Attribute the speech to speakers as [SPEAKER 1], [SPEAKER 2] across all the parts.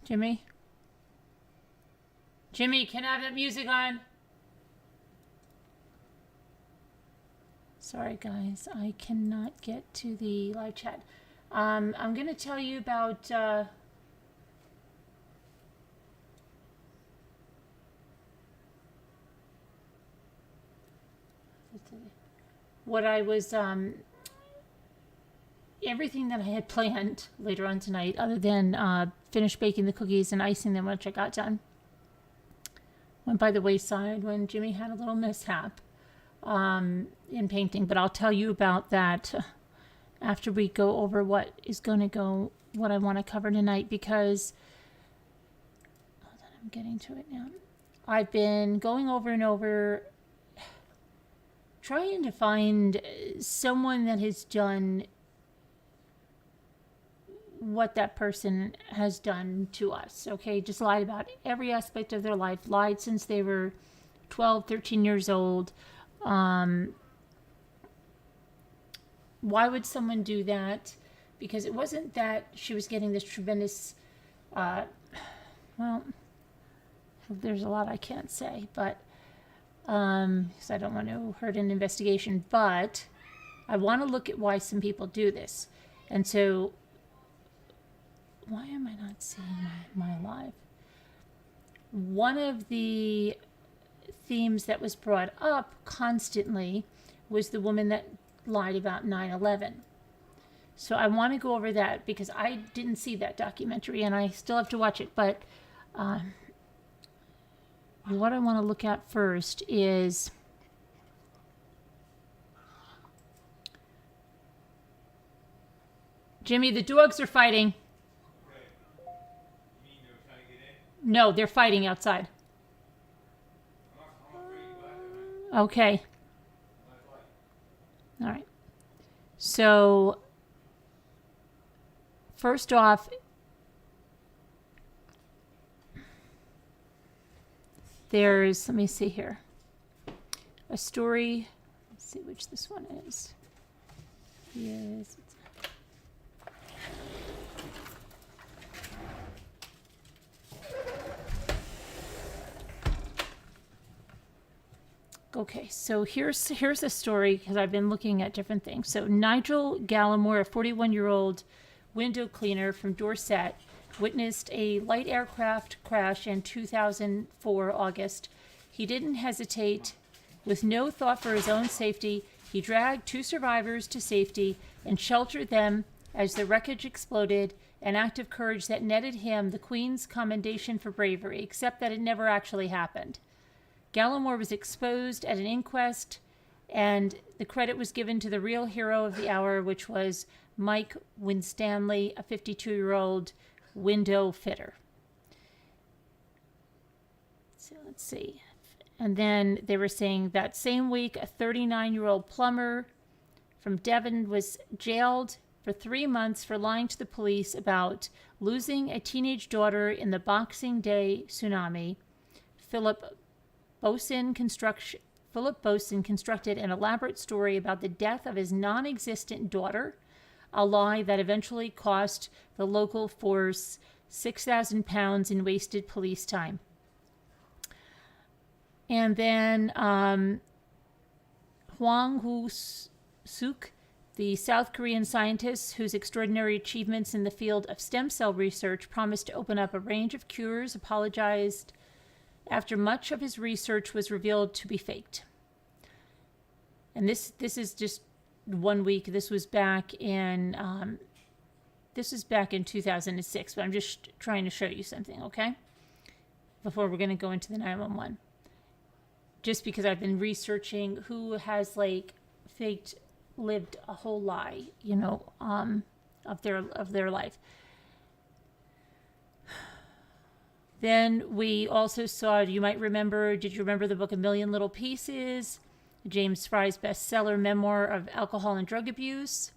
[SPEAKER 1] Jimmy? Jimmy, can I have that music on? Sorry, guys. I cannot get to the live chat. I'm going to tell you about... what I was... everything that I had planned later on tonight, other than finish baking the cookies and icing them, which I got done, went by the wayside when Jimmy had a little mishap in painting. But I'll tell you about that after we go over what I want to cover tonight, because hold on, I'm getting to it now. I've been going over and over trying to find someone that has done what that person has done to us. Okay, just lied about every aspect of their life, lied since they were 12, 13 years old. Why would someone do that? Because it wasn't that she was getting this tremendous, well, there's a lot I can't say, but because I don't want to hurt an investigation, but I want to look at why some people do this. And so why am I not seeing my live? One of the themes that was brought up constantly was the woman that lied about 9/11. So I want to go over that because I didn't see that documentary and I still have to watch it. But what I want to look at first is Jimmy, the dogs are fighting. No, they're fighting outside. Okay. All right. So, first off, there's, let me see here, a story. Let's see which this one is. Yes. Okay, so here's a story because I've been looking at different things. So Nigel Gallimore, a 41-year-old window cleaner from Dorset, witnessed a light aircraft crash in 2004 August. He didn't hesitate. With no thought for his own safety, he dragged two survivors to safety and sheltered them as the wreckage exploded, an act of courage that netted him the Queen's Commendation for bravery, except that it never actually happened. Gallimore was exposed at an inquest, and the credit was given to the real hero of the hour, which was Mike Winstanley, a 52-year-old window fitter. So let's see. And then they were saying that same week, a 39-year-old plumber from Devon was jailed for 3 months for lying to the police about losing a teenage daughter in the Boxing Day tsunami. Philip Boson constructed an elaborate story about the death of his non-existent daughter, a lie that eventually cost the local force £6,000 in wasted police time. And then Hwang Woo-suk, the South Korean scientist whose extraordinary achievements in the field of stem cell research promised to open up a range of cures, apologized after much of his research was revealed to be faked. And this is just 1 week. This was back in 2006, but I'm just trying to show you something, okay? Before we're going to go into the 911. Just because I've been researching who has lived a whole lie, of their life. Then we also saw, did you remember the book A Million Little Pieces? James Fry's bestseller memoir of alcohol and drug abuse.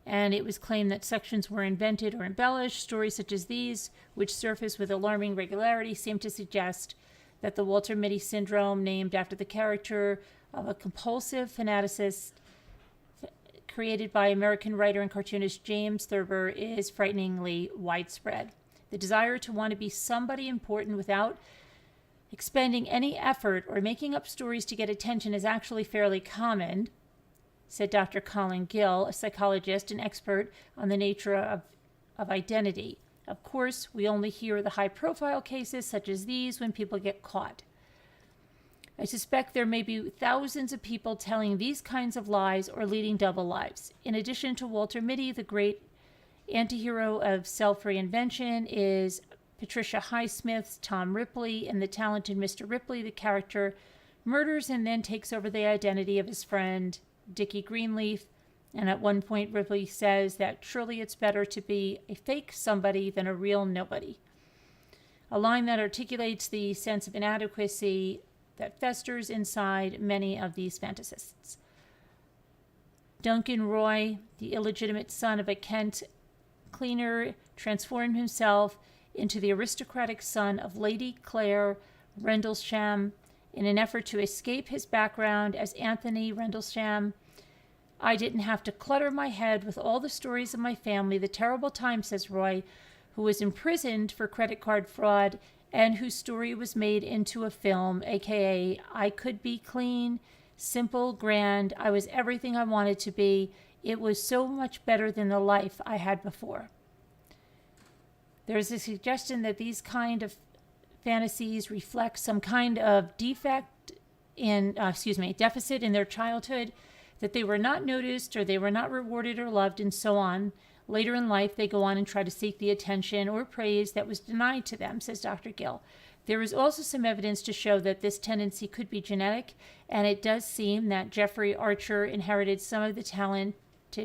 [SPEAKER 1] And it was claimed that sections were invented or embellished. Stories such as these, which surface with alarming regularity, seem to suggest that the Walter Mitty syndrome, named after the character of a compulsive fanaticist created by American writer and cartoonist James Thurber, is frighteningly widespread. The desire to want to be somebody important without expending any effort or making up stories to get attention is actually fairly common, said Dr. Colin Gill, a psychologist and expert on the nature of identity. Of course, we only hear the high-profile cases such as these when people get caught. I suspect there may be thousands of people telling these kinds of lies or leading double lives. In addition to Walter Mitty, the great antihero of self-reinvention is Patricia Highsmith's Tom Ripley. In The Talented Mr. Ripley, the character murders and then takes over the identity of his friend, Dickie Greenleaf. And at one point, Ripley says that surely it's better to be a fake somebody than a real nobody. A line that articulates the sense of inadequacy that festers inside many of these fantasists. Duncan Roy, the illegitimate son of a Kent cleaner, transformed himself into the aristocratic son of Lady Claire Rendlesham in an effort to escape his background as Anthony Rendlesham. I didn't have to clutter my head with all the stories of my family, the terrible time, says Roy, who was imprisoned for credit card fraud and whose story was made into a film, aka I could be clean, simple, grand. I was everything I wanted to be. It was so much better than the life I had before. There's a suggestion that these kind of fantasies reflect some kind of deficit in their childhood, that they were not noticed or they were not rewarded or loved, and so on. Later in life, they go on and try to seek the attention or praise that was denied to them, says Dr. Gill. There is also some evidence to show that this tendency could be genetic, and it does seem that Jeffrey Archer inherited some of the talent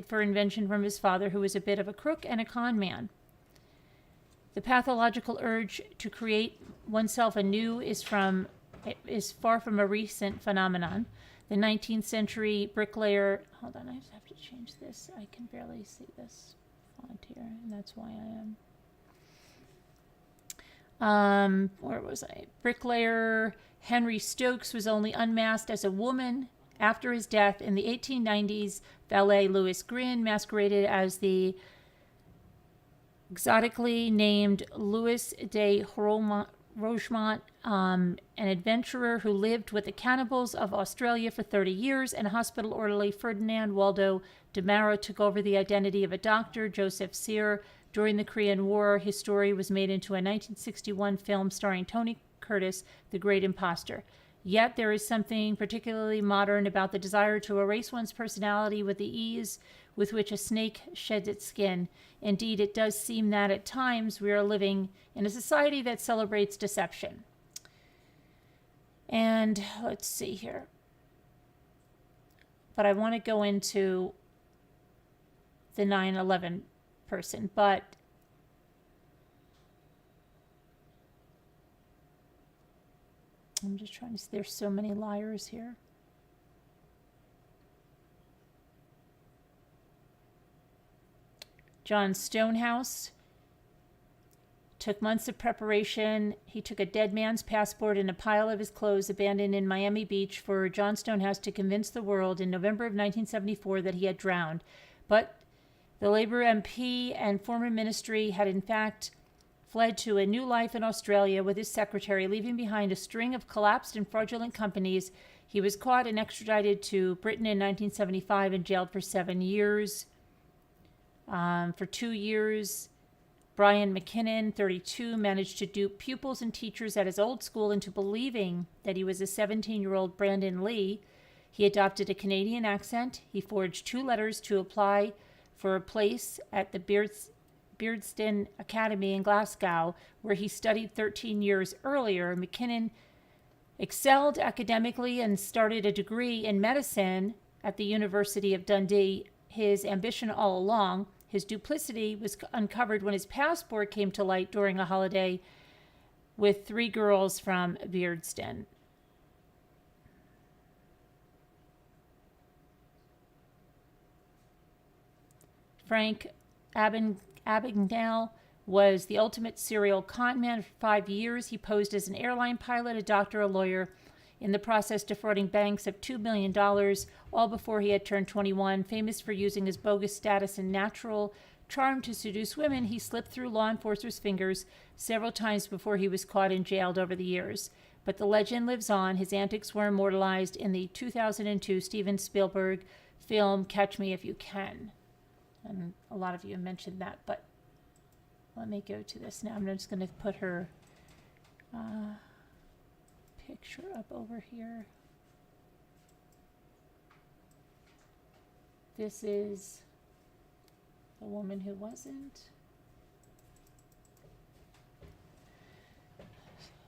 [SPEAKER 1] for invention from his father, who was a bit of a crook and a con man. The pathological urge to create oneself anew is far from a recent phenomenon. The 19th century bricklayer, hold on, I have to change this. I can barely see this font here, and that's why I am. Where was I? Bricklayer Henry Stokes was only unmasked as a woman after his death. In the 1890s, valet Louis Grin masqueraded as the exotically named Louis de Rogemont, an adventurer who lived with the cannibals of Australia for 30 years, and hospital orderly Ferdinand Waldo de Mara took over the identity of a doctor, Joseph Sear. During the Korean War, his story was made into a 1961 film starring Tony Curtis, The Great Imposter. Yet there is something particularly modern about the desire to erase one's personality with the ease with which a snake sheds its skin. Indeed, it does seem that at times we are living in a society that celebrates deception. And let's see here. But I want to go into the 9/11 person, but I'm just trying to see. There's so many liars here. John Stonehouse took months of preparation. He took a dead man's passport and a pile of his clothes abandoned in Miami Beach for John Stonehouse to convince the world in November of 1974 that he had drowned. But the Labour MP and former ministry had in fact fled to a new life in Australia with his secretary, leaving behind a string of collapsed and fraudulent companies. He was caught and extradited to Britain in 1975 and jailed for 7 years. For 2 years, Brian McKinnon, 32, managed to dupe pupils and teachers at his old school into believing that he was a 17-year-old Brandon Lee. He adopted a Canadian accent. He forged 2 letters to apply for a place at the Beardsden Academy in Glasgow, where he studied 13 years earlier. McKinnon excelled academically and started a degree in medicine at the University of Dundee. His ambition all along, his duplicity, was uncovered when his passport came to light during a holiday with 3 girls from Beardsden. Frank Abagnale was the ultimate serial con man. For 5 years, he posed as an airline pilot, a doctor, a lawyer, in the process defrauding banks of $2 million, all before he had turned 21, famous for using his bogus status and natural charm to seduce women, he slipped through law enforcers' fingers several times before he was caught and jailed over the years. But the legend lives on. His antics were immortalized in the 2002 Steven Spielberg film Catch Me If You Can. And a lot of you mentioned that, but let me go to this now. I'm just going to put her picture up over here. This is the woman who wasn't.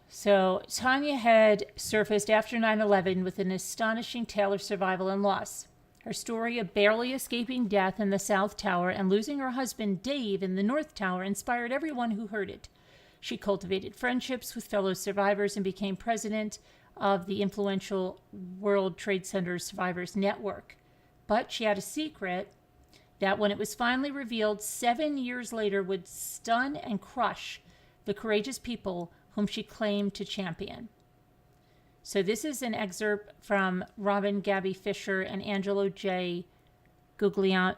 [SPEAKER 1] So Tanya Head surfaced after 9/11 with an astonishing tale of survival and loss. Her story of barely escaping death in the South Tower and losing her husband Dave in the North Tower inspired everyone who heard it. She cultivated friendships with fellow survivors and became president of the influential World Trade Center Survivors Network. But she had a secret that, when it was finally revealed 7 years later, would stun and crush the courageous people whom she claimed to champion. So this is an excerpt from Robin Gabby Fisher and Angelo J. Guglielmo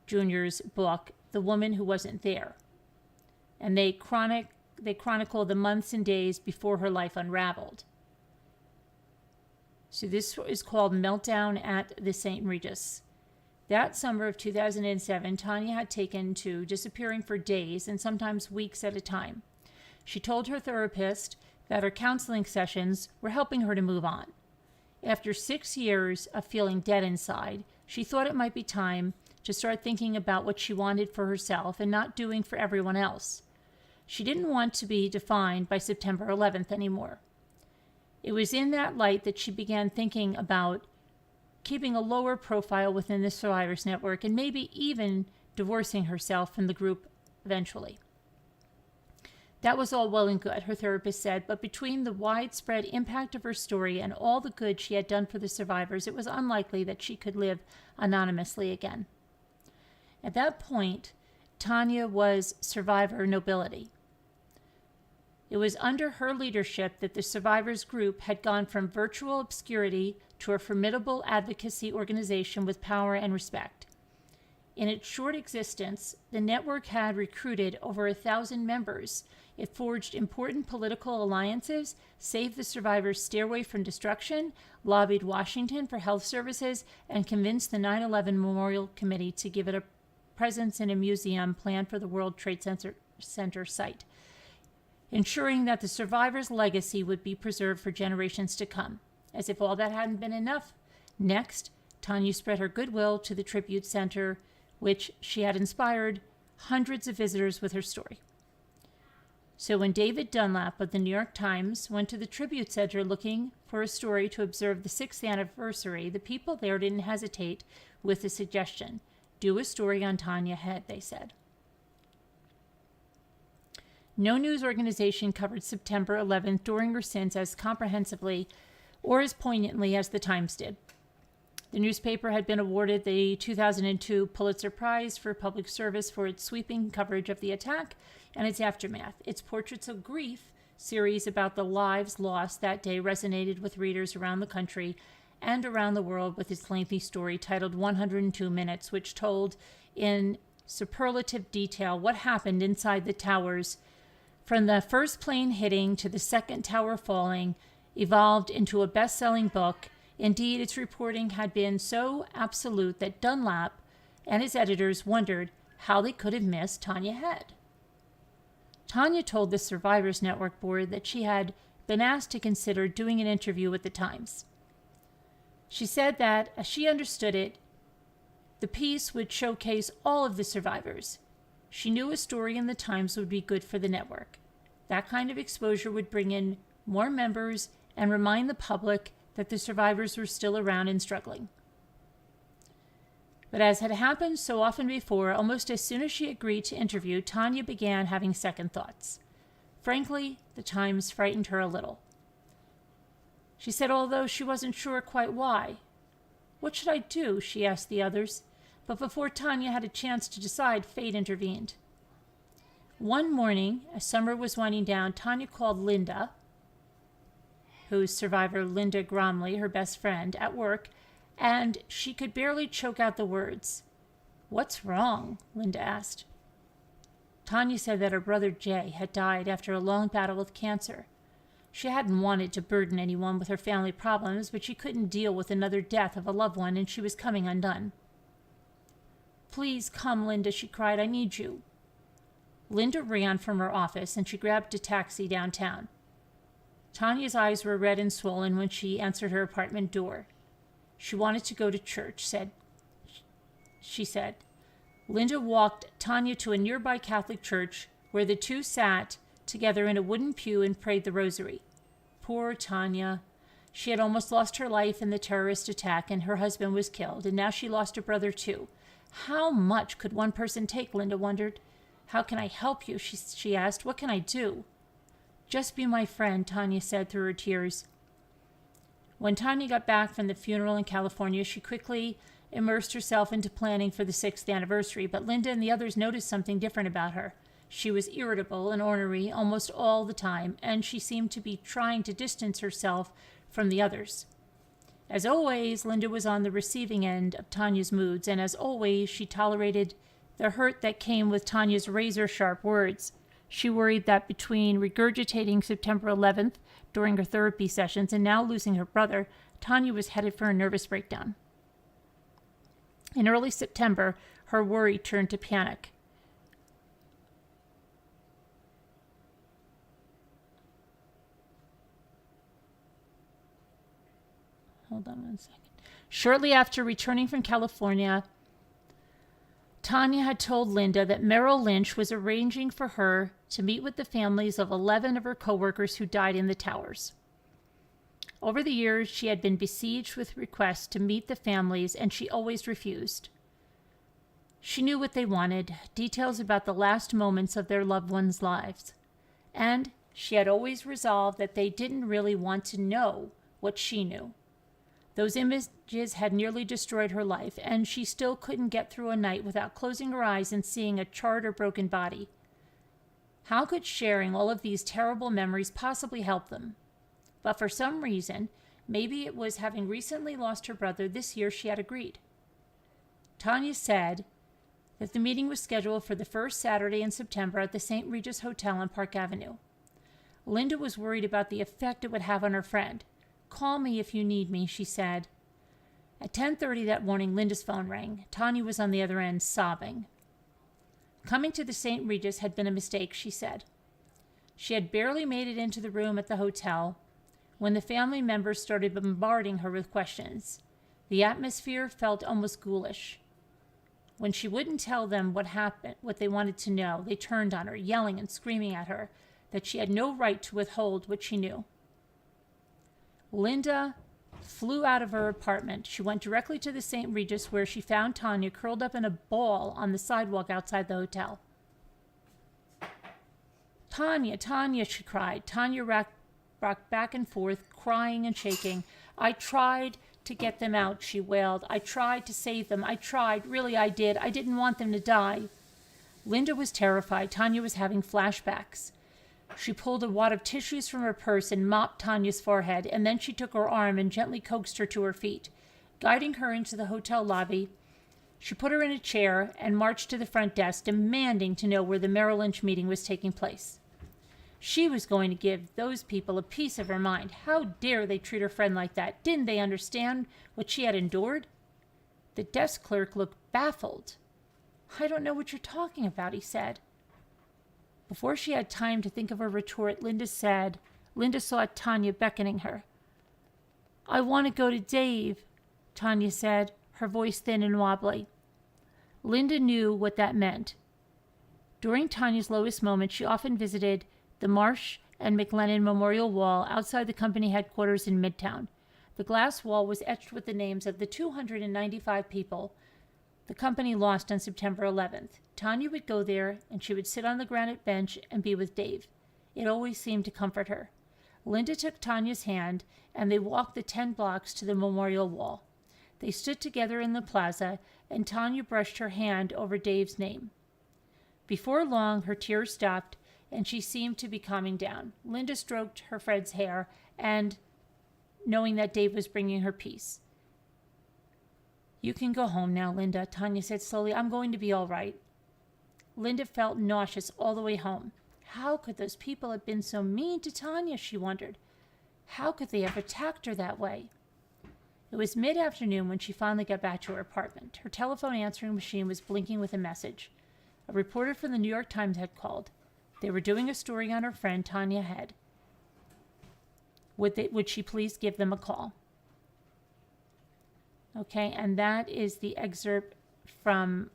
[SPEAKER 1] Jr.'s book, The Woman Who Wasn't There. And they chronicle the months and days before her life unraveled. So this is called Meltdown at the St. Regis. That summer of 2007, Tanya had taken to disappearing for days and sometimes weeks at a time. She told her therapist that her counseling sessions were helping her to move on. After 6 years of feeling dead inside, she thought it might be time to start thinking about what she wanted for herself and not doing for everyone else. She didn't want to be defined by September 11th anymore. It was in that light that she began thinking about keeping a lower profile within the Survivors Network and maybe even divorcing herself from the group eventually. That was all well and good, her therapist said, but between the widespread impact of her story and all the good she had done for the survivors, it was unlikely that she could live anonymously again. At that point, Tanya was survivor nobility. It was under her leadership that the survivors group had gone from virtual obscurity to a formidable advocacy organization with power and respect. In its short existence, the network had recruited over 1,000 members. It forged important political alliances, saved the survivors' stairway from destruction, lobbied Washington for health services, and convinced the 9/11 Memorial Committee to give it a presence in a museum planned for the World Trade Center site, ensuring that the survivors' legacy would be preserved for generations to come. As if all that hadn't been enough, next, Tanya spread her goodwill to the Tribute Center, which she had inspired hundreds of visitors with her story. So when David Dunlap of the New York Times went to the Tribute Center looking for a story to observe the 6th anniversary, the people there didn't hesitate with the suggestion. Do a story on Tanya Head, they said. No news organization covered September 11th during or since as comprehensively or as poignantly as the Times did. The newspaper had been awarded the 2002 Pulitzer Prize for Public Service for its sweeping coverage of the attack and its aftermath. Its Portraits of Grief series about the lives lost that day resonated with readers around the country and around the world with its lengthy story titled 102 Minutes, which told in superlative detail what happened inside the towers from the first plane hitting to the second tower falling, evolved into a best-selling book. Indeed, its reporting had been so absolute that Dunlap and his editors wondered how they could have missed Tanya Head. Tanya told the Survivors Network board that she had been asked to consider doing an interview with the Times. She said that, as she understood it, the piece would showcase all of the survivors. She knew a story in the Times would be good for the network. That kind of exposure would bring in more members and remind the public that the survivors were still around and struggling. But as had happened so often before, almost as soon as she agreed to interview, Tanya began having second thoughts. Frankly, the Times frightened her a little. She said, although she wasn't sure quite why. What should I do? She asked the others. But before Tanya had a chance to decide, fate intervened. One morning, as summer was winding down, Tanya called Linda, whose survivor Linda Gromley, her best friend, at work, and she could barely choke out the words. "What's wrong?" Linda asked. Tanya said that her brother Jay had died after a long battle with cancer. She hadn't wanted to burden anyone with her family problems, but she couldn't deal with another death of a loved one, and she was coming undone. "Please come, Linda," she cried. "I need you." Linda ran from her office, and she grabbed a taxi downtown. Tanya's eyes were red and swollen when she answered her apartment door. She wanted to go to church, she said. Linda walked Tanya to a nearby Catholic church where the two sat together in a wooden pew and prayed the rosary. Poor Tanya. She had almost lost her life in the terrorist attack, and her husband was killed, and now she lost a brother too. How much could one person take, Linda wondered. "How can I help you?" she asked. "What can I do?" "Just be my friend," Tanya said through her tears. When Tanya got back from the funeral in California, she quickly immersed herself into planning for the 6th anniversary, but Linda and the others noticed something different about her. She was irritable and ornery almost all the time, and she seemed to be trying to distance herself from the others. As always, Linda was on the receiving end of Tanya's moods, and as always, she tolerated the hurt that came with Tanya's razor-sharp words. She worried that between regurgitating September 11th during her therapy sessions and now losing her brother, Tanya was headed for a nervous breakdown. In early September, her worry turned to panic. Hold on one second. Shortly after returning from California, Tanya had told Linda that Merrill Lynch was arranging for her to meet with the families of 11 of her coworkers who died in the towers. Over the years, she had been besieged with requests to meet the families, and she always refused. She knew what they wanted, details about the last moments of their loved ones' lives. And she had always resolved that they didn't really want to know what she knew. Those images had nearly destroyed her life, and she still couldn't get through a night without closing her eyes and seeing a charred or broken body. How could sharing all of these terrible memories possibly help them? But for some reason, maybe it was having recently lost her brother, this year she had agreed. Tanya said that the meeting was scheduled for the first Saturday in September at the St. Regis Hotel on Park Avenue. Linda was worried about the effect it would have on her friend. "Call me if you need me," she said. At 10:30 that morning, Linda's phone rang. Tanya was on the other end, sobbing. Coming to the St. Regis had been a mistake, she said. She had barely made it into the room at the hotel when the family members started bombarding her with questions. The atmosphere felt almost ghoulish. When she wouldn't tell them what happened, what they wanted to know, they turned on her, yelling and screaming at her that she had no right to withhold what she knew. Linda flew out of her apartment. She went directly to the St. Regis, where she found Tanya curled up in a ball on the sidewalk outside the hotel. "Tanya, Tanya," she cried. Tanya rocked back and forth, crying and shaking. "I tried to get them out," she wailed. "I tried to save them. I tried. Really, I did. I didn't want them to die." Linda was terrified. Tanya was having flashbacks. She pulled a wad of tissues from her purse and mopped Tanya's forehead, and then she took her arm and gently coaxed her to her feet. Guiding her into the hotel lobby, she put her in a chair and marched to the front desk, demanding to know where the Merrill Lynch meeting was taking place. She was going to give those people a piece of her mind. How dare they treat her friend like that? Didn't they understand what she had endured? The desk clerk looked baffled. "I don't know what you're talking about," he said. Before she had time to think of a retort, Linda saw Tanya beckoning her. "I want to go to Dave," Tanya said, her voice thin and wobbly. Linda knew what that meant. During Tanya's lowest moments, she often visited the Marsh and McLennan Memorial Wall outside the company headquarters in Midtown. The glass wall was etched with the names of the 295 people the company lost on September 11th. Tanya would go there, and she would sit on the granite bench and be with Dave. It always seemed to comfort her. Linda took Tanya's hand, and they walked the 10 blocks to the memorial wall. They stood together in the plaza, and Tanya brushed her hand over Dave's name. Before long, her tears stopped, and she seemed to be calming down. Linda stroked her friend's hair, and knowing that Dave was bringing her peace. You can go home now, Linda, Tanya said slowly. I'm going to be all right. Linda felt nauseous all the way home. How could those people have been so mean to Tanya, she wondered. How could they have attacked her that way? It was mid-afternoon when she finally got back to her apartment. Her telephone answering machine was blinking with a message. A reporter from the New York Times had called. They were doing a story on her friend Tanya Head. Would she please give them a call? Okay, and that is the excerpt from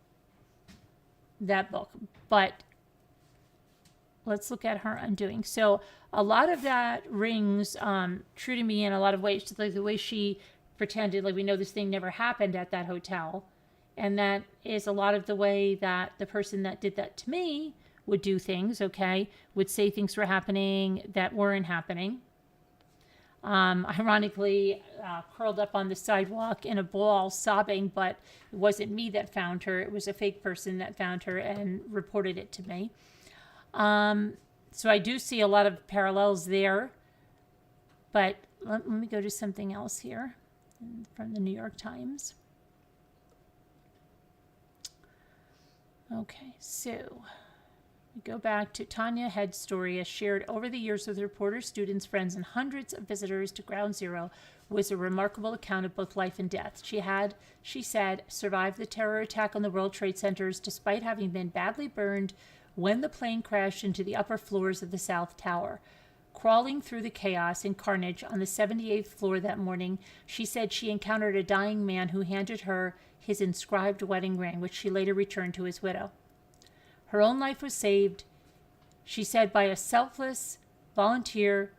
[SPEAKER 1] that book. But let's look at her undoing. So a lot of that rings true to me in a lot of ways. Just like the way she pretended like we know this thing never happened at that hotel. And that is a lot of the way that the person that did that to me would do things, okay? Would say things were happening that weren't happening. Ironically, curled up on the sidewalk in a ball sobbing, but it wasn't me that found her. It was a fake person that found her and reported it to me. So I do see a lot of parallels there. But let me go to something else here from the New York Times. Okay, so we go back to Tanya Head's story as shared over the years with reporters, students, friends, and hundreds of visitors to Ground Zero was a remarkable account of both life and death. She had, she said, survived the terror attack on the World Trade Centers despite having been badly burned when the plane crashed into the upper floors of the South Tower. Crawling through the chaos and carnage on the 78th floor that morning, she said she encountered a dying man who handed her his inscribed wedding ring, which she later returned to his widow. Her own life was saved, she said, by a selfless volunteer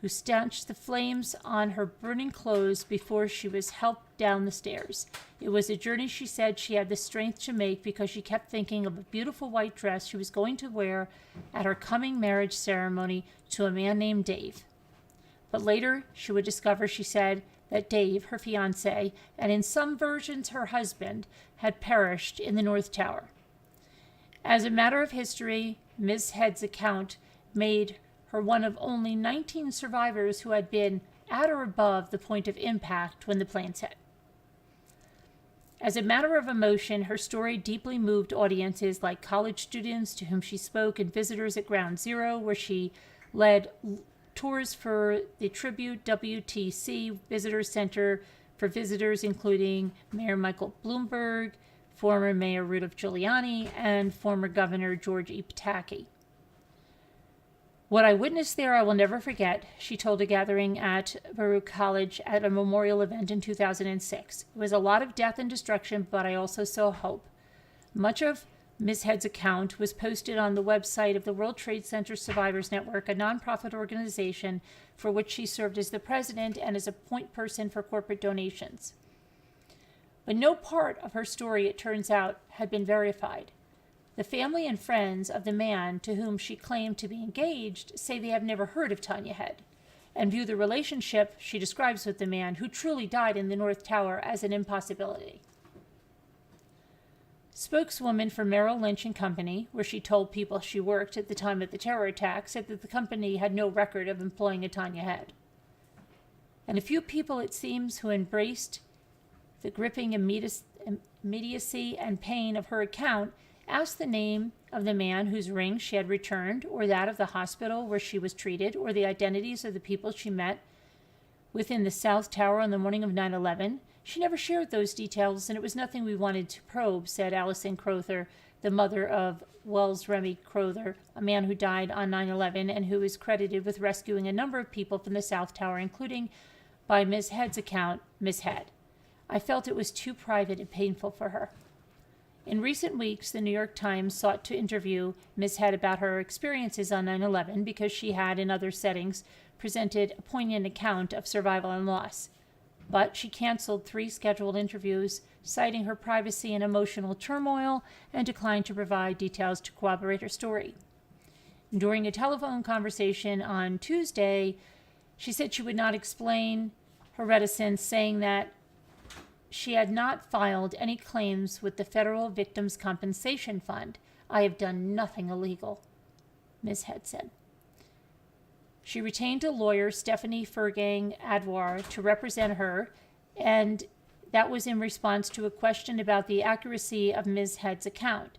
[SPEAKER 1] who stanched the flames on her burning clothes before she was helped down the stairs. It was a journey, she said, she had the strength to make because she kept thinking of a beautiful white dress she was going to wear at her coming marriage ceremony to a man named Dave. But later she would discover, she said, that Dave, her fiancé, and in some versions her husband, had perished in the North Tower. As a matter of history, Ms. Head's account made her one of only 19 survivors who had been at or above the point of impact when the planes hit. As a matter of emotion, her story deeply moved audiences like college students to whom she spoke and visitors at Ground Zero, where she led tours for the Tribute WTC Visitor Center for visitors including Mayor Michael Bloomberg, former Mayor Rudolph Giuliani, and former Governor George E. Pataki. What I witnessed there I will never forget, she told a gathering at Baruch College at a memorial event in 2006. It was a lot of death and destruction, but I also saw hope. Much of Ms. Head's account was posted on the website of the World Trade Center Survivors Network, a nonprofit organization for which she served as the president and as a point person for corporate donations. But no part of her story, it turns out, had been verified. The family and friends of the man to whom she claimed to be engaged say they have never heard of Tanya Head and view the relationship she describes with the man who truly died in the North Tower as an impossibility. Spokeswoman for Merrill Lynch and Company, where she told people she worked at the time of the terror attack, said that the company had no record of employing a Tanya Head. And a few people, it seems, who embraced the gripping immediacy and pain of her account asked the name of the man whose ring she had returned, or that of the hospital where she was treated, or the identities of the people she met within the South Tower on the morning of 9/11. She never shared those details, and it was nothing we wanted to probe, said Alison Crowther, the mother of Wells Remy Crowther, a man who died on 9/11 and who is credited with rescuing a number of people from the South Tower, including, by Ms. Head's account, Ms. Head. I felt it was too private and painful for her. In recent weeks, the New York Times sought to interview Ms. Head about her experiences on 9/11 because she had, in other settings, presented a poignant account of survival and loss. But she canceled 3 scheduled interviews, citing her privacy and emotional turmoil, and declined to provide details to corroborate her story. During a telephone conversation on Tuesday, she said she would not explain her reticence, saying that she had not filed any claims with the Federal Victims' Compensation Fund. I have done nothing illegal, Ms. Head said. She retained a lawyer, Stephanie Fergang Adwar, to represent her, and That was in response to a question about the accuracy of Ms. Head's account.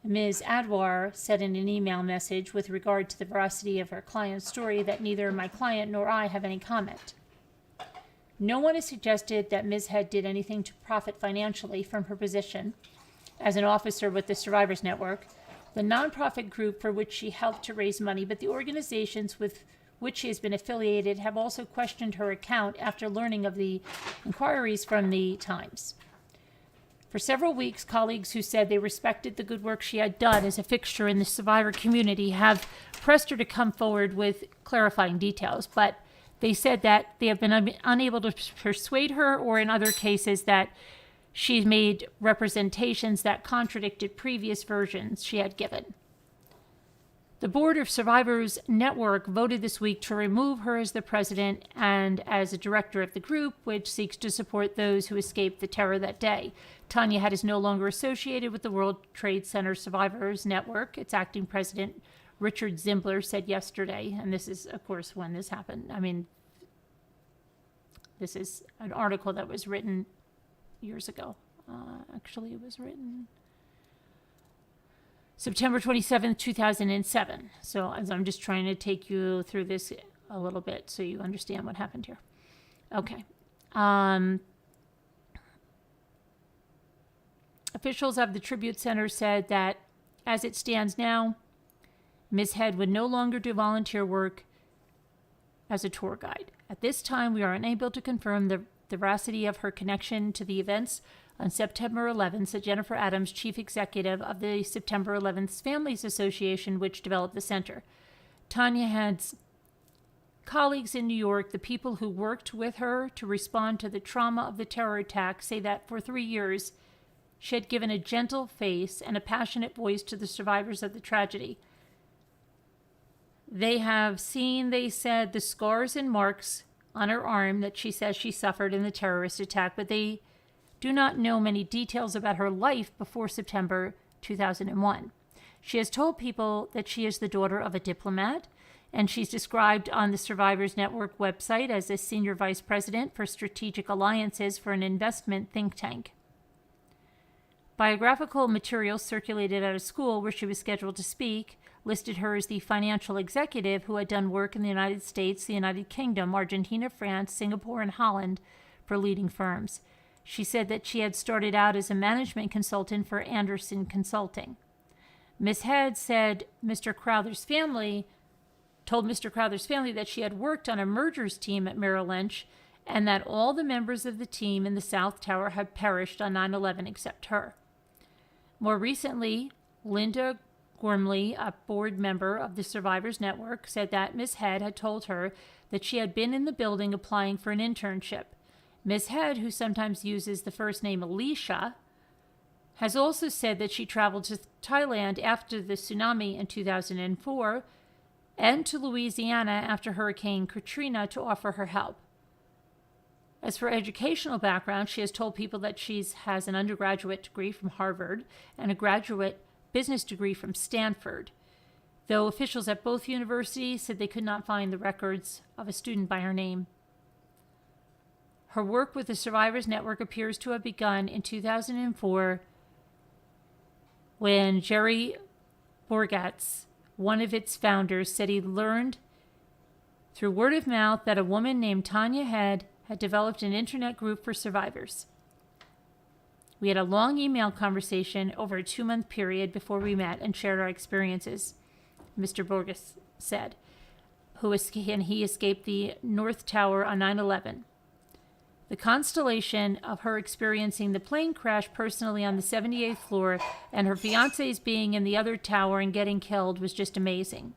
[SPEAKER 1] Ms. Adwar said in an email message with regard to the veracity of her client's story that neither my client nor I have any comment. No one has suggested that Ms. Head did anything to profit financially from her position as an officer with the Survivors Network, the nonprofit group for which she helped to raise money, but the organizations with which she has been affiliated have also questioned her account after learning of the inquiries from the Times. For several weeks, colleagues who said they respected the good work she had done as a fixture in the survivor community have pressed her to come forward with clarifying details, but they said that they have been unable to persuade her, or in other cases that she's made representations that contradicted previous versions she had given. The board of Survivors Network voted this week to remove her as the president and as a director of the group, which seeks to support those who escaped the terror that day. Tanya Head is no longer associated with the World Trade Center Survivors Network. Its acting president, Richard Zimbler, said yesterday, and this is, of course, when this happened. I mean, this is an article that was written years ago. Actually, it was written September 27th, 2007. So as I'm just trying to take you through this a little bit so you understand what happened here. Okay. Officials of the Tribute Center said that as it stands now, Ms. Head would no longer do volunteer work as a tour guide. At this time, we are unable to confirm the veracity of her connection to the events on September 11th, said Jennifer Adams, chief executive of the September 11th Families Association, which developed the center. Tanya Head's colleagues in New York, the people who worked with her to respond to the trauma of the terror attack, say that for 3 years, she had given a gentle face and a passionate voice to the survivors of the tragedy. They have seen, they said, the scars and marks on her arm that she says she suffered in the terrorist attack, but they do not know many details about her life before September 2001. She has told people that she is the daughter of a diplomat, and she's described on the Survivors Network website as a senior vice president for strategic alliances for an investment think tank. Biographical materials circulated at a school where she was scheduled to speak listed her as the financial executive who had done work in the United States, the United Kingdom, Argentina, France, Singapore, and Holland for leading firms. She said that she had started out as a management consultant for Anderson Consulting. Ms. Head said Mr. Crowther's family told Mr. Crowther's family that she had worked on a mergers team at Merrill Lynch and that all the members of the team in the South Tower had perished on 9/11 except her. More recently, Linda Gormley, a board member of the Survivors Network, said that Ms. Head had told her that she had been in the building applying for an internship. Ms. Head, who sometimes uses the first name Alicia, has also said that she traveled to Thailand after the tsunami in 2004 and to Louisiana after Hurricane Katrina to offer her help. As for educational background, she has told people that she has an undergraduate degree from Harvard and a graduate business degree from Stanford, though officials at both universities said they could not find the records of a student by her name. Her work with the Survivors Network appears to have begun in 2004 when Jerry Borgatz, one of its founders, said he learned through word of mouth that a woman named Tanya Head had developed an internet group for survivors. We had a long email conversation over a 2-month period before we met and shared our experiences, Mr. Borges said, he escaped the North Tower on 9/11. The constellation of her experiencing the plane crash personally on the 78th floor and her fiancé's being in the other tower and getting killed was just amazing.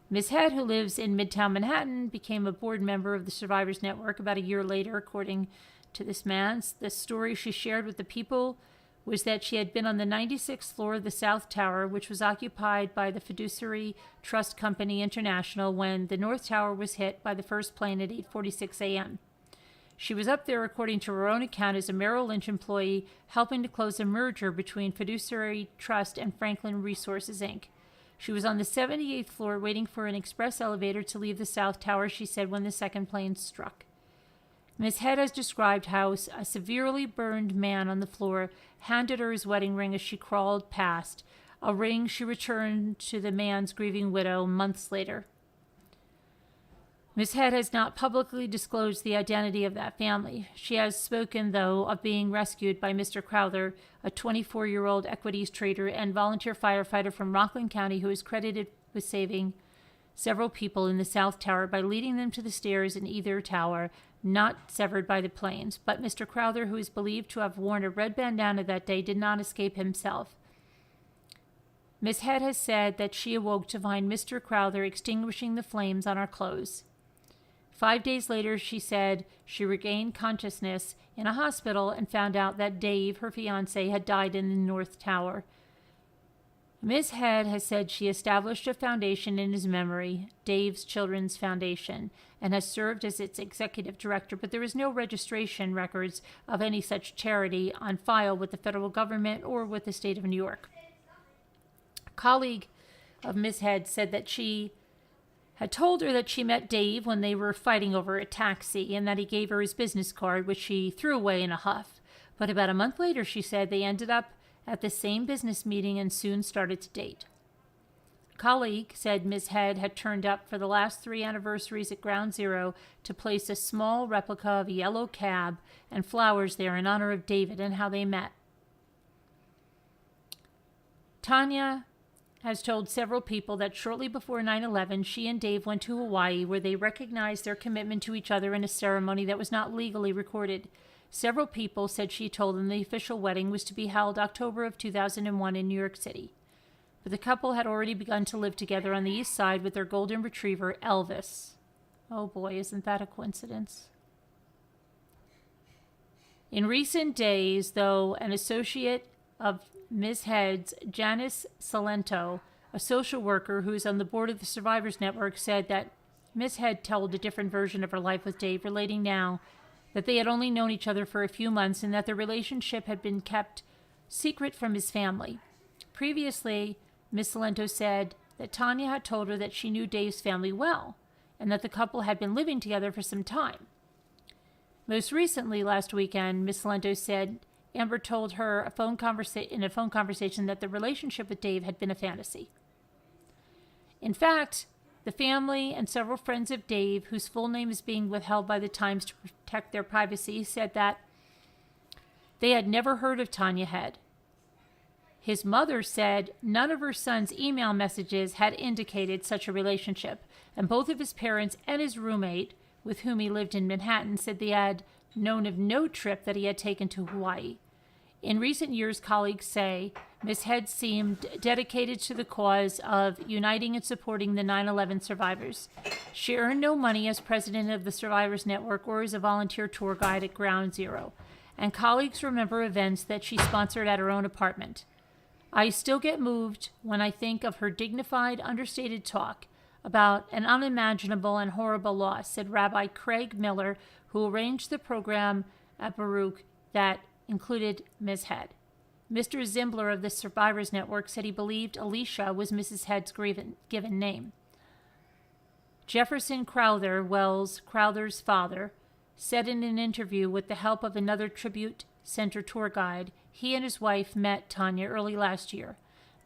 [SPEAKER 1] Ms. Head, who lives in Midtown Manhattan, became a board member of the Survivors Network about a year later, according to this man. The story she shared with the people was that she had been on the 96th floor of the South Tower, which was occupied by the Fiduciary Trust Company International when the North Tower was hit by the first plane at 8:46 a.m. She was up there, according to her own account, as a Merrill Lynch employee helping to close a merger between Fiduciary Trust and Franklin Resources, Inc. She was on the 78th floor waiting for an express elevator to leave the South Tower, she said, when the second plane struck. Miss Head has described how a severely burned man on the floor handed her his wedding ring as she crawled past, a ring she returned to the man's grieving widow months later. Miss Head has not publicly disclosed the identity of that family. She has spoken, though, of being rescued by Mr. Crowther, a 24-year-old equities trader and volunteer firefighter from Rockland County who is credited with saving several people in the South Tower by leading them to the stairs in either tower, not severed by the planes. But Mr. Crowther, who is believed to have worn a red bandana that day, did not escape himself. Miss Head has said that she awoke to find Mr. Crowther extinguishing the flames on our clothes. 5 days later, she said she regained consciousness in a hospital and found out that Dave, her fiancé, had died in the North Tower. Miss Head has said she established a foundation in his memory, Dave's Children's Foundation, and has served as its executive director, but there is no registration records of any such charity on file with the federal government or with the state of New York. A colleague of Miss Head said that she had told her that she met Dave when they were fighting over a taxi and that he gave her his business card, which she threw away in a huff. But about a month later, she said, they ended up at the same business meeting and soon started to date. A colleague said Miss Head had turned up for the last 3 anniversaries at Ground Zero to place a small replica of a yellow cab and flowers there in honor of David and how they met. Tanya has told several people that shortly before 9/11, she and Dave went to Hawaii, where they recognized their commitment to each other in a ceremony that was not legally recorded. Several people said she told them the official wedding was to be held October of 2001 in New York City. But the couple had already begun to live together on the East Side with their golden retriever, Elvis. Oh boy, isn't that a coincidence? In recent days, though, an associate of Ms. Head's, Janice Salento, a social worker who is on the board of the Survivors Network, said that Ms. Head told a different version of her life with Dave, relating now that they had only known each other for a few months and that their relationship had been kept secret from his family. Previously, Ms. Salento said that Tanya had told her that she knew Dave's family well and that the couple had been living together for some time. Most recently, last weekend, Ms. Salento said Amber told her in a phone conversation that the relationship with Dave had been a fantasy. In fact, the family and several friends of Dave, whose full name is being withheld by the Times to protect their privacy, said that they had never heard of Tanya Head. His mother said none of her son's email messages had indicated such a relationship, and both of his parents and his roommate, with whom he lived in Manhattan, said they had known of no trip that he had taken to Hawaii. In recent years, colleagues say Ms. Head seemed dedicated to the cause of uniting and supporting the 9/11 survivors. She earned no money as president of the Survivors Network or as a volunteer tour guide at Ground Zero, and colleagues remember events that she sponsored at her own apartment. I still get moved when I think of her dignified, understated talk about an unimaginable and horrible loss, said Rabbi Craig Miller, who arranged the program at Baruch that included Ms. Head. Mr. Zimbler of the Survivors Network said he believed Alicia was Mrs. Head's given name. Jefferson Crowther, Wells Crowther's father, said in an interview with the help of another Tribute Center tour guide, he and his wife met Tanya early last year.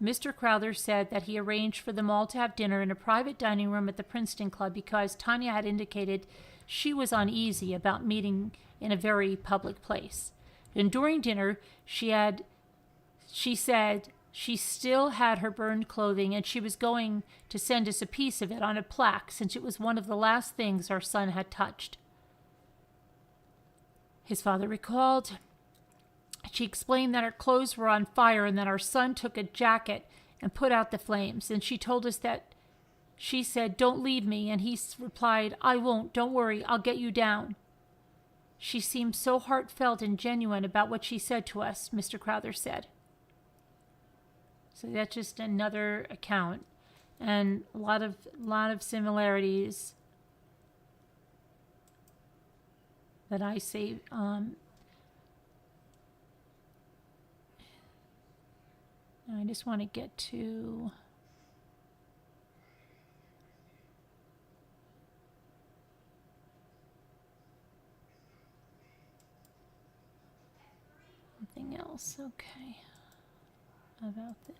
[SPEAKER 1] Mr. Crowther said that he arranged for them all to have dinner in a private dining room at the Princeton Club because Tanya had indicated she was uneasy about meeting in a very public place. And during dinner, she said she still had her burned clothing and she was going to send us a piece of it on a plaque since it was one of the last things our son had touched. His father recalled, she explained that her clothes were on fire and that our son took a jacket and put out the flames. And she told us that she said, "Don't leave me." And he replied, "I won't. Don't worry. I'll get you down." She seemed so heartfelt and genuine about what she said to us, Mr. Crowther said. So that's just another account. And a lot of similarities that I see. I just want to get to else? Okay. About this.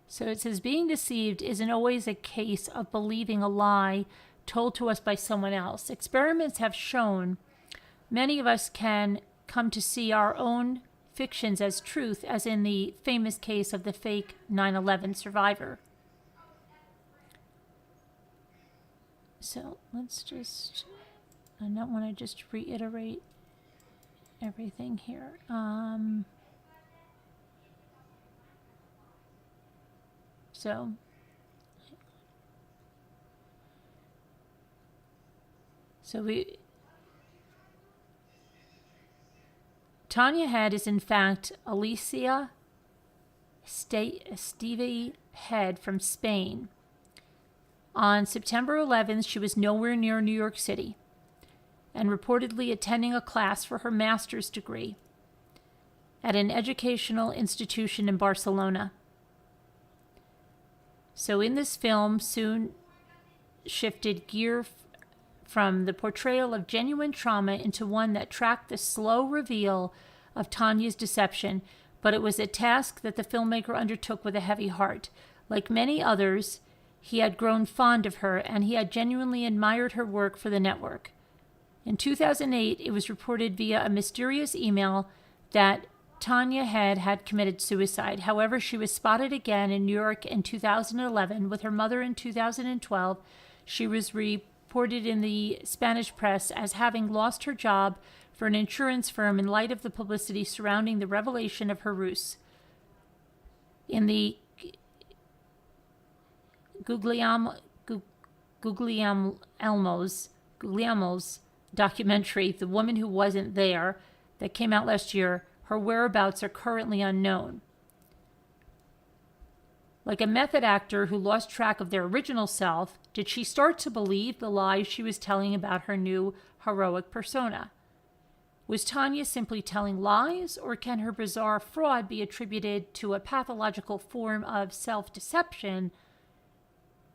[SPEAKER 1] So it says, being deceived isn't always a case of believing a lie told to us by someone else. Experiments have shown many of us can come to see our own fictions as truth, as in the famous case of the fake 9/11 survivor. So let's just, I don't want to just reiterate everything here. Tanya Head is in fact Alicia Stevie Head from Spain. On September 11th, she was nowhere near New York City and reportedly attending a class for her master's degree at an educational institution in Barcelona. So in this film, soon shifted gear from the portrayal of genuine trauma into one that tracked the slow reveal of Tanya's deception, but it was a task that the filmmaker undertook with a heavy heart. Like many others, he had grown fond of her, and he had genuinely admired her work for the network. In 2008, it was reported via a mysterious email that Tanya Head had committed suicide. However, she was spotted again in New York in 2011 with her mother in 2012. She was reported in the Spanish press as having lost her job for an insurance firm in light of the publicity surrounding the revelation of her ruse. In the Guglielmo's documentary, The Woman Who Wasn't There, that came out last year, her whereabouts are currently unknown. Like a method actor who lost track of their original self, did she start to believe the lies she was telling about her new heroic persona? Was Tanya simply telling lies, or can her bizarre fraud be attributed to a pathological form of self-deception,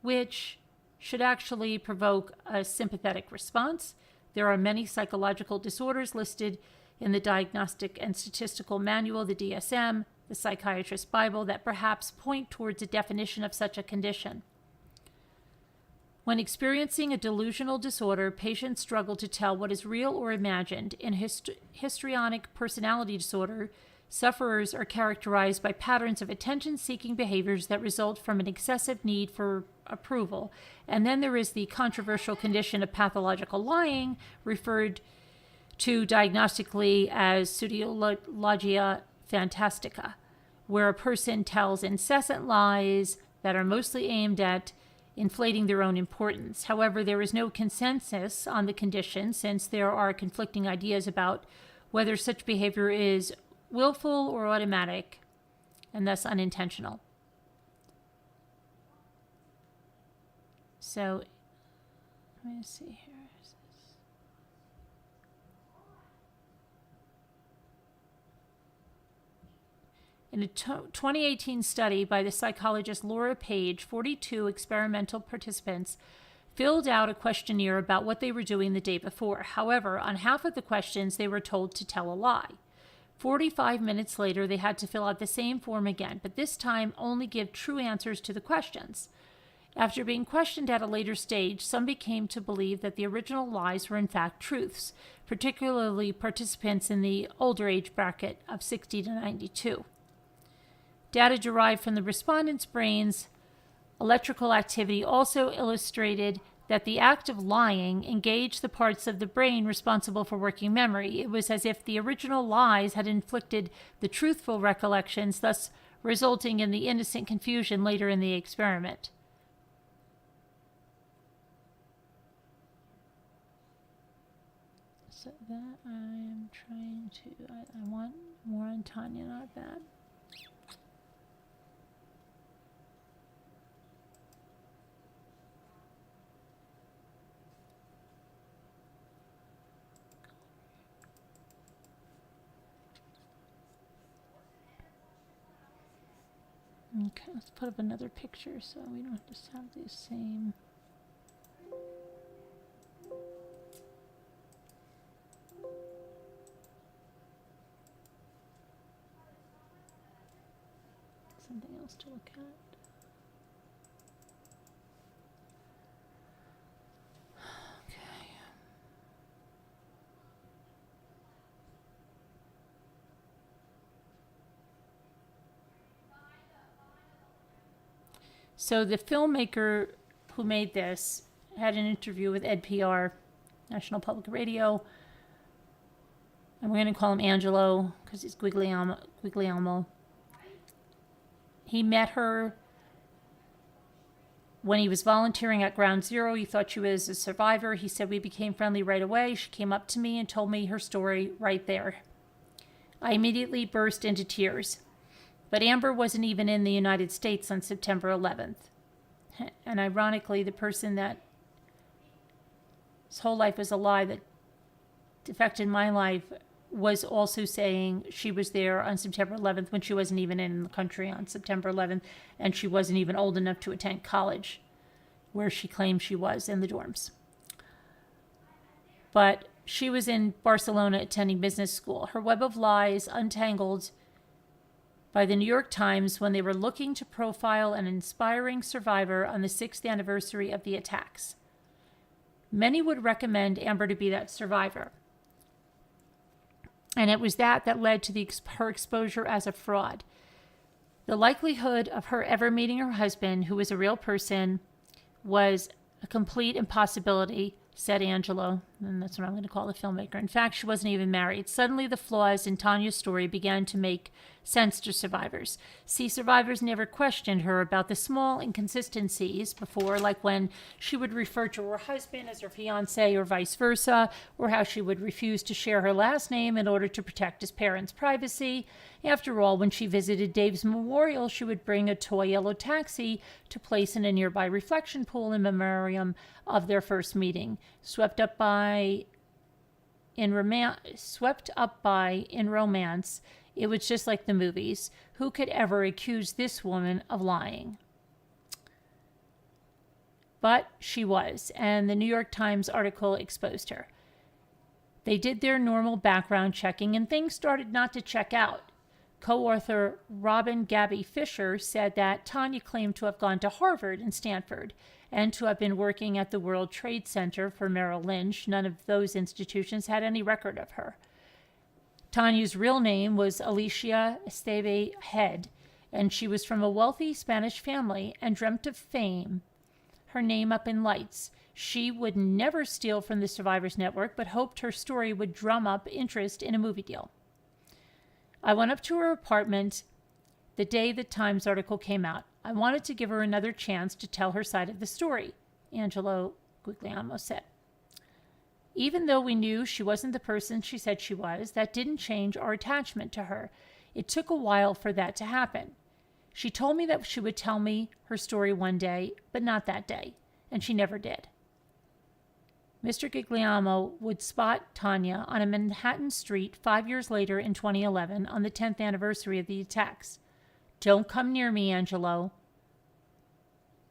[SPEAKER 1] which should actually provoke a sympathetic response? There are many psychological disorders listed in the Diagnostic and Statistical Manual, the DSM, the Psychiatrist's Bible, that perhaps point towards a definition of such a condition. When experiencing a delusional disorder, patients struggle to tell what is real or imagined. In histrionic personality disorder, sufferers are characterized by patterns of attention-seeking behaviors that result from an excessive need for approval. And then there is the controversial condition of pathological lying, referred to diagnostically as pseudologia fantastica, where a person tells incessant lies that are mostly aimed at inflating their own importance. However, there is no consensus on the condition, since there are conflicting ideas about whether such behavior is willful or automatic, and thus unintentional. So, let me see here. In a 2018 study by the psychologist Laura Page, 42 experimental participants filled out a questionnaire about what they were doing the day before. However, on half of the questions, they were told to tell a lie. 45 minutes later, they had to fill out the same form again, but this time only give true answers to the questions. After being questioned at a later stage, some became to believe that the original lies were in fact truths, particularly participants in the older age bracket of 60 to 92. Data derived from the respondents' brains' electrical activity also illustrated that the act of lying engaged the parts of the brain responsible for working memory. It was as if the original lies had inflicted the truthful recollections, thus resulting in the innocent confusion later in the experiment. So that I'm trying to, I want more on Tanya, not that. Okay, let's put up another picture so we don't just have the same. else to look at. Okay. So the filmmaker who made this had an interview with NPR, National Public Radio. And we're going to call him Angelo because he's Guglielmo. He met her when he was volunteering at Ground Zero. He thought she was a survivor. He said we became friendly right away. She came up to me and told me her story right there. I immediately burst into tears. But Amber wasn't even in the United States on September 11th. And ironically, the person that his whole life was a lie that affected my life was also saying she was there on September 11th when she wasn't even in the country on September 11th, and she wasn't even old enough to attend college, where she claimed she was in the dorms. But she was in Barcelona attending business school. Her web of lies untangled by the New York Times when they were looking to profile an inspiring survivor on the 6th anniversary of the attacks. Many would recommend Amber to be that survivor. And it was that led to her exposure as a fraud. The likelihood of her ever meeting her husband, who was a real person, was a complete impossibility, said Angelo. And that's what I'm going to call the filmmaker. In fact, she wasn't even married. Suddenly, the flaws in Tanya's story began to make sense to survivors. See, survivors never questioned her about the small inconsistencies before, like when she would refer to her husband as her fiancé or vice versa, or how she would refuse to share her last name in order to protect his parents' privacy. After all, when she visited Dave's memorial, she would bring a toy yellow taxi to place in a nearby reflection pool in memoriam of their first meeting. Swept up by in romance, it was just like the movies. Who could ever accuse this woman of lying? But she was, and the New York Times article exposed her. They did their normal background checking, and things started not to check out. Co-author Robin Gabby Fisher said that Tanya claimed to have gone to Harvard and Stanford and to have been working at the World Trade Center for Merrill Lynch. None of those institutions had any record of her. Tanya's real name was Alicia Esteve Head, and she was from a wealthy Spanish family and dreamt of fame, her name up in lights. She would never steal from the Survivors Network, but hoped her story would drum up interest in a movie deal. I went up to her apartment the day the Times article came out. I wanted to give her another chance to tell her side of the story, Angelo Guglielmo said. Even though we knew she wasn't the person she said she was, that didn't change our attachment to her. It took a while for that to happen. She told me that she would tell me her story one day, but not that day, and she never did. Mr. Guglielmo would spot Tanya on a Manhattan street 5 years later in 2011 on the 10th anniversary of the attacks. "Don't come near me, Angelo,"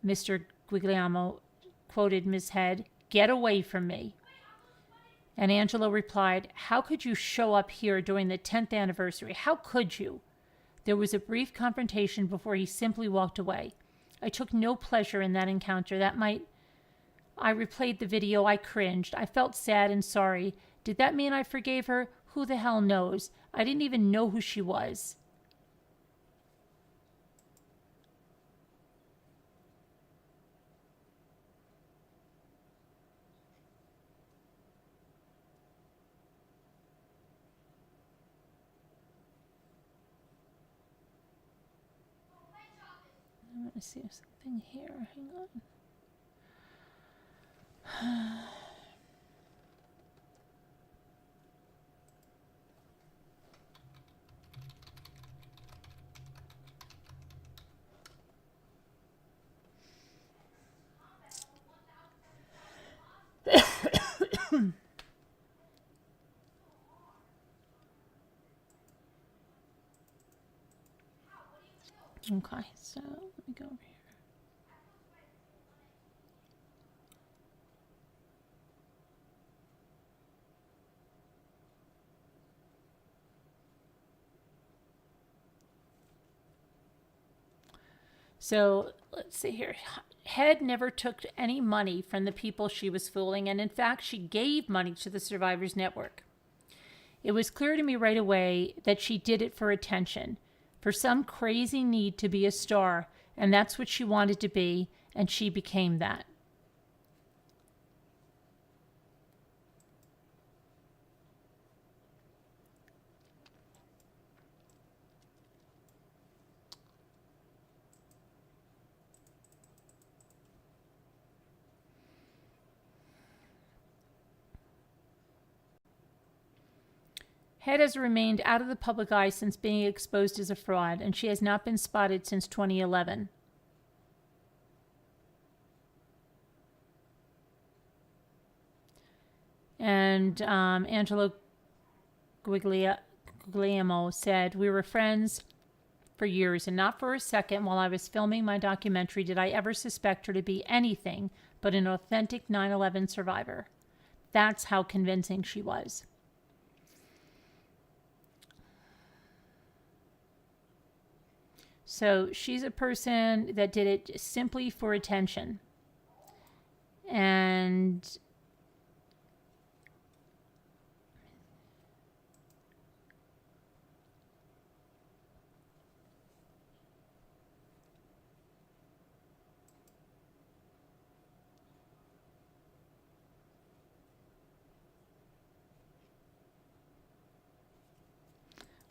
[SPEAKER 1] Mr. Guglielmo quoted Ms. Head. "Get away from me." And Angelo replied, "How could you show up here during the 10th anniversary? How could you?" There was a brief confrontation before he simply walked away. I took no pleasure in that encounter. I replayed the video. I cringed. I felt sad and sorry. Did that mean I forgave her? Who the hell knows? I didn't even know who she was. I'm going to see something here. Hang on. Okay, so let me go over here. So let's see here. Head never took any money from the people she was fooling, and in fact, she gave money to the Survivors Network. It was clear to me right away that she did it for attention, for some crazy need to be a star, and that's what she wanted to be, and she became that. Head has remained out of the public eye since being exposed as a fraud, and she has not been spotted since 2011. And Angelo Guglielmo said, "We were friends for years, and not for a second while I was filming my documentary did I ever suspect her to be anything but an authentic 9/11 survivor. That's how convincing she was." So she's a person that did it simply for attention. And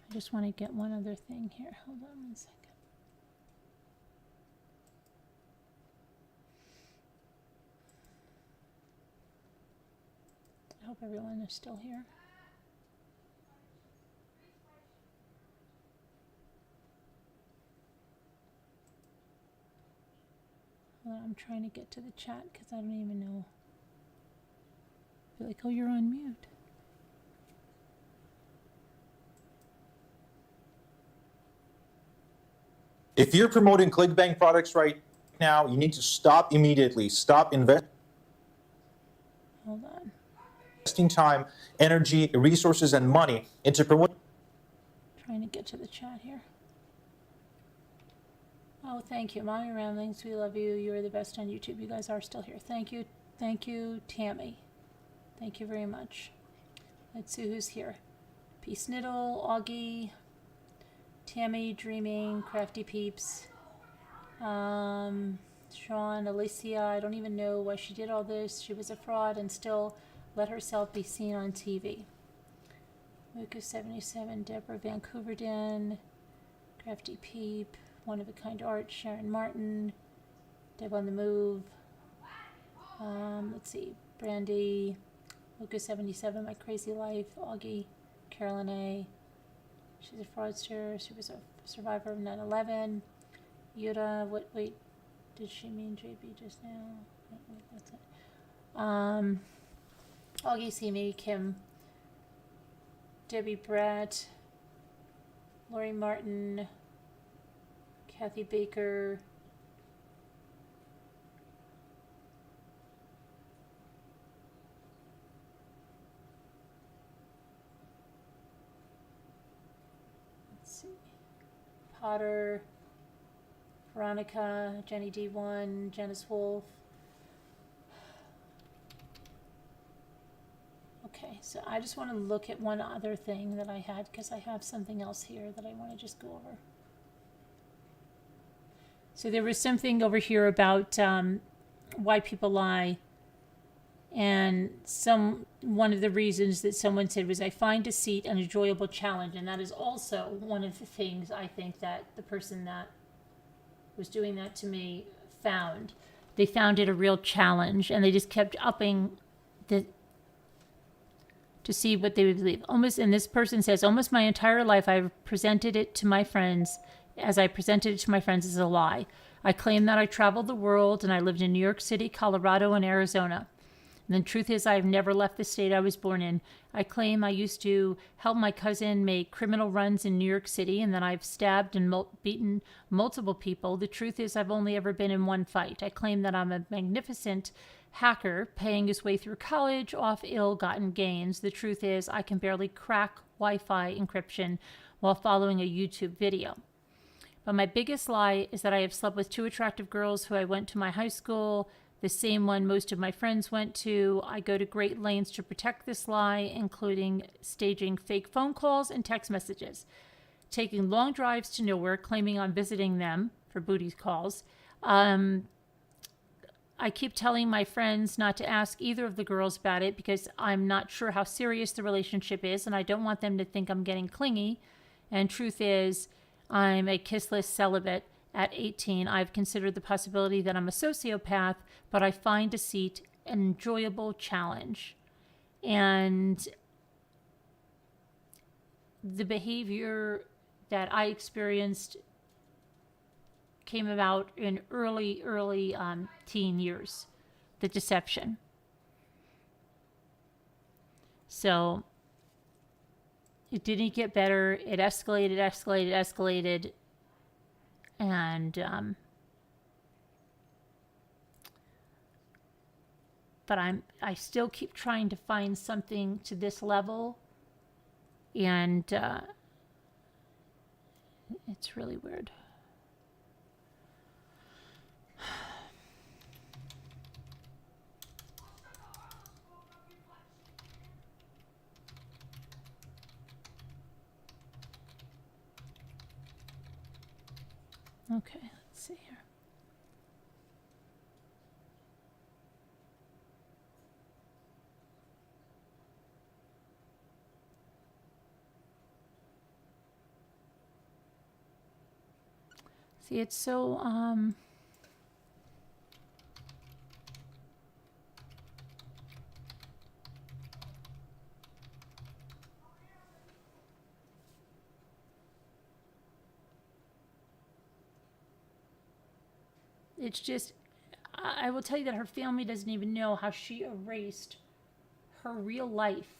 [SPEAKER 1] I just want to get one other thing here. Hold on one second. I hope everyone is still here. I'm trying to get to the chat because I don't even know. I feel like, oh, you're on mute.
[SPEAKER 2] If you're promoting ClickBank products right now, you need to stop immediately. Stop investing time, energy, resources, and money into promoting.
[SPEAKER 1] Trying to get to the chat here. Oh, thank you. Mommy Ramblings, we love you. You are the best on YouTube. You guys are still here. Thank you. Thank you, Tammy. Thank you very much. Let's see who's here. Peace Niddle, Augie, Tammy, Dreaming, Crafty Peeps, Sean, Alicia. I don't even know why she did all this. She was a fraud and still let herself be seen on TV. Lucas 77, Deborah Vancouverden, Crafty Peep, One of a Kind Art, Sharon Martin, Deb on the Move. Let's see, Brandy, Lucas 77, My Crazy Life, Augie, Carolyn A. She's a fraudster. She was a survivor of 9/11. Yuta, wait, did she mean JB just now? Wait, that's it. Augie, Simi, Kim, Debbie Bratt, Lori Martin, Kathy Baker, let's see, Potter, Veronica, Jenny D1, Janice Wolf. Okay, so I just want to look at one other thing that I had because I have something else here that I want to just go over. So there was something over here about why people lie, and one of the reasons that someone said was, I find deceit an enjoyable challenge, and that is also one of the things I think that the person that was doing that to me found. They found it a real challenge, and they just kept upping to see what they would believe. And this person says, almost my entire life I've presented it to my friends as I presented it to my friends as a lie. I claim that I traveled the world and I lived in New York City, Colorado, and Arizona. And the truth is I've never left the state I was born in. I claim I used to help my cousin make criminal runs in New York City, and that I've stabbed and beaten multiple people. The truth is I've only ever been in one fight. I claim that I'm a magnificent hacker paying his way through college off ill-gotten gains. The truth is I can barely crack Wi-Fi encryption while following a YouTube video. But my biggest lie is that I have slept with 2 attractive girls who I went to my high school, the same one most of my friends went to. I go to great lengths to protect this lie, including staging fake phone calls and text messages, taking long drives to nowhere, claiming I'm visiting them for booty calls. I keep telling my friends not to ask either of the girls about it because I'm not sure how serious the relationship is, and I don't want them to think I'm getting clingy. And truth is, I'm a kissless celibate at 18. I've considered the possibility that I'm a sociopath, but I find deceit an enjoyable challenge. And the behavior that I experienced came about in early teen years, the deception. So it didn't get better. It escalated. And, but I still keep trying to find something to this level. And, it's really weird. Okay, let's see here. See, it's so, it's just, I will tell you that her family doesn't even know how she erased her real life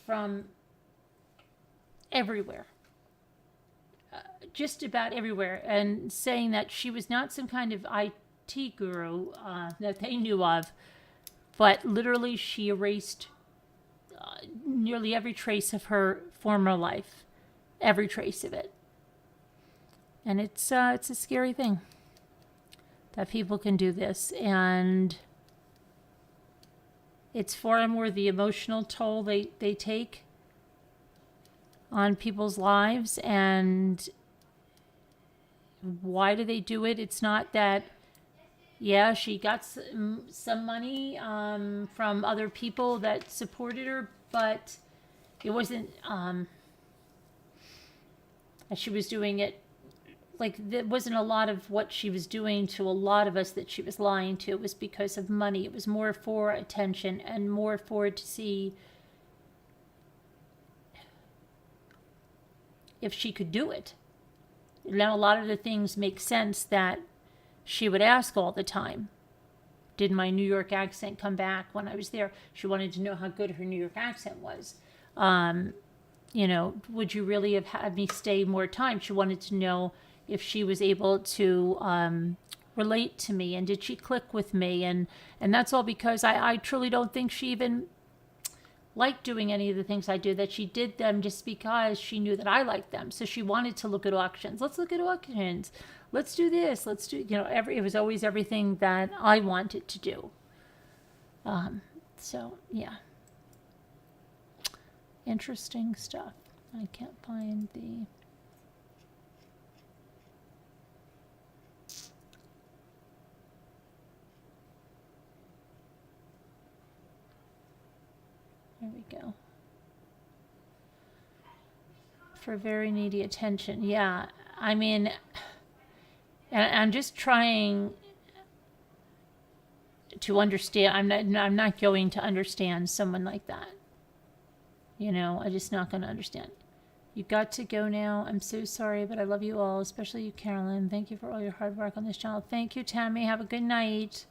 [SPEAKER 1] from everywhere. Just about everywhere. And saying that she was not some kind of IT guru that they knew of, but literally she erased nearly every trace of her former life. Every trace of it. And it's a scary thing that people can do this, and it's far more the emotional toll they take on people's lives. And why do they do it? It's not that, yeah, she got some money from other people that supported her, but it wasn't, she was doing it, like, there wasn't a lot of what she was doing to a lot of us that she was lying to. It was because of money. It was more for attention and more for to see if she could do it. Now, a lot of the things make sense that she would ask all the time. Did my New York accent come back when I was there? She wanted to know how good her New York accent was. Would you really have had me stay more time? She wanted to know if she was able to relate to me, and did she click with me? And that's all because I truly don't think she even liked doing any of the things I do, that she did them just because she knew that I liked them. So she wanted to look at auctions. Let's look at auctions. Let's do this. Let's do, it was always everything that I wanted to do. So, yeah. Interesting stuff. I can't find the... There we go. For very needy attention. Yeah, I mean, and I'm just trying to understand. I'm not going to understand someone like that. I'm just not going to understand. You got to go now. I'm so sorry, but I love you all, especially you, Carolyn. Thank you for all your hard work on this channel. Thank you, Tammy. Have a good night.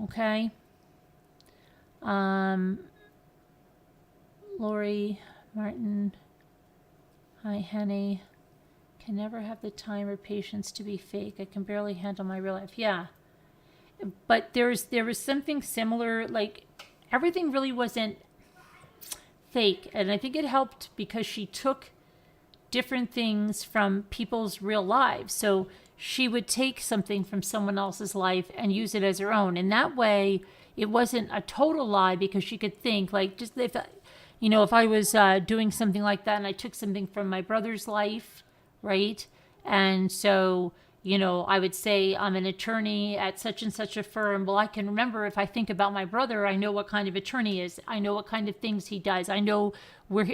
[SPEAKER 1] Okay. Lori, Martin, hi, Henny. Can never have the time or patience to be fake. I can barely handle my real life. Yeah. But there was something similar, like everything really wasn't fake. And I think it helped because she took different things from people's real lives. So she would take something from someone else's life and use it as her own. And that way, it wasn't a total lie because she could think, like, just if, if I was doing something like that and I took something from my brother's life, right? And so, I would say I'm an attorney at such and such a firm. Well, I can remember if I think about my brother, I know what kind of attorney he is. I know what kind of things he does. I know where,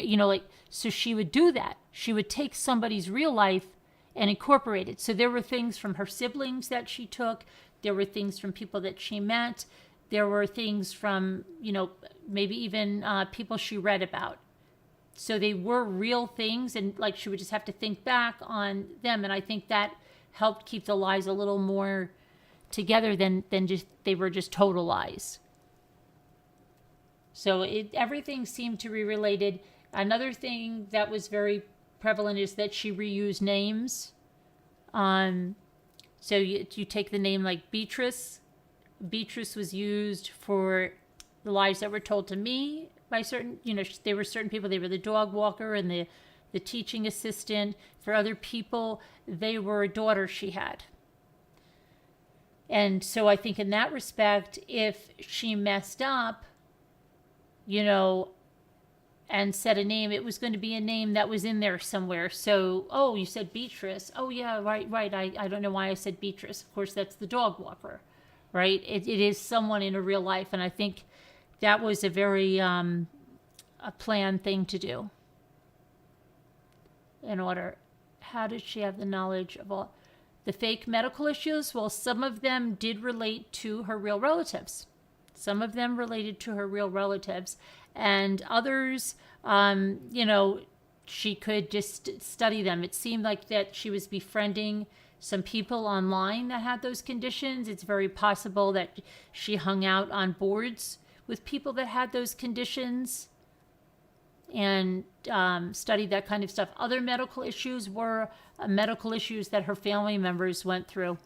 [SPEAKER 1] so she would do that. She would take somebody's real life and incorporate it. So there were things from her siblings that she took. There were things from people that she met. There were things from, maybe even people she read about. So they were real things, and like she would just have to think back on them. And I think that helped keep the lies a little more together than just they were just total lies. So everything seemed to be related. Another thing that was very prevalent is that she reused names. So you take the name like Beatrice. Beatrice was used for the lies that were told to me by certain, there were certain people. They were the dog walker and the teaching assistant. For other people, they were a daughter she had. And so I think in that respect, if she messed up, and said a name, it was going to be a name that was in there somewhere. So, oh, you said Beatrice. Oh, yeah, right. I don't know why I said Beatrice. Of course, that's the dog walker, right? It is someone in a real life. And I think that was a very a planned thing to do. In order, how did she have the knowledge of all the fake medical issues? Well, some of them did relate to her real relatives. Some of them related to her real relatives, and others, she could just study them. It seemed like that she was befriending some people online that had those conditions. It's very possible that she hung out on boards with people that had those conditions and studied that kind of stuff. Other medical issues were medical issues that her family members went through.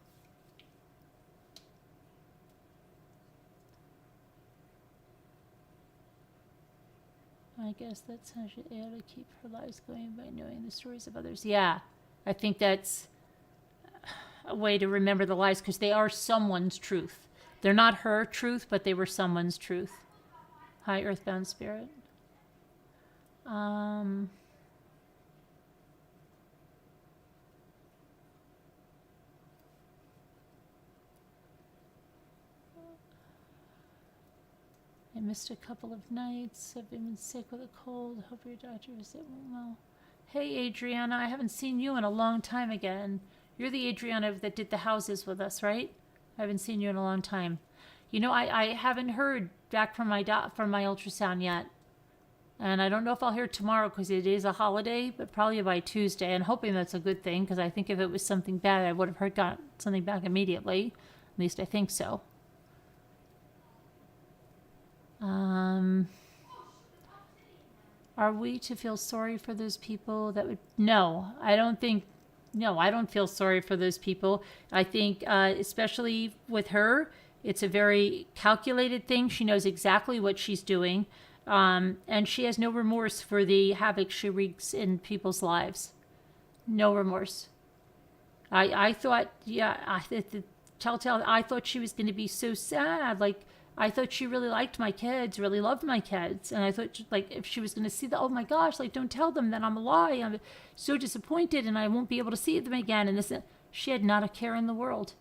[SPEAKER 1] I guess that's how she's able to keep her lives going by knowing the stories of others. Yeah, I think that's a way to remember the lies because they are someone's truth. They're not her truth, but they were someone's truth. Hi, Earthbound Spirit. I missed a couple of nights. I've been sick with a cold. Hope your doctor visit went well. Hey, Adriana, I haven't seen you in a long time again. You're the Adriana that did the houses with us, right? I haven't seen you in a long time. I haven't heard back from my ultrasound yet. And I don't know if I'll hear tomorrow because it is a holiday, but probably by Tuesday. And hoping that's a good thing because I think if it was something bad, I would have got something back immediately. At least I think so. Are we to feel sorry for those people that would... No, I don't feel sorry for those people. I think, especially with her, it's a very calculated thing. She knows exactly what she's doing. And she has no remorse for the havoc she wreaks in people's lives. No remorse. I thought, telltale, I thought she was going to be so sad. Like, I thought she really liked my kids, really loved my kids. And I thought, like, if she was going to see that, oh my gosh, like, don't tell them that I'm a lie. I'm so disappointed and I won't be able to see them again. And she had not a care in the world.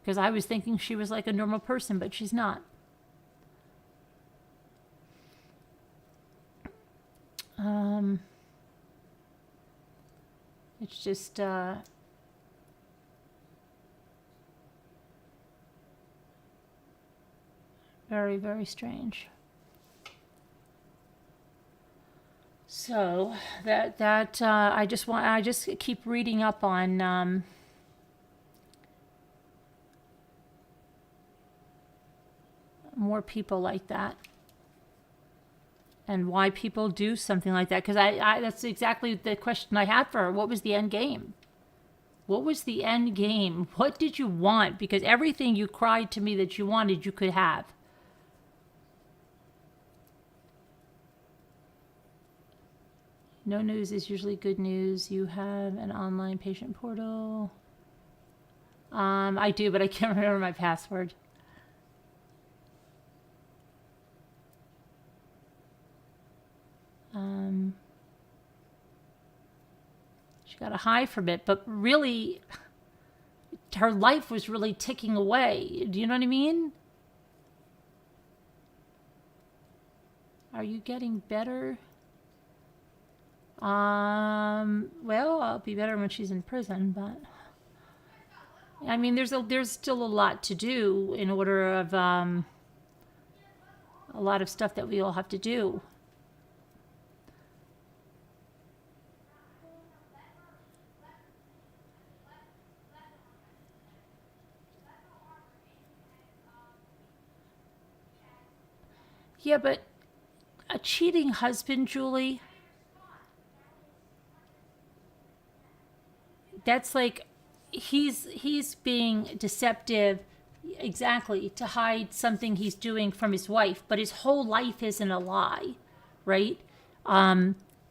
[SPEAKER 1] Because I was thinking she was like a normal person, but she's not. It's just, very, very strange. So I just keep reading up on, more people like that. And why people do something like that. Because that's exactly the question I had for her. What was the end game? What was the end game? What did you want? Because everything you cried to me that you wanted, you could have. No news is usually good news. You have an online patient portal. I do, but I can't remember my password. She got a high from it, but really, her life was really ticking away. Do you know what I mean? Are you getting better? Well, I'll be better when she's in prison, but I mean, there's still a lot to do in order of a lot of stuff that we all have to do. Yeah, but a cheating husband, Julie, that's like he's being deceptive, exactly, to hide something he's doing from his wife, but his whole life isn't a lie, right?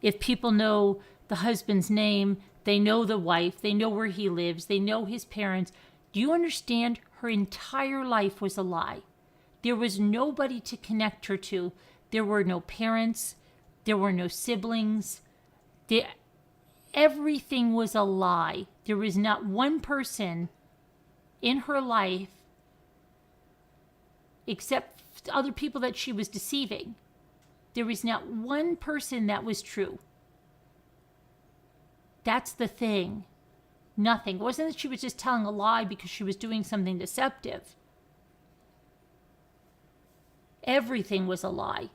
[SPEAKER 1] If people know the husband's name, they know the wife, they know where he lives, they know his parents. Do you understand? Her entire life was a lie. There was nobody to connect her to. There were no parents. There were no siblings. Everything was a lie. There was not one person in her life except other people that she was deceiving. There was not one person that was true. That's the thing. Nothing. It wasn't that she was just telling a lie because she was doing something deceptive. Everything was a lie.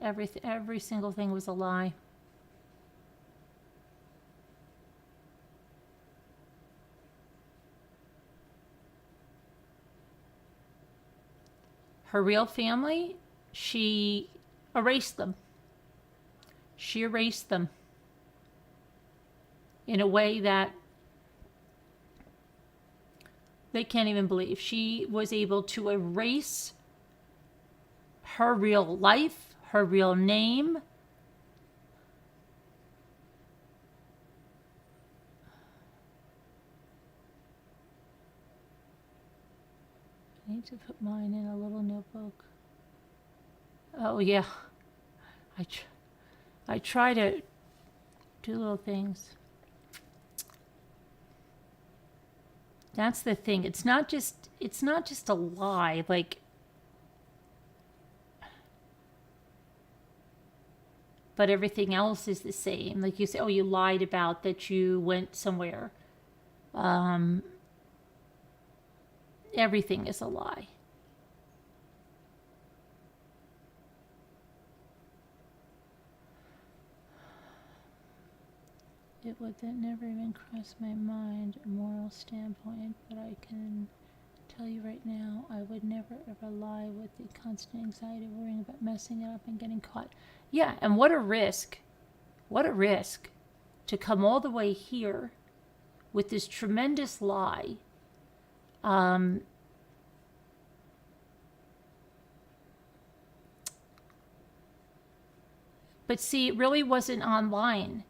[SPEAKER 1] Every single thing was a lie. Her real family, she erased them. She erased them in a way that they can't even believe. She was able to erase her real life, her real name. I need to put mine in a little notebook. Oh yeah, I try to do little things. That's the thing. It's not just a lie. Like, but everything else is the same. Like you say, oh, you lied about that you went somewhere. Everything is a lie. It would that never even cross my mind, a moral standpoint, but I can tell you right now, I would never ever lie with the constant anxiety of worrying about messing it up and getting caught. Yeah, and what a risk. What a risk to come all the way here with this tremendous lie. But see, it really wasn't online.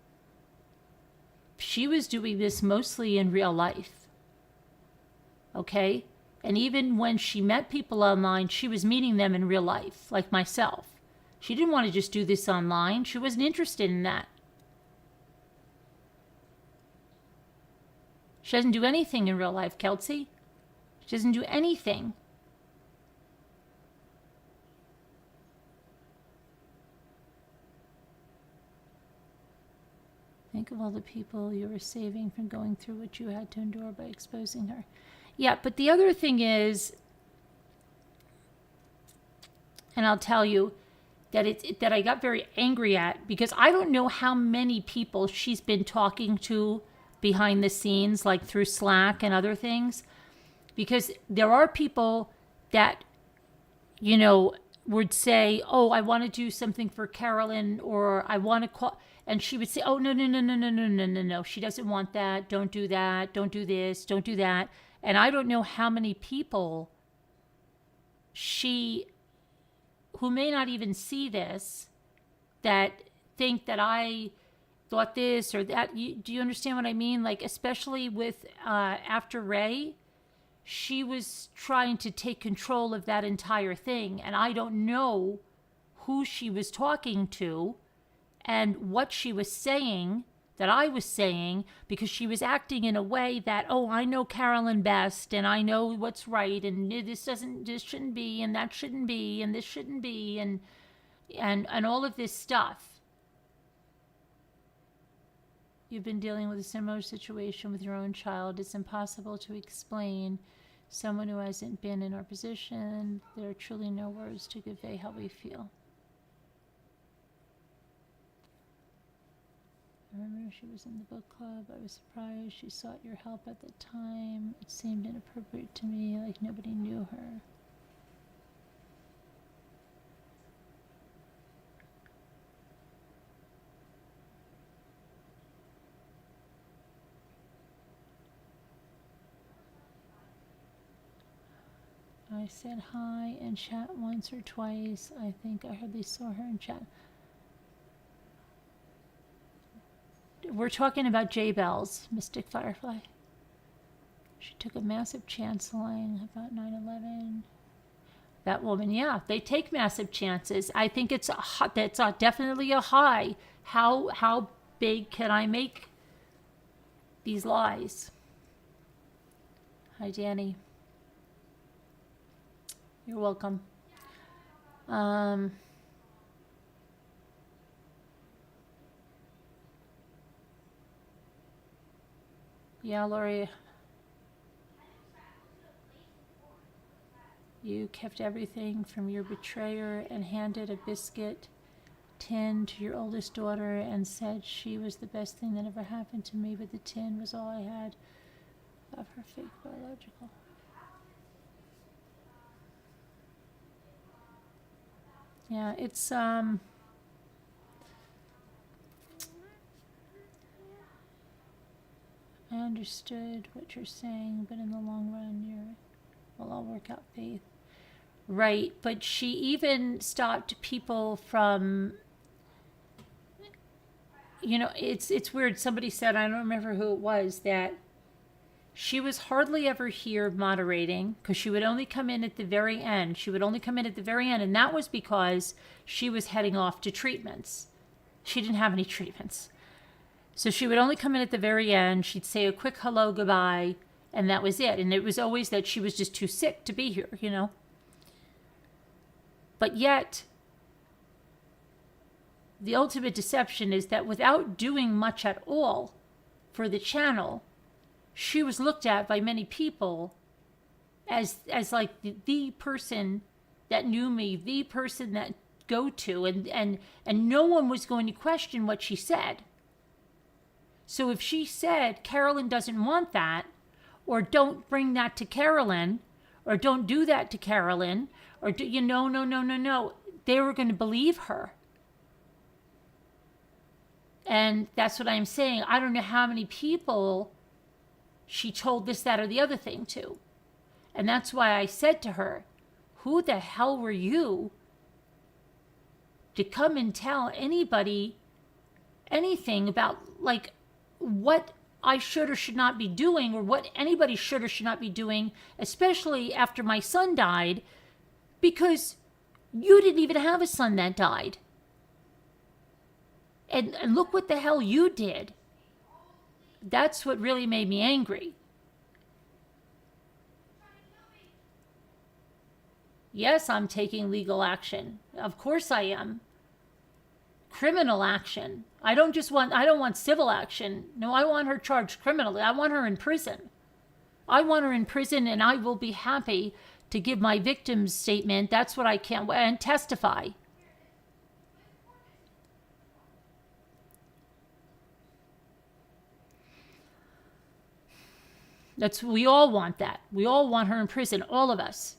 [SPEAKER 1] She was doing this mostly in real life. Okay? And even when she met people online, she was meeting them in real life, like myself. She didn't want to just do this online. She wasn't interested in that. She doesn't do anything in real life, Kelsey. She doesn't do anything. Think of all the people you were saving from going through what you had to endure by exposing her. Yeah, but the other thing is, and I'll tell you, that I got very angry at, because I don't know how many people she's been talking to behind the scenes, like through Slack and other things, because there are people that, you know, would say, oh, I want to do something for Carolyn, or I want to call, and she would say, oh, no, she doesn't want that, don't do that, don't do this, don't do that. And I don't know how many people who may not even see this, that think that I thought this or that. Do you understand what I mean? Like, especially with after Ray, she was trying to take control of that entire thing. And I don't know who she was talking to and what she was saying that I was saying, because she was acting in a way that, oh, I know Carolyn best and I know what's right, and this shouldn't be, and that shouldn't be, and this shouldn't be, and all of this stuff. You've been dealing with a similar situation with your own child. It's impossible to explain someone who hasn't been in our position. There are truly no words to convey how we feel. I remember she was in the book club. I was surprised she sought your help at the time. It seemed inappropriate to me, like nobody knew her. I said hi in chat once or twice. I think I hardly saw her in chat. We're talking about J-Bells, Mystic Firefly. She took a massive chance lying about 9/11. That woman, yeah, they take massive chances. I think it's definitely a high. How big can I make these lies? Hi, Danny. You're welcome. Yeah, Lori. You kept everything from your betrayer and handed a biscuit tin to your oldest daughter and said she was the best thing that ever happened to me, but the tin was all I had of her fake biological. Yeah, it's I understood what you're saying, but in the long run, will all work out, Faith. Right, but she even stopped people from, it's weird. Somebody said, I don't remember who it was, that she was hardly ever here moderating, because she would only come in at the very end. And that was because she was heading off to treatments. She didn't have any treatments. So she would only come in at the very end. She'd say a quick hello, goodbye, and that was it. And it was always that she was just too sick to be here, But yet, the ultimate deception is that without doing much at all for the channel, she was looked at by many people as like the person that knew me, the person that go to, and no one was going to question what she said. So if she said Carolyn doesn't want that, or don't bring that to Carolyn, or don't do that to Carolyn, or no, they were going to believe her. And that's what I'm saying. I don't know how many people she told this, that, or the other thing to. And that's why I said to her, who the hell were you to come and tell anybody anything about, like, what I should or should not be doing, or what anybody should or should not be doing, especially after my son died, because you didn't even have a son that died. And look what the hell you did. That's what really made me angry. Yes, I'm taking legal action. Of course I am. Criminal action. I don't want civil action. No, I want her charged criminally. I want her in prison. And I will be happy to give my victim's statement. That's what I can, and testify. We all want that. We all want her in prison, all of us.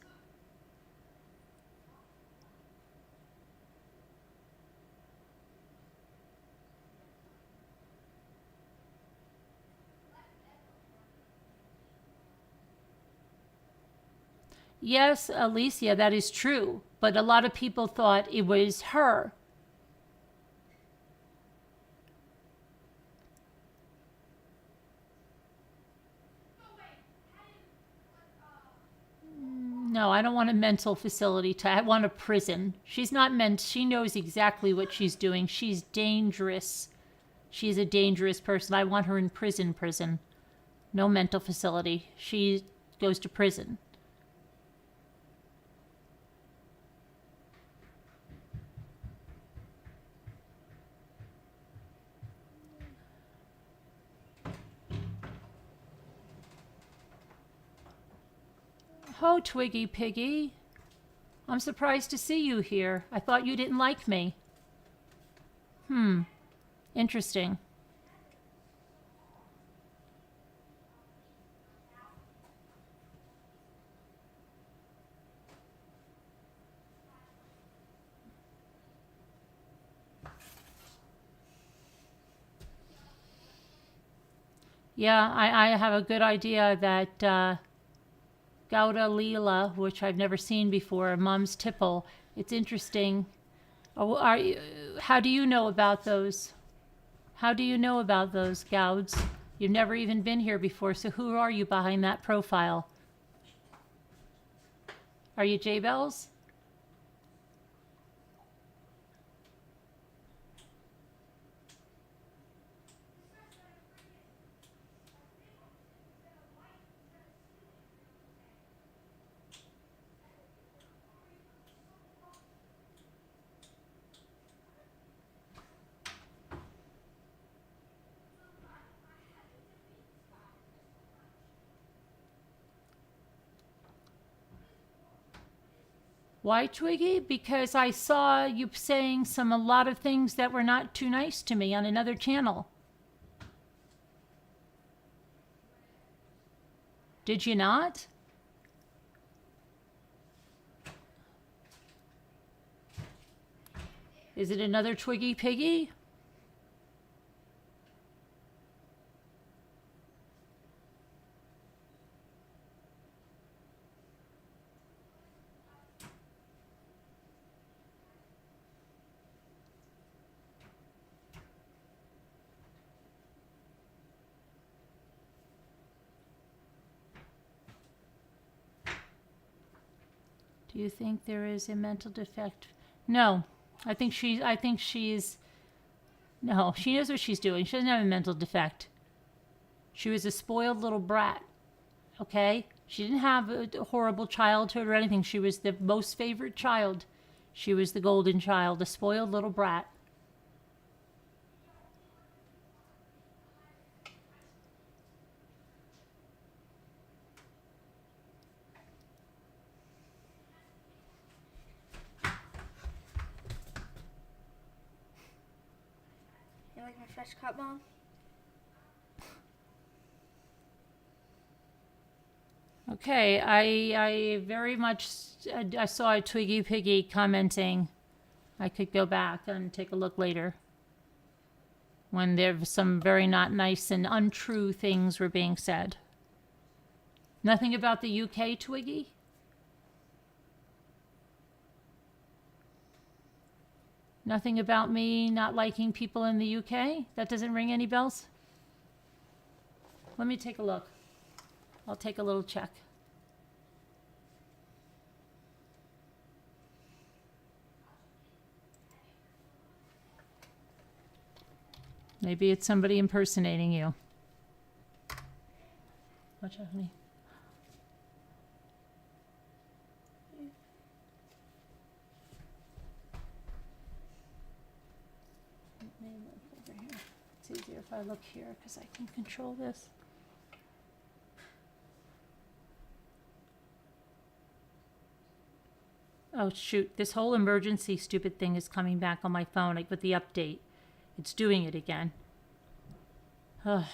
[SPEAKER 1] Yes, Alicia, that is true. But a lot of people thought it was her. No, I don't want a mental facility. I want a prison. She's not meant. She knows exactly what she's doing. She's dangerous. She's a dangerous person. I want her in prison. Prison. No mental facility. She goes to prison. Oh, Twiggy Piggy. I'm surprised to see you here. I thought you didn't like me. Interesting. Yeah, I have a good idea that Gouda Lila, which I've never seen before, Mom's Tipple. It's interesting. Oh, how do you know about those? How do you know about those Gouds? You've never even been here before, so who are you behind that profile? Are you J-Bells? Why, Twiggy? Because I saw you saying a lot of things that were not too nice to me on another channel. Did you not? Is it another Twiggy Piggy? Do you think there is a mental defect? No. I think she's no, she knows what she's doing. She doesn't have a mental defect. She was a spoiled little brat. Okay? She didn't have a horrible childhood or anything. She was the most favorite child. She was the golden child, a spoiled little brat.
[SPEAKER 3] You like my fresh cut, Mom?
[SPEAKER 1] Okay, I very much I saw a Twiggy Piggy commenting. I could go back and take a look later when there's some very not nice and untrue things were being said. Nothing about the UK, Twiggy? Nothing about me not liking people in the UK? That doesn't ring any bells? Let me take a look. I'll take a little check. Maybe it's somebody impersonating you. Watch out, honey. Let me look over here. It's easier if I look here because I can control this. Oh shoot, this whole emergency stupid thing is coming back on my phone, like with the update. It's doing it again. Ugh.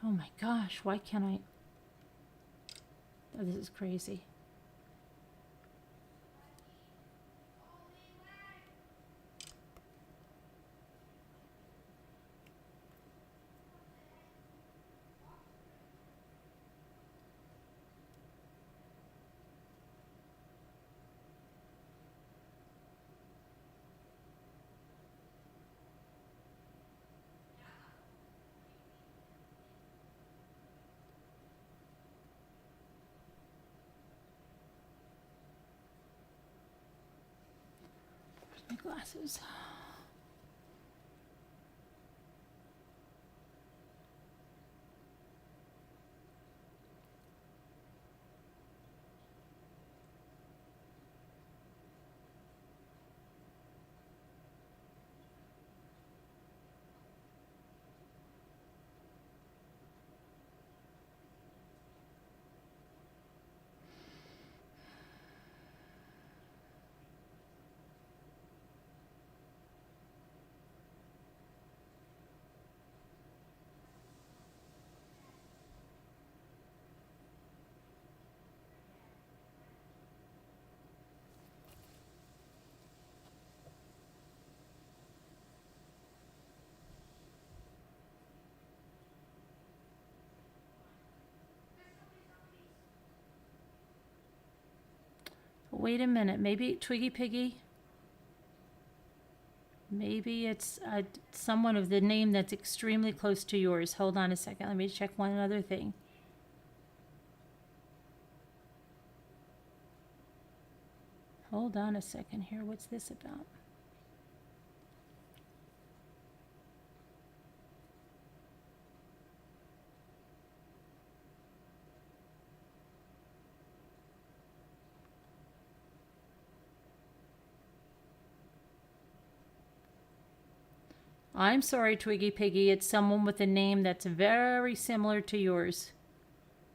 [SPEAKER 1] Oh my gosh, why can't I? Oh, this is crazy. glasses. Wait a minute, maybe Twiggy Piggy? Maybe it's someone of the name that's extremely close to yours. Hold on a second, let me check one other thing. Hold on a second here, what's this about? I'm sorry, Twiggy Piggy. It's someone with a name that's very similar to yours.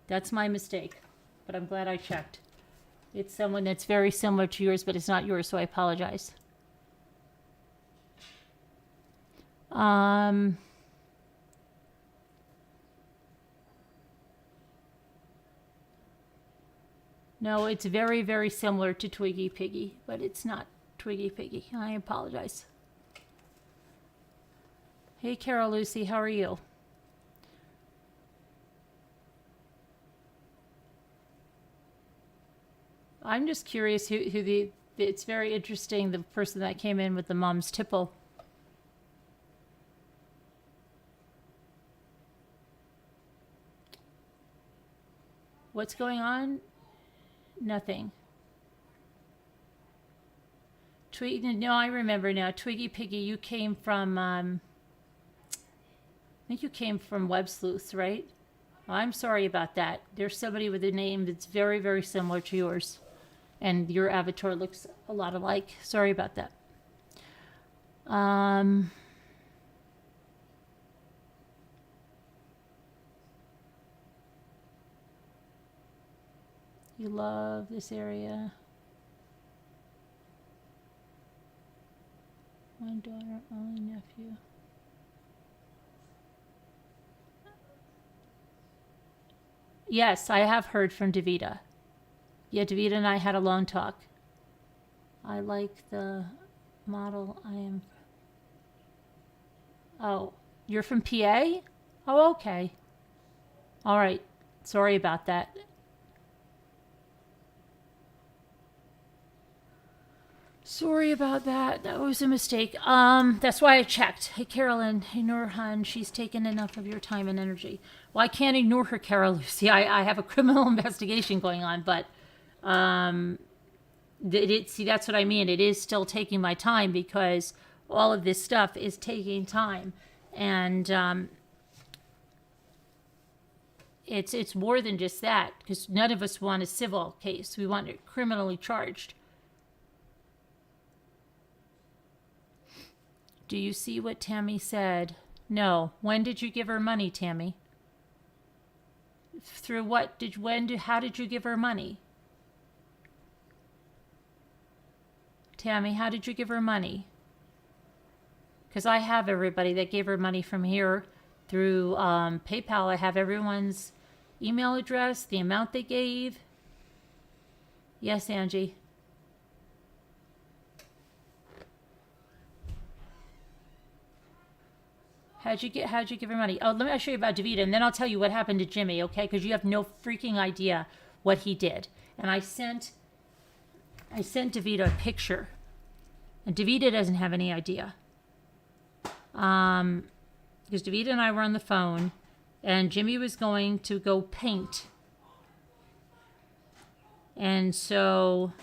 [SPEAKER 1] That's my mistake, but I'm glad I checked. It's someone that's very similar to yours, but it's not yours, so I apologize. No, it's very, very similar to Twiggy Piggy, but it's not Twiggy Piggy. I apologize. Hey, Carol Lucy, how are you? I'm just curious who it's very interesting, the person that came in with the mom's tipple. What's going on? Nothing. No, I remember now. Twiggy Piggy, you came from, I think you came from Web Sleuths, right? I'm sorry about that. There's somebody with a name that's very, very similar to yours. And your avatar looks a lot alike. Sorry about that. You love this area. One daughter, only nephew. Yes, I have heard from Davida. Yeah, Davida and I had a long talk. I like the model. I am. Oh, you're from PA? Oh, okay. All right. Sorry about that. Sorry about that. That was a mistake. That's why I checked. Hey, Carolyn, ignore her, and she's taken enough of your time and energy. Well, I can't ignore her, Carol Lucy. I have a criminal investigation going on, but see, that's what I mean. It is still taking my time because all of this stuff is taking time, and it's more than just that because none of us want a civil case. We want it criminally charged. Do you see what Tammy said? No. When did you give her money, Tammy? Through what? How did you give her money? Tammy, how did you give her money? Because I have everybody that gave her money from here through PayPal. I have everyone's email address, the amount they gave. Yes, Angie. How'd you give her money? Oh, I'll show you about Davida, and then I'll tell you what happened to Jimmy, okay? Because you have no freaking idea what he did. And I sent Davida a picture, and Davida doesn't have any idea. Because Davida and I were on the phone, and Jimmy was going to go paint. And so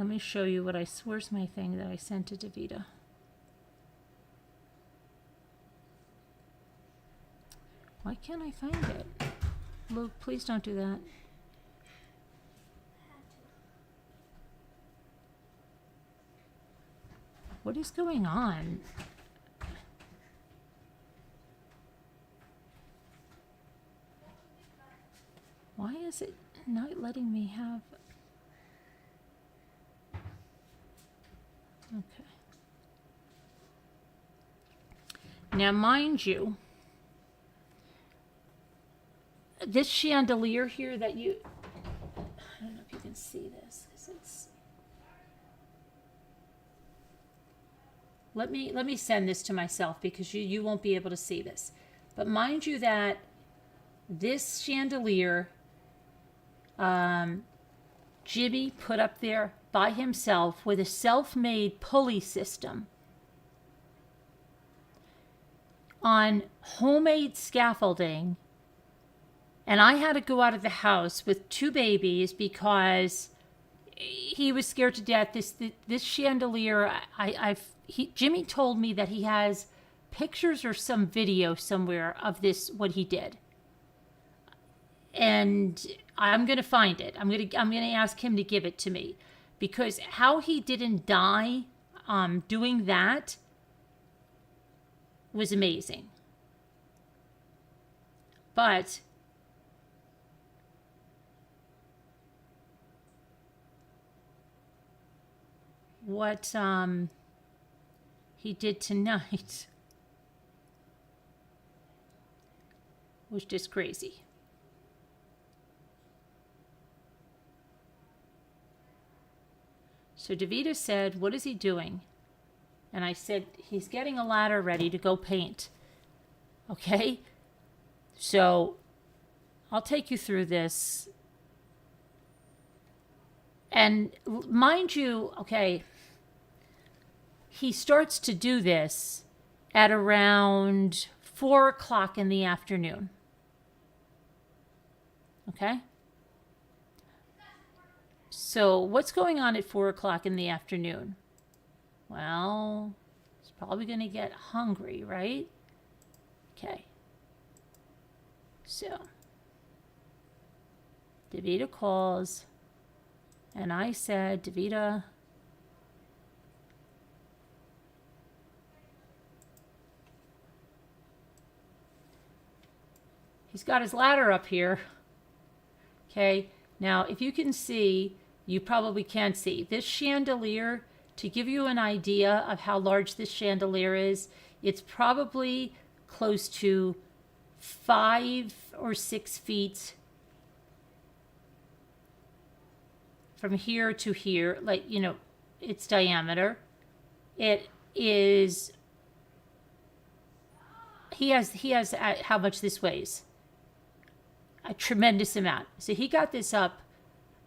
[SPEAKER 1] let me show you what where's my thing that I sent to Davita? Why can't I find it? Luke, please don't do that. What is going on? Why is it not letting me have... Okay. Now, mind you, this chandelier here that you... I don't know if you can see this, because it's... Let me send this to myself, because you won't be able to see this. But mind you that this chandelier... Jimmy put up there by himself with a self-made pulley system on homemade scaffolding, and I had to go out of the house with 2 babies because he was scared to death. This chandelier, Jimmy told me that he has pictures or some video somewhere of this, what he did. And I'm going to find it. I'm going to ask him to give it to me, because how he didn't die doing that was amazing. But what he did tonight was just crazy. So Davita said, what is he doing? And I said, he's getting a ladder ready to go paint. Okay? So I'll take you through this. And mind you, okay, he starts to do this at around 4 o'clock in the afternoon. Okay? So what's going on at 4 o'clock in the afternoon? Well, he's probably going to get hungry, right? Okay. So Davita calls, and I said, Davita, he's got his ladder up here. Okay. Now, if you can see, you probably can't see. This chandelier, to give you an idea of how large this chandelier is, it's probably close to 5 or 6 feet from here to here, like, you know, its diameter. It is, he has how much this weighs. A tremendous amount. So he got this up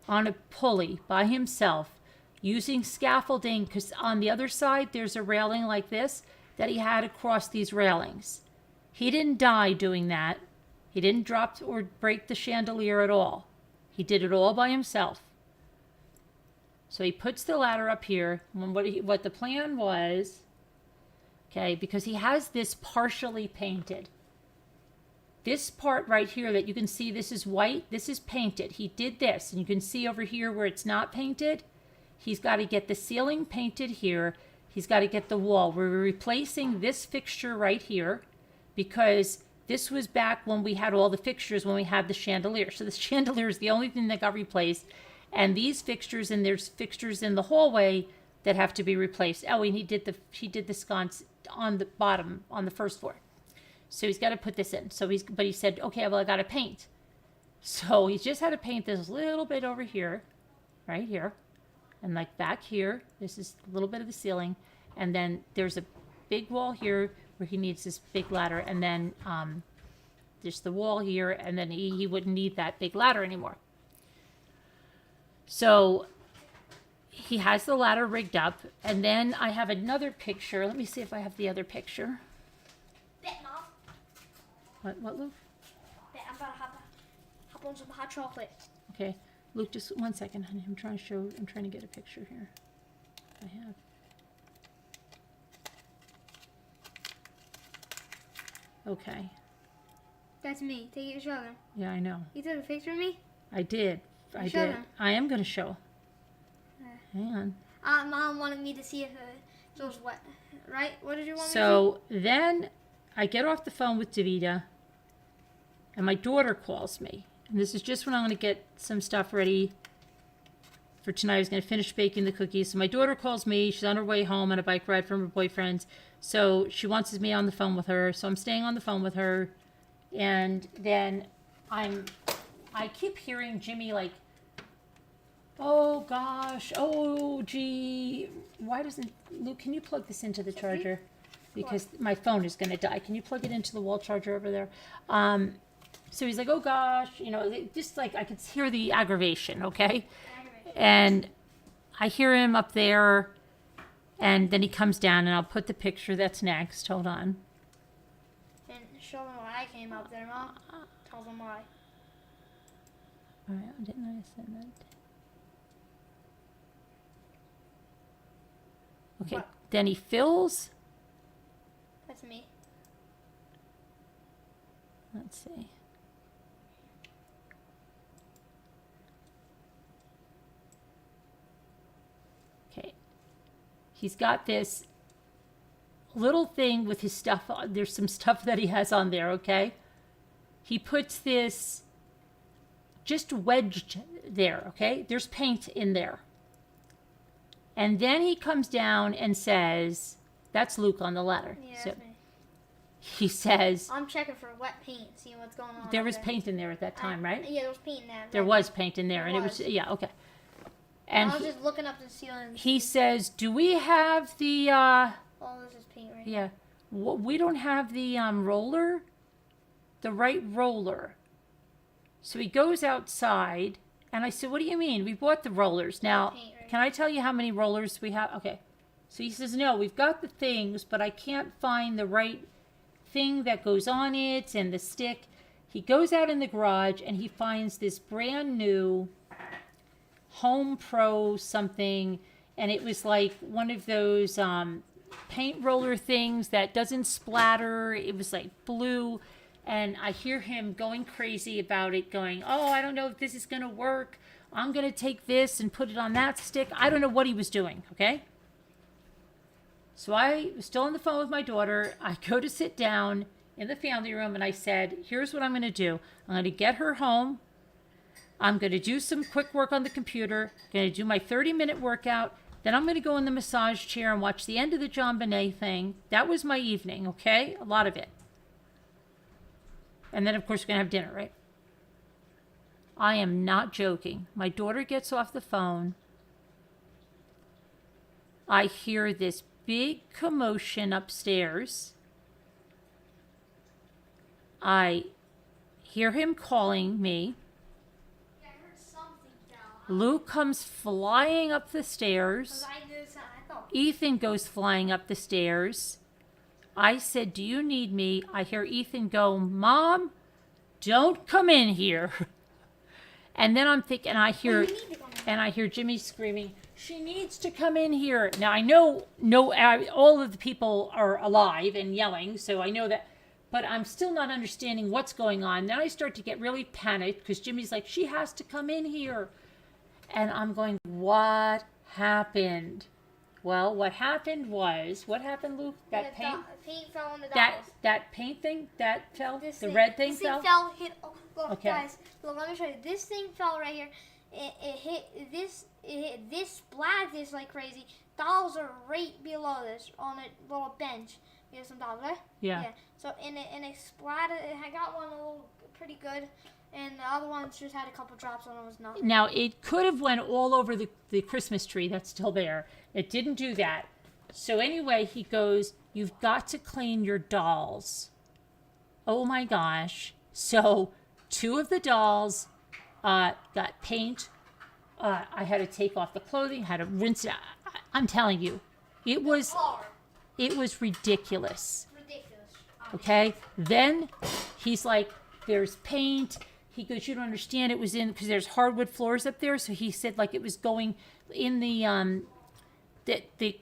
[SPEAKER 1] on a pulley by himself using scaffolding, because on the other side there's a railing like this that he had across these railings. He didn't die doing that. He didn't drop or break the chandelier at all. He did it all by himself. So he puts the ladder up here. And what the plan was, okay, because he has this partially painted. This part right here that you can see, this is white, this is painted. He did this, and you can see over here where it's not painted, he's got to get the ceiling painted here. He's got to get the wall. We're replacing this fixture right here, because this was back when we had all the fixtures, when we had the chandelier. So the chandelier is the only thing that got replaced. And these fixtures, and there's fixtures in the hallway that have to be replaced. Oh, and he did the sconce on the bottom, on the first floor. So he's got to put this in. But he said, okay, well, I got to paint. So he's just had to paint this little bit over here, right here. And like back here, this is a little bit of the ceiling. And then there's a big wall here where he needs this big ladder. And then there's the wall here. And then he wouldn't need that big ladder anymore. So he has the ladder rigged up. And then I have another picture. Let me see if I have the other picture.
[SPEAKER 3] Bet, Mom.
[SPEAKER 1] What, Luke?
[SPEAKER 3] Bet I'm about to hop on some hot chocolate.
[SPEAKER 1] Okay. Luke, just 1 second, honey. I'm trying to get a picture here. I have. Okay.
[SPEAKER 3] That's me. Take it, show them.
[SPEAKER 1] Yeah, I know.
[SPEAKER 3] You took a picture of me?
[SPEAKER 1] I did. I
[SPEAKER 3] Show
[SPEAKER 1] did.
[SPEAKER 3] them.
[SPEAKER 1] I am going to show. Hang on.
[SPEAKER 3] Mom wanted me to see if it was wet. Right? What did you want me to
[SPEAKER 1] So then I get off the phone with Davida, and my daughter calls me. And this is just when I'm going to get some stuff ready for tonight. I was going to finish baking the cookies. So my daughter calls me. She's on her way home on a bike ride from her boyfriend's. So she wants me on the phone with her. So I'm staying on the phone with her. And then I keep hearing Jimmy like, oh gosh, oh gee, why doesn't, Luke, can you plug this into the charger? Because my phone is going to die. Can you plug it into the wall charger over there? So he's like, oh gosh, you know, just like I could hear the aggravation, okay? And I hear him up there, and then he comes down, and I'll put the picture that's next. Hold on.
[SPEAKER 3] And show them why I came up there, Mom. Tell them why.
[SPEAKER 1] All right, didn't I send that? Okay,
[SPEAKER 3] What?
[SPEAKER 1] then he fills.
[SPEAKER 3] That's me.
[SPEAKER 1] Let's see. Okay. He's got this little thing with his stuff on. There's some stuff that he has on there, okay? He puts this just wedged there, okay? There's paint in there. And then he comes down and says, that's Luke on the letter.
[SPEAKER 3] Yeah,
[SPEAKER 1] So
[SPEAKER 3] that's me.
[SPEAKER 1] he says,
[SPEAKER 3] I'm checking for wet paint, seeing what's going on.
[SPEAKER 1] there
[SPEAKER 3] up
[SPEAKER 1] was
[SPEAKER 3] there.
[SPEAKER 1] paint in there at that time, right?
[SPEAKER 3] Yeah, there was paint in there.
[SPEAKER 1] There was paint in there,
[SPEAKER 3] There
[SPEAKER 1] and it was,
[SPEAKER 3] was.
[SPEAKER 1] yeah, okay.
[SPEAKER 3] I
[SPEAKER 1] And
[SPEAKER 3] was just looking up the ceiling.
[SPEAKER 1] he says, do we have the,
[SPEAKER 3] Oh, this is paint right here.
[SPEAKER 1] yeah, we don't have the roller, the right roller. So he goes outside, and I said, what do you mean? We bought the rollers. Now,
[SPEAKER 3] Paint right
[SPEAKER 1] can I tell you how many rollers we have? Okay. So he says, no, we've got the things, but I can't find the right thing that goes on it and the stick. He goes out in the garage, and he finds this brand new Home Pro something, and it was like one of those paint roller things that doesn't splatter. It was like blue, and I hear him going crazy about it, going, oh, I don't know if this is going to work. I'm going to take this and put it on that stick. I don't know what he was doing, okay? So I was still on the phone with my daughter. I go to sit down in the family room, and I said, here's what I'm going to do. I'm going to get her home. I'm going to do some quick work on the computer. I'm going to do my 30-minute workout. Then I'm going to go in the massage chair and watch the end of the John Bonet thing. That was my evening, okay? A lot of it. And then, of course, we're going to have dinner, right? I am not joking. My daughter gets off the phone. I hear this big commotion upstairs. I hear him calling me.
[SPEAKER 3] Yeah, I heard something fell.
[SPEAKER 1] Luke comes flying up the stairs.
[SPEAKER 3] Because I knew something. I thought.
[SPEAKER 1] Ethan goes flying up the stairs. I said, do you need me? I hear Ethan go, Mom, don't come in here. And then I'm thinking, and I hear,
[SPEAKER 3] You need to come in.
[SPEAKER 1] and I hear Jimmy screaming, she needs to come in here. Now I know, all of the people are alive and yelling, so I know that, but I'm still not understanding what's going on. Then I start to get really panicked because Jimmy's like, she has to come in here. And I'm going, what happened? Well, what happened, Luke? That paint,
[SPEAKER 3] Paint fell on the
[SPEAKER 1] that
[SPEAKER 3] dolls.
[SPEAKER 1] that paint thing that fell,
[SPEAKER 3] This
[SPEAKER 1] the red thing
[SPEAKER 3] this
[SPEAKER 1] fell.
[SPEAKER 3] Thing fell. Hit. Oh, look,
[SPEAKER 1] Okay.
[SPEAKER 3] guys. Look, let me show you. This thing fell right here. It hit this. It hit this. Splat this like crazy. Dolls are right below this on a little bench. We have some dolls, right?
[SPEAKER 1] Yeah.
[SPEAKER 3] So and it splattered. I got one a little pretty good, and the other ones just had a couple drops on it. Was nothing.
[SPEAKER 1] Now it could have went all over the Christmas tree that's still there. It didn't do that. So anyway, he goes, you've got to clean your dolls. Oh my gosh. So 2 of the dolls got paint. I had to take off the clothing, had to rinse it out. I'm telling you, it was
[SPEAKER 3] Hard.
[SPEAKER 1] ridiculous.
[SPEAKER 3] Ridiculous.
[SPEAKER 1] Okay. Then he's like, there's paint. he goes, you don't understand. It was in, because there's hardwood floors up there. So he said like it was going in the the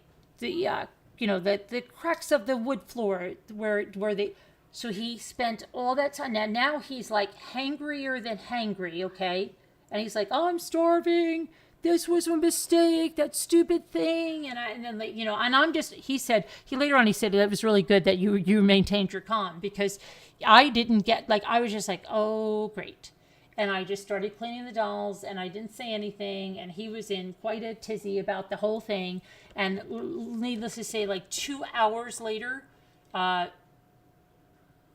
[SPEAKER 1] cracks of the wood floor where they, so he spent all that time. Now he's like hangrier than hangry, okay? And he's like, oh, I'm starving. This was a mistake, that stupid thing. And then like, and I'm just, he said it was really good that you maintained your calm, because I didn't get, like, I was just like, oh, great. And I just started cleaning the dolls, and I didn't say anything. And he was in quite a tizzy about the whole thing. And needless to say, like 2 hours later,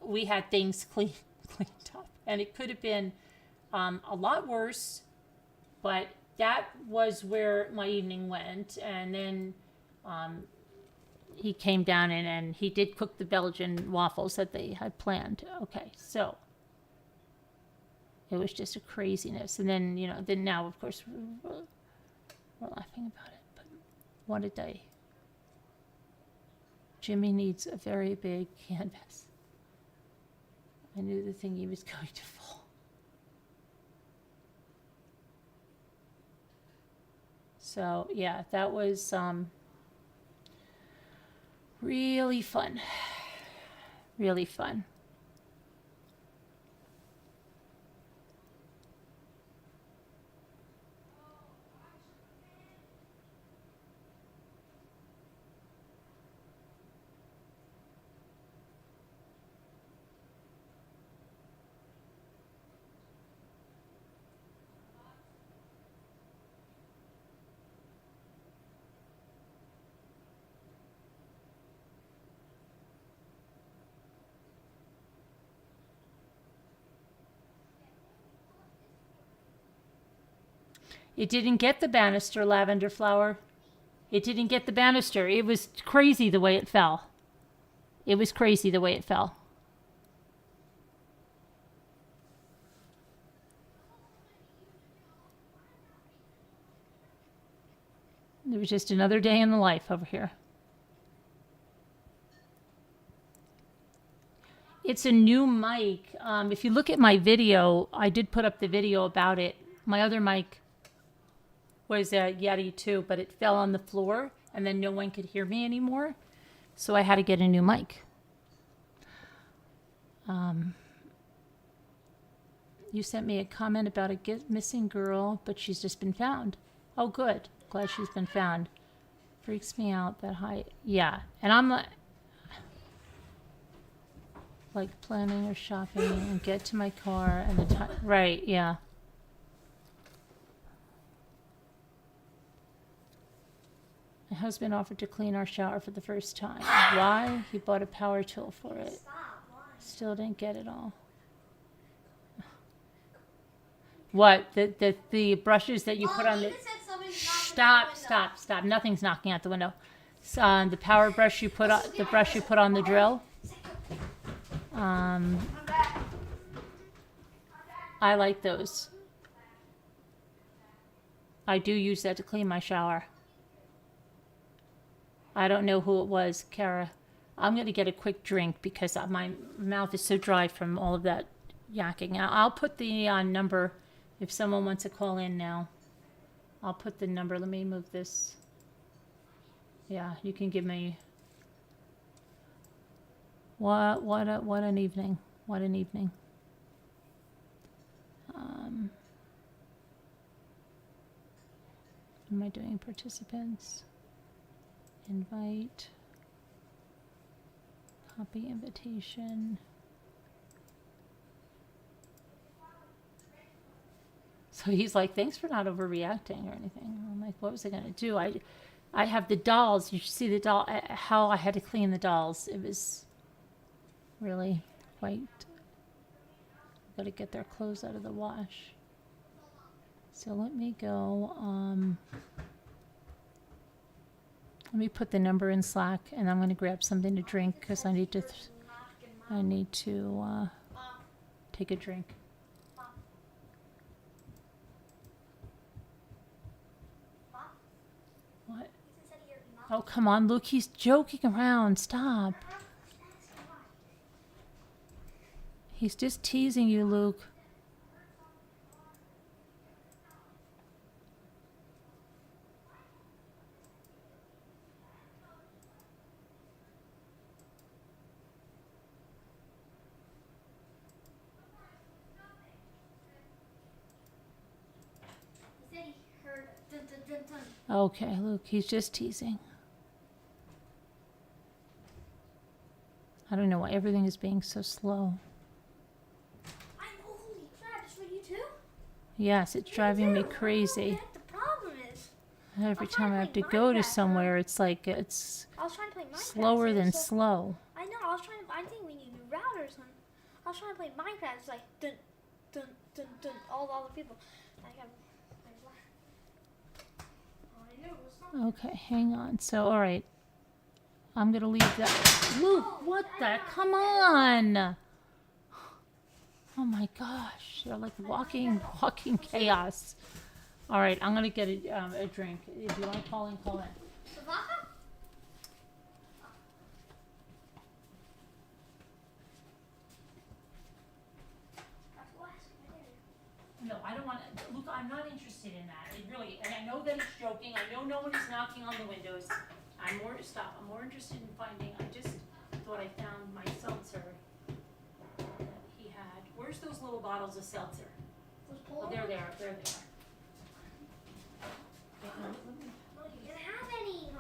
[SPEAKER 1] we had things cleaned up. And it could have been a lot worse, but that was where my evening went. And then he came down and he did cook the Belgian waffles that they had planned. Okay, so it was just a craziness. And then, then now, of course, we're laughing about it. But what a day. Jimmy needs a very big canvas. I knew the thingy was going to fall. So, yeah, that was really fun. Really fun. It didn't get the banister, lavender flower. It didn't get the banister. It was crazy the way it fell. It was crazy the way it fell. It was just another day in the life over here. It's a new mic. If you look at my video, I did put up the video about it. My other mic was a Yeti too, but it fell on the floor and then no one could hear me anymore. So I had to get a new mic. You sent me a comment about a missing girl, but she's just been found. Oh, good. Glad she's been found. Freaks me out that high. Yeah. And I'm like planning or shopping and get to my car and the time. Right. Yeah. My husband offered to clean our shower for the first time. Why? He bought a power tool for it. Still didn't get it all. What? The brushes that you put on the... Stop. Nothing's knocking out the window. The power brush you put on, the brush you put on the drill. I like those. I do use that to clean my shower. I don't know who it was, Kara. I'm going to get a quick drink because my mouth is so dry from all of that yakking. I'll put the number if someone wants to call in now. I'll put the number. Let me move this. Yeah, you can give me. What an evening. What an evening. What am I doing? Participants. Invite. Copy invitation. So he's like, thanks for not overreacting or anything. I'm like, what was I going to do? I have the dolls. You should see the doll, how I had to clean the dolls. It was really quite, got to get their clothes out of the wash. So let me go, let me put the number in Slack, and I'm going to grab something to drink because I need to take a drink. What? Oh, come on, Luke. He's joking around. Stop. He's just teasing you, Luke.
[SPEAKER 3] dun, dun.
[SPEAKER 1] Okay, Luke, he's just teasing. I don't know why everything is being so slow.
[SPEAKER 3] Holy crap, it's for you too?
[SPEAKER 1] Yes, it's driving me crazy.
[SPEAKER 3] What the problem is?
[SPEAKER 1] Every
[SPEAKER 3] I'm trying
[SPEAKER 1] time I
[SPEAKER 3] to
[SPEAKER 1] have to
[SPEAKER 3] play
[SPEAKER 1] go to
[SPEAKER 3] Minecraft,
[SPEAKER 1] somewhere, it's like it's
[SPEAKER 3] I was trying to play Minecraft.
[SPEAKER 1] slower than
[SPEAKER 3] so
[SPEAKER 1] slow.
[SPEAKER 3] I know. I was trying to. I think we need new routers. I was trying to play Minecraft. It's like dun dun dun dun. All the other people. I got. I knew it was something.
[SPEAKER 1] Okay, hang on. So, all right. I'm going to leave that. Luke, what the? Come on. Oh my gosh. They're like walking chaos. All right, I'm going to get a drink. If you want to call in, call in.
[SPEAKER 3] The vodka?
[SPEAKER 1] No, I don't want to. Luke, I'm not interested in that. It really, and I know that he's joking. I know no one is knocking on the windows. I'm more interested in finding. I just thought I found my seltzer that he had. Where's those little bottles of seltzer? Oh, they're there. They're there. Okay, let me-
[SPEAKER 3] No, you didn't have any.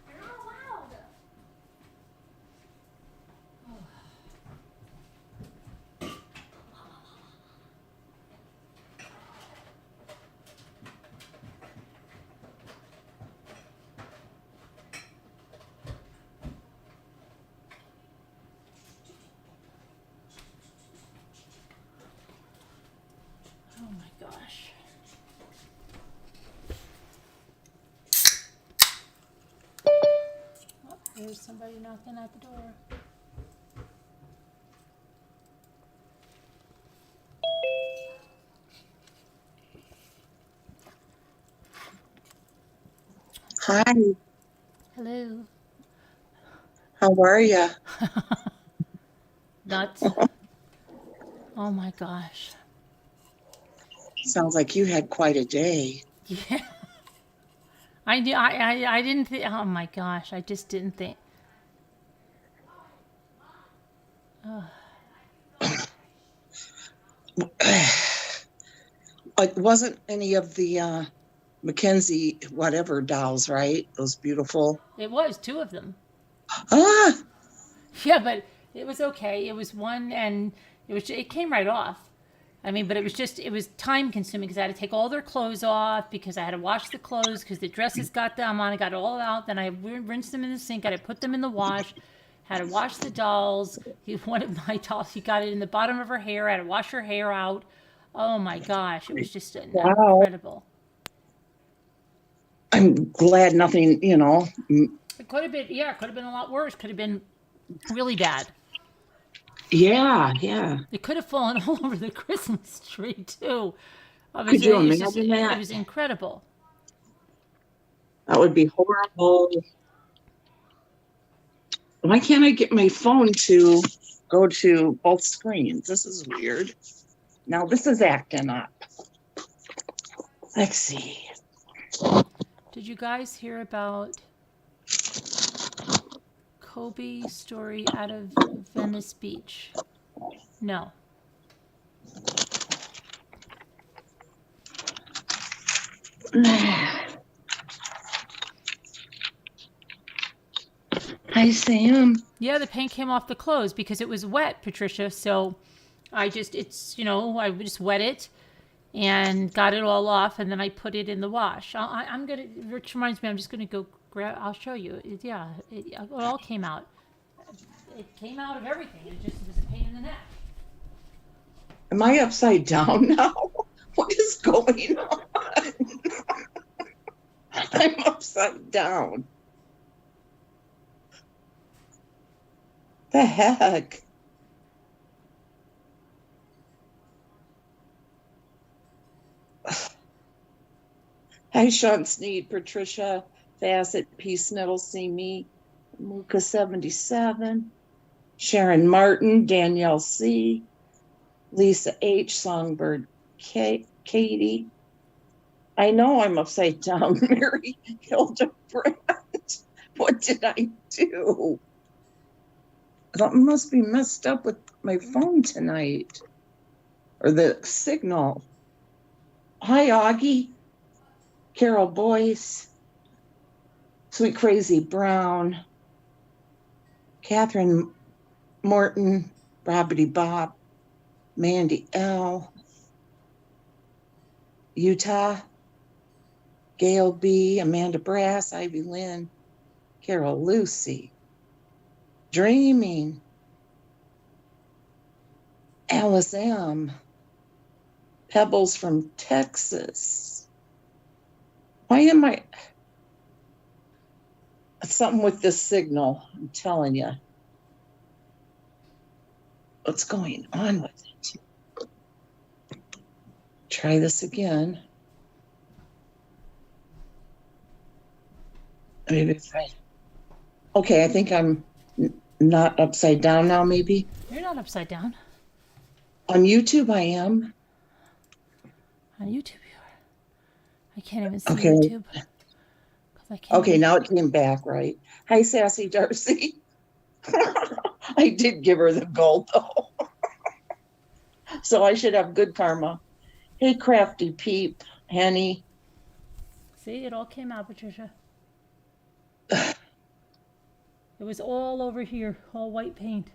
[SPEAKER 3] You're not allowed.
[SPEAKER 1] Oh my gosh. Oh, there's somebody knocking at the door.
[SPEAKER 4] Hi,
[SPEAKER 1] Hello.
[SPEAKER 4] how are you?
[SPEAKER 1] Nuts. Oh my gosh.
[SPEAKER 4] Sounds like you had quite a day.
[SPEAKER 1] Yeah. I didn't think. Oh my gosh. I just didn't think.
[SPEAKER 4] It wasn't any of the Mackenzie whatever dolls, right? Those beautiful.
[SPEAKER 1] It was two of them.
[SPEAKER 4] Ah,
[SPEAKER 1] Yeah, but it was okay. It was one, and it came right off. I mean, but it was time consuming because I had to take all their clothes off because I had to wash the clothes because the dresses got them on. I got it all out. Then I rinsed them in the sink. I had to put them in the wash. Had to wash the dolls. One of my dolls, he got it in the bottom of her hair. I had to wash her hair out. Oh my gosh, it was just
[SPEAKER 4] wow.
[SPEAKER 1] incredible.
[SPEAKER 4] I'm glad nothing,
[SPEAKER 1] It could have been, yeah, it could have been a lot worse. Could have been really bad.
[SPEAKER 4] Yeah.
[SPEAKER 1] It could have fallen all over the Christmas tree too.
[SPEAKER 4] Could you imagine that?
[SPEAKER 1] It was incredible.
[SPEAKER 4] That would be horrible. Why can't I get my phone to go to both screens? This is weird. Now this is acting up. Let's see.
[SPEAKER 1] Did you guys hear about Kobe's story out of Venice Beach? No.
[SPEAKER 4] Hi, Sam.
[SPEAKER 1] Yeah, the paint came off the clothes because it was wet, Patricia. So I just wet it and got it all off, and then I put it in the wash. Which reminds me, I'm just gonna go grab. I'll show you. It all came out. It came out of everything. It was a pain in the neck.
[SPEAKER 4] Am I upside down now? What is going on? I'm upside down. The heck? Hi, Sean Sneed, Patricia Fassett, Peace Nettle, See Me, Muka 77, Sharon Martin, Danielle C, Lisa H, Songbird Katie. I know I'm upside down, Mary Hildebrandt. What did I do? Something must be messed up with my phone tonight. Or the signal. Hi, Augie. Carol Boyce, Sweet Crazy Brown, Catherine Morton, Robbity Bob, Mandy L, Utah, Gail B, Amanda Brass, Ivy Lynn, Carol Lucy, Dreaming, Alice M, Pebbles from Texas. Why am I? Something with this signal, I'm telling you. What's going on with it? Try this again. Maybe if I. Okay, I think I'm not upside down now, maybe.
[SPEAKER 1] You're not upside down.
[SPEAKER 4] On YouTube, I am.
[SPEAKER 1] On YouTube, you are. I can't even see
[SPEAKER 4] Okay.
[SPEAKER 1] YouTube. 'Cause I can't
[SPEAKER 4] Okay, now it came back, right? Hi, Sassy Darcy. I did give her the gold, though. So I should have good karma. Hey, Crafty Peep, Henny.
[SPEAKER 1] See, it all came out, Patricia. It was all over here, all white paint.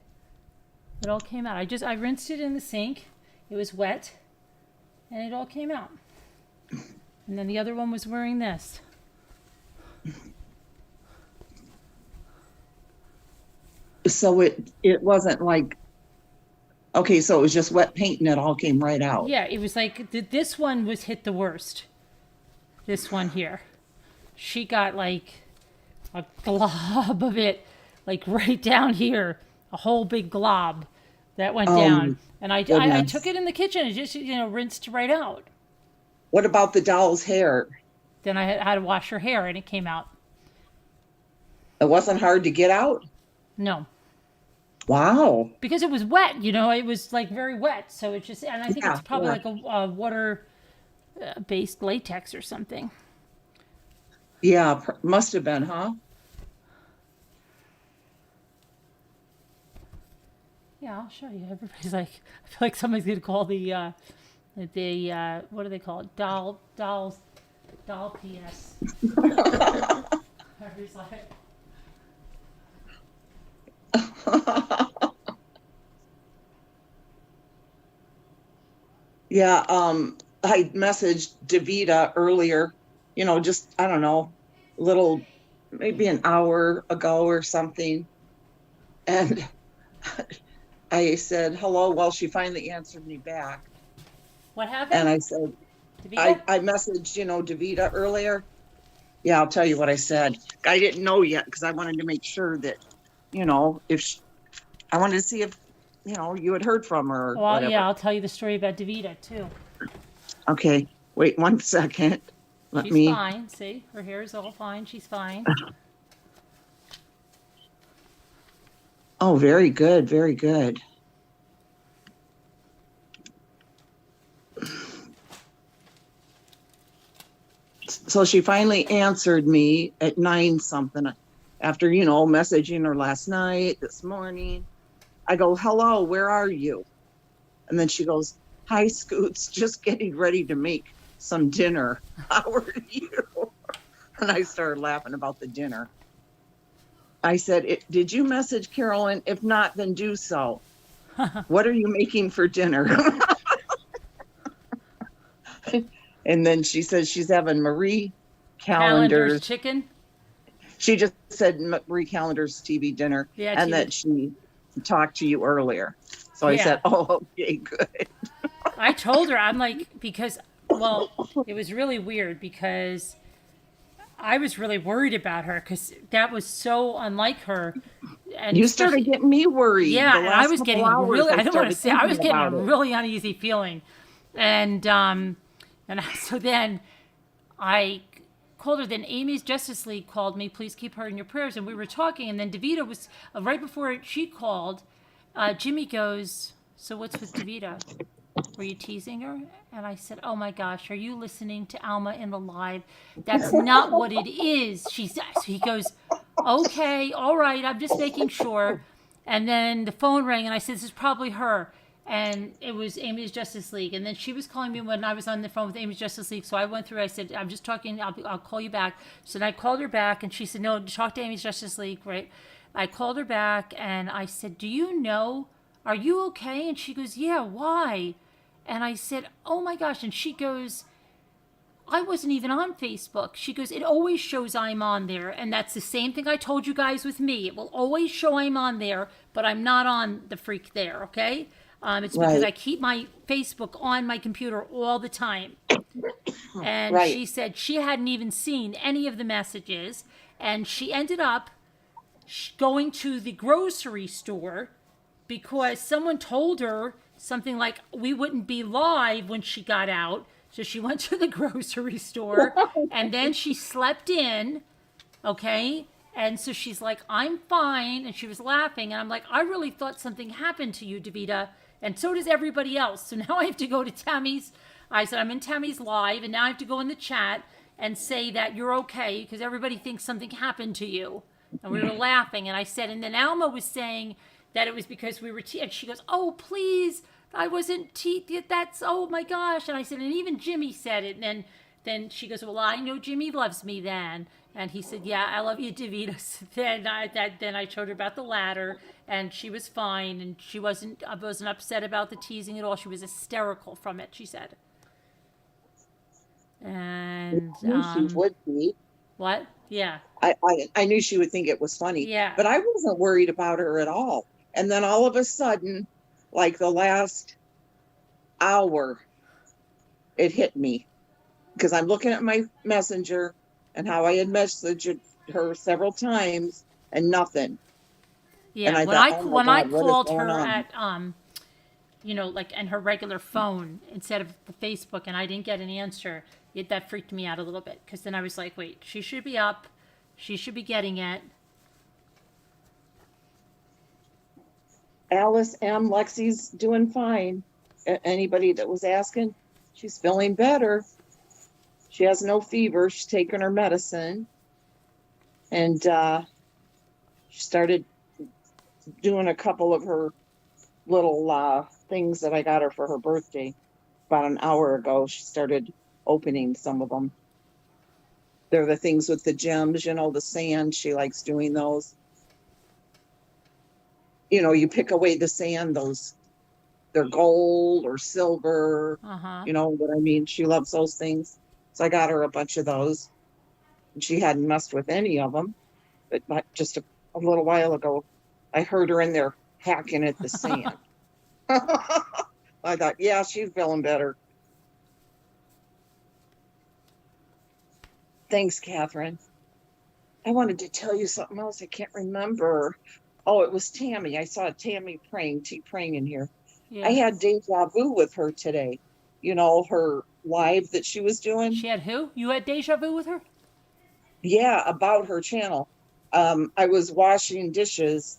[SPEAKER 1] It all came out. I rinsed it in the sink. It was wet, and it all came out. And then the other one was wearing this.
[SPEAKER 4] So it wasn't like, okay, so it was just wet paint and it all came right out.
[SPEAKER 1] Yeah, it was like this one was hit the worst. This one here. She got like a glob of it, like right down here, a whole big glob that went down. And I took it in the kitchen and just, rinsed right out.
[SPEAKER 4] What about the doll's hair?
[SPEAKER 1] Then I had to wash her hair and it came out.
[SPEAKER 4] It wasn't hard to get out?
[SPEAKER 1] No.
[SPEAKER 4] Wow.
[SPEAKER 1] Because it was wet, it was like very wet. So it just, and I think it's probably like a water-based latex or something.
[SPEAKER 4] Yeah, must have been, huh?
[SPEAKER 1] Yeah, I'll show you. Everybody's like, I feel like somebody's gonna call the what do they call it? Doll PS. Everybody's like,
[SPEAKER 4] Yeah, I messaged Davita earlier, just, I don't know, maybe an hour ago or something. And I said, hello. Well, she finally answered me back.
[SPEAKER 1] what happened?
[SPEAKER 4] And I said,
[SPEAKER 1] Davita?
[SPEAKER 4] I messaged, Davita earlier. Yeah, I'll tell you what I said. I didn't know yet because I wanted to make sure that, I wanted to see if, you had heard from her. Or
[SPEAKER 1] Well,
[SPEAKER 4] whatever.
[SPEAKER 1] yeah, I'll tell you the story about Davita too.
[SPEAKER 4] Okay, wait 1 second.
[SPEAKER 1] She's fine. See, her hair is all fine. She's fine.
[SPEAKER 4] Oh, very good, very good. So she finally answered me at 9 something after, messaging her last night, this morning. I go, hello, where are you? And then she goes, hi, Scoots, just getting ready to make some dinner. How are you? And I started laughing about the dinner. I said, did you message Carolyn? If not, then do so. What are you making for dinner? And then she says she's having Marie Callender's
[SPEAKER 1] chicken.
[SPEAKER 4] She just said Marie Callender's TV dinner,
[SPEAKER 1] Yeah,
[SPEAKER 4] and that she talked to you earlier. So I said, oh, okay, good.
[SPEAKER 1] I told her, I'm like, because, well, it was really weird because I was really worried about her because that was so unlike her. And
[SPEAKER 4] you started getting me worried.
[SPEAKER 1] Yeah, and I was getting really, I don't want to say, I was getting a really uneasy feeling. And so then I called her. Then Amy's Justice League called me. Please keep her in your prayers. And we were talking. And then Davita was right before she called. Jimmy goes, "So what's with Davita? Were you teasing her?" And I said, "Oh my gosh, are you listening to Alma in the live? That's not what it is." So he goes, "Okay, all right. I'm just making sure." And then the phone rang, and I said, "This is probably her." and it was Amy's Justice League. And then she was calling me when I was on the phone with Amy's Justice League. So I went through. I said, "I'm just talking. I'll call you back." So then I called her back, and she said, "No, talk to Amy's Justice League." Right? I called her back, and I said, "Do you know? Are you okay?" And she goes, "Yeah. Why?" And I said, "Oh my gosh!" And she goes, "I wasn't even on Facebook." She goes, "It always shows I'm on there." And that's the same thing I told you guys with me. It will always show I'm on there, but I'm not on the freak there, okay? It's because
[SPEAKER 4] Right.
[SPEAKER 1] I keep my Facebook on my computer all the time. And
[SPEAKER 4] Right.
[SPEAKER 1] she said she hadn't even seen any of the messages. And she ended up going to the grocery store because someone told her something like we wouldn't be live when she got out. So she went to the grocery store and then she slept in, okay? And so she's like, "I'm fine." And she was laughing. And I'm like, "I really thought something happened to you, Davita. And so does everybody else." So now I have to go to Tammy's. I said, "I'm in Tammy's live." And now I have to go in the chat and say that you're okay because everybody thinks something happened to you. And we were laughing. And I said, and then Alma was saying that it was because we were, and she goes, "Oh, please. I wasn't, that's, oh my gosh." And I said, and even Jimmy said it. And then she goes, "Well, I know Jimmy loves me then." And he said, "Yeah, I love you, Davita." So then I told her about the ladder, and she was fine, and I wasn't upset about the teasing at all. She was hysterical from it, she said. And
[SPEAKER 4] I knew she would be.
[SPEAKER 1] what? Yeah,
[SPEAKER 4] I knew she would think it was funny.
[SPEAKER 1] Yeah.
[SPEAKER 4] But I wasn't worried about her at all. And then all of a sudden, like the last hour, it hit me because I'm looking at my messenger and how I had messaged her several times and nothing.
[SPEAKER 1] yeah.
[SPEAKER 4] And I
[SPEAKER 1] when
[SPEAKER 4] thought,
[SPEAKER 1] I
[SPEAKER 4] "Oh my
[SPEAKER 1] when I
[SPEAKER 4] God, what is
[SPEAKER 1] called
[SPEAKER 4] going
[SPEAKER 1] her
[SPEAKER 4] on?"
[SPEAKER 1] at like and her regular phone instead of the Facebook, and I didn't get an answer, that freaked me out a little bit because then I was like, wait, she should be up, she should be getting it.
[SPEAKER 4] Alice M. Lexi's doing fine. Anybody that was asking, she's feeling better. She has no fever. She's taking her medicine. And she started doing a couple of her little things that I got her for her birthday. About an hour ago, she started opening some of them. They're the things with the gems, the sand. She likes doing those. You pick away the sand, they're gold or silver. You know what I mean? She loves those things. So I got her a bunch of those. And she hadn't messed with any of them. But just a little while ago, I heard her in there hacking at the sand. I thought, yeah, she's feeling better. Thanks, Catherine. I wanted to tell you something else. I can't remember. Oh, it was Tammy. I saw Tammy praying in here.
[SPEAKER 1] Yeah.
[SPEAKER 4] I had deja vu with her today. Her live that she was doing.
[SPEAKER 1] She had who? You had deja vu with her?
[SPEAKER 4] Yeah, about her channel. I was washing dishes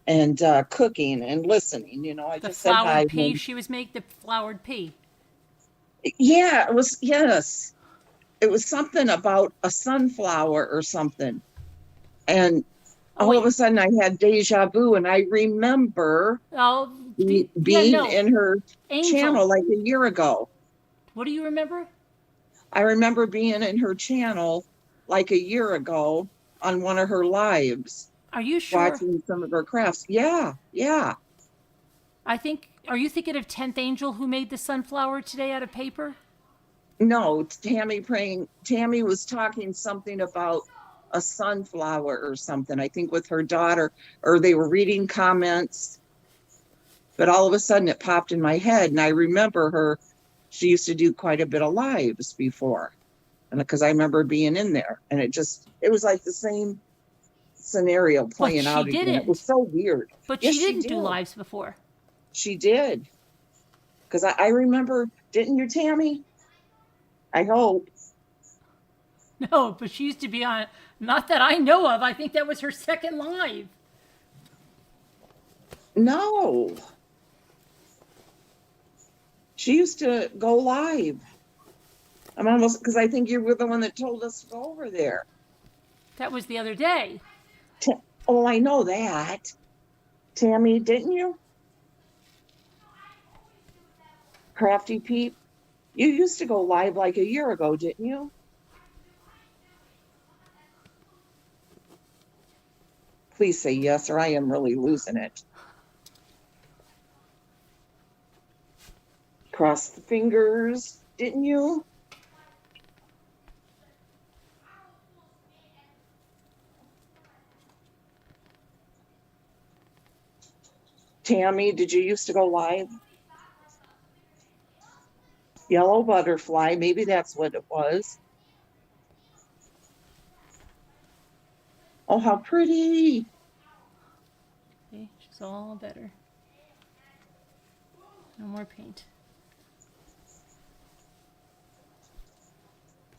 [SPEAKER 4] and cooking and listening. I
[SPEAKER 1] The
[SPEAKER 4] just said hi.
[SPEAKER 1] floured pea she was making, the floured pea.
[SPEAKER 4] Yeah, it was, yes. It was something about a sunflower or something. And all of a sudden I had deja vu, and I remember being in her channel like a year ago.
[SPEAKER 1] What do you remember?
[SPEAKER 4] I remember being in her channel like a year ago on one of her lives.
[SPEAKER 1] Are you sure?
[SPEAKER 4] Watching some of her crafts. Yeah.
[SPEAKER 1] Are you thinking of 10th Angel who made the sunflower today out of paper?
[SPEAKER 4] No, Tammy was talking something about a sunflower or something, I think with her daughter, or they were reading comments. But all of a sudden it popped in my head, and I remember her. She used to do quite a bit of lives before, and because I remember being in there, and it was like the same scenario playing out again. It was so weird.
[SPEAKER 1] But yes, she didn't do lives before.
[SPEAKER 4] She did. Because I remember, didn't you, Tammy? I hope.
[SPEAKER 1] No, but she used to be on, not that I know of. I think that was her second live.
[SPEAKER 4] No. She used to go live. I'm almost, because I think you were the one that told us to go over there.
[SPEAKER 1] That was the other day.
[SPEAKER 4] Oh, I know that. Tammy, didn't you? Crafty Peep, you used to go live like a year ago, didn't you? Please say yes, or I am really losing it. Cross the fingers, didn't you? Tammy, did you used to go live? Yellow butterfly, maybe that's what it was. Oh, how pretty.
[SPEAKER 1] See, she's all better. No more paint.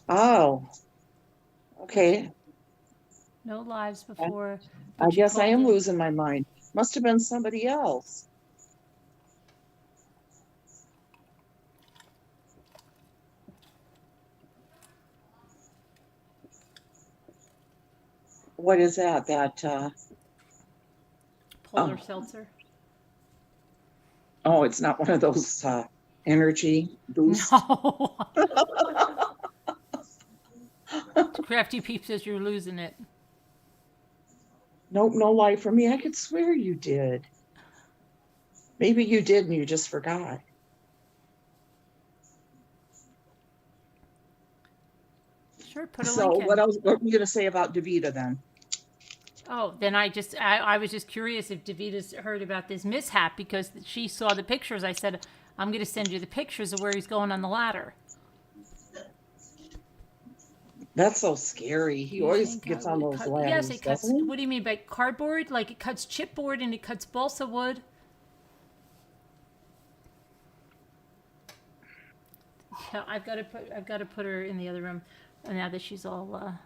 [SPEAKER 4] Oh, okay.
[SPEAKER 1] No lives before.
[SPEAKER 4] I
[SPEAKER 1] but you
[SPEAKER 4] guess I
[SPEAKER 1] called
[SPEAKER 4] am
[SPEAKER 1] in.
[SPEAKER 4] losing my mind. Must have been somebody else. What is that?
[SPEAKER 1] Polar
[SPEAKER 4] Oh.
[SPEAKER 1] seltzer.
[SPEAKER 4] Oh, it's not one of those energy boosts.
[SPEAKER 1] No. Crafty Peep says you're losing it.
[SPEAKER 4] Nope, no life for me. I could swear you did. Maybe you did and you just forgot.
[SPEAKER 1] Sure, put a
[SPEAKER 4] So
[SPEAKER 1] link in.
[SPEAKER 4] what else? What were you going to say about Davita then?
[SPEAKER 1] Oh, then I was just curious if Davita's heard about this mishap because she saw the pictures. I said, I'm going to send you the pictures of where he's going on the ladder.
[SPEAKER 4] That's so scary. He
[SPEAKER 1] You
[SPEAKER 4] always
[SPEAKER 1] think
[SPEAKER 4] gets
[SPEAKER 1] I
[SPEAKER 4] on
[SPEAKER 1] would
[SPEAKER 4] those
[SPEAKER 1] cut-
[SPEAKER 4] ladders,
[SPEAKER 1] Yes, it cuts.
[SPEAKER 4] doesn't he?
[SPEAKER 1] What do you mean by cardboard? Like it cuts chipboard and it cuts balsa wood. Yeah, I've got to put her in the other room now that she's all. On.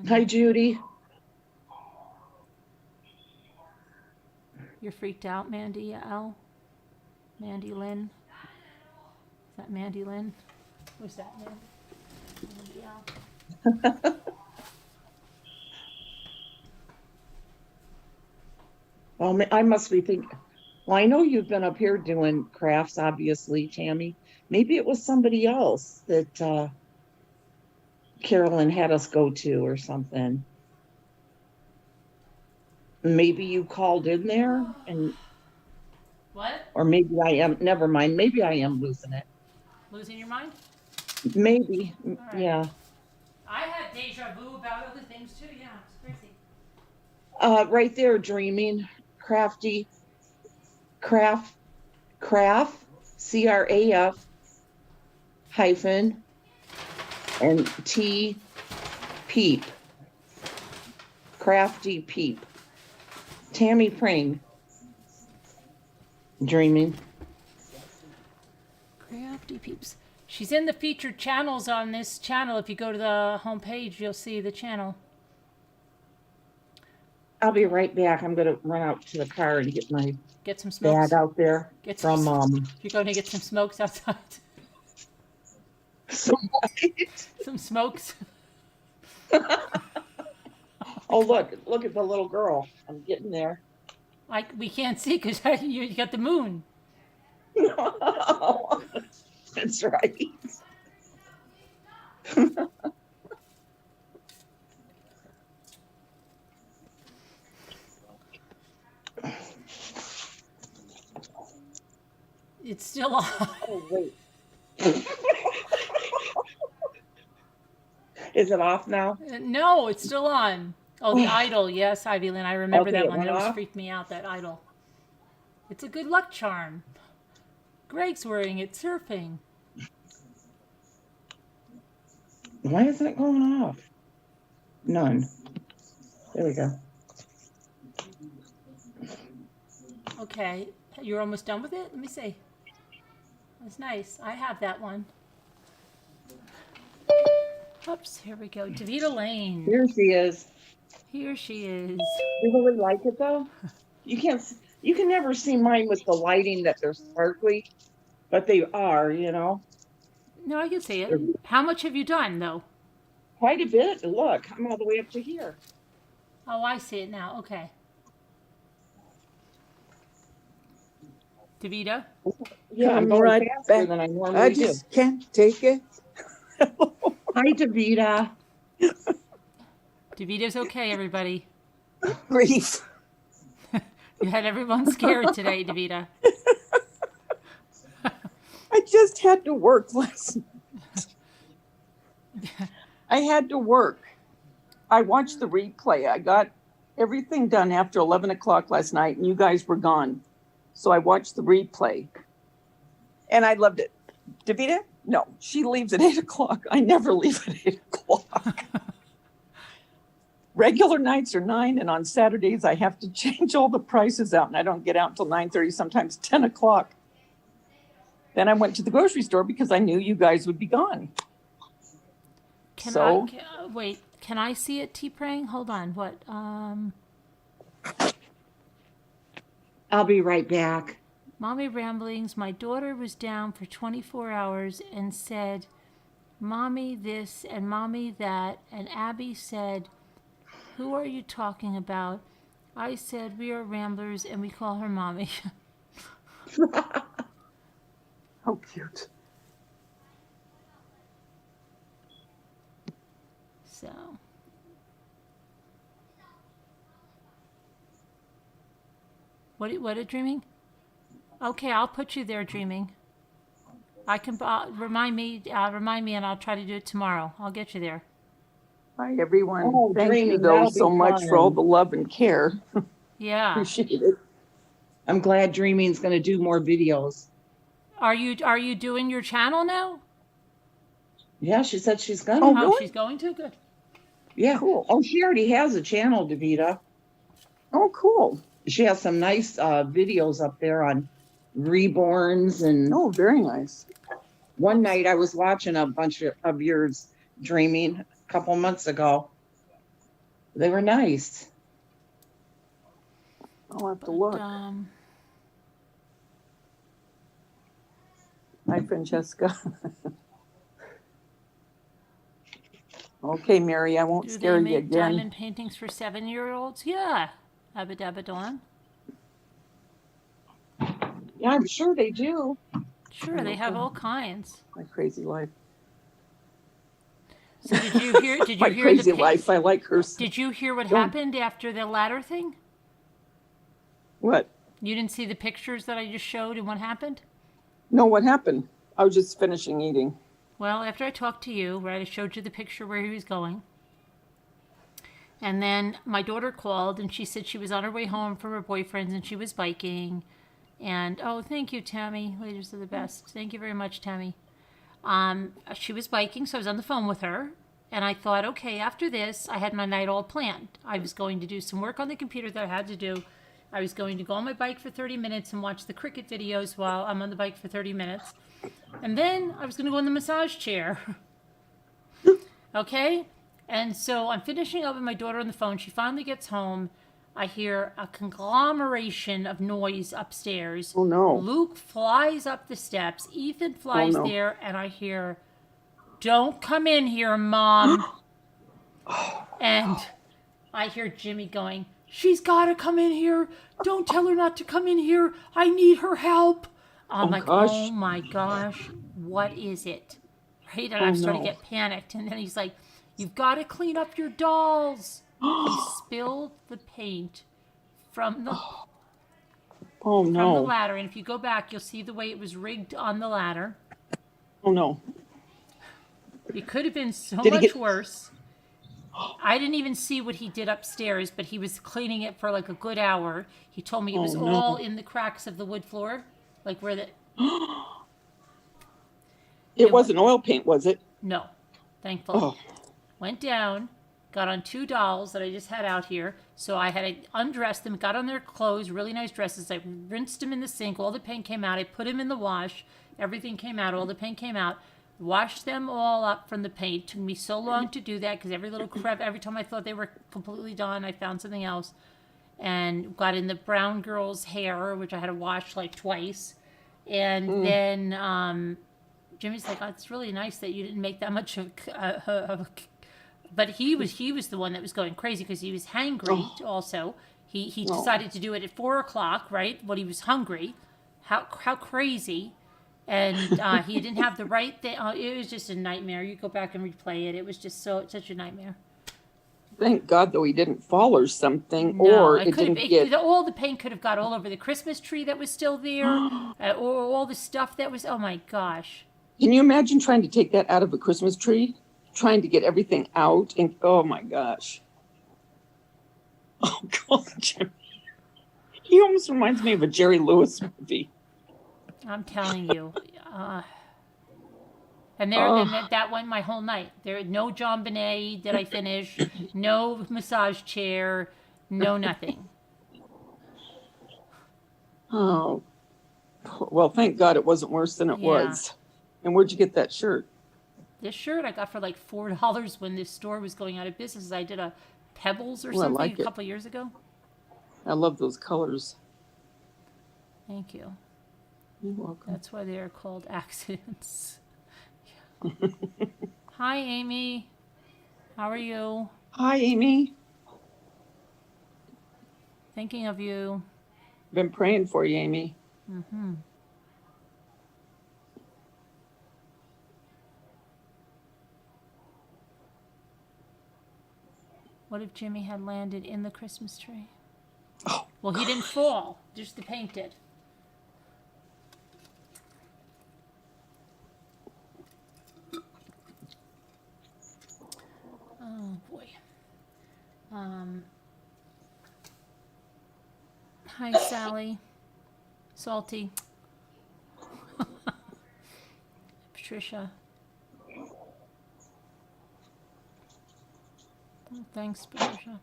[SPEAKER 4] Hi, Judy.
[SPEAKER 1] You're freaked out, Mandy L. Mandy Lynn. Is that Mandy Lynn? What's that, Mandy L.
[SPEAKER 4] Well, I must be thinking. Well, I know you've been up here doing crafts, obviously, Tammy. Maybe it was somebody else that Carolyn had us go to or something. Maybe you called in there and,
[SPEAKER 1] What?
[SPEAKER 4] or maybe I am, never mind. Maybe I am losing it.
[SPEAKER 1] Losing your mind?
[SPEAKER 4] Maybe.
[SPEAKER 1] Right.
[SPEAKER 4] Yeah.
[SPEAKER 1] I had deja vu about other things too. Yeah, it's crazy.
[SPEAKER 4] Right there, dreaming, crafty, craft, CRAF hyphen and T peep, crafty peep. Tammy Pring, dreaming.
[SPEAKER 1] Crafty Peeps. She's in the featured channels on this channel. If you go to the home page, you'll see the channel.
[SPEAKER 4] I'll be right back. I'm gonna run out to the car and get my
[SPEAKER 1] Get some smokes.
[SPEAKER 4] bag out there
[SPEAKER 1] Get
[SPEAKER 4] from
[SPEAKER 1] You're going to get some smokes outside.
[SPEAKER 4] some
[SPEAKER 1] Some smokes.
[SPEAKER 4] Oh, look at the little girl. I'm getting there.
[SPEAKER 1] We can't see because you got the moon.
[SPEAKER 4] That's right.
[SPEAKER 1] It's still on.
[SPEAKER 4] Oh, wait. Is it off now?
[SPEAKER 1] No, it's still on. Oh, the idol. Yes, Ivy Lynn. I remember
[SPEAKER 4] Okay,
[SPEAKER 1] that
[SPEAKER 4] it
[SPEAKER 1] one.
[SPEAKER 4] went
[SPEAKER 1] That always
[SPEAKER 4] off?
[SPEAKER 1] freaked me out, that idol. It's a good luck charm. Greg's wearing it surfing.
[SPEAKER 4] Why isn't it going off? None. There we go.
[SPEAKER 1] Okay, you're almost done with it? Let me see. That's nice. I have that one. Oops, here we go. Davita Lane.
[SPEAKER 4] Here she is.
[SPEAKER 1] Here she is.
[SPEAKER 4] You really like it though? You can never see mine with the lighting that they're sparkly, but they are, you know.
[SPEAKER 1] No, I can see it. How much have you done, though?
[SPEAKER 4] Quite a bit. Look, I'm all the way up to here.
[SPEAKER 1] Oh, I see it now. Okay. DeVita?
[SPEAKER 4] Yeah, I'm
[SPEAKER 5] Come
[SPEAKER 4] going
[SPEAKER 5] right
[SPEAKER 4] faster
[SPEAKER 5] back.
[SPEAKER 4] than I
[SPEAKER 5] I
[SPEAKER 4] normally do.
[SPEAKER 5] just can't take it.
[SPEAKER 4] Hi, Davita.
[SPEAKER 1] DeVita's okay, everybody.
[SPEAKER 5] Grief.
[SPEAKER 1] You had everyone scared today, DeVita.
[SPEAKER 5] I just had to work last night. I had to work. I watched the replay. I got everything done after 11 o'clock last night, and you guys were gone. So I watched the replay. And I loved it. Davita? No, she leaves at 8 o'clock. I never leave at 8 o'clock. Regular nights are 9, and on Saturdays I have to change all the prices out, and I don't get out until 9:30, sometimes 10 o'clock. Then I went to the grocery store because I knew you guys would be gone.
[SPEAKER 1] Wait, can I see it, T-Prang? Hold on, what?
[SPEAKER 4] I'll be right back.
[SPEAKER 1] Mommy Ramblings, my daughter was down for 24 hours and said, Mommy this and Mommy that, and Abby said, who are you talking about? I said, we are Ramblers and we call her Mommy.
[SPEAKER 5] How cute.
[SPEAKER 1] So. What a dreaming? Okay, I'll put you there, dreaming. I can remind me, and I'll try to do it tomorrow. I'll get you there.
[SPEAKER 5] Hi, everyone.
[SPEAKER 4] Oh,
[SPEAKER 5] Thank you,
[SPEAKER 4] dreaming,
[SPEAKER 5] though,
[SPEAKER 4] that'll
[SPEAKER 5] so
[SPEAKER 4] be
[SPEAKER 5] much
[SPEAKER 4] fun.
[SPEAKER 5] for all the love and care.
[SPEAKER 1] Yeah.
[SPEAKER 5] Appreciate it.
[SPEAKER 4] I'm glad Dreaming's going to do more videos.
[SPEAKER 1] Are you doing your channel now?
[SPEAKER 4] Yeah, she said she's going to.
[SPEAKER 5] Oh,
[SPEAKER 1] Oh,
[SPEAKER 5] really?
[SPEAKER 1] she's going to? Good.
[SPEAKER 4] Yeah.
[SPEAKER 5] Cool.
[SPEAKER 4] Oh, she already has a channel, Davita.
[SPEAKER 5] Oh, cool.
[SPEAKER 4] She has some nice videos up there on Reborns. And
[SPEAKER 5] Oh, very nice.
[SPEAKER 4] one night I was watching a bunch of yours, Dreaming, a couple months ago. They were nice.
[SPEAKER 5] I'll have to look. Hi, Francesca. Okay, Mary, I won't
[SPEAKER 1] Do
[SPEAKER 5] scare
[SPEAKER 1] they
[SPEAKER 5] you
[SPEAKER 1] make
[SPEAKER 5] again.
[SPEAKER 1] diamond paintings for 7-year-olds? Yeah. Abba-dabba-dawn.
[SPEAKER 4] Yeah, I'm sure they do.
[SPEAKER 1] Sure, they have all kinds.
[SPEAKER 5] My crazy life.
[SPEAKER 1] So did you hear?
[SPEAKER 5] My crazy life. I like her.
[SPEAKER 1] Did you hear what happened after the ladder thing?
[SPEAKER 5] What?
[SPEAKER 1] You didn't see the pictures that I just showed and what happened?
[SPEAKER 5] No, what happened? I was just finishing eating.
[SPEAKER 1] Well, after I talked to you, right, I showed you the picture where he was going. And then my daughter called and she said she was on her way home from her boyfriend's and she was biking. And, oh, thank you, Tammy. Ladies are the best. Thank you very much, Tammy. She was biking, so I was on the phone with her. And I thought, okay, after this, I had my night all planned. I was going to do some work on the computer that I had to do. I was going to go on my bike for 30 minutes and watch the cricket videos while I'm on the bike for 30 minutes. And then I was going to go in the massage chair. Okay? And so I'm finishing up with my daughter on the phone. She finally gets home. I hear a conglomeration of noise upstairs.
[SPEAKER 5] Oh, no.
[SPEAKER 1] Luke flies up the steps. Ethan flies
[SPEAKER 5] no.
[SPEAKER 1] there. And I hear, don't come in here, Mom. And I hear Jimmy going, she's got to come in here. Don't tell her not to come in here. I need her help. I'm like,
[SPEAKER 5] gosh.
[SPEAKER 1] oh my gosh, what is it? Right? And I'm starting to get panicked. And then he's like, you've got to clean up your dolls. He spilled the paint from the
[SPEAKER 5] Oh,
[SPEAKER 1] from the
[SPEAKER 5] no.
[SPEAKER 1] ladder. And if you go back, you'll see the way it was rigged on the ladder.
[SPEAKER 5] Oh, no.
[SPEAKER 1] It could have been so
[SPEAKER 5] Did he
[SPEAKER 1] much
[SPEAKER 5] get-
[SPEAKER 1] worse. I didn't even see what he did upstairs, but he was cleaning it for like a good hour. He told me it was
[SPEAKER 5] Oh, no.
[SPEAKER 1] all in the cracks of the wood floor, like where the
[SPEAKER 5] It wasn't oil paint, was it?
[SPEAKER 1] no, thankfully.
[SPEAKER 5] Oh,
[SPEAKER 1] Went down, got on 2 dolls that I just had out here. So I had to undress them, got on their clothes, really nice dresses. I rinsed them in the sink. All the paint came out. I put them in the wash. Everything came out. All the paint came out. Washed them all up from the paint. Took me so long to do that because every little crevice, every time I thought they were completely done, I found something else. And got in the brown girl's hair, which I had to wash like twice. And then Jimmy's like, oh, it's really nice that you didn't make that much of but he was the one that was going crazy because he was hangry also. He decided to do it at 4 o'clock, right? When he was hungry. how crazy. And he didn't have the right thing. Oh, it was just a nightmare. You go back and replay it. It was just such a nightmare.
[SPEAKER 5] Thank God, though, he didn't fall or something,
[SPEAKER 1] No,
[SPEAKER 5] or
[SPEAKER 1] it
[SPEAKER 5] it
[SPEAKER 1] could have.
[SPEAKER 5] didn't get.
[SPEAKER 1] All the paint could have got all over the Christmas tree that was still there, or all the stuff that was. Oh my gosh!
[SPEAKER 5] Can you imagine trying to take that out of a Christmas tree? Trying to get everything out, and oh my gosh! Oh God, Jimmy. He almost reminds me of a Jerry Lewis movie.
[SPEAKER 1] I'm telling you. And that went my whole night. There, no John Bonet did I finish, no massage chair, no nothing.
[SPEAKER 5] Oh, well, thank God it wasn't worse than it was. And where'd you get that shirt?
[SPEAKER 1] This shirt I got for like $4 when this store was going out of business. I did a Pebbles or
[SPEAKER 5] Oh, I
[SPEAKER 1] something
[SPEAKER 5] like
[SPEAKER 1] a
[SPEAKER 5] it.
[SPEAKER 1] couple of years ago.
[SPEAKER 5] I love those colors.
[SPEAKER 1] Thank you.
[SPEAKER 5] You're welcome.
[SPEAKER 1] That's why they are called accidents. Hi, Amy. How are you?
[SPEAKER 5] Hi, Amy.
[SPEAKER 1] Thinking of you.
[SPEAKER 5] Been praying for you, Amy.
[SPEAKER 1] Mm-hmm. What if Jimmy had landed in the Christmas tree?
[SPEAKER 5] Oh,
[SPEAKER 1] Well, he didn't fall. Just the paint did. Oh boy. Hi, Sally. Salty. Patricia. Oh, thanks, Patricia.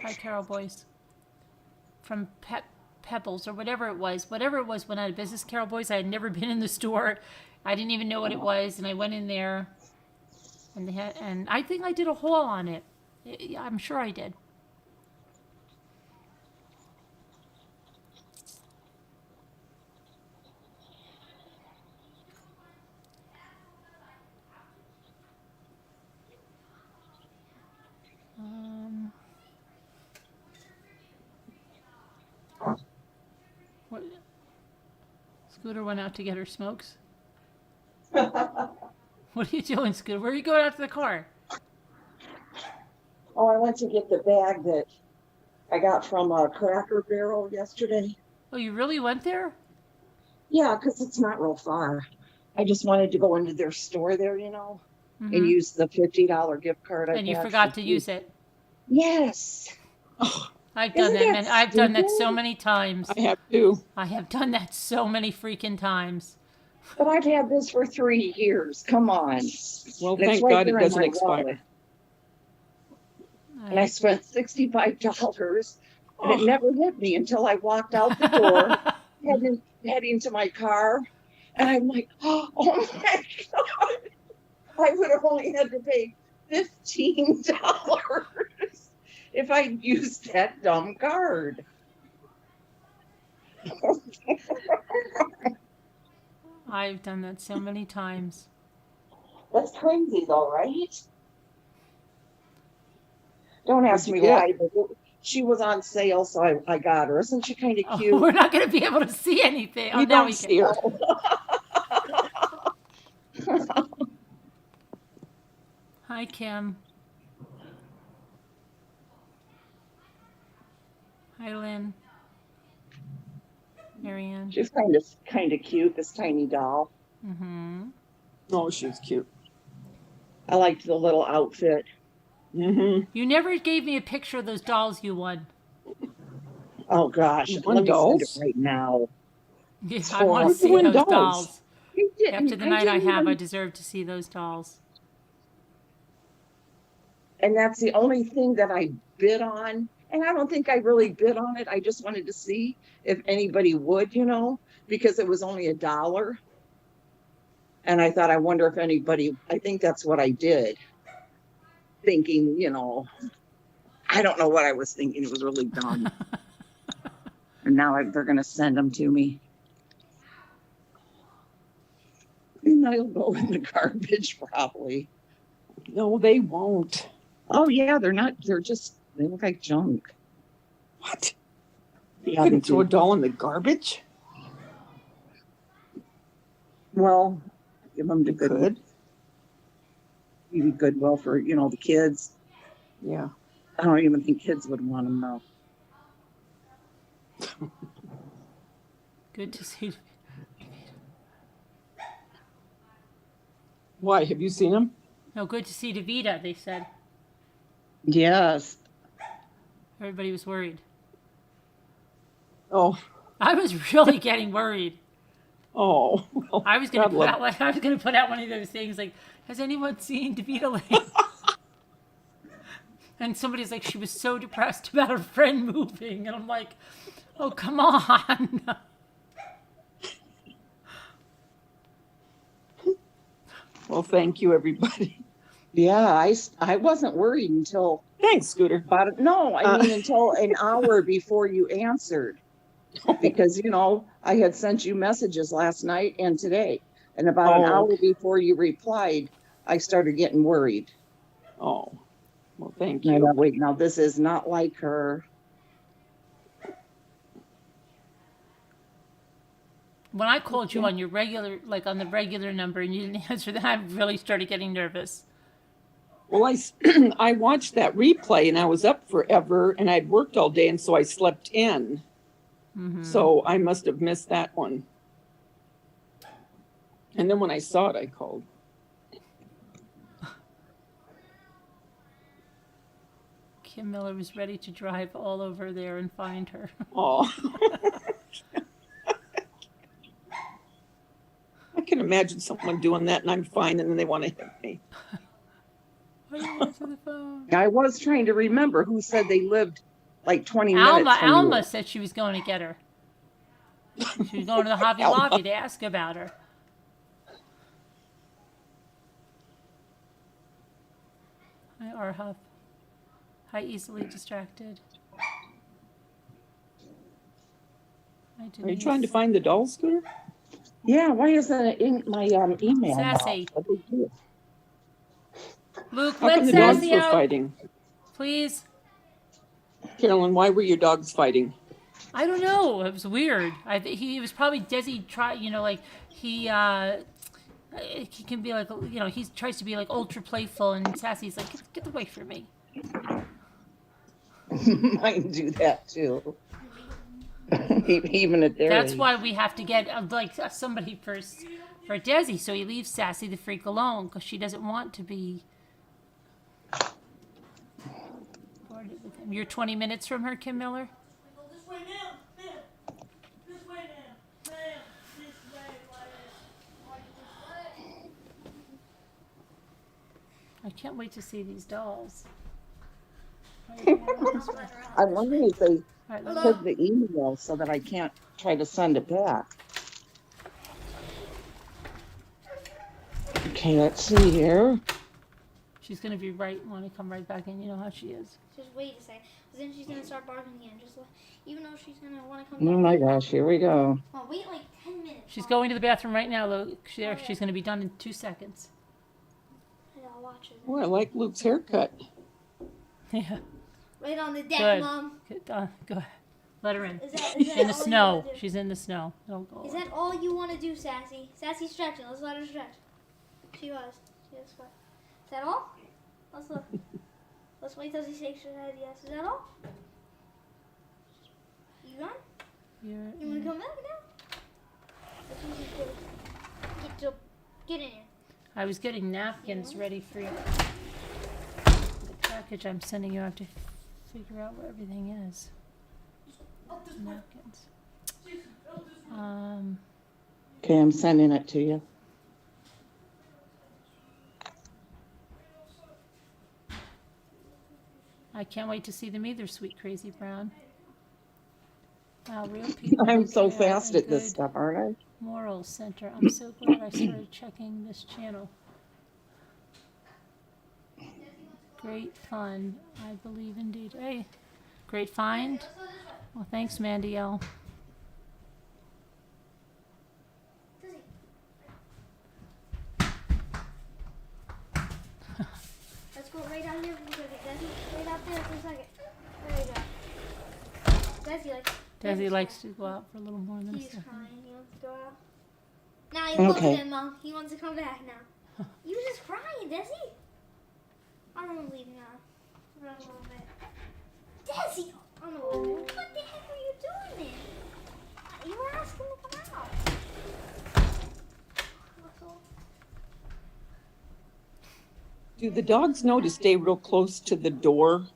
[SPEAKER 1] Hi, Carol Boys. From Pebbles or whatever it was. Whatever it was went out of business, Carol Boys. I had never been in the store. I didn't even know what it was, and I went in there, and and I think I did a haul on it. I'm sure I did. What? Scooter went out to get her smokes. What are you doing, Scooter? Where are you going out to the car?
[SPEAKER 4] Oh, I went to get the bag that I got from a Cracker Barrel yesterday.
[SPEAKER 1] Oh, you really went there?
[SPEAKER 4] Yeah, because it's not real far. I just wanted to go into their store there, you know, and
[SPEAKER 1] Mhm.
[SPEAKER 4] use the $50 gift card.
[SPEAKER 1] And you forgot to use it.
[SPEAKER 4] Yes.
[SPEAKER 1] I've done
[SPEAKER 4] Isn't
[SPEAKER 1] that.
[SPEAKER 4] that
[SPEAKER 1] I've done that so
[SPEAKER 4] stupid?
[SPEAKER 1] many times.
[SPEAKER 5] I have too.
[SPEAKER 1] I have done that so many freaking times.
[SPEAKER 4] But I've had this for 3 years. Come on.
[SPEAKER 5] Well,
[SPEAKER 4] And it's
[SPEAKER 5] thank
[SPEAKER 4] right
[SPEAKER 5] God it
[SPEAKER 4] there in
[SPEAKER 5] doesn't
[SPEAKER 4] my
[SPEAKER 5] expire.
[SPEAKER 4] wallet. And I spent $65, and it
[SPEAKER 5] Oh,
[SPEAKER 4] never hit me until I walked out the door, heading to my car. And I'm like, oh my God. I would have only had to pay $15 if I used that dumb card.
[SPEAKER 1] I've done that so many times.
[SPEAKER 4] That's crazy though, right? Don't ask
[SPEAKER 5] What'd
[SPEAKER 4] me
[SPEAKER 5] you
[SPEAKER 4] why, but she was on sale, so I got her. Isn't she kind of
[SPEAKER 1] Oh,
[SPEAKER 4] cute?
[SPEAKER 1] we're not going to be able to see anything. Oh,
[SPEAKER 5] we
[SPEAKER 1] now
[SPEAKER 5] don't
[SPEAKER 1] we
[SPEAKER 5] see
[SPEAKER 1] can.
[SPEAKER 5] her.
[SPEAKER 1] Hi, Kim. Hi, Lynn. Marianne.
[SPEAKER 4] She's kind of cute, this tiny doll.
[SPEAKER 1] Mm-hmm.
[SPEAKER 5] Oh, she's cute.
[SPEAKER 4] I liked the little outfit.
[SPEAKER 5] Mm-hmm.
[SPEAKER 1] You never gave me a picture of those dolls you won.
[SPEAKER 4] Oh gosh,
[SPEAKER 5] You
[SPEAKER 4] let
[SPEAKER 5] won
[SPEAKER 4] me send
[SPEAKER 5] dolls?
[SPEAKER 4] it right now.
[SPEAKER 1] Yeah,
[SPEAKER 4] It's
[SPEAKER 1] I want to
[SPEAKER 4] horrible.
[SPEAKER 1] see
[SPEAKER 5] Who'd you win
[SPEAKER 1] those
[SPEAKER 5] dolls?
[SPEAKER 1] dolls.
[SPEAKER 4] I didn't-
[SPEAKER 1] After the night I
[SPEAKER 4] didn't
[SPEAKER 1] have, I
[SPEAKER 4] even-
[SPEAKER 1] deserve to see those dolls.
[SPEAKER 4] And that's the only thing that I bid on. And I don't think I really bid on it. I just wanted to see if anybody would, you know, because it was only $1. And I thought, I wonder if anybody, I think that's what I did. Thinking, you know, I don't know what I was thinking. It was really dumb. And now they're going to send them to me. And I'll go in the garbage probably.
[SPEAKER 5] No, they won't.
[SPEAKER 4] Oh, yeah, they're not, they look like junk.
[SPEAKER 5] What?
[SPEAKER 4] Yeah,
[SPEAKER 5] You
[SPEAKER 4] they
[SPEAKER 5] can throw a
[SPEAKER 4] do.
[SPEAKER 5] doll in the garbage?
[SPEAKER 4] Well, give them to
[SPEAKER 5] You
[SPEAKER 4] Goodwill.
[SPEAKER 5] could.
[SPEAKER 4] Maybe Goodwill for, the kids.
[SPEAKER 5] Yeah.
[SPEAKER 4] I don't even think kids would want them though.
[SPEAKER 1] Good to see.
[SPEAKER 5] Why? Have you seen him?
[SPEAKER 1] No, good to see Davita, they said.
[SPEAKER 4] Yes.
[SPEAKER 1] Everybody was worried.
[SPEAKER 5] Oh.
[SPEAKER 1] I was really getting worried.
[SPEAKER 5] Oh. Well,
[SPEAKER 1] I was gonna
[SPEAKER 5] God love-
[SPEAKER 1] put out one of those things like, has anyone seen Davita Lane? And somebody's like, she was so depressed about her friend moving, and I'm like, oh, come on.
[SPEAKER 5] Well, thank you, everybody.
[SPEAKER 4] Yeah, I wasn't worried until
[SPEAKER 5] Thanks, Scooter.
[SPEAKER 4] until an hour before you answered. Because, I had sent you messages last night and today. And about an
[SPEAKER 5] Oh,
[SPEAKER 4] hour
[SPEAKER 5] okay.
[SPEAKER 4] before you replied, I started getting worried.
[SPEAKER 5] Oh. Well, thank
[SPEAKER 4] And I
[SPEAKER 5] you.
[SPEAKER 4] thought, wait, now this is not like her.
[SPEAKER 1] When I called you on your regular, like on the regular number, and you didn't answer, then I really started getting nervous.
[SPEAKER 5] Well, I watched that replay and I was up forever and I'd worked all day and so I slept in.
[SPEAKER 1] Mm-hmm.
[SPEAKER 5] So I must have missed that one. And then when I saw it, I called.
[SPEAKER 1] Kim Miller was ready to drive all over there and find her.
[SPEAKER 5] Oh. I can imagine someone doing that and I'm fine and then they want to hit me.
[SPEAKER 1] Why didn't you answer the phone?
[SPEAKER 4] I was trying to remember who said they lived like 20 minutes from
[SPEAKER 1] Alma
[SPEAKER 4] you.
[SPEAKER 1] said she was going to get her. She was going to the Hobby Lobby to ask about her. Hi, Arhuff. Hi, easily distracted. Hi,
[SPEAKER 5] Are you
[SPEAKER 1] Denise.
[SPEAKER 5] trying to find the doll, Scooter?
[SPEAKER 4] Yeah, why isn't it in my email? now?
[SPEAKER 1] Sassy.
[SPEAKER 4] What did you do?
[SPEAKER 1] Luke,
[SPEAKER 5] How
[SPEAKER 1] let
[SPEAKER 5] come the dogs
[SPEAKER 1] Sassy
[SPEAKER 5] were
[SPEAKER 1] out,
[SPEAKER 5] fighting?
[SPEAKER 1] please.
[SPEAKER 5] Carolyn, why were your dogs fighting?
[SPEAKER 1] I don't know. It was weird. He was probably Desi. He can be like, he tries to be like ultra playful, and Sassy's like, get away from me.
[SPEAKER 4] Mine do that too. Even at their
[SPEAKER 1] That's
[SPEAKER 4] age.
[SPEAKER 1] why we have to get somebody first for Desi, so he leaves Sassy the freak alone because she doesn't want to be boarded with him. You're 20 minutes from her, Kim Miller.
[SPEAKER 6] This way now, ma'am. This way now, ma'am. This way, like this way.
[SPEAKER 1] I can't wait to see these dolls.
[SPEAKER 4] I'm wondering if they
[SPEAKER 1] All right,
[SPEAKER 4] put the email so that I can't try to send it back. Okay, let's see here.
[SPEAKER 1] she's gonna be want to come right back in. You know how she is.
[SPEAKER 3] Just wait a second. 'Cause then she's gonna start barking again. Even though she's gonna want to come
[SPEAKER 4] Oh
[SPEAKER 3] back.
[SPEAKER 4] my gosh, here we go.
[SPEAKER 3] Oh, wait like 10 minutes.
[SPEAKER 1] She's
[SPEAKER 3] Mom.
[SPEAKER 1] going to the bathroom right now, Luke. She's gonna be done in 2 seconds.
[SPEAKER 3] I'll watch it.
[SPEAKER 5] Oh, I like Luke's haircut.
[SPEAKER 1] Yeah.
[SPEAKER 3] Right on the deck,
[SPEAKER 1] Good.
[SPEAKER 3] Mom.
[SPEAKER 1] Go ahead. Let her in.
[SPEAKER 3] Is that
[SPEAKER 1] In the
[SPEAKER 3] all you
[SPEAKER 1] snow.
[SPEAKER 3] wanna do?
[SPEAKER 1] She's in the snow. Don't go.
[SPEAKER 3] Is that all you want to do, Sassy? Sassy's stretching. Let's let her stretch. She was. She was fine. Is that all? Let's look. Let's wait till she shakes her head. Yes. Is that all? You done? You want to come back now? That's what you do. Get in here.
[SPEAKER 1] I was getting napkins ready for you. The package I'm sending you. I have to figure out where everything is. Napkins.
[SPEAKER 4] Okay, I'm sending it to you.
[SPEAKER 1] I can't wait to see them either, sweet crazy brown. Wow, real people.
[SPEAKER 4] I'm
[SPEAKER 1] who
[SPEAKER 4] so
[SPEAKER 1] care
[SPEAKER 4] fast
[SPEAKER 1] and
[SPEAKER 4] at this
[SPEAKER 1] good
[SPEAKER 4] stuff, aren't
[SPEAKER 1] Moral Center. I'm so glad I started checking this channel. Great fun. I believe indeed. Hey, great find. Well, thanks, Mandy L.
[SPEAKER 3] Let's go right out here for a second. Desi, right out there for a second. There you go. Desi,
[SPEAKER 1] Desi likes to go out for a little more than a
[SPEAKER 3] He's
[SPEAKER 1] second.
[SPEAKER 3] crying. He wants to go out. Now Now he loves
[SPEAKER 4] Okay.
[SPEAKER 3] him, Mom. He wants to come back now. You were just crying, Desi. I'm gonna leave now. For a little bit. Desi! I'm gonna leave. What the heck are you doing there? You were asking to come out.
[SPEAKER 5] Do the dogs know to stay real close to the door?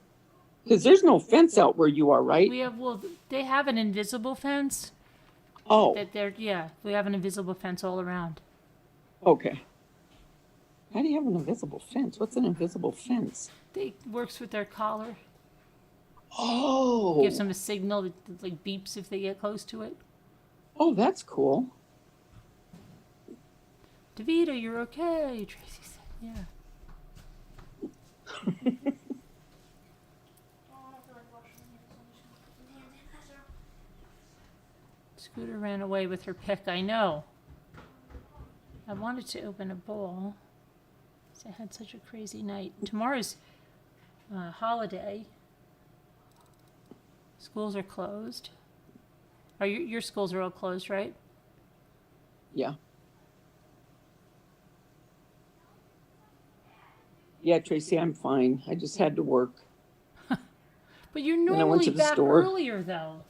[SPEAKER 5] Because there's no fence out where you are, right?
[SPEAKER 1] They have an invisible fence.
[SPEAKER 5] Oh,
[SPEAKER 1] We have an invisible fence all around.
[SPEAKER 5] okay. How do you have an invisible fence? What's an invisible fence?
[SPEAKER 1] They works with their collar.
[SPEAKER 5] Oh,
[SPEAKER 1] Gives them a signal that like beeps if they get close to it.
[SPEAKER 5] oh, that's cool.
[SPEAKER 1] DeVito, you're okay. Tracy said, yeah. Scooter ran away with her pick, I know. I wanted to open a bowl. I had such a crazy night. Tomorrow's holiday. Schools are closed. Your schools are all closed, right?
[SPEAKER 5] Yeah. Yeah, Tracy, I'm fine. I just had to work.
[SPEAKER 1] But you're
[SPEAKER 5] I went
[SPEAKER 1] normally
[SPEAKER 5] to the
[SPEAKER 1] back
[SPEAKER 5] store.
[SPEAKER 1] earlier, though.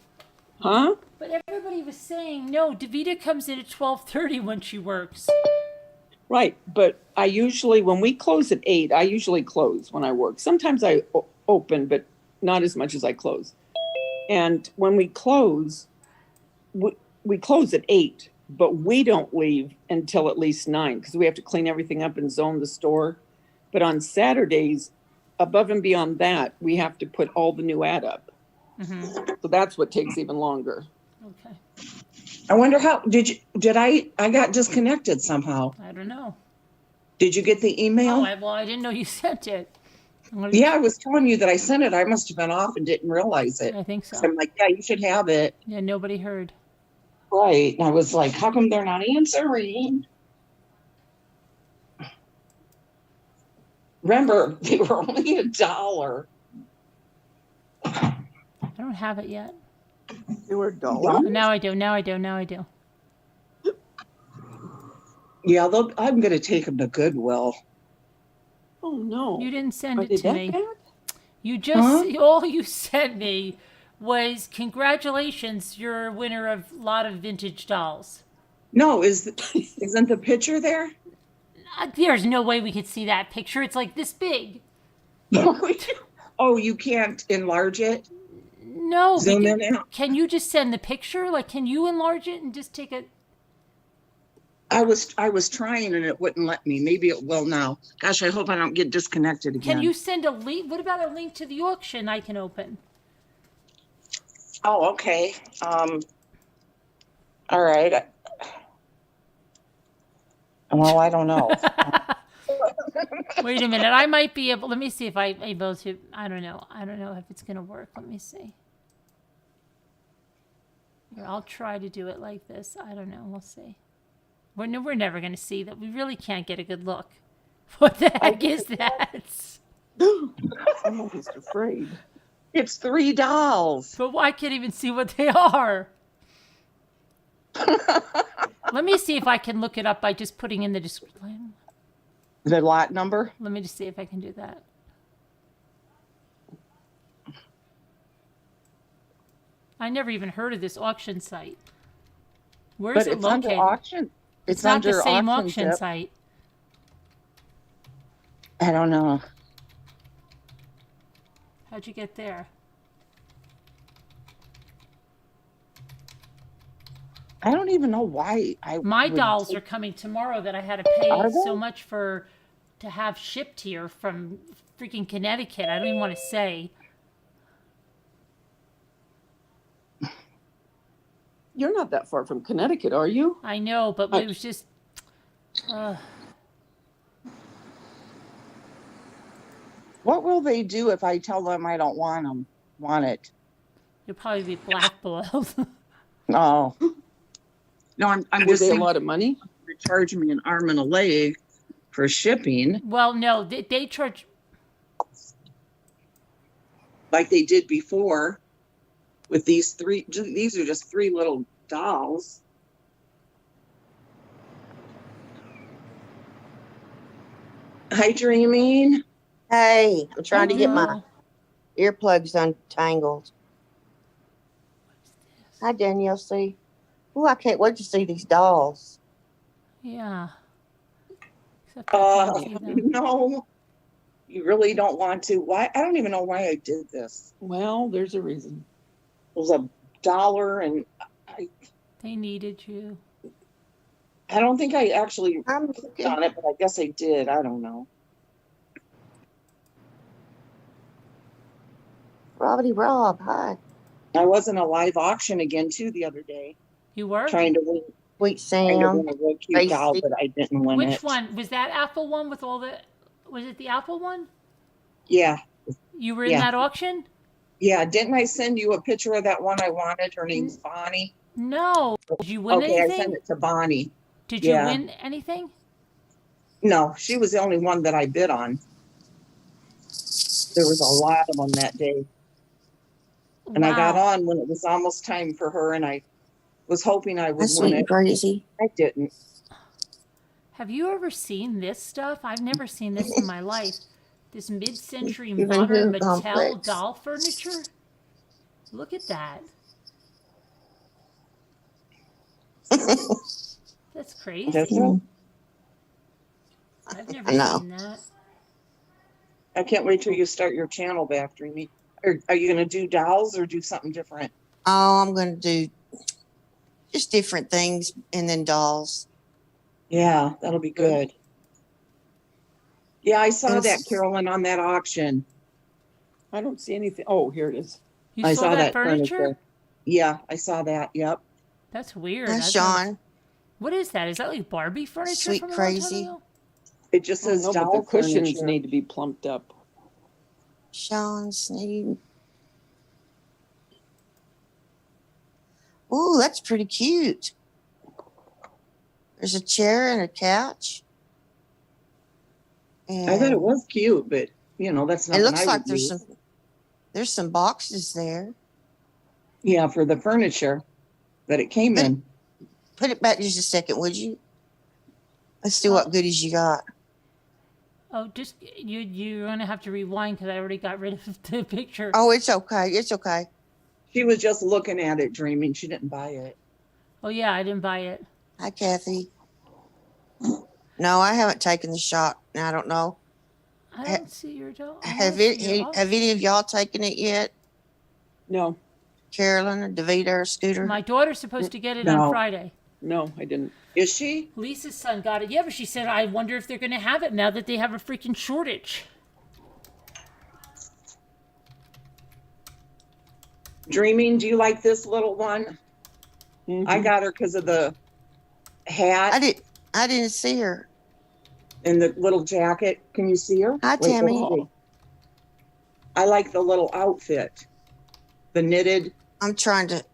[SPEAKER 5] Huh?
[SPEAKER 1] But everybody was saying, no, Davita comes in at 12:30 when she works.
[SPEAKER 5] Right, but I usually, when we close at 8, I usually close when I work. Sometimes I open, but not as much as I close. And when we close at 8, but we don't leave until at least 9 because we have to clean everything up and zone the store. But on Saturdays, above and beyond that, we have to put all the new ad up.
[SPEAKER 1] Mm-hmm.
[SPEAKER 5] So that's what takes even longer.
[SPEAKER 1] Okay.
[SPEAKER 4] I wonder how, I got disconnected somehow.
[SPEAKER 1] I don't know.
[SPEAKER 4] Did you get the email?
[SPEAKER 1] I didn't know you sent it.
[SPEAKER 4] Yeah, I was telling you that I sent it. I must have been off and didn't realize it.
[SPEAKER 1] I think so.
[SPEAKER 4] So I'm like, yeah, you should have it.
[SPEAKER 1] Yeah, nobody heard.
[SPEAKER 4] Right. And I was like, how come they're not answering? Remember, they were only $1.
[SPEAKER 1] I don't have it yet.
[SPEAKER 5] They were $1.
[SPEAKER 1] Now I do.
[SPEAKER 4] Yeah, I'm going to take them to Goodwill.
[SPEAKER 5] Oh, no.
[SPEAKER 1] You didn't send
[SPEAKER 5] Are
[SPEAKER 1] it
[SPEAKER 5] they
[SPEAKER 1] to
[SPEAKER 5] that
[SPEAKER 1] me.
[SPEAKER 5] bad?
[SPEAKER 1] You just, all you sent me was, congratulations, you're a winner of a lot of vintage dolls.
[SPEAKER 4] No, isn't the picture there?
[SPEAKER 1] There's no way we could see that picture. It's like this big.
[SPEAKER 4] Oh, you can't enlarge it?
[SPEAKER 1] No.
[SPEAKER 4] Zoom in out?
[SPEAKER 1] Can you just send the picture? Like, can you enlarge it and just take it?
[SPEAKER 4] I was trying and it wouldn't let me. Maybe it will now. Gosh, I hope I don't get disconnected again.
[SPEAKER 1] Can you send a link? What about a link to the auction I can open?
[SPEAKER 4] Oh, okay. All right. Well, I don't know.
[SPEAKER 1] Wait a minute. I might be able. Let me see if I'm able to. I don't know if it's going to work. Let me see. Here, I'll try to do it like this. I don't know. We'll see. We're never going to see that. We really can't get a good look. What the heck is that?
[SPEAKER 5] I'm almost afraid.
[SPEAKER 4] It's $3.
[SPEAKER 1] But I can't even see what they are. Let me see if I can look it up by just putting in the description.
[SPEAKER 4] The lot number?
[SPEAKER 1] Let me just see if I can do that. I never even heard of this auction site. Where is
[SPEAKER 4] But
[SPEAKER 1] it
[SPEAKER 4] it's
[SPEAKER 1] located?
[SPEAKER 4] under auction.
[SPEAKER 1] It's not the
[SPEAKER 4] under
[SPEAKER 1] same auction
[SPEAKER 4] tip.
[SPEAKER 1] site.
[SPEAKER 4] I don't know.
[SPEAKER 1] How'd you get there?
[SPEAKER 4] I don't even know why
[SPEAKER 1] My
[SPEAKER 4] would
[SPEAKER 1] dolls
[SPEAKER 4] take-
[SPEAKER 1] are coming tomorrow that I had to pay
[SPEAKER 4] Are
[SPEAKER 1] so
[SPEAKER 4] they?
[SPEAKER 1] much to have shipped here from freaking Connecticut. I don't even want to say.
[SPEAKER 5] You're not that far from Connecticut, are you?
[SPEAKER 1] I know, but it was just.
[SPEAKER 4] What will they do if I tell them I don't want it?
[SPEAKER 1] You'll probably be blackballed.
[SPEAKER 4] Oh. No, I'm
[SPEAKER 5] Were
[SPEAKER 4] just
[SPEAKER 5] they a
[SPEAKER 4] saying
[SPEAKER 5] lot of money?
[SPEAKER 4] they're charging me an arm and a leg for shipping
[SPEAKER 1] Well, no, they charge.
[SPEAKER 4] like they did before with these three. These are just 3 little dolls. Hi, Dreaming.
[SPEAKER 7] Hey, I'm trying to get my
[SPEAKER 1] Hello.
[SPEAKER 7] earplugs untangled. Hi, Danielle. See? Oh, I can't wait to see these dolls.
[SPEAKER 1] Yeah. Except I can't see them.
[SPEAKER 4] No, you really don't want to. Why? I don't even know why I did this.
[SPEAKER 5] Well, there's a reason.
[SPEAKER 4] It was $1 and
[SPEAKER 1] They needed you.
[SPEAKER 4] I don't think I actually
[SPEAKER 7] I'm
[SPEAKER 4] clicked
[SPEAKER 7] looking.
[SPEAKER 4] on it, but I guess I did. I don't know.
[SPEAKER 7] Rob, hi.
[SPEAKER 4] I was in a live auction again too the other day,
[SPEAKER 1] You were?
[SPEAKER 4] trying to win
[SPEAKER 7] Sweet Sam.
[SPEAKER 4] a real cute doll,
[SPEAKER 7] Tracy.
[SPEAKER 4] but I didn't win
[SPEAKER 1] Which
[SPEAKER 4] it.
[SPEAKER 1] one? Was that Apple one with all the, was it the Apple one?
[SPEAKER 4] Yeah,
[SPEAKER 1] You were in
[SPEAKER 4] Yeah.
[SPEAKER 1] that auction?
[SPEAKER 4] yeah. Didn't I send you a picture of that one I wanted? Her name's Bonnie.
[SPEAKER 1] No. Did you win
[SPEAKER 4] Okay,
[SPEAKER 1] anything?
[SPEAKER 4] I sent it to Bonnie.
[SPEAKER 1] Did
[SPEAKER 4] yeah.
[SPEAKER 1] you win anything?
[SPEAKER 4] No, she was the only one that I bid on. There was a lot of them that day. And I got
[SPEAKER 1] Wow.
[SPEAKER 4] on when it was almost time for her, and I was hoping I would
[SPEAKER 7] That's
[SPEAKER 4] win
[SPEAKER 7] sweet and
[SPEAKER 4] it.
[SPEAKER 7] crazy.
[SPEAKER 4] I didn't.
[SPEAKER 1] Have you ever seen this stuff? I've never seen this in my life. This mid-century
[SPEAKER 7] Even
[SPEAKER 1] modern
[SPEAKER 7] who
[SPEAKER 1] Mattel
[SPEAKER 7] complex.
[SPEAKER 1] doll furniture. Look at that. That's crazy.
[SPEAKER 4] That's it.
[SPEAKER 1] I've never
[SPEAKER 7] I know.
[SPEAKER 1] seen that.
[SPEAKER 4] I can't wait till you start your channel back, Dreamy. Are you going to do dolls or do something different?
[SPEAKER 7] Oh, I'm going to do just different things and then dolls.
[SPEAKER 4] Yeah, that'll be good. Yeah, I saw
[SPEAKER 7] And
[SPEAKER 4] that, Carolyn, on that auction.
[SPEAKER 5] I don't see anything. Oh, here it is.
[SPEAKER 1] You
[SPEAKER 4] I
[SPEAKER 1] saw that furniture?
[SPEAKER 4] Yeah, I saw that. Yep.
[SPEAKER 1] That's weird.
[SPEAKER 7] Hi,
[SPEAKER 1] I've never-
[SPEAKER 7] Sean.
[SPEAKER 1] What is that? Is that like Barbie furniture
[SPEAKER 7] Sweet
[SPEAKER 1] from a long time
[SPEAKER 7] crazy.
[SPEAKER 1] ago?
[SPEAKER 4] It just
[SPEAKER 5] I don't
[SPEAKER 4] says
[SPEAKER 5] know, but
[SPEAKER 4] doll
[SPEAKER 5] the cushions
[SPEAKER 4] furniture.
[SPEAKER 5] need to be plumped up.
[SPEAKER 7] Sean Sneed. Ooh, that's pretty cute. There's a chair and a couch. And
[SPEAKER 4] I thought it was cute, but you know, that's not.
[SPEAKER 7] it looks like there's some boxes there.
[SPEAKER 4] Yeah, for the furniture that it came
[SPEAKER 7] But-
[SPEAKER 4] in.
[SPEAKER 7] Put it back just a second, would you? Let's see what goodies you got.
[SPEAKER 1] Oh, just you're gonna have to rewind because I already got rid of the picture.
[SPEAKER 7] Oh, it's okay. It's okay.
[SPEAKER 4] She was just looking at it, dreaming. She didn't buy it.
[SPEAKER 1] Oh yeah, I didn't buy it.
[SPEAKER 7] Hi, Kathy. No, I haven't taken the shot. I don't know.
[SPEAKER 1] I
[SPEAKER 7] Ha-
[SPEAKER 1] don't see your doll. I
[SPEAKER 7] Have
[SPEAKER 1] don't see your
[SPEAKER 7] it? Have any of y'all taken it yet?
[SPEAKER 5] No,
[SPEAKER 7] Carolyn, or Davida, or Scooter?
[SPEAKER 1] My daughter's supposed to get it
[SPEAKER 4] No.
[SPEAKER 1] on Friday.
[SPEAKER 5] no, I didn't.
[SPEAKER 4] Is she?
[SPEAKER 1] Lisa's son got it. Yeah, but she said, I wonder if they're going to have it now that they have a freaking shortage.
[SPEAKER 4] Dreaming, do you like this little one?
[SPEAKER 5] Mhm.
[SPEAKER 4] I got her because of the hat
[SPEAKER 7] I didn't see her.
[SPEAKER 4] and the little jacket. Can you see her?
[SPEAKER 7] Hi,
[SPEAKER 4] Wait,
[SPEAKER 7] Tammy.
[SPEAKER 4] let's see. I like the little outfit. The knitted.
[SPEAKER 7] I'm trying to.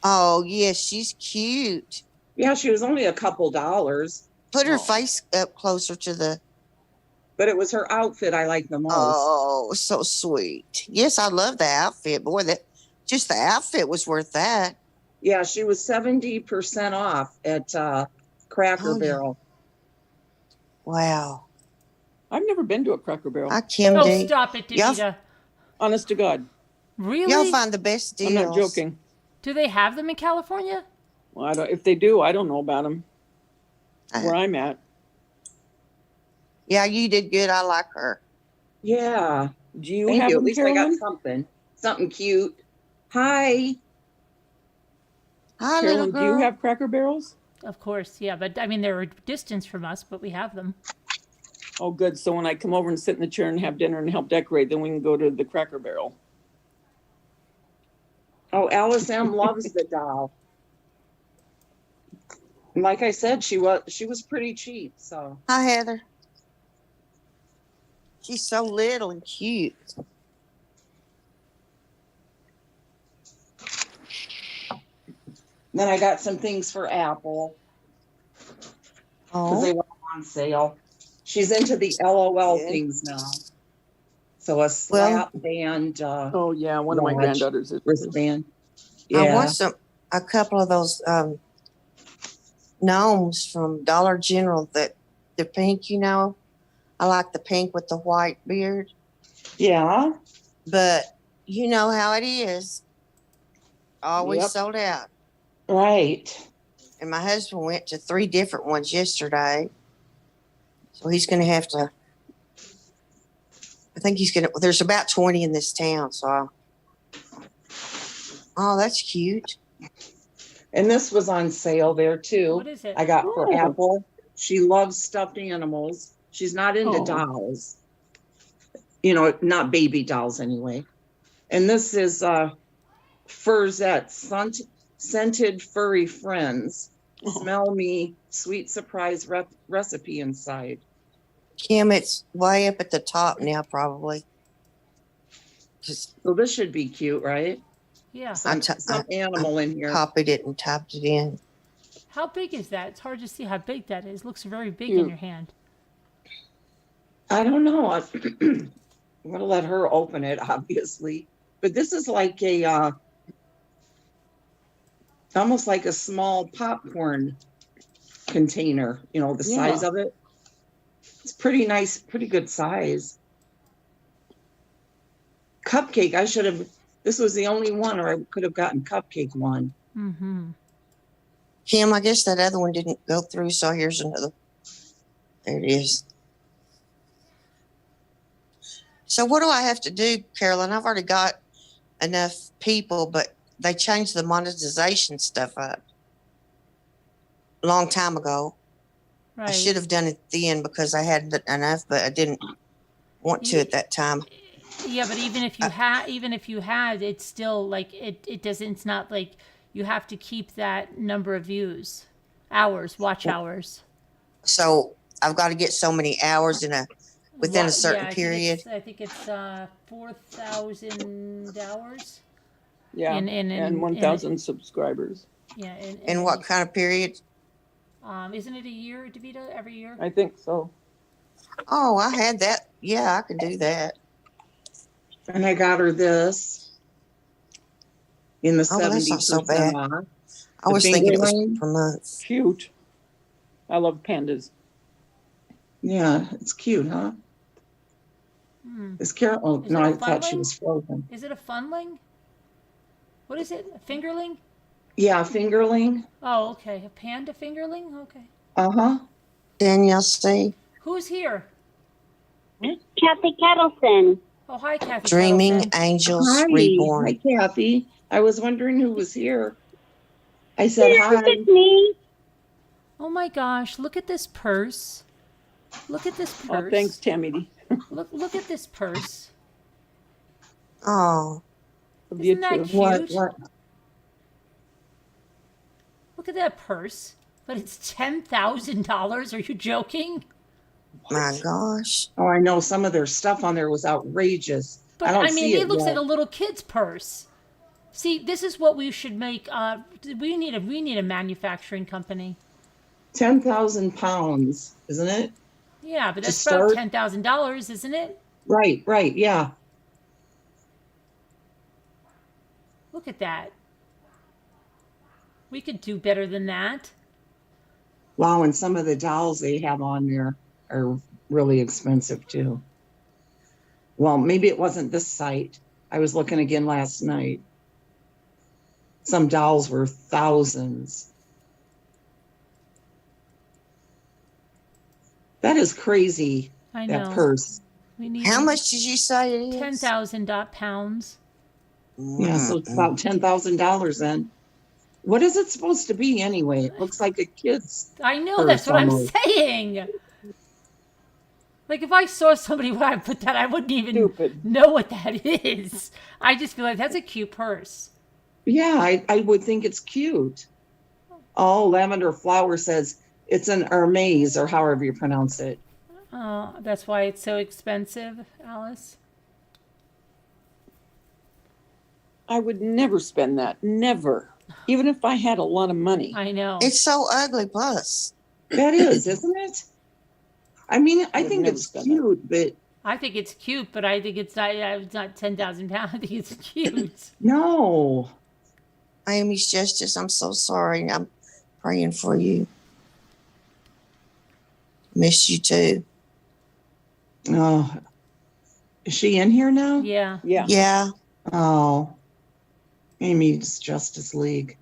[SPEAKER 7] Oh, yes, she's cute.
[SPEAKER 4] Yeah, she was only a couple dollars,
[SPEAKER 7] Put her
[SPEAKER 5] Oh.
[SPEAKER 7] face up closer to the.
[SPEAKER 4] but it was her outfit I like the most.
[SPEAKER 7] Oh, so sweet. Yes, I love the outfit. Boy, just the outfit was worth that.
[SPEAKER 4] Yeah, she was 70% off at Cracker
[SPEAKER 7] Oh, yeah.
[SPEAKER 4] Barrel.
[SPEAKER 7] Wow.
[SPEAKER 5] I've never been to a Cracker Barrel.
[SPEAKER 7] I Kim
[SPEAKER 1] Oh,
[SPEAKER 7] D.
[SPEAKER 1] stop it,
[SPEAKER 7] Y'all-
[SPEAKER 1] Davida.
[SPEAKER 5] Honest to God,
[SPEAKER 1] Really?
[SPEAKER 7] Y'all find the best deals.
[SPEAKER 5] I'm not joking.
[SPEAKER 1] Do they have them in California?
[SPEAKER 5] Well, I don't. If they do, I don't know about them. Where I'm at.
[SPEAKER 7] Yeah, you did good. I like her.
[SPEAKER 4] Yeah.
[SPEAKER 5] Do you
[SPEAKER 4] Thank
[SPEAKER 5] have
[SPEAKER 4] you. At
[SPEAKER 5] them,
[SPEAKER 4] least I
[SPEAKER 5] Carolyn?
[SPEAKER 4] got something cute. Hi.
[SPEAKER 7] Hi,
[SPEAKER 5] Carolyn,
[SPEAKER 7] little
[SPEAKER 5] do
[SPEAKER 7] girl.
[SPEAKER 5] you have Cracker Barrels?
[SPEAKER 1] Of course, yeah. But I mean, they're a distance from us, but we have them.
[SPEAKER 5] Oh, good. So when I come over and sit in the chair and have dinner and help decorate, then we can go to the Cracker Barrel.
[SPEAKER 4] Oh, Alice M loves the doll. And like I said, she was pretty cheap. So
[SPEAKER 7] Hi, Heather. She's so little and cute.
[SPEAKER 4] then I got some things for Apple because they
[SPEAKER 7] Oh,
[SPEAKER 4] were on sale. She's into the LOL
[SPEAKER 7] Good.
[SPEAKER 4] things now. So a slap band
[SPEAKER 5] Oh yeah, one of my
[SPEAKER 4] Watch.
[SPEAKER 5] granddaughters is.
[SPEAKER 4] wristband.
[SPEAKER 7] I
[SPEAKER 4] Yeah.
[SPEAKER 7] want a couple of those gnomes from Dollar General that the pink, you know. I like the pink with the white beard.
[SPEAKER 4] Yeah.
[SPEAKER 7] But you know how it is. Always
[SPEAKER 5] Yep.
[SPEAKER 7] sold out.
[SPEAKER 4] Right.
[SPEAKER 7] And my husband went to 3 different ones yesterday. So he's going to have to, I think he's going to, there's about 20 in this town. So, oh, that's cute.
[SPEAKER 4] And this was on sale there too.
[SPEAKER 1] What is it?
[SPEAKER 4] I got for
[SPEAKER 5] Oh.
[SPEAKER 4] Apple. She loves stuffed animals. She's not into
[SPEAKER 5] Oh.
[SPEAKER 4] dolls. You know, not baby dolls anyway. And this is Furzette scented furry friends.
[SPEAKER 5] Oh.
[SPEAKER 4] Smell me, sweet surprise recipe inside.
[SPEAKER 7] Kim, it's way up at the top now, probably. Just
[SPEAKER 4] So this should be cute, right?
[SPEAKER 1] Yeah.
[SPEAKER 4] Some animal in here.
[SPEAKER 7] copied it and typed it in.
[SPEAKER 1] How big is that? It's hard to see how big that is. Looks very big
[SPEAKER 5] Cute.
[SPEAKER 1] in your hand.
[SPEAKER 4] I don't know. I'm gonna let her open it, obviously. But this is like a almost like a small popcorn container, you know, the size
[SPEAKER 5] Yeah.
[SPEAKER 4] of it. It's pretty nice, pretty good size. Cupcake, this was the only one, or I could have gotten cupcake one.
[SPEAKER 1] Mm-hmm.
[SPEAKER 7] Kim, I guess that other one didn't go through, so here's another. There it is. So what do I have to do, Carolyn? I've already got enough people, but they changed the monetization stuff up a long time ago.
[SPEAKER 1] Right.
[SPEAKER 7] I should have done it then because I hadn't enough, but I didn't want to at that time.
[SPEAKER 1] Yeah, but even if you had, it's still like it doesn't. It's not like you have to keep that number of views, watch hours.
[SPEAKER 7] So I've got to get so many hours within a certain
[SPEAKER 1] I
[SPEAKER 7] period.
[SPEAKER 1] think it's 4,000 hours.
[SPEAKER 5] Yeah. And 1,000 subscribers.
[SPEAKER 1] Yeah.
[SPEAKER 7] In what kind of period?
[SPEAKER 1] Isn't it a year, Davita? Every year?
[SPEAKER 5] I think so.
[SPEAKER 7] Oh, I had that. Yeah, I could do that.
[SPEAKER 4] And I got her this in the
[SPEAKER 7] Oh, well, that's not
[SPEAKER 4] 70%
[SPEAKER 7] so bad.
[SPEAKER 4] off.
[SPEAKER 7] I was thinking it was
[SPEAKER 4] fingerling?
[SPEAKER 7] per month.
[SPEAKER 5] Cute. I love pandas.
[SPEAKER 4] Yeah, it's cute, huh?
[SPEAKER 1] Hmm.
[SPEAKER 4] Is Carol? Oh,
[SPEAKER 1] Is
[SPEAKER 4] no,
[SPEAKER 1] it a
[SPEAKER 4] I thought she
[SPEAKER 1] funling?
[SPEAKER 4] was frozen.
[SPEAKER 1] Is it a funling? What is it? A fingerling?
[SPEAKER 4] Yeah, fingerling.
[SPEAKER 1] Oh, okay. A panda fingerling? Okay.
[SPEAKER 4] Uh-huh.
[SPEAKER 7] Danielle, see?
[SPEAKER 1] Who's here?
[SPEAKER 8] Kathy Kettleson.
[SPEAKER 1] Oh, hi, Kathy.
[SPEAKER 7] Dreaming
[SPEAKER 1] Kettleson.
[SPEAKER 7] Angels
[SPEAKER 4] Hi.
[SPEAKER 7] Reborn.
[SPEAKER 4] Hi, Kathy. I was wondering who was here. I said hi.
[SPEAKER 8] It's me.
[SPEAKER 1] Oh my gosh! Look at this purse. Look at this purse.
[SPEAKER 5] Oh, thanks, Tammy.
[SPEAKER 1] Look at this purse.
[SPEAKER 7] Oh,
[SPEAKER 1] Isn't that cute?
[SPEAKER 4] What?
[SPEAKER 1] Look at that purse. But it's $10,000. Are you joking?
[SPEAKER 7] my gosh.
[SPEAKER 4] Oh, I know some of their stuff on there was outrageous.
[SPEAKER 1] But
[SPEAKER 4] I don't
[SPEAKER 1] I mean,
[SPEAKER 4] see
[SPEAKER 1] it
[SPEAKER 4] it
[SPEAKER 1] looks
[SPEAKER 4] yet.
[SPEAKER 1] like a little kid's purse. See, this is what we should make. We need a manufacturing company.
[SPEAKER 4] 10,000 pounds, isn't it?
[SPEAKER 1] Yeah, but
[SPEAKER 4] To
[SPEAKER 1] that's about
[SPEAKER 4] start?
[SPEAKER 1] $10,000, isn't it?
[SPEAKER 4] Right, yeah.
[SPEAKER 1] Look at that. We could do better than that.
[SPEAKER 4] Wow, and some of the dolls they have on there are really expensive too. Well, maybe it wasn't this site. I was looking again last night. Some dolls were thousands. That is crazy,
[SPEAKER 1] I know.
[SPEAKER 4] that purse.
[SPEAKER 1] We need
[SPEAKER 7] How much did you say it is?
[SPEAKER 1] 10,000 pounds.
[SPEAKER 4] Yeah, so it's about $10,000 then. What is it supposed to be anyway? It looks like a kid's.
[SPEAKER 1] I know,
[SPEAKER 4] Purse
[SPEAKER 1] that's what I'm
[SPEAKER 4] almost.
[SPEAKER 1] saying. Like, if I saw somebody when I put that, I wouldn't even
[SPEAKER 5] Stupid.
[SPEAKER 1] know what that is. I just feel like that's a cute purse.
[SPEAKER 4] Yeah, I would think it's cute. Oh, Lavender Flower says it's an Hermes or however you pronounce it.
[SPEAKER 1] That's why it's so expensive, Alice.
[SPEAKER 5] I would never spend that. Never. Even if I had a lot of money.
[SPEAKER 1] I know.
[SPEAKER 7] It's so ugly, plus.
[SPEAKER 4] That is, isn't it? I mean, I
[SPEAKER 5] would
[SPEAKER 4] think
[SPEAKER 5] never
[SPEAKER 4] it's
[SPEAKER 5] spend
[SPEAKER 4] cute, but
[SPEAKER 1] I think it's cute, but I think it's not 10,000 pounds. I think it's cute.
[SPEAKER 4] no.
[SPEAKER 7] Amy's Justice, I'm so sorry. I'm praying for you. Miss you too.
[SPEAKER 4] Oh, is she in here now?
[SPEAKER 1] Yeah.
[SPEAKER 5] Yeah.
[SPEAKER 7] Yeah.
[SPEAKER 4] Oh, Amy's Justice League.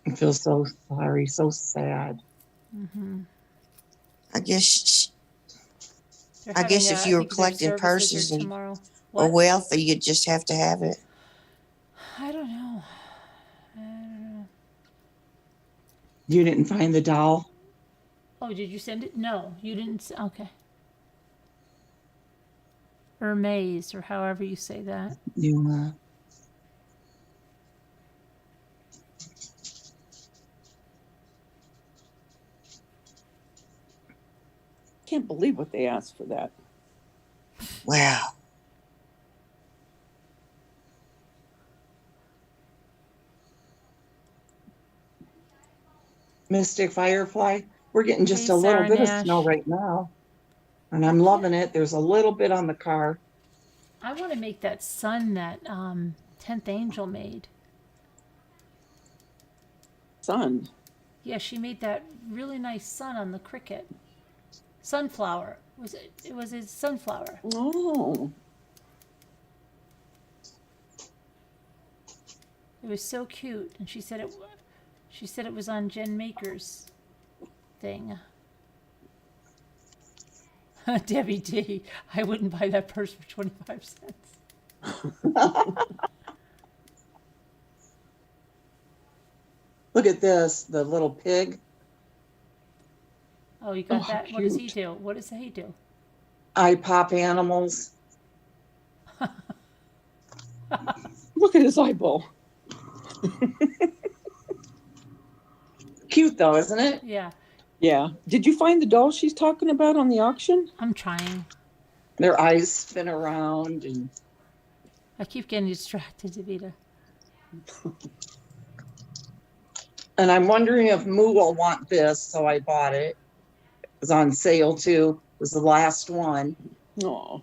[SPEAKER 4] I feel so sorry, so sad.
[SPEAKER 7] I guess
[SPEAKER 1] They're
[SPEAKER 7] I guess
[SPEAKER 1] having,
[SPEAKER 7] if
[SPEAKER 1] I
[SPEAKER 7] you were
[SPEAKER 1] think their
[SPEAKER 7] collecting
[SPEAKER 1] services
[SPEAKER 7] purses
[SPEAKER 1] are
[SPEAKER 7] and
[SPEAKER 1] tomorrow.
[SPEAKER 7] or
[SPEAKER 1] What?
[SPEAKER 7] wealthy, you'd just have to have it.
[SPEAKER 1] I don't know.
[SPEAKER 4] You didn't find the doll?
[SPEAKER 1] Oh, did you send it? No, you didn't. Okay. Hermes, or however you say that.
[SPEAKER 4] Yeah.
[SPEAKER 5] Can't believe what they asked for that.
[SPEAKER 7] Wow.
[SPEAKER 4] Mystic Firefly. We're getting just
[SPEAKER 1] Hey,
[SPEAKER 4] a little
[SPEAKER 1] Sarah
[SPEAKER 4] bit of
[SPEAKER 1] Nash.
[SPEAKER 4] snow right now. And I'm loving it. There's a little bit on the car.
[SPEAKER 1] I want to make that sun that 10th Angel made.
[SPEAKER 5] Son.
[SPEAKER 1] Yeah, she made that really nice sun on the cricket. Sunflower. It was a sunflower.
[SPEAKER 5] Oh.
[SPEAKER 1] It was so cute, and she said it was on Jen Maker's thing. Debbie D, I wouldn't buy that purse for 25 cents.
[SPEAKER 4] Look at this, the little pig.
[SPEAKER 1] Oh, you got
[SPEAKER 5] Oh,
[SPEAKER 1] that? What does he
[SPEAKER 5] cute.
[SPEAKER 1] do? What does he do?
[SPEAKER 4] I pop animals.
[SPEAKER 5] Look at his eyeball.
[SPEAKER 4] Cute though, isn't it?
[SPEAKER 1] Yeah,
[SPEAKER 5] Yeah. Did you find the doll she's talking about on the auction?
[SPEAKER 1] I'm trying.
[SPEAKER 4] Their eyes spin around and
[SPEAKER 1] I keep getting distracted, Davida.
[SPEAKER 4] I'm wondering if Moo will want this, so I bought it. It was on sale too. It was the last one.
[SPEAKER 5] Oh.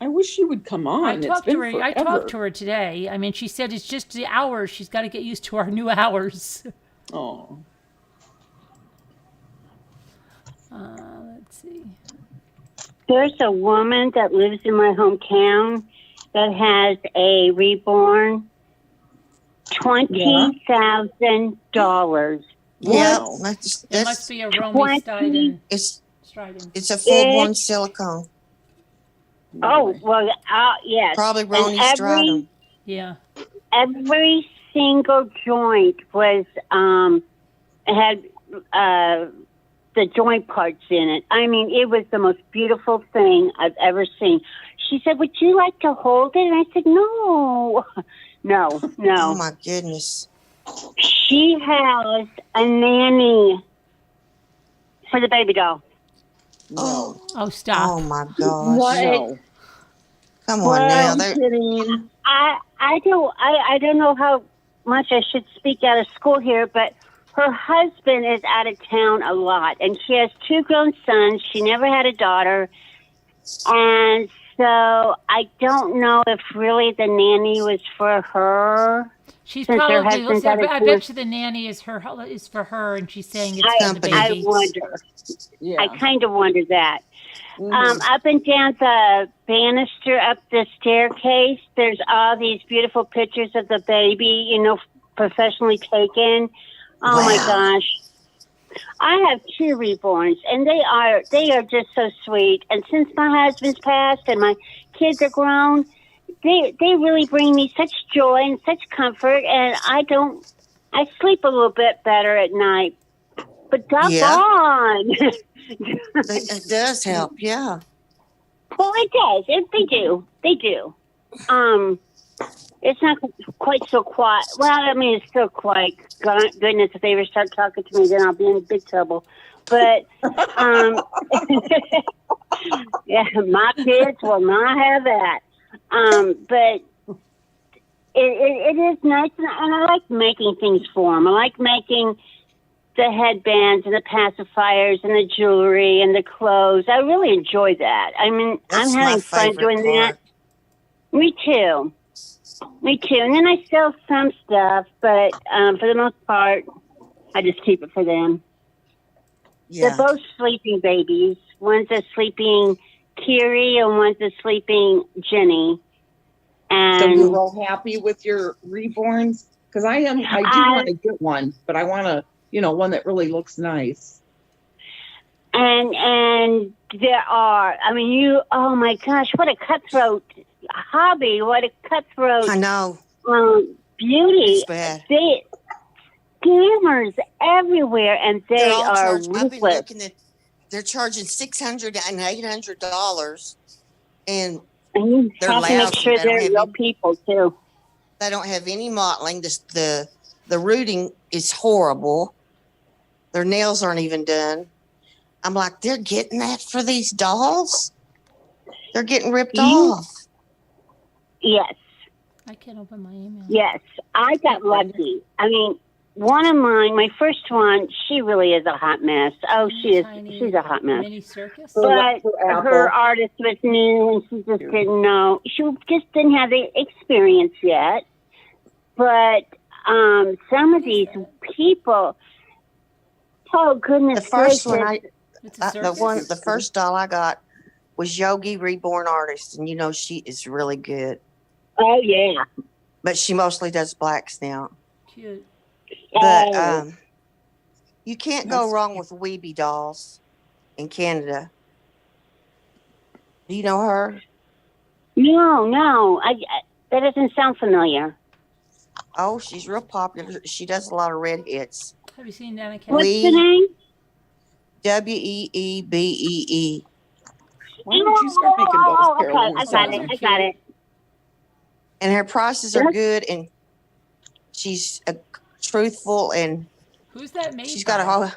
[SPEAKER 5] I wish she would come on.
[SPEAKER 1] I
[SPEAKER 5] It's
[SPEAKER 1] talked
[SPEAKER 5] been
[SPEAKER 1] to her. I
[SPEAKER 5] forever.
[SPEAKER 1] talked to her today. I mean, she said it's just the hours. She's got to get used to our new hours.
[SPEAKER 5] Oh.
[SPEAKER 1] Let's see.
[SPEAKER 8] There's a woman that lives in my hometown that has a Reborn. $20,000.
[SPEAKER 7] Yeah,
[SPEAKER 5] Wow.
[SPEAKER 1] It must be a Romy Stiden.
[SPEAKER 7] it's
[SPEAKER 1] Stridon.
[SPEAKER 7] it's a full-blown silicone.
[SPEAKER 8] Oh, well, yes.
[SPEAKER 7] Probably
[SPEAKER 8] And
[SPEAKER 7] Roni Stratum.
[SPEAKER 1] Yeah.
[SPEAKER 8] every single joint was had the joint parts in it. I mean, it was the most beautiful thing I've ever seen. She said, "Would you like to hold it?" And I said, "No, no,
[SPEAKER 7] Oh
[SPEAKER 8] no."
[SPEAKER 7] my goodness.
[SPEAKER 8] She has a nanny for the baby doll.
[SPEAKER 7] Oh,
[SPEAKER 1] Oh, stop.
[SPEAKER 7] oh my gosh.
[SPEAKER 4] What?
[SPEAKER 5] No.
[SPEAKER 7] Come on now.
[SPEAKER 4] I'm
[SPEAKER 7] They're-
[SPEAKER 4] kidding.
[SPEAKER 8] I don't know how much I should speak out of school here, but her husband is out of town a lot, and she has 2 grown sons. She never had a daughter, and so I don't know if really the nanny was for her.
[SPEAKER 1] She's
[SPEAKER 8] Since her
[SPEAKER 1] probably.
[SPEAKER 8] husband's out of
[SPEAKER 1] I
[SPEAKER 8] town.
[SPEAKER 1] bet you the nanny is for her, and she's saying it's for the
[SPEAKER 7] Company.
[SPEAKER 8] I
[SPEAKER 1] baby.
[SPEAKER 8] wonder.
[SPEAKER 5] Yeah.
[SPEAKER 8] I kind of wonder that.
[SPEAKER 5] Mhm.
[SPEAKER 8] Up and down the banister, up the staircase, there's all these beautiful pictures of the baby, professionally taken. Oh my
[SPEAKER 7] Wow.
[SPEAKER 8] gosh. I have 2 reborns, and they are just so sweet. And since my husband's passed and my kids are grown, they really bring me such joy and such comfort, and I sleep a little bit better at night. But doggone.
[SPEAKER 7] It does help, yeah.
[SPEAKER 8] Well, it does. They do. They do. It's not quite so quiet. Well, I mean, it's still quiet. Goodness, if they ever start talking to me, then I'll be in big trouble. But, yeah, my kids will not have that. But it is nice, and I like making things for them. I like making the headbands and the pacifiers and the jewelry and the clothes. I really enjoy that. I mean,
[SPEAKER 7] That's
[SPEAKER 8] I'm
[SPEAKER 7] my
[SPEAKER 8] having fun
[SPEAKER 7] favorite
[SPEAKER 8] doing that.
[SPEAKER 7] part.
[SPEAKER 8] Me too. Me too. And then I sell some stuff, but for the most part, I just keep it for them.
[SPEAKER 7] Yeah.
[SPEAKER 8] They're both sleeping babies. One's a sleeping Kiri and one's a sleeping Jenny.
[SPEAKER 4] So
[SPEAKER 8] And
[SPEAKER 4] you're all happy with your reborns? Because I do want to get one, but I want to, one that really looks nice.
[SPEAKER 8] and there are, I mean, oh my gosh, what a cutthroat hobby. What a cutthroat
[SPEAKER 7] I know.
[SPEAKER 8] beauty.
[SPEAKER 7] It's bad.
[SPEAKER 8] Scammers everywhere, and they
[SPEAKER 7] They're all
[SPEAKER 8] are
[SPEAKER 7] charged. I've been
[SPEAKER 8] ruthless.
[SPEAKER 7] looking at. They're charging $600 and $800, and
[SPEAKER 8] And you
[SPEAKER 7] they're
[SPEAKER 8] have to make
[SPEAKER 7] lousy.
[SPEAKER 8] sure
[SPEAKER 7] They don't
[SPEAKER 8] they're
[SPEAKER 7] have
[SPEAKER 8] real
[SPEAKER 7] any,
[SPEAKER 8] people too.
[SPEAKER 7] they don't have any modeling. The rooting is horrible. Their nails aren't even done. I'm like, they're getting that for these dolls? They're getting ripped off.
[SPEAKER 8] Yes,
[SPEAKER 1] I can't open my email.
[SPEAKER 8] yes. I got lucky. I mean, one of mine, my first one, she really is a hot mess. Oh, she is.
[SPEAKER 1] Tiny
[SPEAKER 8] She's a hot mess.
[SPEAKER 1] Mini circus.
[SPEAKER 8] But
[SPEAKER 4] For Apple.
[SPEAKER 8] her artist was new, and she just didn't know. She just didn't have the experience yet. But some of these people, oh goodness
[SPEAKER 7] The first
[SPEAKER 8] gracious.
[SPEAKER 7] one,
[SPEAKER 1] It's a circus.
[SPEAKER 7] the first doll I got was Yogi Reborn Artist, and she is really good,
[SPEAKER 8] Oh yeah.
[SPEAKER 7] but she mostly does blacks now.
[SPEAKER 1] Cute.
[SPEAKER 7] But
[SPEAKER 8] Oh.
[SPEAKER 7] you can't go wrong with Weeby dolls in Canada. Do you know her?
[SPEAKER 8] No, that doesn't sound familiar.
[SPEAKER 7] Oh, she's real popular. She does a lot of redheads.
[SPEAKER 1] Have you seen Nana Cat?
[SPEAKER 8] What's
[SPEAKER 7] We-
[SPEAKER 8] the name?
[SPEAKER 7] Weebee.
[SPEAKER 5] Why don't you start making those,
[SPEAKER 8] Oh,
[SPEAKER 5] Carolyn?
[SPEAKER 8] okay, I got it.
[SPEAKER 7] And her prices are good, and she's truthful, and
[SPEAKER 1] Who's that made
[SPEAKER 7] she's got
[SPEAKER 1] by?
[SPEAKER 7] a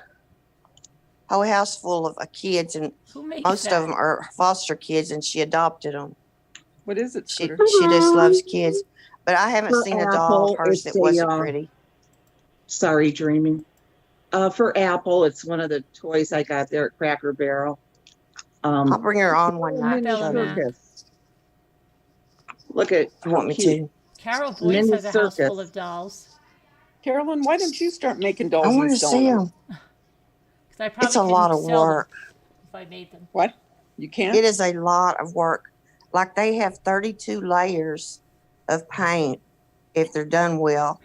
[SPEAKER 7] whole house full of kids, and
[SPEAKER 1] Who makes
[SPEAKER 7] most
[SPEAKER 1] that?
[SPEAKER 7] of them are foster kids, and she adopted them.
[SPEAKER 5] What is it,
[SPEAKER 7] She
[SPEAKER 5] Scooter?
[SPEAKER 7] just loves kids. But I haven't
[SPEAKER 4] For
[SPEAKER 7] seen a doll of
[SPEAKER 4] Apple,
[SPEAKER 7] hers that
[SPEAKER 4] it's a,
[SPEAKER 7] wasn't pretty.
[SPEAKER 4] Sorry, dreaming. For Apple, it's one of the toys I got there at Cracker Barrel.
[SPEAKER 7] I'll bring her on one night.
[SPEAKER 4] Mini
[SPEAKER 1] Bella Mac.
[SPEAKER 4] circus. Look at
[SPEAKER 7] You want me
[SPEAKER 4] cute.
[SPEAKER 7] to?
[SPEAKER 1] Carol Boyce
[SPEAKER 4] Mini
[SPEAKER 1] has a house
[SPEAKER 4] circus.
[SPEAKER 1] full of dolls.
[SPEAKER 5] Carolyn, why don't you start making dolls
[SPEAKER 7] I want
[SPEAKER 5] and
[SPEAKER 7] to see
[SPEAKER 5] selling them?
[SPEAKER 7] them.
[SPEAKER 1] 'Cause I probably
[SPEAKER 7] It's a
[SPEAKER 1] couldn't
[SPEAKER 7] lot of
[SPEAKER 1] sell them
[SPEAKER 7] work.
[SPEAKER 1] if I made them.
[SPEAKER 5] What? You can't?
[SPEAKER 7] It is a lot of work. Like they have 32 layers of paint if they're done well,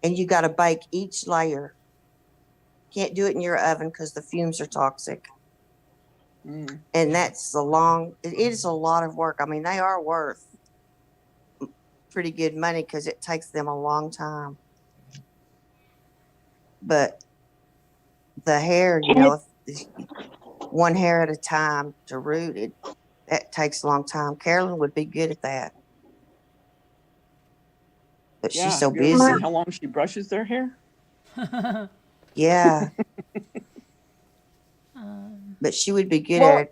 [SPEAKER 7] and you got to bake each layer. Can't do it in your oven because the fumes are toxic.
[SPEAKER 5] Mm.
[SPEAKER 7] And it is a lot of work. I mean, they are worth pretty good money because it takes them a long time. But the hair, one hair at a time to root it, that takes a long time. Carolyn would be good at that. But
[SPEAKER 5] Yeah,
[SPEAKER 7] she's so
[SPEAKER 5] you ever seen
[SPEAKER 7] busy.
[SPEAKER 5] how long she brushes their hair?
[SPEAKER 7] Yeah,
[SPEAKER 1] Um,
[SPEAKER 7] but she would be good
[SPEAKER 8] Well,
[SPEAKER 7] at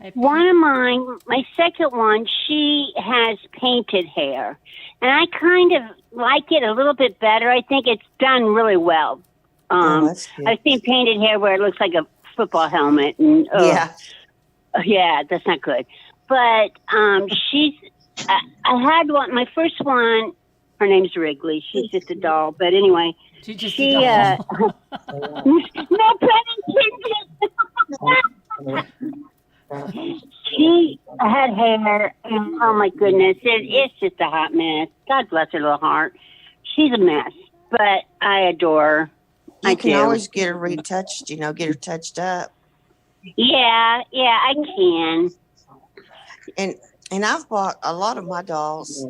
[SPEAKER 7] it.
[SPEAKER 8] One of mine, my second one, she has painted hair. And I kind of like it a little bit better. I think it's done really well.
[SPEAKER 7] Oh, that's good.
[SPEAKER 8] I've seen painted hair where it looks like a football helmet. And yeah, that's not good. But I had one, my first one, her name's Wrigley. She's just a doll. But anyway,
[SPEAKER 1] she's just
[SPEAKER 8] she,
[SPEAKER 1] a doll.
[SPEAKER 8] no pun intended. She had hair, and oh my goodness, it's just a hot mess. God bless her little heart. She's a mess, but I adore her.
[SPEAKER 7] You can
[SPEAKER 8] do.
[SPEAKER 7] always get her retouched, get her touched up.
[SPEAKER 8] Yeah, I can.
[SPEAKER 7] And I've bought a lot of my dolls.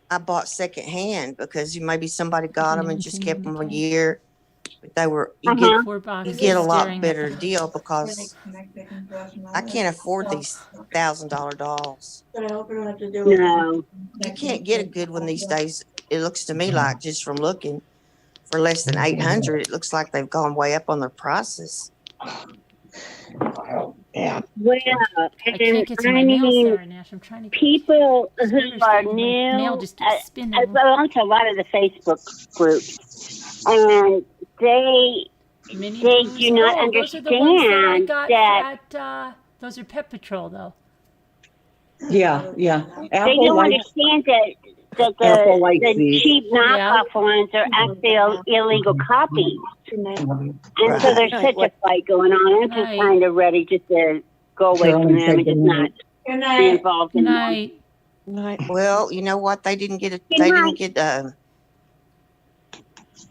[SPEAKER 7] I bought secondhand because maybe somebody got them and just kept them a year. But they were you
[SPEAKER 1] Four
[SPEAKER 7] you
[SPEAKER 1] boxes
[SPEAKER 7] get a lot
[SPEAKER 1] staring at
[SPEAKER 7] better
[SPEAKER 1] them.
[SPEAKER 7] deal because I can't afford these $1,000 dolls.
[SPEAKER 8] No.
[SPEAKER 7] You can't get a good one these days. It looks to me like just from looking for less than 800. It looks like they've gone way up on their prices.
[SPEAKER 4] Yeah.
[SPEAKER 8] Well,
[SPEAKER 1] I can't get to my nails, Sarah Nash. I'm trying to get
[SPEAKER 8] people who
[SPEAKER 1] Scooter's
[SPEAKER 8] are
[SPEAKER 1] getting my
[SPEAKER 8] new,
[SPEAKER 1] nail just keeps spinning.
[SPEAKER 8] I belong to a lot of the Facebook groups, and they
[SPEAKER 1] Mini
[SPEAKER 8] they
[SPEAKER 1] Blues.
[SPEAKER 8] do not
[SPEAKER 1] those are the ones that I
[SPEAKER 8] understand
[SPEAKER 1] got
[SPEAKER 8] that.
[SPEAKER 1] at those are Pet Patrol though.
[SPEAKER 4] Yeah, yeah.
[SPEAKER 8] They
[SPEAKER 4] Apple
[SPEAKER 8] don't
[SPEAKER 4] likes,
[SPEAKER 8] understand that
[SPEAKER 4] Apple likes
[SPEAKER 8] the
[SPEAKER 4] these.
[SPEAKER 8] cheap knockoff ones are actually illegal copies. And so there's
[SPEAKER 5] Right.
[SPEAKER 8] such a fight going on. I'm just
[SPEAKER 1] Right.
[SPEAKER 8] kind of ready just to go away
[SPEAKER 4] Carolyn
[SPEAKER 8] from them
[SPEAKER 4] said
[SPEAKER 8] and just
[SPEAKER 4] good
[SPEAKER 8] not
[SPEAKER 4] night.
[SPEAKER 8] be involved
[SPEAKER 1] Good
[SPEAKER 8] anymore.
[SPEAKER 1] night.
[SPEAKER 7] Well, you know what? They didn't get
[SPEAKER 8] Good
[SPEAKER 7] they
[SPEAKER 8] night.
[SPEAKER 7] didn't get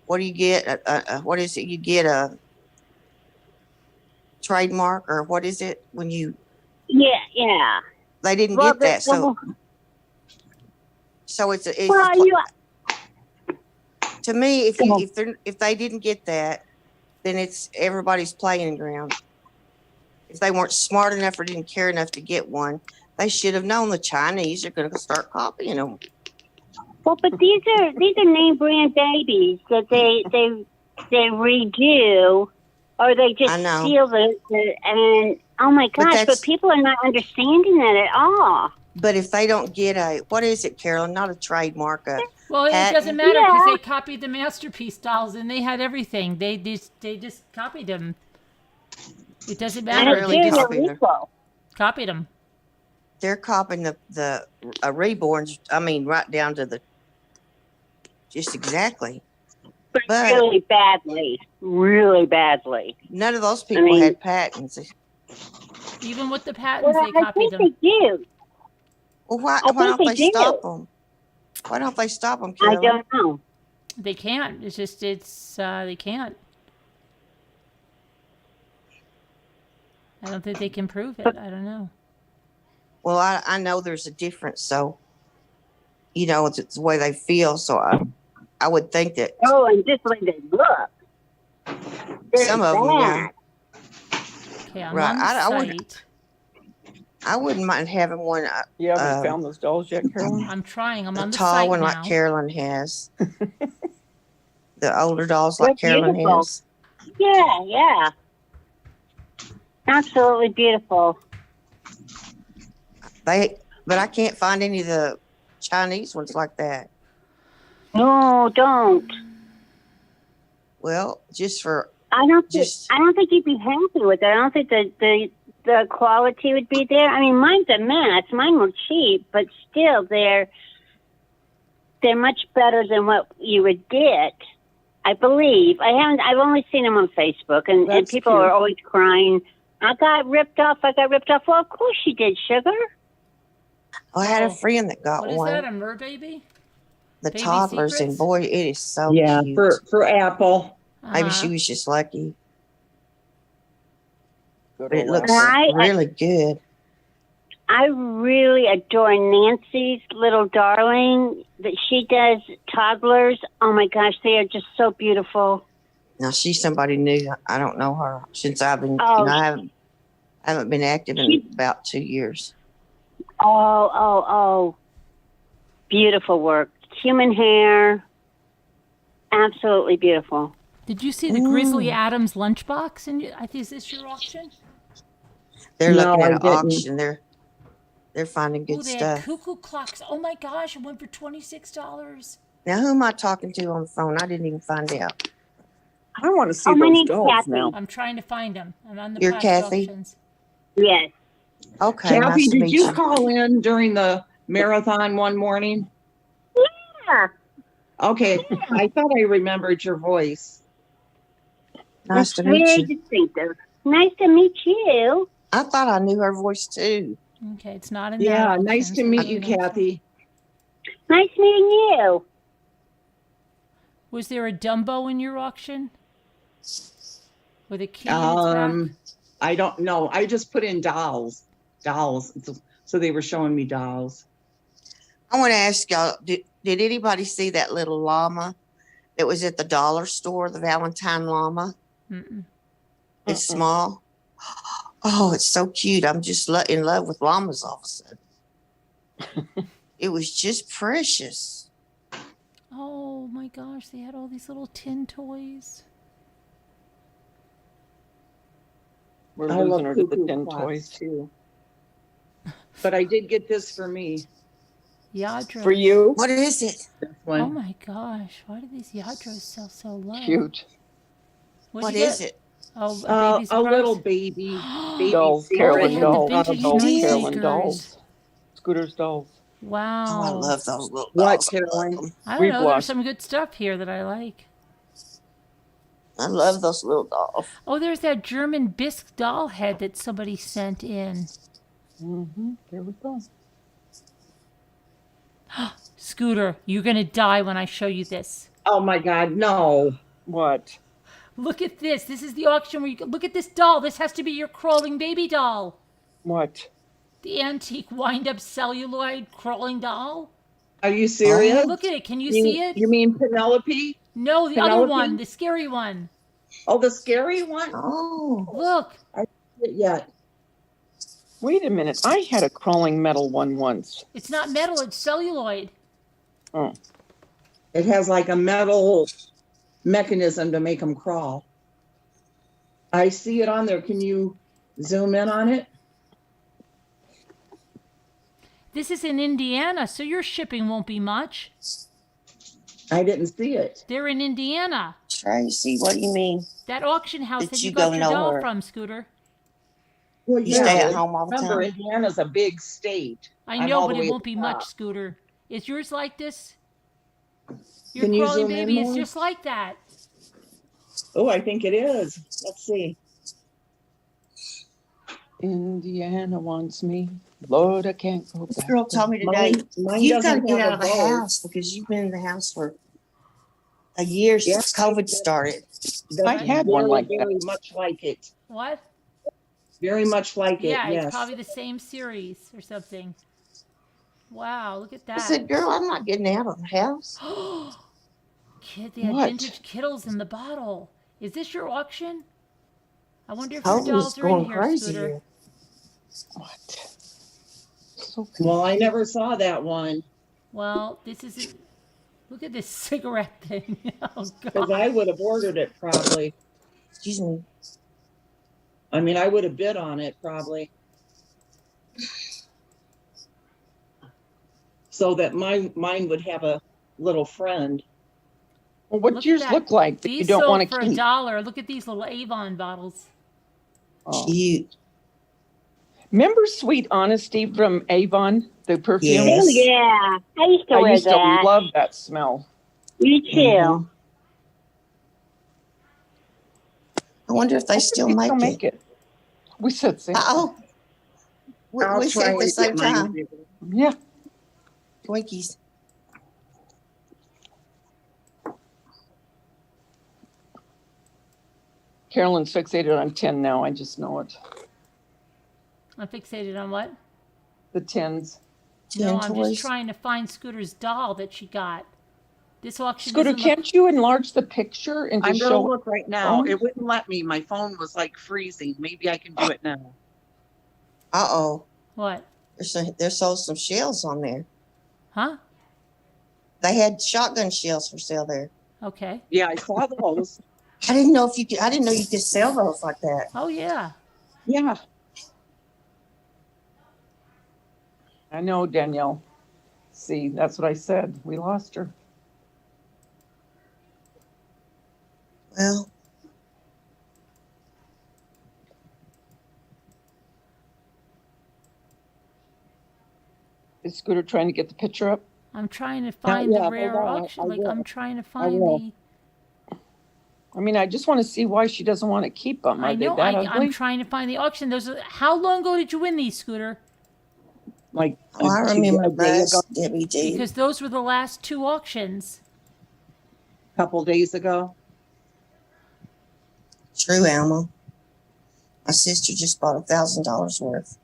[SPEAKER 7] what do you get? What is it? You get a trademark or what is it when you?
[SPEAKER 8] Yeah.
[SPEAKER 7] They didn't
[SPEAKER 8] Well,
[SPEAKER 7] get that, so it's
[SPEAKER 8] well, you
[SPEAKER 7] to me if they didn't get that, then it's everybody's playing ground. If they weren't smart enough or didn't care enough to get one, they should have known the Chinese are going to start copying them.
[SPEAKER 8] well, but these are name brand babies that they redo, or they just
[SPEAKER 7] I know.
[SPEAKER 8] steal and oh my
[SPEAKER 7] But
[SPEAKER 8] gosh! But people are not understanding that at all.
[SPEAKER 7] But if they don't get what is it, Carolyn? Not a trademark.
[SPEAKER 1] Well, it
[SPEAKER 7] Patent?
[SPEAKER 1] doesn't matter because
[SPEAKER 8] Yeah.
[SPEAKER 1] they copied the Masterpiece dolls and they had everything. They just copied them. It doesn't
[SPEAKER 8] And
[SPEAKER 1] matter.
[SPEAKER 8] it's
[SPEAKER 7] really
[SPEAKER 1] They
[SPEAKER 8] very
[SPEAKER 1] just
[SPEAKER 7] copying
[SPEAKER 8] illegal.
[SPEAKER 1] copied them.
[SPEAKER 7] They're copying the Reborns. I mean, right down to just exactly.
[SPEAKER 8] But
[SPEAKER 7] But-
[SPEAKER 8] really badly.
[SPEAKER 7] None of those people
[SPEAKER 8] mean-
[SPEAKER 7] had patents.
[SPEAKER 1] Even with the patents,
[SPEAKER 8] Well,
[SPEAKER 1] they
[SPEAKER 8] I
[SPEAKER 1] copied
[SPEAKER 8] think
[SPEAKER 1] them.
[SPEAKER 8] they do.
[SPEAKER 7] Well, why
[SPEAKER 8] I
[SPEAKER 7] don't
[SPEAKER 8] think
[SPEAKER 7] they
[SPEAKER 8] they do.
[SPEAKER 7] stop them? Why don't they stop them,
[SPEAKER 8] I
[SPEAKER 7] Carolyn?
[SPEAKER 8] don't know.
[SPEAKER 1] They can't. They can't. I don't think they can prove it. I don't know.
[SPEAKER 7] Well, I know there's a difference, so it's the way they feel. So I would think that
[SPEAKER 8] Oh, and just the way they look. They're
[SPEAKER 7] some of them, yeah.
[SPEAKER 8] bad.
[SPEAKER 1] Okay, I'm
[SPEAKER 7] Right,
[SPEAKER 1] on the
[SPEAKER 7] I wouldn't-
[SPEAKER 1] site.
[SPEAKER 7] I wouldn't mind having one,
[SPEAKER 5] You haven't found those dolls yet, Carolyn?
[SPEAKER 1] I'm trying. I'm
[SPEAKER 7] a
[SPEAKER 1] on the
[SPEAKER 7] tall
[SPEAKER 1] site
[SPEAKER 7] one
[SPEAKER 1] now.
[SPEAKER 7] like Carolyn has. The older dolls like
[SPEAKER 8] They're
[SPEAKER 7] Carolyn
[SPEAKER 8] beautiful.
[SPEAKER 7] has.
[SPEAKER 8] Yeah. Absolutely beautiful.
[SPEAKER 7] But I can't find any of the Chinese ones like that.
[SPEAKER 8] No, don't.
[SPEAKER 7] Well, just for
[SPEAKER 8] I don't
[SPEAKER 7] Just-
[SPEAKER 8] think you'd be happy with it. I don't think the quality would be there. I mean, mine's a mess. Mine were cheap, but still they're much better than what you would get. I believe. I've only seen them on Facebook and
[SPEAKER 5] That's
[SPEAKER 8] people
[SPEAKER 5] cute.
[SPEAKER 8] are always crying. I got ripped off. Well, of course you did, sugar.
[SPEAKER 7] I had a
[SPEAKER 1] Oh,
[SPEAKER 7] friend that got
[SPEAKER 1] What is
[SPEAKER 7] one.
[SPEAKER 1] that? A mer baby?
[SPEAKER 7] The
[SPEAKER 1] Baby
[SPEAKER 7] toddlers, and
[SPEAKER 1] secrets?
[SPEAKER 7] boy, it is so
[SPEAKER 4] Yeah,
[SPEAKER 7] cute.
[SPEAKER 4] for Apple.
[SPEAKER 7] Maybe
[SPEAKER 1] Uh-huh.
[SPEAKER 7] she was just lucky,
[SPEAKER 5] Good
[SPEAKER 7] but it
[SPEAKER 5] old
[SPEAKER 7] looks
[SPEAKER 5] Apple.
[SPEAKER 7] really good.
[SPEAKER 8] I really adore Nancy's little darling that she does toddlers. Oh my gosh, they are just so beautiful.
[SPEAKER 7] Now she's somebody new. I don't know her since I've been.
[SPEAKER 8] Oh,
[SPEAKER 7] I haven't been active in about 2 years.
[SPEAKER 8] Oh. Beautiful work. Human hair. Absolutely beautiful.
[SPEAKER 1] Did you see the Grizzly Adams lunchbox? And I think is this your auction?
[SPEAKER 7] They're
[SPEAKER 4] No,
[SPEAKER 7] looking at
[SPEAKER 4] I
[SPEAKER 7] an
[SPEAKER 4] didn't.
[SPEAKER 7] auction. They're finding
[SPEAKER 1] Oh,
[SPEAKER 7] good
[SPEAKER 1] they had
[SPEAKER 7] stuff.
[SPEAKER 1] cuckoo clocks. Oh my gosh, it went for $26.
[SPEAKER 7] Now, who am I talking to on the phone? I didn't even find out.
[SPEAKER 5] I want to see
[SPEAKER 8] Oh, my
[SPEAKER 5] those
[SPEAKER 8] name's
[SPEAKER 5] dolls
[SPEAKER 8] Kathy.
[SPEAKER 5] now.
[SPEAKER 1] I'm trying to find them. I'm on the
[SPEAKER 7] You're
[SPEAKER 1] past
[SPEAKER 7] Kathy?
[SPEAKER 1] auctions.
[SPEAKER 8] Yes.
[SPEAKER 7] Okay,
[SPEAKER 4] Kathy,
[SPEAKER 7] nice to
[SPEAKER 4] did
[SPEAKER 7] meet
[SPEAKER 4] you
[SPEAKER 7] you.
[SPEAKER 4] call in during the marathon one morning?
[SPEAKER 8] Yeah.
[SPEAKER 4] Okay, I thought I remembered your voice.
[SPEAKER 7] Nice to
[SPEAKER 8] Very
[SPEAKER 7] meet you.
[SPEAKER 8] distinctive. Nice to meet you.
[SPEAKER 7] I thought I knew her voice too.
[SPEAKER 1] Okay, it's not in that
[SPEAKER 4] Yeah,
[SPEAKER 1] auction,
[SPEAKER 4] nice to
[SPEAKER 1] so
[SPEAKER 4] meet
[SPEAKER 1] I
[SPEAKER 4] you,
[SPEAKER 1] don't know.
[SPEAKER 4] Kathy.
[SPEAKER 8] Nice meeting you.
[SPEAKER 1] Was there a Dumbo in your auction? With a key in its back?
[SPEAKER 4] I don't know. I just put in dolls. So they were showing me dolls.
[SPEAKER 7] I want to ask y'all: Did anybody see that little llama that was at the dollar store? The Valentine llama.
[SPEAKER 1] Mm-mm.
[SPEAKER 7] It's small. Oh, it's so cute. I'm just in love with llamas all of a sudden. It was just precious.
[SPEAKER 1] Oh my gosh, they had all these little tin toys.
[SPEAKER 5] We're
[SPEAKER 4] I love
[SPEAKER 5] losing her to the
[SPEAKER 4] cuckoo
[SPEAKER 5] 10
[SPEAKER 4] clocks,
[SPEAKER 5] toys.
[SPEAKER 4] too. But I did get this for me.
[SPEAKER 1] Yadros.
[SPEAKER 5] For you?
[SPEAKER 7] What is it?
[SPEAKER 4] This
[SPEAKER 1] Oh
[SPEAKER 4] one.
[SPEAKER 1] my gosh, why do these Yadros sell so low?
[SPEAKER 5] Cute.
[SPEAKER 7] What is it?
[SPEAKER 1] Oh, a baby's
[SPEAKER 4] A little
[SPEAKER 1] prize?
[SPEAKER 4] baby. Baby
[SPEAKER 5] Dolls,
[SPEAKER 1] Oh,
[SPEAKER 5] Carolyn
[SPEAKER 1] they had the
[SPEAKER 5] dolls.
[SPEAKER 1] vintage
[SPEAKER 5] Dolls,
[SPEAKER 1] noise
[SPEAKER 5] Carolyn
[SPEAKER 1] makers.
[SPEAKER 5] dolls. It's Scooter's dolls.
[SPEAKER 1] Wow.
[SPEAKER 7] Oh, I love those little
[SPEAKER 4] What,
[SPEAKER 7] dolls. I love
[SPEAKER 4] Caroline?
[SPEAKER 7] them.
[SPEAKER 1] I don't
[SPEAKER 5] We've
[SPEAKER 1] know. There's
[SPEAKER 5] lost.
[SPEAKER 1] some good stuff here that I like.
[SPEAKER 7] I love those little dolls.
[SPEAKER 1] Oh, there's that German bisque doll head that somebody sent in.
[SPEAKER 5] There we go.
[SPEAKER 1] Scooter, you're going to die when I show you this.
[SPEAKER 4] Oh my God, no.
[SPEAKER 5] What?
[SPEAKER 1] Look at this. This is the auction where you look at this doll. This has to be your crawling baby doll.
[SPEAKER 5] What?
[SPEAKER 1] The antique wind-up celluloid crawling doll.
[SPEAKER 4] Are you serious?
[SPEAKER 1] Oh, look at it. Can you see it?
[SPEAKER 4] You mean Penelope?
[SPEAKER 1] No, the other
[SPEAKER 4] Penelope?
[SPEAKER 1] one, the scary one.
[SPEAKER 4] Oh, the scary one?
[SPEAKER 7] Oh,
[SPEAKER 1] Look.
[SPEAKER 4] Yet.
[SPEAKER 5] Wait a minute. I had a crawling metal one once.
[SPEAKER 1] It's not metal, it's celluloid.
[SPEAKER 5] Oh.
[SPEAKER 4] It has like a metal mechanism to make them crawl. I see it on there. Can you zoom in on it?
[SPEAKER 1] This is in Indiana, so your shipping won't be much.
[SPEAKER 4] I didn't see it.
[SPEAKER 1] They're in Indiana.
[SPEAKER 7] Tracy, what do you mean?
[SPEAKER 1] That auction house
[SPEAKER 7] Did
[SPEAKER 1] that
[SPEAKER 7] you
[SPEAKER 1] you got
[SPEAKER 7] go
[SPEAKER 1] your doll
[SPEAKER 7] nowhere?
[SPEAKER 1] from, Scooter.
[SPEAKER 4] Well,
[SPEAKER 7] You stay at home all the
[SPEAKER 4] remember,
[SPEAKER 7] time?
[SPEAKER 4] Indiana's a big state.
[SPEAKER 1] I
[SPEAKER 4] I'm
[SPEAKER 1] know,
[SPEAKER 4] all the
[SPEAKER 1] but
[SPEAKER 4] way
[SPEAKER 1] it
[SPEAKER 4] at
[SPEAKER 1] won't
[SPEAKER 4] the
[SPEAKER 1] be much,
[SPEAKER 4] top.
[SPEAKER 1] Scooter. Is yours like this? Your
[SPEAKER 4] Can you
[SPEAKER 1] crawling
[SPEAKER 4] zoom in
[SPEAKER 1] baby is
[SPEAKER 4] more?
[SPEAKER 1] just like that.
[SPEAKER 4] Oh, I think it is. Let's see.
[SPEAKER 5] Indiana wants me. Lord, I can't go
[SPEAKER 7] This
[SPEAKER 5] back.
[SPEAKER 7] girl told me today,
[SPEAKER 4] Mine
[SPEAKER 7] you've got to
[SPEAKER 4] doesn't
[SPEAKER 7] get
[SPEAKER 4] have
[SPEAKER 7] out of the
[SPEAKER 4] a bow.
[SPEAKER 7] house because you've been in the house for a year since COVID started.
[SPEAKER 4] That's
[SPEAKER 5] I had one
[SPEAKER 4] very,
[SPEAKER 5] like that.
[SPEAKER 4] very much like it.
[SPEAKER 1] What?
[SPEAKER 4] Very much like it.
[SPEAKER 1] Yeah,
[SPEAKER 4] Yes.
[SPEAKER 1] it's probably the same series or something. Wow, look at
[SPEAKER 7] I
[SPEAKER 1] that.
[SPEAKER 7] said, girl, I'm not getting out of the house.
[SPEAKER 1] Kid, they had
[SPEAKER 5] What?
[SPEAKER 1] vintage Kittles in the bottle. Is this your auction? I wonder if your
[SPEAKER 7] COVID's
[SPEAKER 1] dolls are in
[SPEAKER 7] going
[SPEAKER 1] here,
[SPEAKER 7] crazy
[SPEAKER 1] Scooter.
[SPEAKER 7] here.
[SPEAKER 5] What? So
[SPEAKER 4] Well, I never saw that one
[SPEAKER 1] Well, this isn't. Look at this cigarette thing. Oh,
[SPEAKER 4] because
[SPEAKER 1] God.
[SPEAKER 4] I would have ordered it probably.
[SPEAKER 7] Excuse me.
[SPEAKER 4] I mean, I would have bid on it probably. So that mine would have a little friend.
[SPEAKER 5] Well, what
[SPEAKER 1] Look
[SPEAKER 5] yours
[SPEAKER 1] at that.
[SPEAKER 5] look like that you
[SPEAKER 1] These
[SPEAKER 5] don't
[SPEAKER 1] sold
[SPEAKER 5] want
[SPEAKER 1] for
[SPEAKER 5] to keep?
[SPEAKER 1] $1. Look at these little Avon bottles.
[SPEAKER 5] Oh.
[SPEAKER 7] Cute.
[SPEAKER 5] Remember Sweet Honesty from Avon, the perfume?
[SPEAKER 7] Yes.
[SPEAKER 8] Oh yeah, I used to
[SPEAKER 5] I
[SPEAKER 8] wear
[SPEAKER 5] used to
[SPEAKER 8] that.
[SPEAKER 5] love that smell.
[SPEAKER 8] Me too.
[SPEAKER 7] Mhm. I wonder if they still make it.
[SPEAKER 5] We said same.
[SPEAKER 7] Oh,
[SPEAKER 4] I'll
[SPEAKER 7] we said
[SPEAKER 4] try
[SPEAKER 7] at the
[SPEAKER 4] to
[SPEAKER 7] same
[SPEAKER 4] get mine.
[SPEAKER 7] time.
[SPEAKER 5] Yeah.
[SPEAKER 7] Twinkies.
[SPEAKER 5] Carolyn's fixated on 10 now. I just know it.
[SPEAKER 1] I'm fixated on what?
[SPEAKER 5] The 10s.
[SPEAKER 1] No,
[SPEAKER 7] 10
[SPEAKER 1] I'm
[SPEAKER 7] toys.
[SPEAKER 1] just trying to find Scooter's doll that she got. This auction
[SPEAKER 5] Scooter,
[SPEAKER 1] doesn't
[SPEAKER 5] can't you enlarge the picture and
[SPEAKER 4] I'm
[SPEAKER 5] just
[SPEAKER 4] gonna
[SPEAKER 5] show?
[SPEAKER 4] look right now.
[SPEAKER 5] phone?
[SPEAKER 4] It wouldn't let me. My phone was like freezing. Maybe I can do it now.
[SPEAKER 7] Uh-oh.
[SPEAKER 1] What?
[SPEAKER 7] There's sold some shells on there.
[SPEAKER 1] Huh?
[SPEAKER 7] They had shotgun shells for sale there.
[SPEAKER 1] Okay.
[SPEAKER 4] Yeah, I saw those.
[SPEAKER 7] I didn't know you could sell those like that.
[SPEAKER 1] Oh, yeah.
[SPEAKER 4] Yeah.
[SPEAKER 5] I know, Danielle. See, that's what I said. We lost her.
[SPEAKER 7] Well,
[SPEAKER 5] Is Scooter trying to get the picture up?
[SPEAKER 1] I'm trying to find
[SPEAKER 4] yet,
[SPEAKER 1] the
[SPEAKER 4] hold
[SPEAKER 1] rare
[SPEAKER 4] on,
[SPEAKER 1] auction.
[SPEAKER 4] I
[SPEAKER 1] Like,
[SPEAKER 4] will.
[SPEAKER 1] I'm trying to find
[SPEAKER 4] will.
[SPEAKER 1] the.
[SPEAKER 5] I mean, I just want to see why she doesn't want to keep them. Are
[SPEAKER 1] I know.
[SPEAKER 5] they that
[SPEAKER 1] I'm
[SPEAKER 5] ugly?
[SPEAKER 1] trying to find the auction. How long ago did you win these, Scooter?
[SPEAKER 4] Like
[SPEAKER 7] oh, I remember
[SPEAKER 4] a day
[SPEAKER 7] those,
[SPEAKER 4] ago,
[SPEAKER 7] Debbie D.
[SPEAKER 1] Because those were the last two auctions.
[SPEAKER 4] a couple days ago.
[SPEAKER 7] True, Alma. My sister just bought $1,000 worth.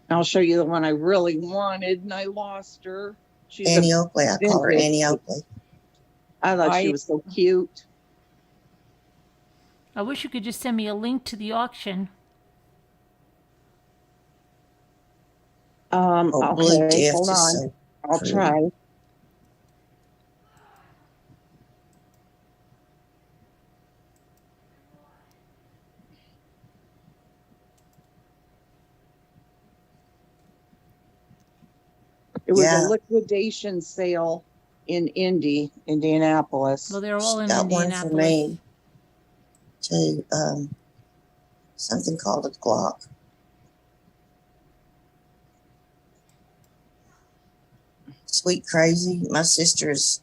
[SPEAKER 4] I'll show you the one I really wanted and I lost her. She's
[SPEAKER 7] Annie Oakley. I call her
[SPEAKER 4] vintage.
[SPEAKER 7] Annie Oakley.
[SPEAKER 4] I thought she
[SPEAKER 5] I-
[SPEAKER 4] was so cute.
[SPEAKER 1] I wish you could just send me a link to the auction.
[SPEAKER 7] Oh, Blue
[SPEAKER 4] Okay,
[SPEAKER 7] Gift
[SPEAKER 4] hold
[SPEAKER 7] is
[SPEAKER 4] on.
[SPEAKER 7] so
[SPEAKER 4] I'll
[SPEAKER 7] pretty.
[SPEAKER 4] try. It was
[SPEAKER 7] Yeah.
[SPEAKER 4] a liquidation sale in Indianapolis.
[SPEAKER 1] Well, they're all in
[SPEAKER 7] Got one for
[SPEAKER 1] Indianapolis.
[SPEAKER 7] me too. Something called a Glock. Sweet crazy. My sister is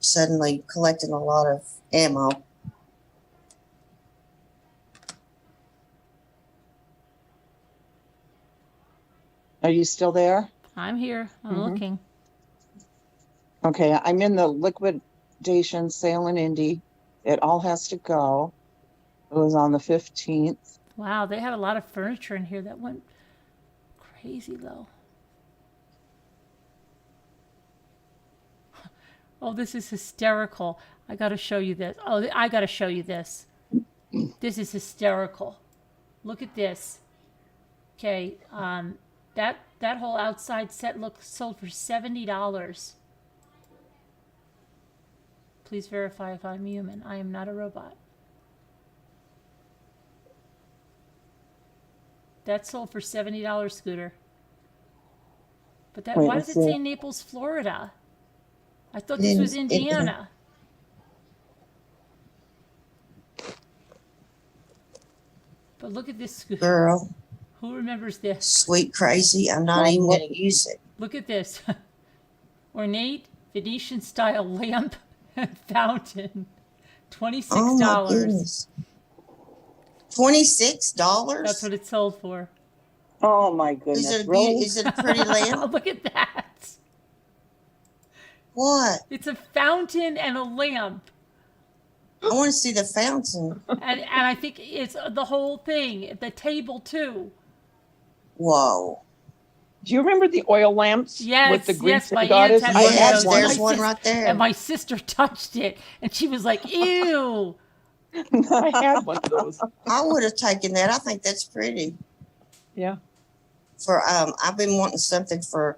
[SPEAKER 7] suddenly collecting a lot of ammo.
[SPEAKER 4] Are you still there?
[SPEAKER 1] I'm here. I'm
[SPEAKER 5] Mhm.
[SPEAKER 1] looking.
[SPEAKER 4] Okay, I'm in the liquidation sale in Indy. It all has to go. It was on the 15th.
[SPEAKER 1] Wow, they had a lot of furniture in here that went crazy low. Oh, this is hysterical. I got to show you this. Oh, I got to show you this. This is hysterical. Look at this. Okay, that whole outside set sold for $70. Please verify if I'm human. I am not a robot. That sold for $70, Scooter. But that
[SPEAKER 4] Wait,
[SPEAKER 1] why
[SPEAKER 4] let's
[SPEAKER 1] does it
[SPEAKER 4] see.
[SPEAKER 1] say Naples, Florida? I thought this was Indiana. But look at this, Scooter.
[SPEAKER 7] Girl,
[SPEAKER 1] Who remembers this?
[SPEAKER 7] sweet crazy. I'm not even going to use it.
[SPEAKER 1] Look at this. Ornate Venetian style lamp and fountain. $26.
[SPEAKER 7] Oh my goodness. $26?
[SPEAKER 1] That's what it sold for.
[SPEAKER 4] Oh my goodness.
[SPEAKER 7] Is it a
[SPEAKER 4] Really?
[SPEAKER 7] Is it a pretty lamp?
[SPEAKER 1] Look at that.
[SPEAKER 7] What?
[SPEAKER 1] It's a fountain and a lamp.
[SPEAKER 7] I want to see the fountain.
[SPEAKER 1] And I think it's the whole thing, the table too.
[SPEAKER 7] Whoa.
[SPEAKER 5] Do you remember the oil lamps
[SPEAKER 1] Yes,
[SPEAKER 5] with the Greek
[SPEAKER 1] yes, my
[SPEAKER 5] goddess?
[SPEAKER 1] aunt
[SPEAKER 5] I
[SPEAKER 1] had
[SPEAKER 5] had
[SPEAKER 7] Yes,
[SPEAKER 1] one.
[SPEAKER 5] one.
[SPEAKER 7] there's
[SPEAKER 1] My
[SPEAKER 7] one
[SPEAKER 1] sis-
[SPEAKER 7] right there.
[SPEAKER 1] And my sister touched it, and she was like, "Ew."
[SPEAKER 5] I had one of those.
[SPEAKER 7] I would have taken that. I think that's pretty.
[SPEAKER 5] Yeah.
[SPEAKER 7] For I've been wanting something to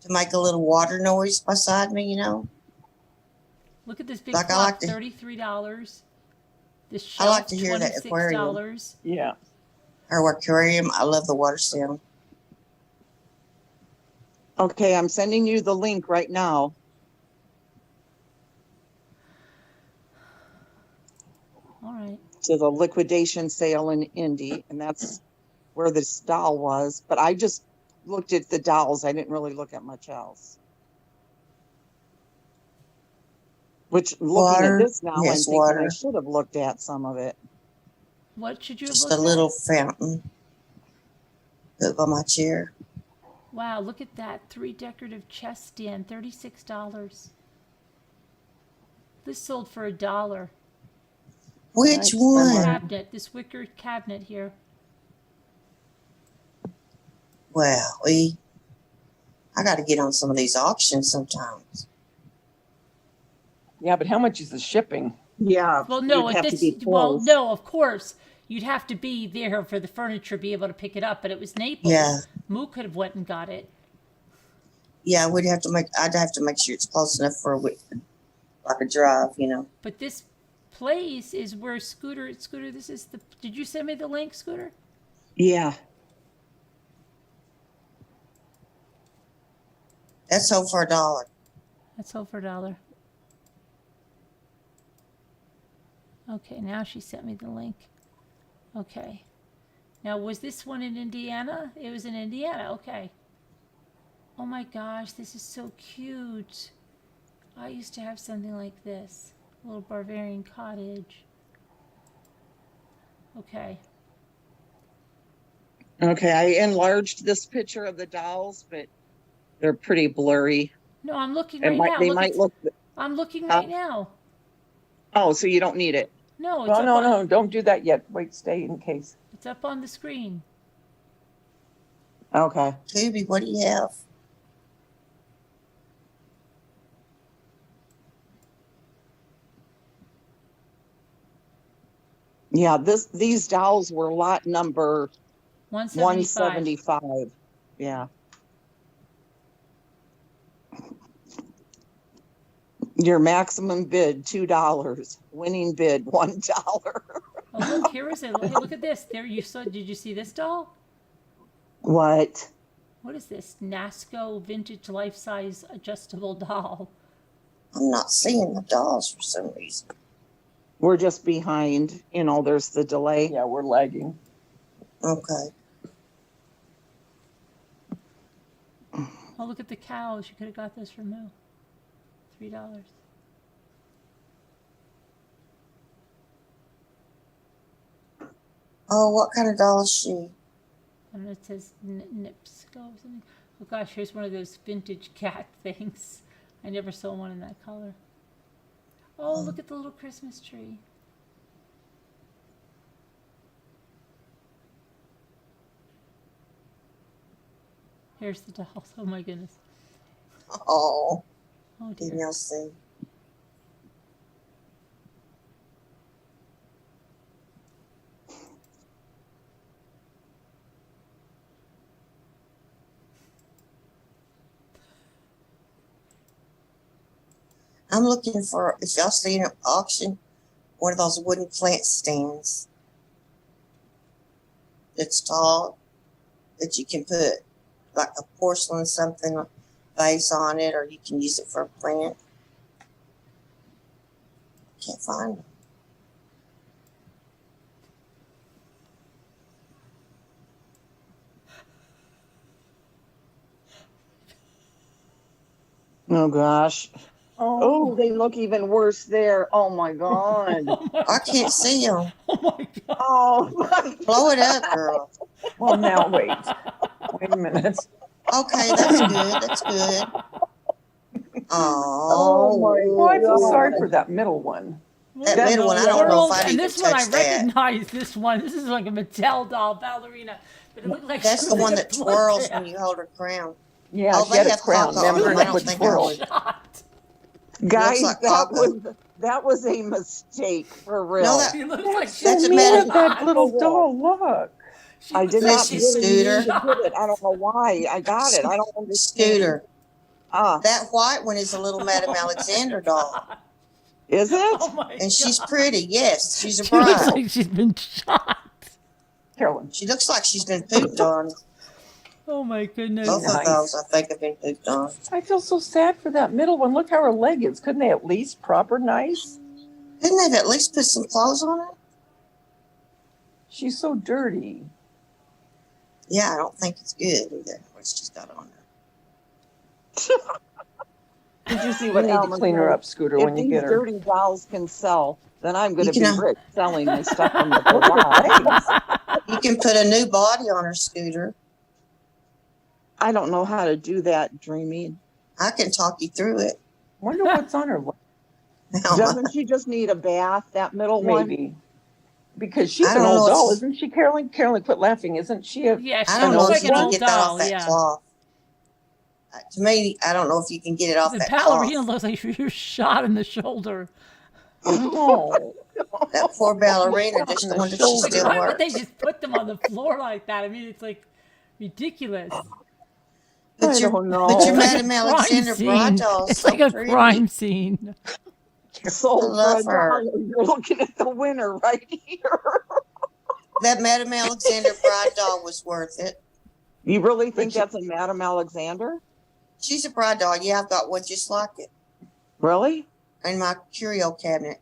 [SPEAKER 7] make a little water noise beside me, you know.
[SPEAKER 1] Look at this big
[SPEAKER 7] Like, I
[SPEAKER 1] clock,
[SPEAKER 7] like to-
[SPEAKER 1] $33. This
[SPEAKER 7] I
[SPEAKER 1] shelf,
[SPEAKER 7] like to hear that aquarium.
[SPEAKER 1] $26.
[SPEAKER 5] Yeah.
[SPEAKER 7] Or aquarium. I love the water sound.
[SPEAKER 4] Okay, I'm sending you the link right now.
[SPEAKER 1] All right.
[SPEAKER 4] To the liquidation sale in Indy, and that's where this doll was. But I just looked at the dolls. I didn't really look at much else. Which, looking
[SPEAKER 7] Water.
[SPEAKER 4] at this now, I'm
[SPEAKER 7] Yes,
[SPEAKER 4] thinking I
[SPEAKER 7] water.
[SPEAKER 4] should have looked at some of it.
[SPEAKER 1] What should you have
[SPEAKER 7] Just a
[SPEAKER 1] looked
[SPEAKER 7] little fountain. Put by my chair.
[SPEAKER 1] at? Wow, look at that. 3 decorative chest stand, $36. This sold for $1.
[SPEAKER 7] Which
[SPEAKER 4] Nice.
[SPEAKER 7] one?
[SPEAKER 1] Cabinet, this wicker cabinet here.
[SPEAKER 7] Well, I got to get on some of these auctions sometimes.
[SPEAKER 5] Yeah, but how much is the shipping?
[SPEAKER 4] Yeah.
[SPEAKER 1] Well, no,
[SPEAKER 4] you'd have to
[SPEAKER 1] this,
[SPEAKER 4] be
[SPEAKER 1] well,
[SPEAKER 4] close.
[SPEAKER 1] no, of course. You'd have to be there for the furniture, be able to pick it up, but it was Naples.
[SPEAKER 7] Yeah.
[SPEAKER 1] Moo could have went and got it.
[SPEAKER 7] Yeah, I'd have to make sure it's close enough for like a drive, you know.
[SPEAKER 1] But this place is where Scooter, this is the, did you send me the link, Scooter?
[SPEAKER 4] Yeah.
[SPEAKER 7] That's sold for $1.
[SPEAKER 1] That sold for $1. Okay, now she sent me the link. Okay. Now, was this one in Indiana? It was in Indiana, okay. Oh my gosh, this is so cute. I used to have something like this. A little Bavarian cottage. Okay.
[SPEAKER 4] Okay, I enlarged this picture of the dolls, but they're pretty blurry.
[SPEAKER 1] No, I'm looking
[SPEAKER 4] It
[SPEAKER 1] right
[SPEAKER 4] might,
[SPEAKER 1] now.
[SPEAKER 4] they
[SPEAKER 1] Look,
[SPEAKER 4] might look.
[SPEAKER 1] I'm looking right now.
[SPEAKER 4] Oh, so you don't need it.
[SPEAKER 1] No, it's
[SPEAKER 5] No,
[SPEAKER 1] up
[SPEAKER 5] no,
[SPEAKER 1] on,
[SPEAKER 5] no. Don't do that yet. Wait, stay in case.
[SPEAKER 1] It's up on the screen.
[SPEAKER 4] Okay.
[SPEAKER 7] Tubi, what do you have?
[SPEAKER 4] Yeah, these dolls were lot number
[SPEAKER 1] 175.
[SPEAKER 4] 175. Yeah. Your maximum bid $2. Winning bid $1.
[SPEAKER 1] Oh, look, here is it. Hey, look at this. There you saw. Did you see this doll?
[SPEAKER 4] What?
[SPEAKER 1] What is this? Nasco vintage life-size adjustable doll.
[SPEAKER 7] I'm not seeing the dolls for some reason.
[SPEAKER 4] We're just behind. You know, there's the delay.
[SPEAKER 5] Yeah, we're lagging.
[SPEAKER 7] Okay.
[SPEAKER 1] Oh, look at the cows. You could have got this for Mo. $3.
[SPEAKER 7] Oh, what kind of doll is she?
[SPEAKER 1] I don't know, it says Nipsco or something. Oh gosh, here's one of those vintage cat things. I never saw one in that color. Oh, look at the little Christmas tree. Here's the dolls. Oh my goodness.
[SPEAKER 7] Oh,
[SPEAKER 1] Oh
[SPEAKER 7] didn't
[SPEAKER 1] dear.
[SPEAKER 7] y'all see? I'm looking for, if y'all see an auction, one of those wooden plant stands that's tall that you can put like a porcelain something vase on it, or you can use it for a plant. Can't find them.
[SPEAKER 4] Oh gosh. Oh,
[SPEAKER 5] Oh,
[SPEAKER 4] they look even worse there. Oh my god.
[SPEAKER 1] Oh my
[SPEAKER 7] I can't see them.
[SPEAKER 1] Oh my god.
[SPEAKER 4] Oh my
[SPEAKER 7] Blow it up, girl.
[SPEAKER 5] well, now wait. Wait a minute.
[SPEAKER 7] Okay, that's good. That's good.
[SPEAKER 4] Oh my
[SPEAKER 7] Oh,
[SPEAKER 5] Well, I feel
[SPEAKER 4] God.
[SPEAKER 5] sorry for that middle one.
[SPEAKER 7] that
[SPEAKER 4] That's
[SPEAKER 7] middle one, I don't know if I'd
[SPEAKER 1] And
[SPEAKER 7] even
[SPEAKER 1] this one, I
[SPEAKER 7] touch that.
[SPEAKER 1] recognize this one. This is like a Mattel doll ballerina. But it looked like
[SPEAKER 7] That's
[SPEAKER 1] she
[SPEAKER 7] the
[SPEAKER 1] was
[SPEAKER 7] one
[SPEAKER 1] in a
[SPEAKER 7] that twirls
[SPEAKER 1] bloodbath.
[SPEAKER 7] when you hold her crown.
[SPEAKER 5] Yeah,
[SPEAKER 7] Oh,
[SPEAKER 5] she
[SPEAKER 7] they
[SPEAKER 5] had a
[SPEAKER 7] have
[SPEAKER 5] crown.
[SPEAKER 7] Calico on
[SPEAKER 5] Remember,
[SPEAKER 7] them.
[SPEAKER 5] and
[SPEAKER 7] I
[SPEAKER 5] it
[SPEAKER 7] don't
[SPEAKER 5] would
[SPEAKER 7] think I
[SPEAKER 5] twirl.
[SPEAKER 7] would.
[SPEAKER 1] Shot.
[SPEAKER 4] Guys,
[SPEAKER 7] like Calico.
[SPEAKER 4] that was a mistake for real.
[SPEAKER 7] No, that
[SPEAKER 1] She looks like
[SPEAKER 5] That's
[SPEAKER 1] she's
[SPEAKER 5] so
[SPEAKER 7] That's a
[SPEAKER 5] mean
[SPEAKER 7] meta-
[SPEAKER 5] of that
[SPEAKER 1] shot.
[SPEAKER 5] little
[SPEAKER 4] For real.
[SPEAKER 5] doll. Look.
[SPEAKER 1] She
[SPEAKER 4] I
[SPEAKER 1] looks
[SPEAKER 4] did
[SPEAKER 1] like
[SPEAKER 4] not
[SPEAKER 7] This is
[SPEAKER 4] really
[SPEAKER 7] Scooter.
[SPEAKER 4] need to get it. I don't know why I got it. I don't understand.
[SPEAKER 7] Scooter.
[SPEAKER 4] Ah,
[SPEAKER 7] That white one is a little Madame Alexander doll,
[SPEAKER 4] is it?
[SPEAKER 1] Oh my
[SPEAKER 7] and she's
[SPEAKER 1] God.
[SPEAKER 7] pretty. Yes, she's a
[SPEAKER 1] She looks
[SPEAKER 7] bride.
[SPEAKER 1] like she's been shot.
[SPEAKER 5] Carolyn.
[SPEAKER 7] She looks like she's been pooped on.
[SPEAKER 1] Oh my goodness.
[SPEAKER 7] Both
[SPEAKER 5] Nice.
[SPEAKER 7] of those, I think, have been pooped on.
[SPEAKER 5] I feel so sad for that middle one. Look how her leg is. Couldn't they at least prop her nice?
[SPEAKER 7] Couldn't they have at least put some clothes on her?
[SPEAKER 5] She's so dirty.
[SPEAKER 7] Yeah, I don't think it's good either. What she's got on her.
[SPEAKER 4] Did you see
[SPEAKER 5] You
[SPEAKER 4] what
[SPEAKER 5] need to
[SPEAKER 4] Alma
[SPEAKER 5] clean her
[SPEAKER 4] said?
[SPEAKER 5] up, Scooter,
[SPEAKER 4] If
[SPEAKER 5] when you
[SPEAKER 4] these
[SPEAKER 5] get her.
[SPEAKER 4] dirty dolls can sell, then I'm going
[SPEAKER 7] You
[SPEAKER 4] to be
[SPEAKER 7] can,
[SPEAKER 4] rich selling the stuff from the
[SPEAKER 5] Look at her
[SPEAKER 4] garage.
[SPEAKER 5] legs.
[SPEAKER 7] you can put a new body on her, Scooter.
[SPEAKER 4] I don't know how to do that, Dreamy.
[SPEAKER 7] I can talk you through it.
[SPEAKER 5] Wonder what's on her leg.
[SPEAKER 4] Doesn't she just need a bath, that middle one?
[SPEAKER 5] Maybe. Because she's
[SPEAKER 7] I
[SPEAKER 5] an
[SPEAKER 7] don't know
[SPEAKER 5] old
[SPEAKER 7] if-
[SPEAKER 5] doll, isn't she, Carolyn? Carolyn, quit laughing. Isn't she a
[SPEAKER 1] Yeah, she
[SPEAKER 7] I don't
[SPEAKER 5] an
[SPEAKER 7] know
[SPEAKER 5] old
[SPEAKER 1] looks
[SPEAKER 7] if
[SPEAKER 1] like
[SPEAKER 7] you
[SPEAKER 1] an
[SPEAKER 7] can
[SPEAKER 1] old
[SPEAKER 7] get that off
[SPEAKER 1] doll.
[SPEAKER 7] that
[SPEAKER 1] Yeah.
[SPEAKER 7] cloth. To me, I don't know if you can get it off
[SPEAKER 1] The
[SPEAKER 7] that
[SPEAKER 1] ballerina
[SPEAKER 7] cloth.
[SPEAKER 1] looks like she was shot in the shoulder.
[SPEAKER 5] Oh,
[SPEAKER 7] That poor ballerina, just
[SPEAKER 5] On the
[SPEAKER 7] wonder if she
[SPEAKER 5] shoulder.
[SPEAKER 7] still
[SPEAKER 1] Why would they
[SPEAKER 7] works.
[SPEAKER 1] just put them on the floor like that? I mean, it's like ridiculous.
[SPEAKER 7] But
[SPEAKER 4] I
[SPEAKER 7] your,
[SPEAKER 4] don't know.
[SPEAKER 7] but your
[SPEAKER 1] It's like a
[SPEAKER 7] Madame
[SPEAKER 1] crime
[SPEAKER 7] Alexander bride
[SPEAKER 1] scene.
[SPEAKER 7] doll is
[SPEAKER 1] It's
[SPEAKER 7] so
[SPEAKER 1] like a
[SPEAKER 7] pretty.
[SPEAKER 1] crime scene.
[SPEAKER 4] So
[SPEAKER 7] I love
[SPEAKER 4] for a
[SPEAKER 7] her.
[SPEAKER 4] dollar, you're looking at the winner right here.
[SPEAKER 7] That Madame Alexander bride doll was worth it.
[SPEAKER 4] You really think
[SPEAKER 5] But you-
[SPEAKER 4] that's a Madame Alexander?
[SPEAKER 7] She's a bride doll. Yeah, I've got one just like it
[SPEAKER 4] Really?
[SPEAKER 7] in my curio cabinet.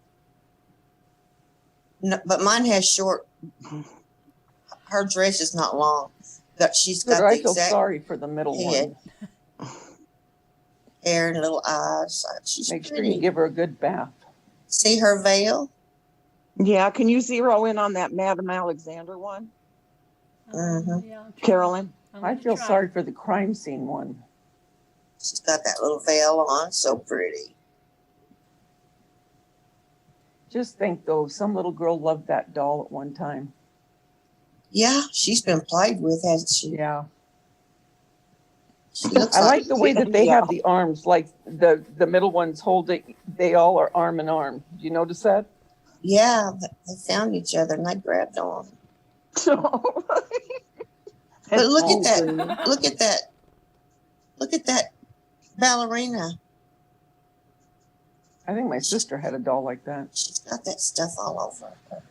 [SPEAKER 7] No, but mine has short. Her dress is not long, but she's got
[SPEAKER 5] Scooter, I
[SPEAKER 7] the
[SPEAKER 5] feel
[SPEAKER 7] exact
[SPEAKER 5] sorry for the middle
[SPEAKER 7] head.
[SPEAKER 5] one.
[SPEAKER 7] hair and little eyes. She's
[SPEAKER 5] Make sure
[SPEAKER 7] pretty.
[SPEAKER 5] you give her a good bath.
[SPEAKER 7] See her veil?
[SPEAKER 4] Yeah, can you zero in on that Madame Alexander one,
[SPEAKER 7] Mhm.
[SPEAKER 1] Yeah, I'll try.
[SPEAKER 4] Carolyn?
[SPEAKER 1] I'm
[SPEAKER 5] I
[SPEAKER 1] gonna
[SPEAKER 5] feel
[SPEAKER 1] try.
[SPEAKER 5] sorry for the crime scene one.
[SPEAKER 7] She's got that little veil on. So pretty.
[SPEAKER 5] Just think though, some little girl loved that doll at one time.
[SPEAKER 7] Yeah, she's been played with, hasn't she?
[SPEAKER 5] Yeah.
[SPEAKER 7] She looks
[SPEAKER 5] I
[SPEAKER 7] like,
[SPEAKER 5] like the way that they
[SPEAKER 4] Yeah.
[SPEAKER 5] have the arms, like the middle ones holding, they all are arm in arm. Do you notice that?
[SPEAKER 7] yeah, they found each other and they grabbed on. But look at that. Look at that. Look at that ballerina.
[SPEAKER 5] I think my sister had a doll like that.
[SPEAKER 7] She's got that stuff all over her.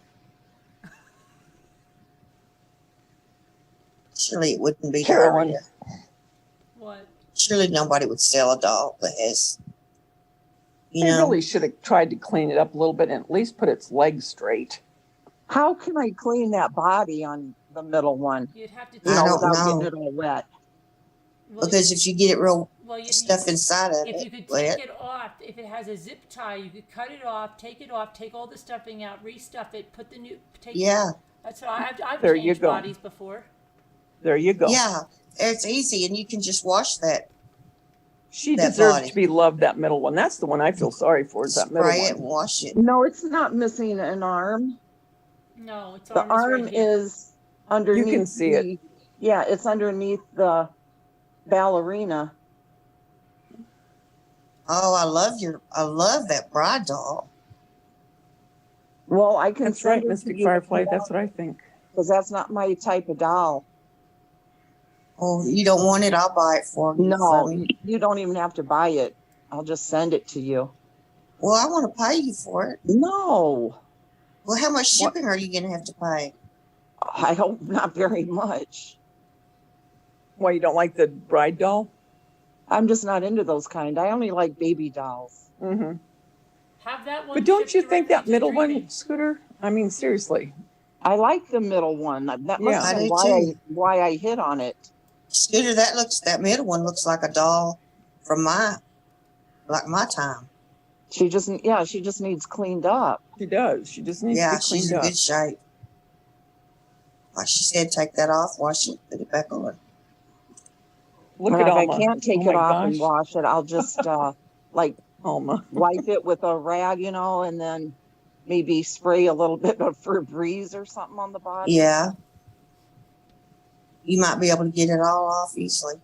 [SPEAKER 7] Surely it wouldn't be her.
[SPEAKER 5] Carolyn.
[SPEAKER 1] What?
[SPEAKER 7] Surely nobody would sell a doll that has, You
[SPEAKER 5] They
[SPEAKER 7] know,
[SPEAKER 5] really should have tried to clean it up a little bit and at least put its legs straight.
[SPEAKER 4] How can I clean that body on the middle one?
[SPEAKER 1] You'd have to.
[SPEAKER 4] You
[SPEAKER 7] I
[SPEAKER 4] know,
[SPEAKER 7] don't
[SPEAKER 4] without getting
[SPEAKER 7] know.
[SPEAKER 4] it all wet.
[SPEAKER 1] Well,
[SPEAKER 7] Because if you get it real
[SPEAKER 1] well,
[SPEAKER 7] stuff inside of
[SPEAKER 1] if
[SPEAKER 7] it,
[SPEAKER 1] you could
[SPEAKER 7] wet.
[SPEAKER 1] take it off, if it has a zip tie, you could cut it off, take all the stuffing out, restuff it, put the new.
[SPEAKER 7] Yeah,
[SPEAKER 1] That's what I've
[SPEAKER 5] There you
[SPEAKER 1] changed
[SPEAKER 5] go.
[SPEAKER 1] bodies before.
[SPEAKER 5] There you go.
[SPEAKER 7] yeah, it's easy, and you can just wash that.
[SPEAKER 5] She
[SPEAKER 7] That
[SPEAKER 5] deserves
[SPEAKER 7] body.
[SPEAKER 5] to be loved, that middle one. That's the one I feel sorry for, is that middle
[SPEAKER 7] Spray it and
[SPEAKER 5] one.
[SPEAKER 7] wash it.
[SPEAKER 4] No, it's not missing an arm.
[SPEAKER 1] No, it's
[SPEAKER 4] The
[SPEAKER 1] arm is
[SPEAKER 4] arm
[SPEAKER 1] right here.
[SPEAKER 4] is underneath.
[SPEAKER 5] You can see it.
[SPEAKER 4] Yeah, it's underneath the ballerina.
[SPEAKER 7] Oh, I love that bride doll.
[SPEAKER 4] Well, I can
[SPEAKER 5] That's right,
[SPEAKER 4] send it to
[SPEAKER 5] Mystic
[SPEAKER 4] you
[SPEAKER 5] Firefly. That's what I think.
[SPEAKER 4] because that's not my type of doll.
[SPEAKER 7] Oh, you don't want it? I'll buy it for you.
[SPEAKER 4] No,
[SPEAKER 7] For me.
[SPEAKER 4] you don't even have to buy it. I'll just send it to you.
[SPEAKER 7] Well, I want to pay you for it.
[SPEAKER 4] No,
[SPEAKER 7] Well, how much shipping are you going to have to pay?
[SPEAKER 4] I hope not very much.
[SPEAKER 5] Why, you don't like the bride doll?
[SPEAKER 4] I'm just not into those kind. I only like baby dolls.
[SPEAKER 5] Mm-hmm.
[SPEAKER 1] Have that one.
[SPEAKER 5] But don't you
[SPEAKER 1] shipped
[SPEAKER 5] think
[SPEAKER 1] directly
[SPEAKER 5] that
[SPEAKER 1] to
[SPEAKER 5] middle
[SPEAKER 1] Dreamy.
[SPEAKER 5] one, Scooter? I mean, seriously.
[SPEAKER 4] I like the middle one. That must
[SPEAKER 5] Yeah.
[SPEAKER 4] have
[SPEAKER 7] I
[SPEAKER 4] been
[SPEAKER 7] do
[SPEAKER 4] why I hit on it.
[SPEAKER 7] Scooter, that middle one looks like a doll from my time.
[SPEAKER 4] She just needs cleaned up.
[SPEAKER 5] She does. She just needs
[SPEAKER 7] Yeah,
[SPEAKER 5] to be
[SPEAKER 7] she's
[SPEAKER 5] cleaned
[SPEAKER 7] in
[SPEAKER 5] up.
[SPEAKER 7] good shape. Like she said, take that off, wash it, put it back on.
[SPEAKER 5] Look
[SPEAKER 4] And
[SPEAKER 5] at
[SPEAKER 4] if
[SPEAKER 5] Alma.
[SPEAKER 4] I can't take
[SPEAKER 5] Oh
[SPEAKER 4] it
[SPEAKER 5] my
[SPEAKER 4] off and
[SPEAKER 5] gosh.
[SPEAKER 4] wash it, I'll just like
[SPEAKER 5] Alma.
[SPEAKER 4] wipe it with a rag, and then maybe spray a little bit of Febreze or something on the body.
[SPEAKER 7] Yeah. You might be able to get it all off easily.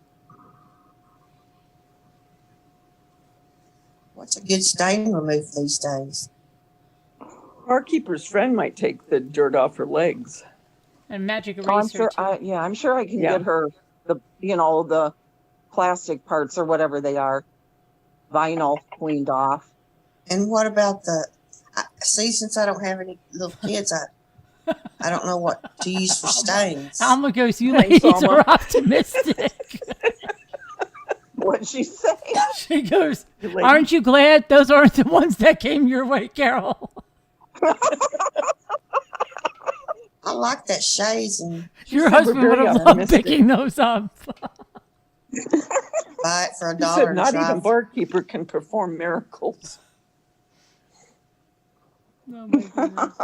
[SPEAKER 7] What's a good stain remove these days?
[SPEAKER 5] Barkeeper's friend might take the dirt off her legs.
[SPEAKER 1] And magic
[SPEAKER 4] Oh, I'm
[SPEAKER 1] eraser
[SPEAKER 4] sure.
[SPEAKER 1] too.
[SPEAKER 4] I'm sure I can
[SPEAKER 5] Yeah.
[SPEAKER 4] get her the plastic parts or whatever they are, vinyl cleaned off.
[SPEAKER 7] And what about see, since I don't have any little kids, I don't know what to use for stains.
[SPEAKER 1] Alma goes, "You
[SPEAKER 5] Thanks,
[SPEAKER 1] ladies
[SPEAKER 5] Alma."
[SPEAKER 1] are optimistic."
[SPEAKER 4] What'd she say?
[SPEAKER 1] She goes,
[SPEAKER 5] You lady.
[SPEAKER 1] "Aren't you glad those aren't the ones that came your way, Carol?"
[SPEAKER 7] I like that shades and
[SPEAKER 1] Your
[SPEAKER 5] said we're
[SPEAKER 1] husband would
[SPEAKER 5] very
[SPEAKER 1] have loved
[SPEAKER 5] optimistic.
[SPEAKER 1] picking those up.
[SPEAKER 7] buy it for
[SPEAKER 5] He
[SPEAKER 7] $1
[SPEAKER 5] said
[SPEAKER 7] and
[SPEAKER 5] not
[SPEAKER 7] try.
[SPEAKER 5] even Barkeeper can perform miracles.
[SPEAKER 1] Oh my goodness.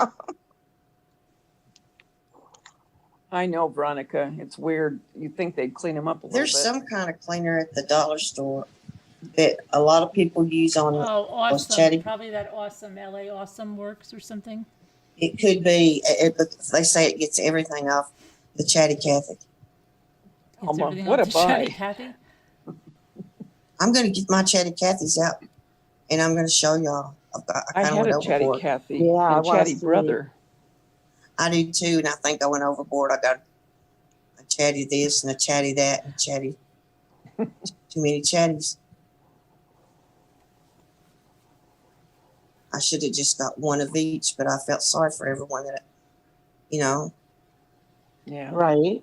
[SPEAKER 5] I know, Veronica. It's weird. You think they'd clean them up a little
[SPEAKER 7] There's
[SPEAKER 5] bit.
[SPEAKER 7] some kind of cleaner at the dollar store that a lot of people use on
[SPEAKER 1] Oh, awesome.
[SPEAKER 7] chatty.
[SPEAKER 1] Probably that awesome LA Awesome Works or something.
[SPEAKER 7] It could be, but they say it gets everything off the Chatty Cathy.
[SPEAKER 1] Gets
[SPEAKER 5] Alma,
[SPEAKER 1] everything
[SPEAKER 5] what
[SPEAKER 1] off
[SPEAKER 5] a
[SPEAKER 1] the Chatty
[SPEAKER 5] buy.
[SPEAKER 1] Cathy.
[SPEAKER 7] I'm going to get my Chatty Cathy's out, and I'm going to show y'all. I
[SPEAKER 5] I
[SPEAKER 7] kind of
[SPEAKER 5] had
[SPEAKER 7] went
[SPEAKER 5] a Chatty
[SPEAKER 7] overboard.
[SPEAKER 5] Cathy
[SPEAKER 4] Yeah, I
[SPEAKER 5] and
[SPEAKER 4] wanna
[SPEAKER 5] Chatty
[SPEAKER 4] see.
[SPEAKER 5] Brother.
[SPEAKER 7] I do too, and I think I went overboard. I got a Chatty this and a Chatty that and Chatty. Too many Chatties. I should have just got one of each, but I felt sorry for everyone that,
[SPEAKER 5] Yeah.
[SPEAKER 4] Right.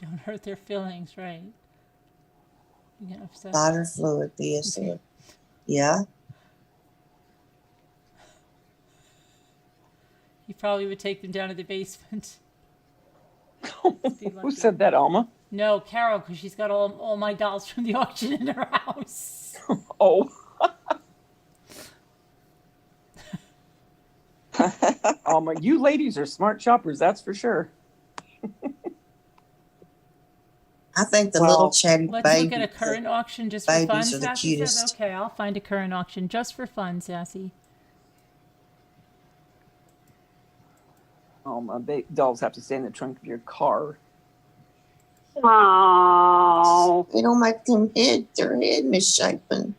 [SPEAKER 1] Don't hurt their feelings, right? You get upset.
[SPEAKER 7] lighter fluid, BSL. Yeah.
[SPEAKER 1] You probably would take them down to the basement.
[SPEAKER 5] Who said that, Alma?
[SPEAKER 1] No, Carol, because she's got all my dolls from the auction in her house.
[SPEAKER 5] Oh. Alma, you ladies are smart shoppers, that's for sure.
[SPEAKER 7] I think the
[SPEAKER 4] Well,
[SPEAKER 7] little Chatty
[SPEAKER 1] Let's
[SPEAKER 7] baby.
[SPEAKER 1] look at a current auction just for fun.
[SPEAKER 7] babies are the
[SPEAKER 1] Sassy says,
[SPEAKER 7] cutest.
[SPEAKER 1] okay, I'll find a current auction just for fun, Sassy.
[SPEAKER 5] Alma, dolls have to stay in the trunk of your car.
[SPEAKER 8] Oh,
[SPEAKER 7] They don't make their head misshapen.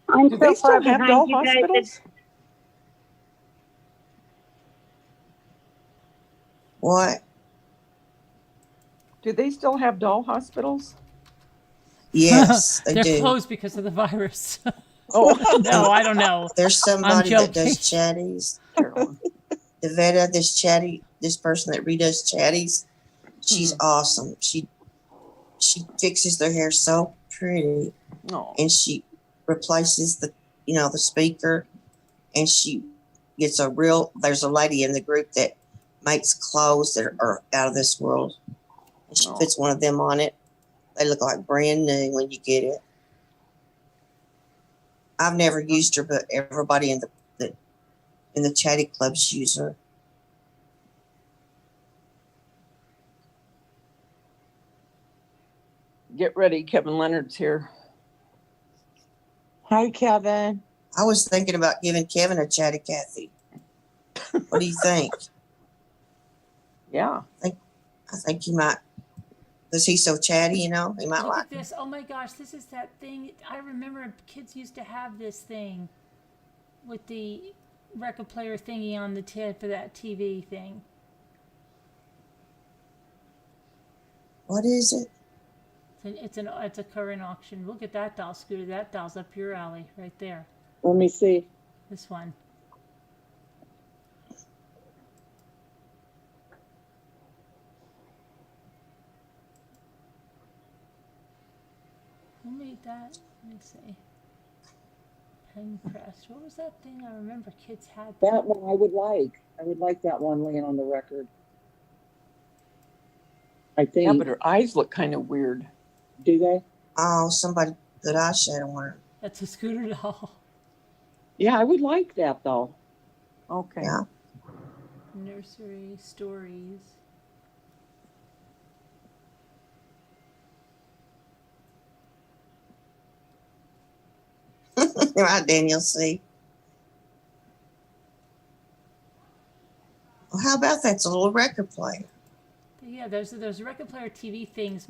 [SPEAKER 8] I'm
[SPEAKER 5] Do
[SPEAKER 8] so
[SPEAKER 5] they
[SPEAKER 8] far
[SPEAKER 5] still have doll
[SPEAKER 8] behind you guys.
[SPEAKER 5] hospitals?
[SPEAKER 7] What?
[SPEAKER 5] Do they still have doll hospitals?
[SPEAKER 7] Yes, they
[SPEAKER 1] They're
[SPEAKER 7] do.
[SPEAKER 1] closed because of the virus.
[SPEAKER 5] Oh,
[SPEAKER 1] No, I don't know.
[SPEAKER 7] There's somebody that
[SPEAKER 1] joking.
[SPEAKER 7] does chatties.
[SPEAKER 5] Carolyn.
[SPEAKER 7] The vet of this person that redoes chatties, She's awesome. She fixes their hair so pretty,
[SPEAKER 5] No.
[SPEAKER 7] and she replaces the speaker, and she gets there's a lady in the group that makes clothes that are out of this world, and she puts one of them on it. They look like brand new when you get it. I've never used her, but everybody in the chatty clubs use her.
[SPEAKER 5] Get ready, Kevin Leonard's here.
[SPEAKER 4] Hi, Kevin.
[SPEAKER 7] I was thinking about giving Kevin a chatty Cathy. What do you think?
[SPEAKER 5] Yeah.
[SPEAKER 7] I think he might, because he's so chatty, he might
[SPEAKER 1] Look
[SPEAKER 7] like
[SPEAKER 1] at this. Oh my gosh, this is that thing. I remember kids used to have this thing with the record player thingy on the tip of that TV thing.
[SPEAKER 7] What is it?
[SPEAKER 1] It's a current auction. Look at that doll, Scooter. That doll's up your alley right there.
[SPEAKER 4] Let me see.
[SPEAKER 1] This one. Who made that? Let me see. Pencrest. What was that thing? I remember kids had
[SPEAKER 4] That one I would like. I would like that one laying on the record. I think.
[SPEAKER 5] Yeah, but her eyes look kind of weird.
[SPEAKER 4] Do they?
[SPEAKER 7] Oh, somebody put eyeshadow on her.
[SPEAKER 1] That's a Scooter doll.
[SPEAKER 4] Yeah, I would like that though.
[SPEAKER 5] Okay.
[SPEAKER 7] Yeah.
[SPEAKER 1] Nursery stories.
[SPEAKER 7] Right, Daniel, see? Well, how about that's a little record player?
[SPEAKER 1] Yeah, those record player TV things.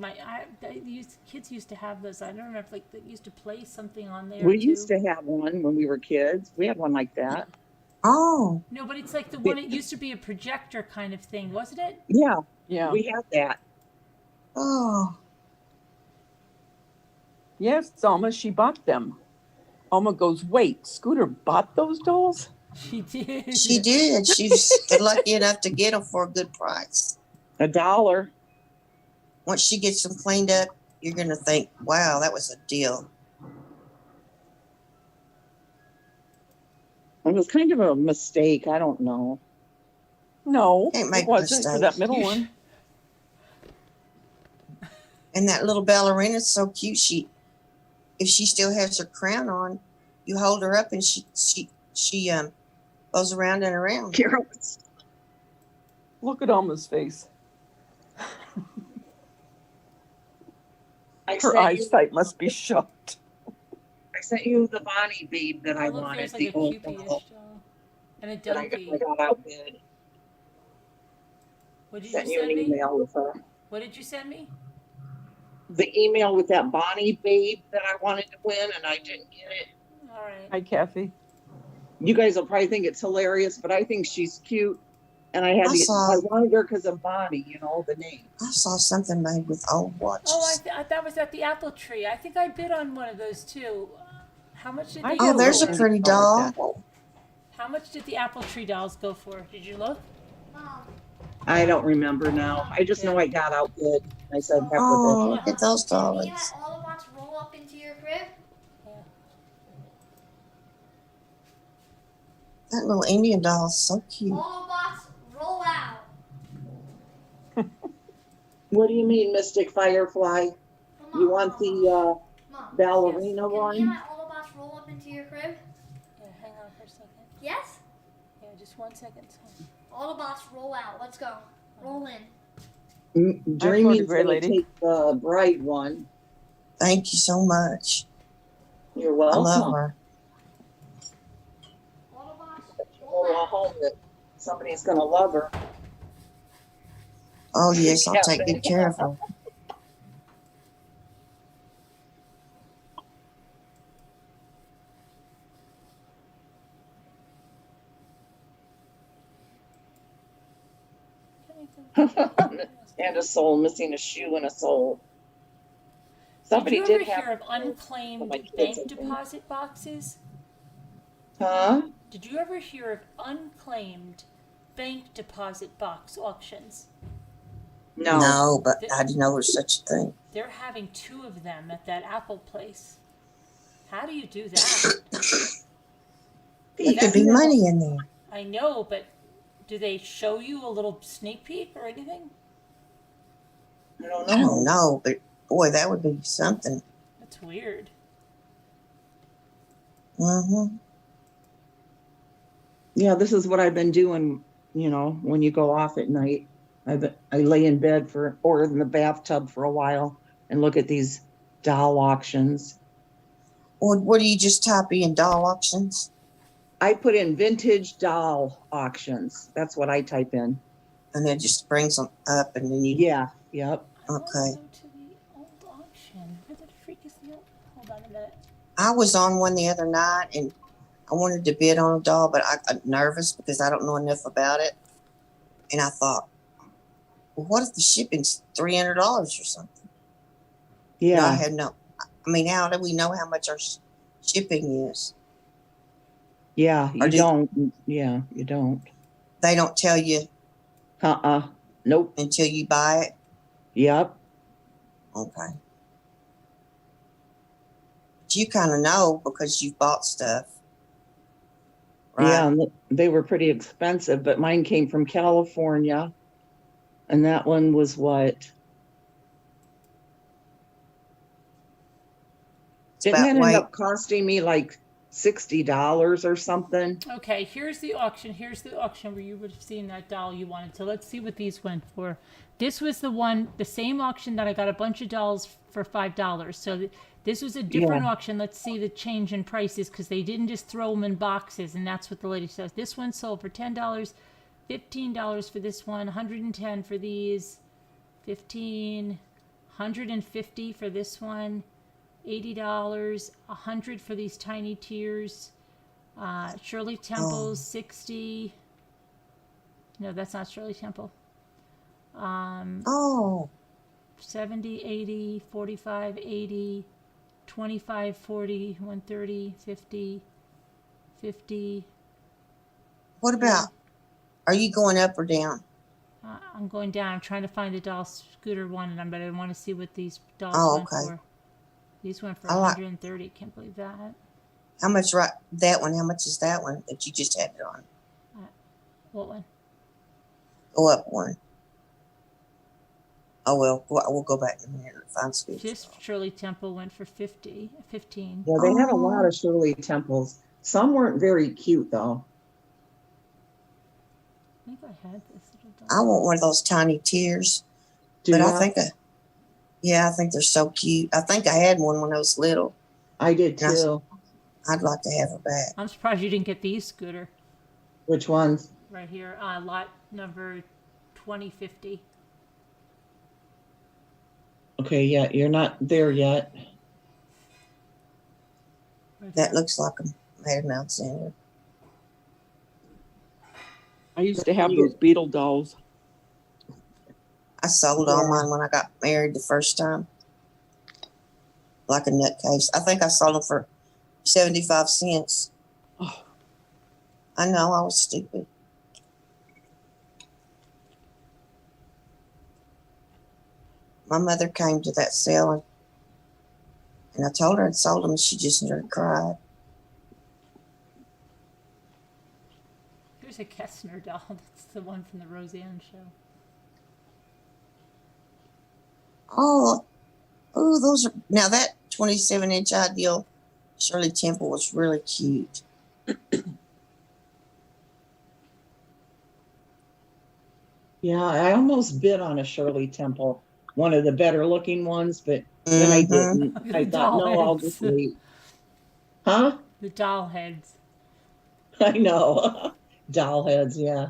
[SPEAKER 1] Kids used to have those. I don't remember, like they used to play something on there.
[SPEAKER 4] We
[SPEAKER 1] too.
[SPEAKER 4] used to have one when we were kids. We had one like that.
[SPEAKER 7] Oh,
[SPEAKER 1] No, but it's like the one. It used to be a projector kind of thing, wasn't it?
[SPEAKER 4] Yeah,
[SPEAKER 5] Yeah.
[SPEAKER 4] we had that.
[SPEAKER 7] oh.
[SPEAKER 5] Yes, Alma, she bought them. Alma goes, wait, Scooter bought those dolls?
[SPEAKER 1] She did.
[SPEAKER 7] She did. She was lucky enough to get them for a good price.
[SPEAKER 4] $1.
[SPEAKER 7] Once she gets them cleaned up, you're going to think, wow, that was a deal.
[SPEAKER 4] It was kind of a mistake. I don't know.
[SPEAKER 5] No,
[SPEAKER 7] Can't
[SPEAKER 5] it
[SPEAKER 7] make
[SPEAKER 5] wasn't for that
[SPEAKER 7] mistakes.
[SPEAKER 5] middle one.
[SPEAKER 7] And that little ballerina's so cute. If she still has her crown on, you hold her up and she goes around and around.
[SPEAKER 5] Look at Alma's face. Her eyesight must be shut.
[SPEAKER 4] I sent you the Bonnie babe that I
[SPEAKER 1] Look,
[SPEAKER 4] wanted.
[SPEAKER 1] there's like
[SPEAKER 4] The
[SPEAKER 1] a
[SPEAKER 4] old
[SPEAKER 1] Cupid-ish
[SPEAKER 4] doll
[SPEAKER 1] doll and a
[SPEAKER 4] that I
[SPEAKER 1] Dumpy.
[SPEAKER 4] got outbid.
[SPEAKER 1] What did you
[SPEAKER 4] Sent you an
[SPEAKER 1] send me?
[SPEAKER 4] email with her.
[SPEAKER 1] What did you send me?
[SPEAKER 4] The email with that Bonnie babe that I wanted to win and I didn't get it.
[SPEAKER 1] All right.
[SPEAKER 5] Hi, Kathy.
[SPEAKER 4] You guys will probably think it's hilarious, but I think she's cute. And I
[SPEAKER 7] I
[SPEAKER 4] wanted her because of Bonnie, the name.
[SPEAKER 7] I saw something made with old watches.
[SPEAKER 1] Oh, that was at the Apple Tree. I think I bid on one of those too. How much did they?
[SPEAKER 5] Oh,
[SPEAKER 7] Oh, there's a
[SPEAKER 5] little
[SPEAKER 7] pretty
[SPEAKER 5] indie doll like
[SPEAKER 7] doll.
[SPEAKER 1] How much did the Apple Tree dolls go for? Did you look?
[SPEAKER 3] Mom,
[SPEAKER 4] I don't remember now. I just know I got outbid. I said, heck with
[SPEAKER 7] Oh,
[SPEAKER 4] it.
[SPEAKER 7] look at those
[SPEAKER 3] can
[SPEAKER 7] dolls.
[SPEAKER 3] you let all the bots roll up into your crib?
[SPEAKER 7] That little Indian doll is so cute.
[SPEAKER 3] All the bots roll out.
[SPEAKER 4] What do you mean, Mystic Firefly?
[SPEAKER 3] Come
[SPEAKER 4] You
[SPEAKER 3] on,
[SPEAKER 4] want
[SPEAKER 3] Mom.
[SPEAKER 4] the
[SPEAKER 3] Mom,
[SPEAKER 4] ballerina
[SPEAKER 3] can you
[SPEAKER 4] one?
[SPEAKER 3] let all the bots roll up into your crib?
[SPEAKER 1] Yeah, hang on for a second.
[SPEAKER 3] Yes?
[SPEAKER 1] Yeah, just 1 second.
[SPEAKER 3] All the bots roll out. Let's go. Roll in.
[SPEAKER 4] Dreamy's
[SPEAKER 5] Gray
[SPEAKER 4] gonna
[SPEAKER 5] Lady.
[SPEAKER 4] take the bright one.
[SPEAKER 7] Thank you so much.
[SPEAKER 4] You're
[SPEAKER 7] I
[SPEAKER 4] welcome.
[SPEAKER 7] love her.
[SPEAKER 3] All the bots
[SPEAKER 4] Roll
[SPEAKER 3] roll out.
[SPEAKER 4] home that somebody's gonna love her.
[SPEAKER 7] Oh, yes, I'll take good care of her.
[SPEAKER 4] And a soul, missing a shoe and a soul. Somebody
[SPEAKER 1] did you ever
[SPEAKER 4] did have.
[SPEAKER 1] hear of unclaimed
[SPEAKER 4] my kids, I
[SPEAKER 1] bank
[SPEAKER 4] think.
[SPEAKER 1] deposit boxes?
[SPEAKER 4] Huh?
[SPEAKER 1] Did you ever hear of unclaimed bank deposit box auctions?
[SPEAKER 4] No.
[SPEAKER 7] No, but I didn't know there was such a thing.
[SPEAKER 1] They're having 2 of them at that Apple place. How do you do that?
[SPEAKER 7] There could be money in there.
[SPEAKER 1] I know, but do they show you a little sneak peek or anything?
[SPEAKER 4] I don't
[SPEAKER 7] I
[SPEAKER 4] know.
[SPEAKER 7] don't know, but boy, that would be something.
[SPEAKER 1] That's weird.
[SPEAKER 7] Mm-hmm.
[SPEAKER 4] Yeah, this is what I've been doing, you know, when you go off at night. I lay in bed or in the bathtub for a while and look at these doll auctions.
[SPEAKER 7] What do you just type in? Doll auctions?
[SPEAKER 4] I put in vintage doll auctions. That's what I type in.
[SPEAKER 7] And it just brings them up, and then you.
[SPEAKER 4] Yeah, yep.
[SPEAKER 1] I want to
[SPEAKER 7] Okay.
[SPEAKER 1] go to the old auction. Where the freak is the old? Hold on a minute.
[SPEAKER 7] I was on one the other night, and I wanted to bid on a doll, but I got nervous because I don't know enough about it. And I thought, well, what if the shipping's $300 or something?
[SPEAKER 4] Yeah.
[SPEAKER 7] No, I had no. I mean, how do we know how much our shipping is?
[SPEAKER 4] Yeah,
[SPEAKER 7] Or
[SPEAKER 4] you don't. Yeah, you don't.
[SPEAKER 7] They don't tell you
[SPEAKER 4] Nope.
[SPEAKER 7] until you buy it.
[SPEAKER 4] Yep.
[SPEAKER 7] Okay. But you kind of know because you've bought stuff. Right?
[SPEAKER 4] Yeah, and they were pretty expensive, but mine came from California. And that one was what? Didn't that end up costing me like $60 or something?
[SPEAKER 1] Okay, here's the auction. Here's the auction where you would have seen that doll you wanted. So let's see what these went for. This was the same auction that I got a bunch of dolls for $5. So this was a different auction. Let's see the change in prices because they didn't just throw them in boxes, and that's what the lady says. This one sold for $10, $15 for this one, $110 for these, $15, $150 for this one, $80, $100 for these tiny tears. Shirley Temple's $60. No, that's not Shirley Temple. 70, 80, 45, 80, 25, 40, 130, 50, 50.
[SPEAKER 7] What about? Are you going up or down?
[SPEAKER 1] I'm going down. I'm trying to find the doll scooter one, and I want to see what these dolls went for. These went for 130. Can't believe that.
[SPEAKER 7] How much? Right, that one. How much is that one that you just had it on?
[SPEAKER 1] What one?
[SPEAKER 7] Go up one. Oh well, we'll go back in a minute and find scooter.
[SPEAKER 1] This Shirley Temple went for 15.
[SPEAKER 4] Yeah, they had a lot of Shirley Temples. Some weren't very cute though.
[SPEAKER 1] I think I had this little doll.
[SPEAKER 7] I want one of those tiny tears. I think I think they're so cute. I think I had one when I was little.
[SPEAKER 4] I did too.
[SPEAKER 7] I'd like to have her back.
[SPEAKER 1] I'm surprised you didn't get these, Scooter.
[SPEAKER 4] Which ones?
[SPEAKER 1] Right here, lot number 2050.
[SPEAKER 4] Okay, yeah, you're not there yet.
[SPEAKER 1] Right
[SPEAKER 7] That
[SPEAKER 1] here.
[SPEAKER 7] looks like a Mad Mountain Center.
[SPEAKER 5] I used to have those beetle dolls.
[SPEAKER 7] I sold all mine when I got married the first time. Like a nutcase. I think I sold them for 75 cents.
[SPEAKER 5] Oh.
[SPEAKER 7] I know, I was stupid. My mother came to that sale and I told her I'd sold them and she just nearly cried.
[SPEAKER 1] Here's a Kessner doll. That's the one from the Roseanne show.
[SPEAKER 7] Oh, those are, now that 27-inch ideal Shirley Temple was really cute.
[SPEAKER 4] Yeah, I almost bid on a Shirley Temple, one of the better looking ones, but then I didn't. I thought, no, I'll just wait. Huh?
[SPEAKER 1] The doll heads.
[SPEAKER 4] I know. Doll heads, yeah.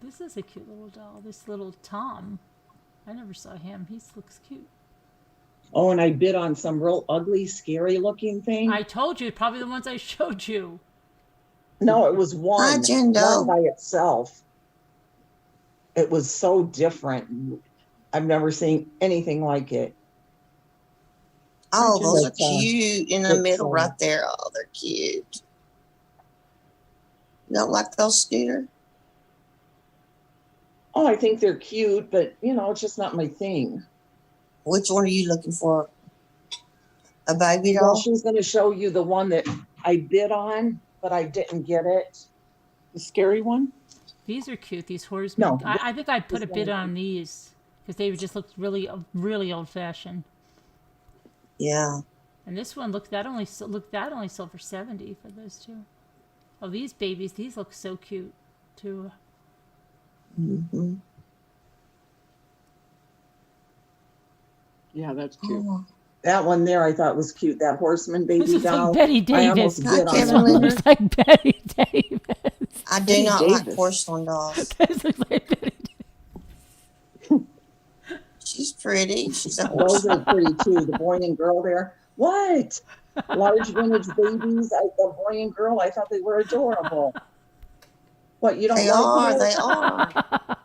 [SPEAKER 1] This is a cute little doll. This little Tom. I never saw him. He looks cute.
[SPEAKER 4] Oh, and I bid on some real ugly, scary looking thing.
[SPEAKER 1] I told you, probably the ones I showed you.
[SPEAKER 4] No, it was one.
[SPEAKER 7] Jendo.
[SPEAKER 4] One by itself. It was so different. I've never seen anything like it.
[SPEAKER 7] Oh,
[SPEAKER 4] just
[SPEAKER 7] those are
[SPEAKER 4] like,
[SPEAKER 7] cute in the
[SPEAKER 4] it's,
[SPEAKER 7] middle right there. Oh, they're cute. You don't like those, Scooter?
[SPEAKER 4] Oh, I think they're cute, but it's just not my thing.
[SPEAKER 7] Which one are you looking for? A baby
[SPEAKER 4] Well,
[SPEAKER 7] doll?
[SPEAKER 4] she was going to show you the one that I bid on, but I didn't get it.
[SPEAKER 5] The scary one?
[SPEAKER 1] These are cute. These horsemen.
[SPEAKER 4] No,
[SPEAKER 1] I think I'd put
[SPEAKER 4] this
[SPEAKER 1] a bid
[SPEAKER 4] one.
[SPEAKER 1] on these because they just look really, really old fashioned.
[SPEAKER 7] Yeah.
[SPEAKER 1] And this one, look, that only sold for 70 for those two. Oh, these babies, these look so cute too.
[SPEAKER 7] Mm-hmm.
[SPEAKER 5] Yeah, that's cute.
[SPEAKER 7] Oh.
[SPEAKER 4] That one there I thought was cute. That horseman
[SPEAKER 1] This
[SPEAKER 4] baby
[SPEAKER 1] looks
[SPEAKER 4] doll.
[SPEAKER 1] like Betty
[SPEAKER 4] I
[SPEAKER 1] Davis.
[SPEAKER 4] almost bid on
[SPEAKER 7] Kevin
[SPEAKER 1] This one
[SPEAKER 7] Leonard.
[SPEAKER 1] looks like Betty Davis.
[SPEAKER 7] I do
[SPEAKER 4] Betty
[SPEAKER 7] not like
[SPEAKER 4] Davis.
[SPEAKER 7] porcelain dolls.
[SPEAKER 1] This looks like Betty
[SPEAKER 7] She's pretty. She's a
[SPEAKER 4] Those
[SPEAKER 7] horse.
[SPEAKER 4] are pretty too. The boy and girl there. What? Large vintage babies. The boy and girl. I thought they were adorable. What, you don't
[SPEAKER 7] They
[SPEAKER 4] like
[SPEAKER 7] are.
[SPEAKER 4] them?
[SPEAKER 7] They are.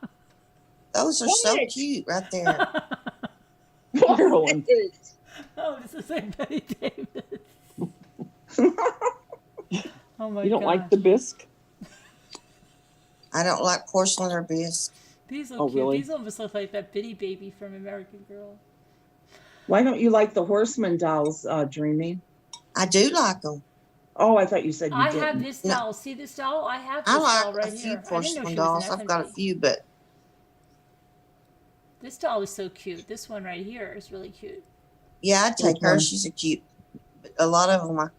[SPEAKER 7] Those are so
[SPEAKER 4] What?
[SPEAKER 7] cute right there.
[SPEAKER 5] Carolyn.
[SPEAKER 1] Oh, this is like Betty Davis. Oh my
[SPEAKER 5] You don't
[SPEAKER 1] gosh.
[SPEAKER 5] like the bisque?
[SPEAKER 7] I don't like porcelain or bisque.
[SPEAKER 1] These look
[SPEAKER 5] Oh,
[SPEAKER 1] cute.
[SPEAKER 5] really?
[SPEAKER 1] These almost look like that bitty baby from American Girl.
[SPEAKER 4] Why don't you like the horseman dolls, Dreamy?
[SPEAKER 7] I do like them.
[SPEAKER 4] Oh, I thought you said you
[SPEAKER 1] I
[SPEAKER 4] didn't.
[SPEAKER 1] have this
[SPEAKER 7] No.
[SPEAKER 1] doll. See this doll? I have this
[SPEAKER 7] I
[SPEAKER 1] doll
[SPEAKER 7] like
[SPEAKER 1] right
[SPEAKER 7] a few
[SPEAKER 1] here. I didn't know
[SPEAKER 7] porcelain
[SPEAKER 1] she was
[SPEAKER 7] dolls.
[SPEAKER 1] an
[SPEAKER 7] I've got a
[SPEAKER 1] FMV.
[SPEAKER 7] few, but
[SPEAKER 1] This doll is so cute. This one right here is really cute.
[SPEAKER 7] yeah, I'd take her.
[SPEAKER 4] one?
[SPEAKER 7] She's a cute. But a lot of them I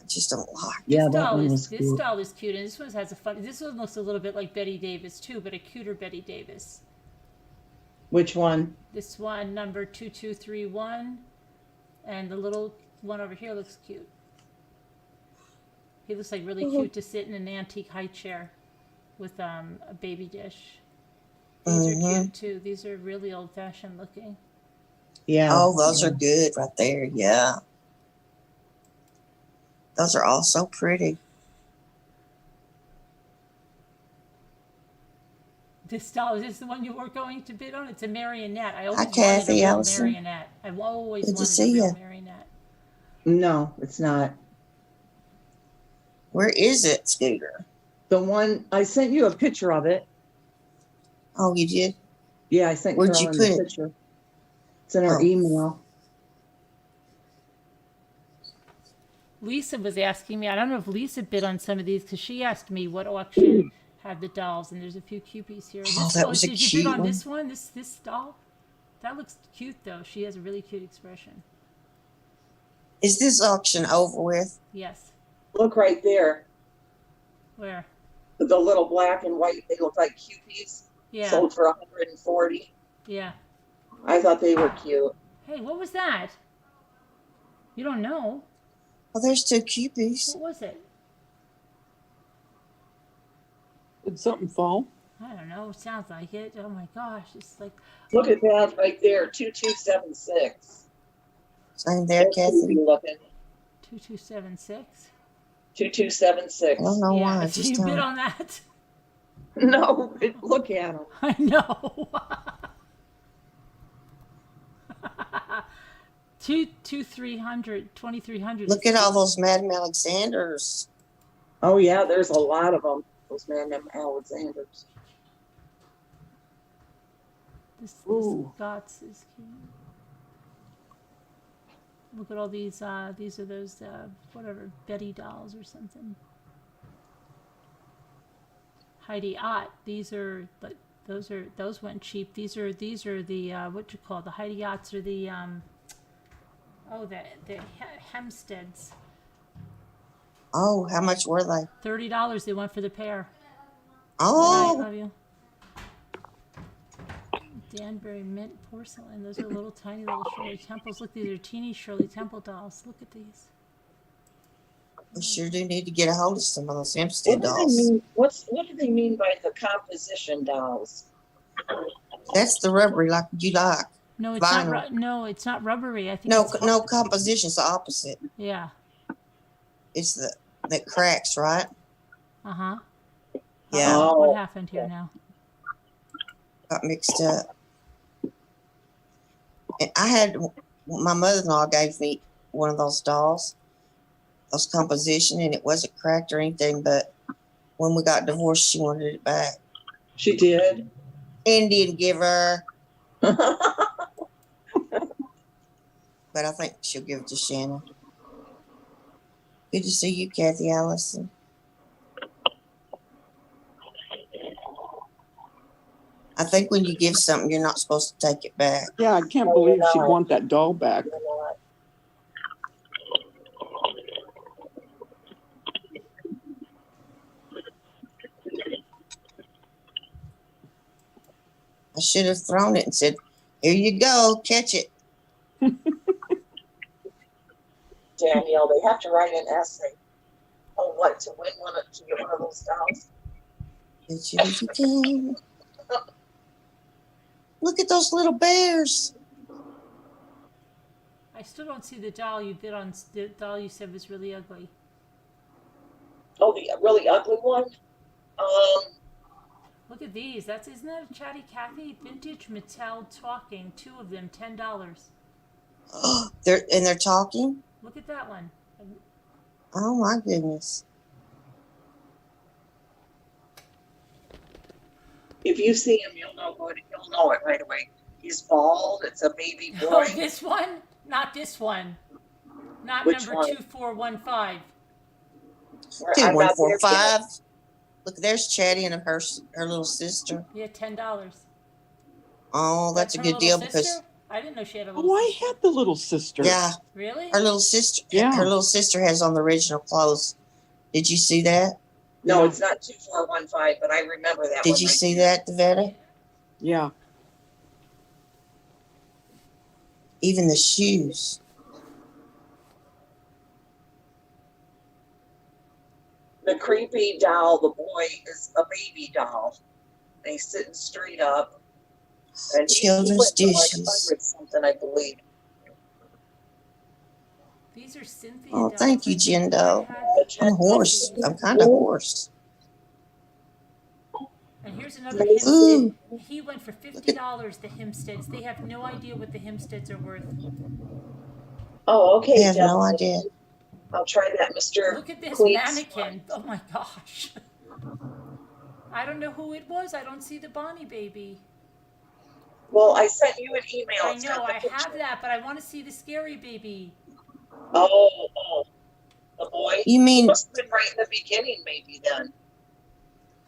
[SPEAKER 7] just don't like.
[SPEAKER 4] Yeah,
[SPEAKER 1] This
[SPEAKER 4] that
[SPEAKER 1] doll
[SPEAKER 4] one
[SPEAKER 1] is
[SPEAKER 4] was
[SPEAKER 1] this
[SPEAKER 4] cute.
[SPEAKER 1] doll is cute, and this one has a fun. This one looks a little bit like Betty Davis too, but a cuter Betty Davis.
[SPEAKER 4] Which one?
[SPEAKER 1] This one, number 2231, and the little one over here looks cute. He looks like really cute to sit in an antique high chair with a baby dish. These are cute too. These are really old fashioned looking.
[SPEAKER 4] Yeah.
[SPEAKER 7] Oh, those are good right there. Yeah. Those are all so pretty.
[SPEAKER 1] This doll, is this the one you were going to bid on? It's a marionette. I always wanted
[SPEAKER 7] Kathy,
[SPEAKER 1] a real
[SPEAKER 7] Allison.
[SPEAKER 1] marionette. I've always
[SPEAKER 7] Good to
[SPEAKER 1] wanted
[SPEAKER 7] see
[SPEAKER 1] a real
[SPEAKER 7] ya.
[SPEAKER 1] marionette.
[SPEAKER 4] No, it's not.
[SPEAKER 7] Where is it, Scooter?
[SPEAKER 4] The one I sent you a picture of it.
[SPEAKER 7] Oh, you did?
[SPEAKER 4] Yeah, I sent
[SPEAKER 7] Where'd
[SPEAKER 4] Carolyn
[SPEAKER 7] you
[SPEAKER 4] the
[SPEAKER 7] put it?
[SPEAKER 4] picture. It's in her
[SPEAKER 7] Oh.
[SPEAKER 4] email.
[SPEAKER 1] Lisa was asking me, I don't know if Lisa bid on some of these because she asked me what auction had the dolls, and there's a few cupies here.
[SPEAKER 7] Oh, that was a
[SPEAKER 1] did you
[SPEAKER 7] cute
[SPEAKER 1] bid on
[SPEAKER 7] one.
[SPEAKER 1] this one? This doll? That looks cute though. She has a really cute expression.
[SPEAKER 7] Is this auction over with?
[SPEAKER 1] Yes.
[SPEAKER 4] Look right there.
[SPEAKER 1] Where?
[SPEAKER 4] The little black and white, they look like cupies.
[SPEAKER 1] Yeah.
[SPEAKER 4] Sold for 140.
[SPEAKER 1] Yeah.
[SPEAKER 4] I thought they were cute.
[SPEAKER 1] Hey, what was that? You don't know.
[SPEAKER 7] Well, there's two cupies.
[SPEAKER 1] What was it?
[SPEAKER 5] Did something fall?
[SPEAKER 1] I don't know. It sounds like it. Oh my gosh. It's like,
[SPEAKER 4] Look at that right there, 2276.
[SPEAKER 7] Same there,
[SPEAKER 4] That's what
[SPEAKER 7] Kathy.
[SPEAKER 4] you're looking.
[SPEAKER 1] 2276.
[SPEAKER 4] 2276.
[SPEAKER 7] I don't know why.
[SPEAKER 1] Yeah.
[SPEAKER 7] I
[SPEAKER 1] So
[SPEAKER 7] just
[SPEAKER 1] you bid
[SPEAKER 7] don't.
[SPEAKER 1] on that?
[SPEAKER 4] No, look at them.
[SPEAKER 1] I know. 2300.
[SPEAKER 7] Look at all those Madam Alexanders.
[SPEAKER 4] Oh yeah, there's a lot of them. Those Madam Alexanders.
[SPEAKER 1] This
[SPEAKER 5] Ooh.
[SPEAKER 1] Scots is cute. Look at all these. These are those whatever Betty dolls or something. Heidi Ott. These are, but those went cheap. These are the what you call the Heidi Otts are the the Hempsteads.
[SPEAKER 7] Oh, how much were they?
[SPEAKER 1] $30 they went for the pair. I
[SPEAKER 7] Oh,
[SPEAKER 1] love you. Danbury mint porcelain. Those are little tiny little Shirley Temples. Look, these are teeny Shirley Temple dolls. Look at these.
[SPEAKER 7] we sure do need to get a hold of some of those Hempstead
[SPEAKER 4] What do they
[SPEAKER 7] dolls.
[SPEAKER 4] mean? What do they mean by the composition dolls?
[SPEAKER 7] That's the rubbery like you like.
[SPEAKER 1] No, it's not.
[SPEAKER 7] Vinyl.
[SPEAKER 1] No, it's not rubbery. I think.
[SPEAKER 7] No,
[SPEAKER 1] it's
[SPEAKER 7] no composition's the opposite.
[SPEAKER 1] Yeah.
[SPEAKER 7] It's the that cracks, right?
[SPEAKER 1] Uh huh.
[SPEAKER 7] Yeah,
[SPEAKER 4] Oh.
[SPEAKER 1] What happened here now?
[SPEAKER 7] got mixed up. And I had my mother-in-law gave me one of those dolls, those composition, and it wasn't cracked or anything, but when we got divorced, she wanted it back.
[SPEAKER 4] She did.
[SPEAKER 7] And didn't give her, but I think she'll give it to Shannon. Good to see you, Kathy Allison. I think when you give something, you're not supposed to take it back.
[SPEAKER 5] Yeah, I can't believe she'd want that doll back.
[SPEAKER 7] I should have thrown it and said, "Here you go, catch it."
[SPEAKER 4] Danielle, they have to write an essay on what to win to get one of those dolls.
[SPEAKER 7] Catch it if you can. Look at those little bears.
[SPEAKER 1] I still don't see the doll you bid on. The doll you said was really ugly.
[SPEAKER 4] Oh, the really ugly one?
[SPEAKER 1] Look at these. Isn't that a Chatty Cathy? Vintage Mattel talking. 2 of them, $10.
[SPEAKER 7] They're talking.
[SPEAKER 1] Look at that one.
[SPEAKER 7] Oh my goodness.
[SPEAKER 4] If you see him, you'll know it right away. He's bald. It's a baby boy.
[SPEAKER 1] Oh, this one? Not this one. Not
[SPEAKER 4] Which
[SPEAKER 1] number
[SPEAKER 4] one?
[SPEAKER 1] 2415.
[SPEAKER 7] 2145. Look, there's Chatty and her little sister.
[SPEAKER 1] Yeah, $10.
[SPEAKER 7] Oh, that's a
[SPEAKER 1] her
[SPEAKER 7] good
[SPEAKER 1] little
[SPEAKER 7] deal
[SPEAKER 1] sister?
[SPEAKER 7] because
[SPEAKER 1] I didn't know she had a little
[SPEAKER 5] Oh, I
[SPEAKER 1] sister.
[SPEAKER 5] had the little sister.
[SPEAKER 7] yeah,
[SPEAKER 1] Really?
[SPEAKER 7] her little sister.
[SPEAKER 5] Yeah.
[SPEAKER 7] Her little sister has on the original clothes. Did you see that?
[SPEAKER 4] No, it's not 2415, but I remember that one.
[SPEAKER 7] Did you see that, Devetta?
[SPEAKER 5] Yeah.
[SPEAKER 7] Even the shoes.
[SPEAKER 4] The creepy doll, the boy, is a baby doll. And he's sitting straight up. And
[SPEAKER 7] Children's
[SPEAKER 4] he went for
[SPEAKER 7] dishes.
[SPEAKER 4] like 100 something, I believe.
[SPEAKER 1] These are Cynthia
[SPEAKER 7] Oh,
[SPEAKER 1] dolls.
[SPEAKER 7] thank you,
[SPEAKER 1] I think
[SPEAKER 7] Jendo.
[SPEAKER 1] I had-
[SPEAKER 7] I'm hoarse. I'm kind of hoarse.
[SPEAKER 1] And here's another
[SPEAKER 7] Ooh.
[SPEAKER 1] Hempstead. He went for $50. The Hempsteads. They have no idea what the Hempsteads are worth.
[SPEAKER 4] Oh, okay.
[SPEAKER 7] I have no idea.
[SPEAKER 4] I'll try that, Mr.
[SPEAKER 1] Look at this
[SPEAKER 4] Cleats.
[SPEAKER 1] mannequin. Oh my gosh. I don't know who it was. I don't see the Bonnie baby.
[SPEAKER 4] Well, I sent you an email.
[SPEAKER 1] I
[SPEAKER 4] It's
[SPEAKER 1] know,
[SPEAKER 4] got the
[SPEAKER 1] I
[SPEAKER 4] picture.
[SPEAKER 1] have that, but I want to see the scary baby.
[SPEAKER 4] Oh, the boy.
[SPEAKER 7] You mean,
[SPEAKER 4] Must have been right in the beginning, maybe then.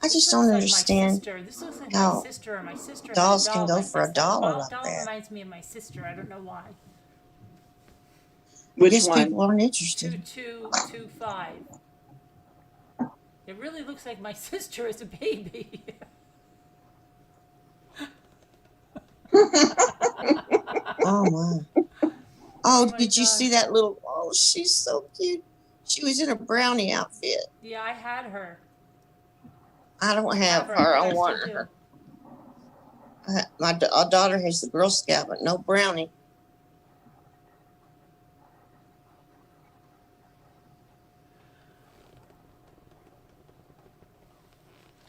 [SPEAKER 7] I
[SPEAKER 1] This
[SPEAKER 7] just
[SPEAKER 1] looks
[SPEAKER 7] don't
[SPEAKER 1] like
[SPEAKER 7] understand.
[SPEAKER 1] My sister. This looks like
[SPEAKER 7] how
[SPEAKER 1] my sister. And my sister
[SPEAKER 7] dolls
[SPEAKER 1] had a
[SPEAKER 7] can
[SPEAKER 1] doll
[SPEAKER 7] go
[SPEAKER 1] like
[SPEAKER 7] for a
[SPEAKER 1] this.
[SPEAKER 7] dollar
[SPEAKER 1] That
[SPEAKER 7] like
[SPEAKER 1] doll
[SPEAKER 7] that.
[SPEAKER 1] reminds me of my sister. I don't know why.
[SPEAKER 7] I
[SPEAKER 5] Which
[SPEAKER 7] guess
[SPEAKER 5] one?
[SPEAKER 7] people aren't interested.
[SPEAKER 1] 2225. It really looks like my sister as a baby.
[SPEAKER 7] Oh my. Oh,
[SPEAKER 1] my
[SPEAKER 7] did you
[SPEAKER 1] God.
[SPEAKER 7] see that little? Oh, she's so cute. She was in a brownie outfit.
[SPEAKER 1] Yeah, I had her.
[SPEAKER 7] I don't have
[SPEAKER 1] Have
[SPEAKER 7] her.
[SPEAKER 1] but
[SPEAKER 7] I
[SPEAKER 1] still
[SPEAKER 7] want
[SPEAKER 1] do.
[SPEAKER 7] her. Our daughter has the Girl Scout, but no brownie.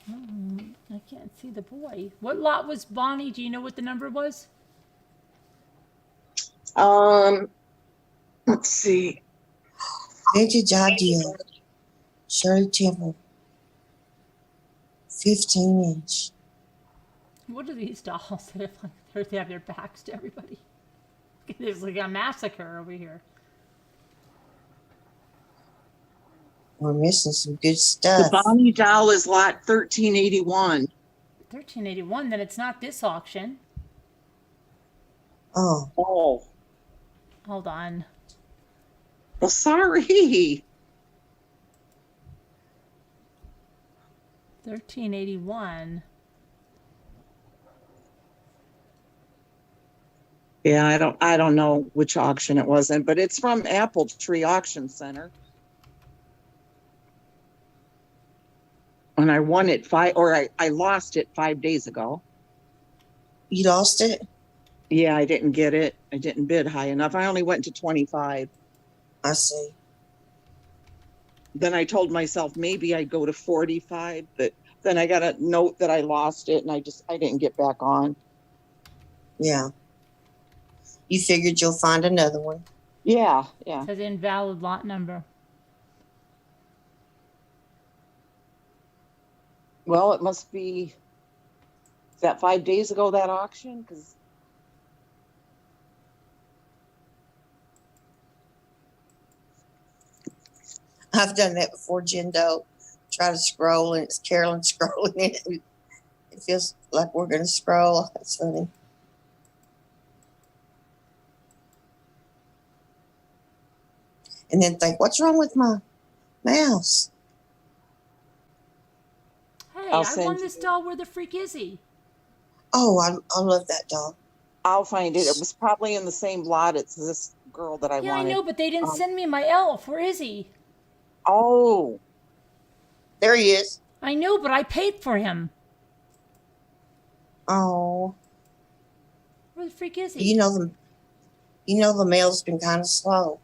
[SPEAKER 1] I can't see the boy. What lot was Bonnie? Do you know what the number was?
[SPEAKER 4] Let's see.
[SPEAKER 7] Vintage Ideal. Shirley Temple. 15-inch.
[SPEAKER 1] What are these dolls that they have their backs to everybody? There's like a massacre over here.
[SPEAKER 7] We're missing some good
[SPEAKER 4] The
[SPEAKER 7] stuff.
[SPEAKER 4] Bonnie doll is lot 1381.
[SPEAKER 1] 1381. Then it's not this auction.
[SPEAKER 7] Oh,
[SPEAKER 4] Oh,
[SPEAKER 1] Hold on.
[SPEAKER 4] well, sorry.
[SPEAKER 1] 1381.
[SPEAKER 4] Yeah, I don't know which auction it was in, but it's from Apple Tree Auction Center. And I won it I lost it 5 days ago.
[SPEAKER 7] you lost it?
[SPEAKER 4] Yeah, I didn't get it. I didn't bid high enough. I only went to 25.
[SPEAKER 7] I see.
[SPEAKER 4] Then I told myself maybe I'd go to 45, but then I got a note that I lost it and I didn't get back on.
[SPEAKER 7] Yeah. You figured you'll find another one.
[SPEAKER 4] Yeah.
[SPEAKER 1] Says invalid lot number.
[SPEAKER 4] Well, it must be, is that 5 days ago, that auction? Because
[SPEAKER 7] I've done that before, Jen Doe. Try to scroll and it's Carolyn scrolling it. It feels like we're going to scroll. That's funny. And then think, what's wrong with my mouse?
[SPEAKER 1] Hey,
[SPEAKER 4] I'll
[SPEAKER 1] I
[SPEAKER 4] send
[SPEAKER 1] won this
[SPEAKER 4] you-
[SPEAKER 1] doll. Where the freak is he?
[SPEAKER 7] Oh, I love that doll.
[SPEAKER 4] I'll find it. It was probably in the same lot. It's this girl that I
[SPEAKER 1] Yeah,
[SPEAKER 4] wanted.
[SPEAKER 1] I know, but they didn't
[SPEAKER 4] Um,
[SPEAKER 1] send me my elf. Where is he?
[SPEAKER 4] Oh,
[SPEAKER 7] There he is.
[SPEAKER 1] I know, but I paid for him.
[SPEAKER 7] Oh,
[SPEAKER 1] Where the freak is he?
[SPEAKER 7] you know the mail's been kind of slow.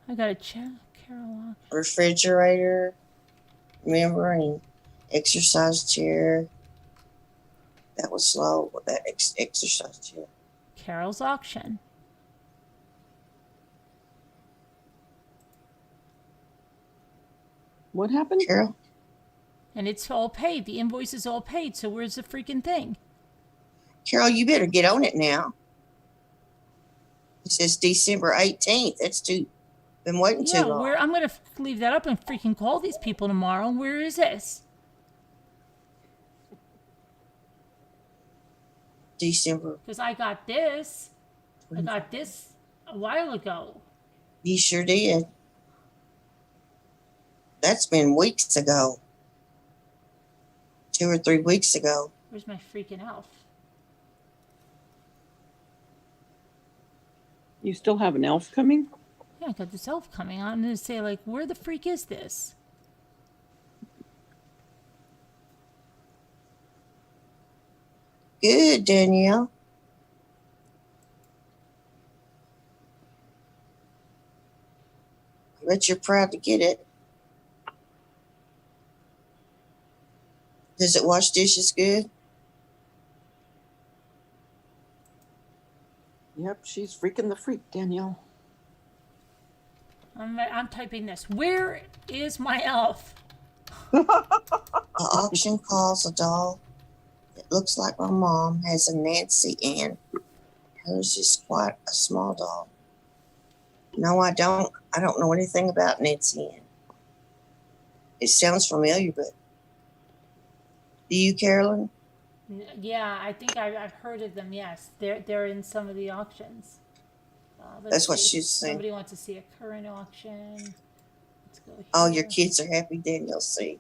[SPEAKER 1] I gotta check. Carol.
[SPEAKER 7] Refrigerator, remember, and exercise chair. That was slow. That exercise chair.
[SPEAKER 1] Carol's auction.
[SPEAKER 5] What happened?
[SPEAKER 7] Carol,
[SPEAKER 1] And it's all paid. The invoice is all paid. So where's the freaking thing?
[SPEAKER 7] Carol, you better get on it now. It says December 18th. That's been waiting too
[SPEAKER 1] Yeah,
[SPEAKER 7] long.
[SPEAKER 1] where I'm gonna leave that up and freaking call these people tomorrow. Where is this?
[SPEAKER 7] December.
[SPEAKER 1] Because I got this. I got this a while ago.
[SPEAKER 7] You sure did. That's been weeks ago. 2 or 3 weeks ago.
[SPEAKER 1] Where's my freaking elf?
[SPEAKER 5] You still have an elf coming?
[SPEAKER 1] Yeah, I got this elf coming on. I'm gonna say like, where the freak is this?
[SPEAKER 7] Good, Danielle. I bet you're proud to get it. Does it wash dishes good?
[SPEAKER 5] Yep, she's freaking the freak, Danielle.
[SPEAKER 1] I'm typing this. Where is my elf?
[SPEAKER 7] The auction calls a doll that looks like my mom has a Nancy Ann. Hers is quite a small doll. No, I don't. I don't know anything about Nancy Ann. It sounds familiar, but do you, Carolyn?
[SPEAKER 1] Yeah, I think I've heard of them. Yes, they're in some of the auctions. Let's
[SPEAKER 7] That's what
[SPEAKER 1] see.
[SPEAKER 7] she's saying.
[SPEAKER 1] Somebody wants to see a current auction. Let's go here.
[SPEAKER 7] Oh, your kids are happy, Danielle. See.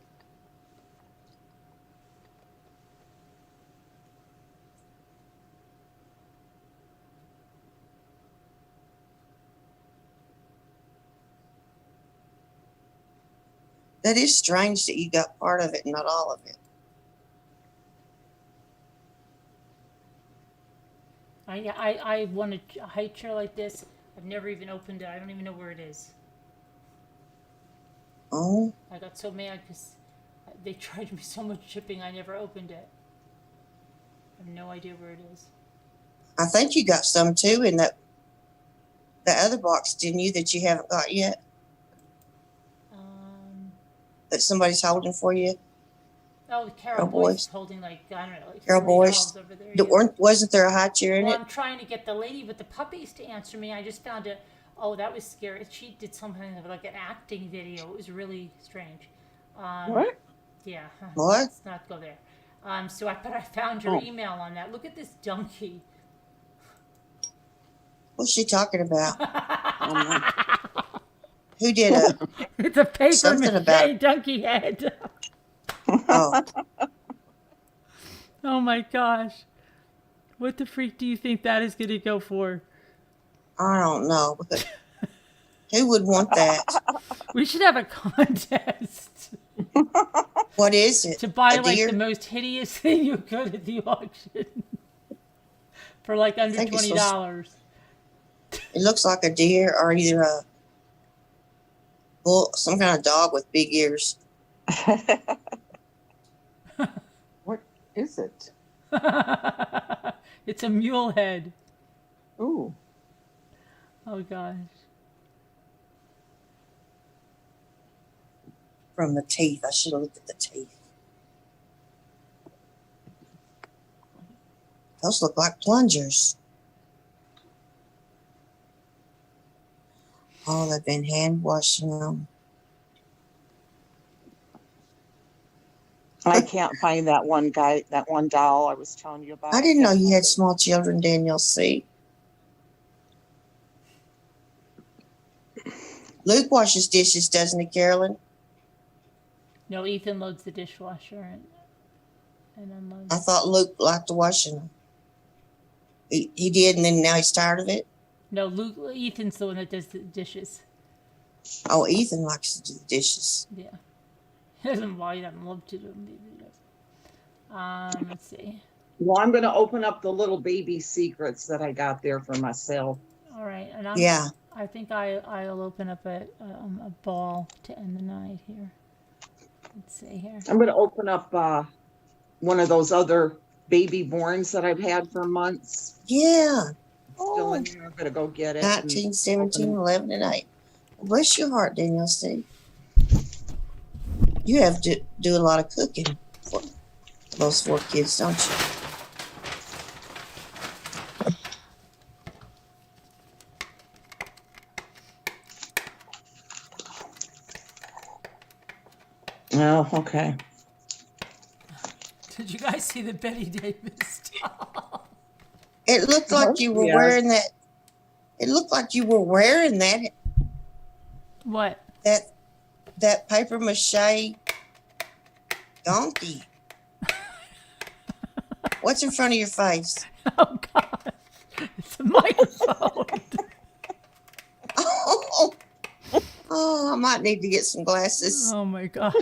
[SPEAKER 7] That is strange that you got part of it and not all of it.
[SPEAKER 1] I want a high chair like this. I've never even opened it. I don't even know where it is.
[SPEAKER 7] Oh,
[SPEAKER 1] I got so mad because they charged me so much shipping. I never opened it. I have no idea where it is.
[SPEAKER 7] I think you got some too in that other box, didn't you, that you haven't got yet? That somebody's holding for you?
[SPEAKER 1] Oh, Carol
[SPEAKER 7] Carol
[SPEAKER 1] Boyce
[SPEAKER 7] Boyce.
[SPEAKER 1] is holding like, I don't know, like
[SPEAKER 7] Carol
[SPEAKER 1] 40
[SPEAKER 7] Boyce.
[SPEAKER 1] dolls over there. Yeah.
[SPEAKER 7] Wasn't there a high chair in
[SPEAKER 1] Well,
[SPEAKER 7] it?
[SPEAKER 1] I'm trying to get the lady with the puppies to answer me. I just found it. Oh, that was scary. She did something like an acting video. It was really strange.
[SPEAKER 5] What?
[SPEAKER 1] Yeah.
[SPEAKER 7] What?
[SPEAKER 1] Let's not go there. But I found your
[SPEAKER 5] Oh.
[SPEAKER 1] email on that. Look at this donkey.
[SPEAKER 7] What's she talking about?
[SPEAKER 5] Oh, my.
[SPEAKER 7] Who did it?
[SPEAKER 1] It's a paper
[SPEAKER 7] Something
[SPEAKER 1] mache
[SPEAKER 7] about-
[SPEAKER 1] donkey head.
[SPEAKER 7] Oh,
[SPEAKER 1] Oh my gosh. What the freak do you think that is going to go for?
[SPEAKER 7] I don't know. But who would want that?
[SPEAKER 1] We should have a contest
[SPEAKER 7] What is it?
[SPEAKER 1] to buy
[SPEAKER 7] A
[SPEAKER 1] like
[SPEAKER 7] deer?
[SPEAKER 1] the most hideous thing you could at the auction for like under
[SPEAKER 7] think it's
[SPEAKER 1] $20.
[SPEAKER 7] It looks like a deer or either a bull, some kind of dog with big ears.
[SPEAKER 5] What is it?
[SPEAKER 1] It's a mule head.
[SPEAKER 5] Ooh.
[SPEAKER 1] Oh gosh.
[SPEAKER 7] From the teeth. I should have looked at the teeth. Those look like plungers. Oh, they've been hand washing them.
[SPEAKER 4] I can't find that one doll I was telling you about.
[SPEAKER 7] I didn't know you had small children, Danielle C. Luke washes dishes, doesn't he, Carolyn?
[SPEAKER 1] No, Ethan loads the dishwasher and unloads.
[SPEAKER 7] I thought Luke liked washing them. He did, and then now he's tired of it?
[SPEAKER 1] No, Ethan's the one that does the dishes.
[SPEAKER 7] Oh, Ethan likes to do the dishes.
[SPEAKER 1] Yeah. He doesn't love to do them. He does. Let's see.
[SPEAKER 4] Well, I'm going to open up the little baby secrets that I got there for myself.
[SPEAKER 1] All right, and I think I'll open up a ball to end the night here. Let's see here.
[SPEAKER 4] I'm going to open up one of those other baby borns that I've had for months.
[SPEAKER 7] Yeah.
[SPEAKER 4] Still in here. I'm going to go get it.
[SPEAKER 7] 19, 17, 11, and 8. Bless your heart, Danielle C. You have to do a lot of cooking for those 4 kids, don't you?
[SPEAKER 4] Oh, okay.
[SPEAKER 1] Did you guys see the Betty Davis doll?
[SPEAKER 7] It looked like you were wearing that. It looked like you were wearing that.
[SPEAKER 1] What?
[SPEAKER 7] That paper mache donkey. What's in front of your face?
[SPEAKER 1] Oh God! It's a microphone.
[SPEAKER 7] Oh, I might need to get some glasses.
[SPEAKER 1] Oh my God!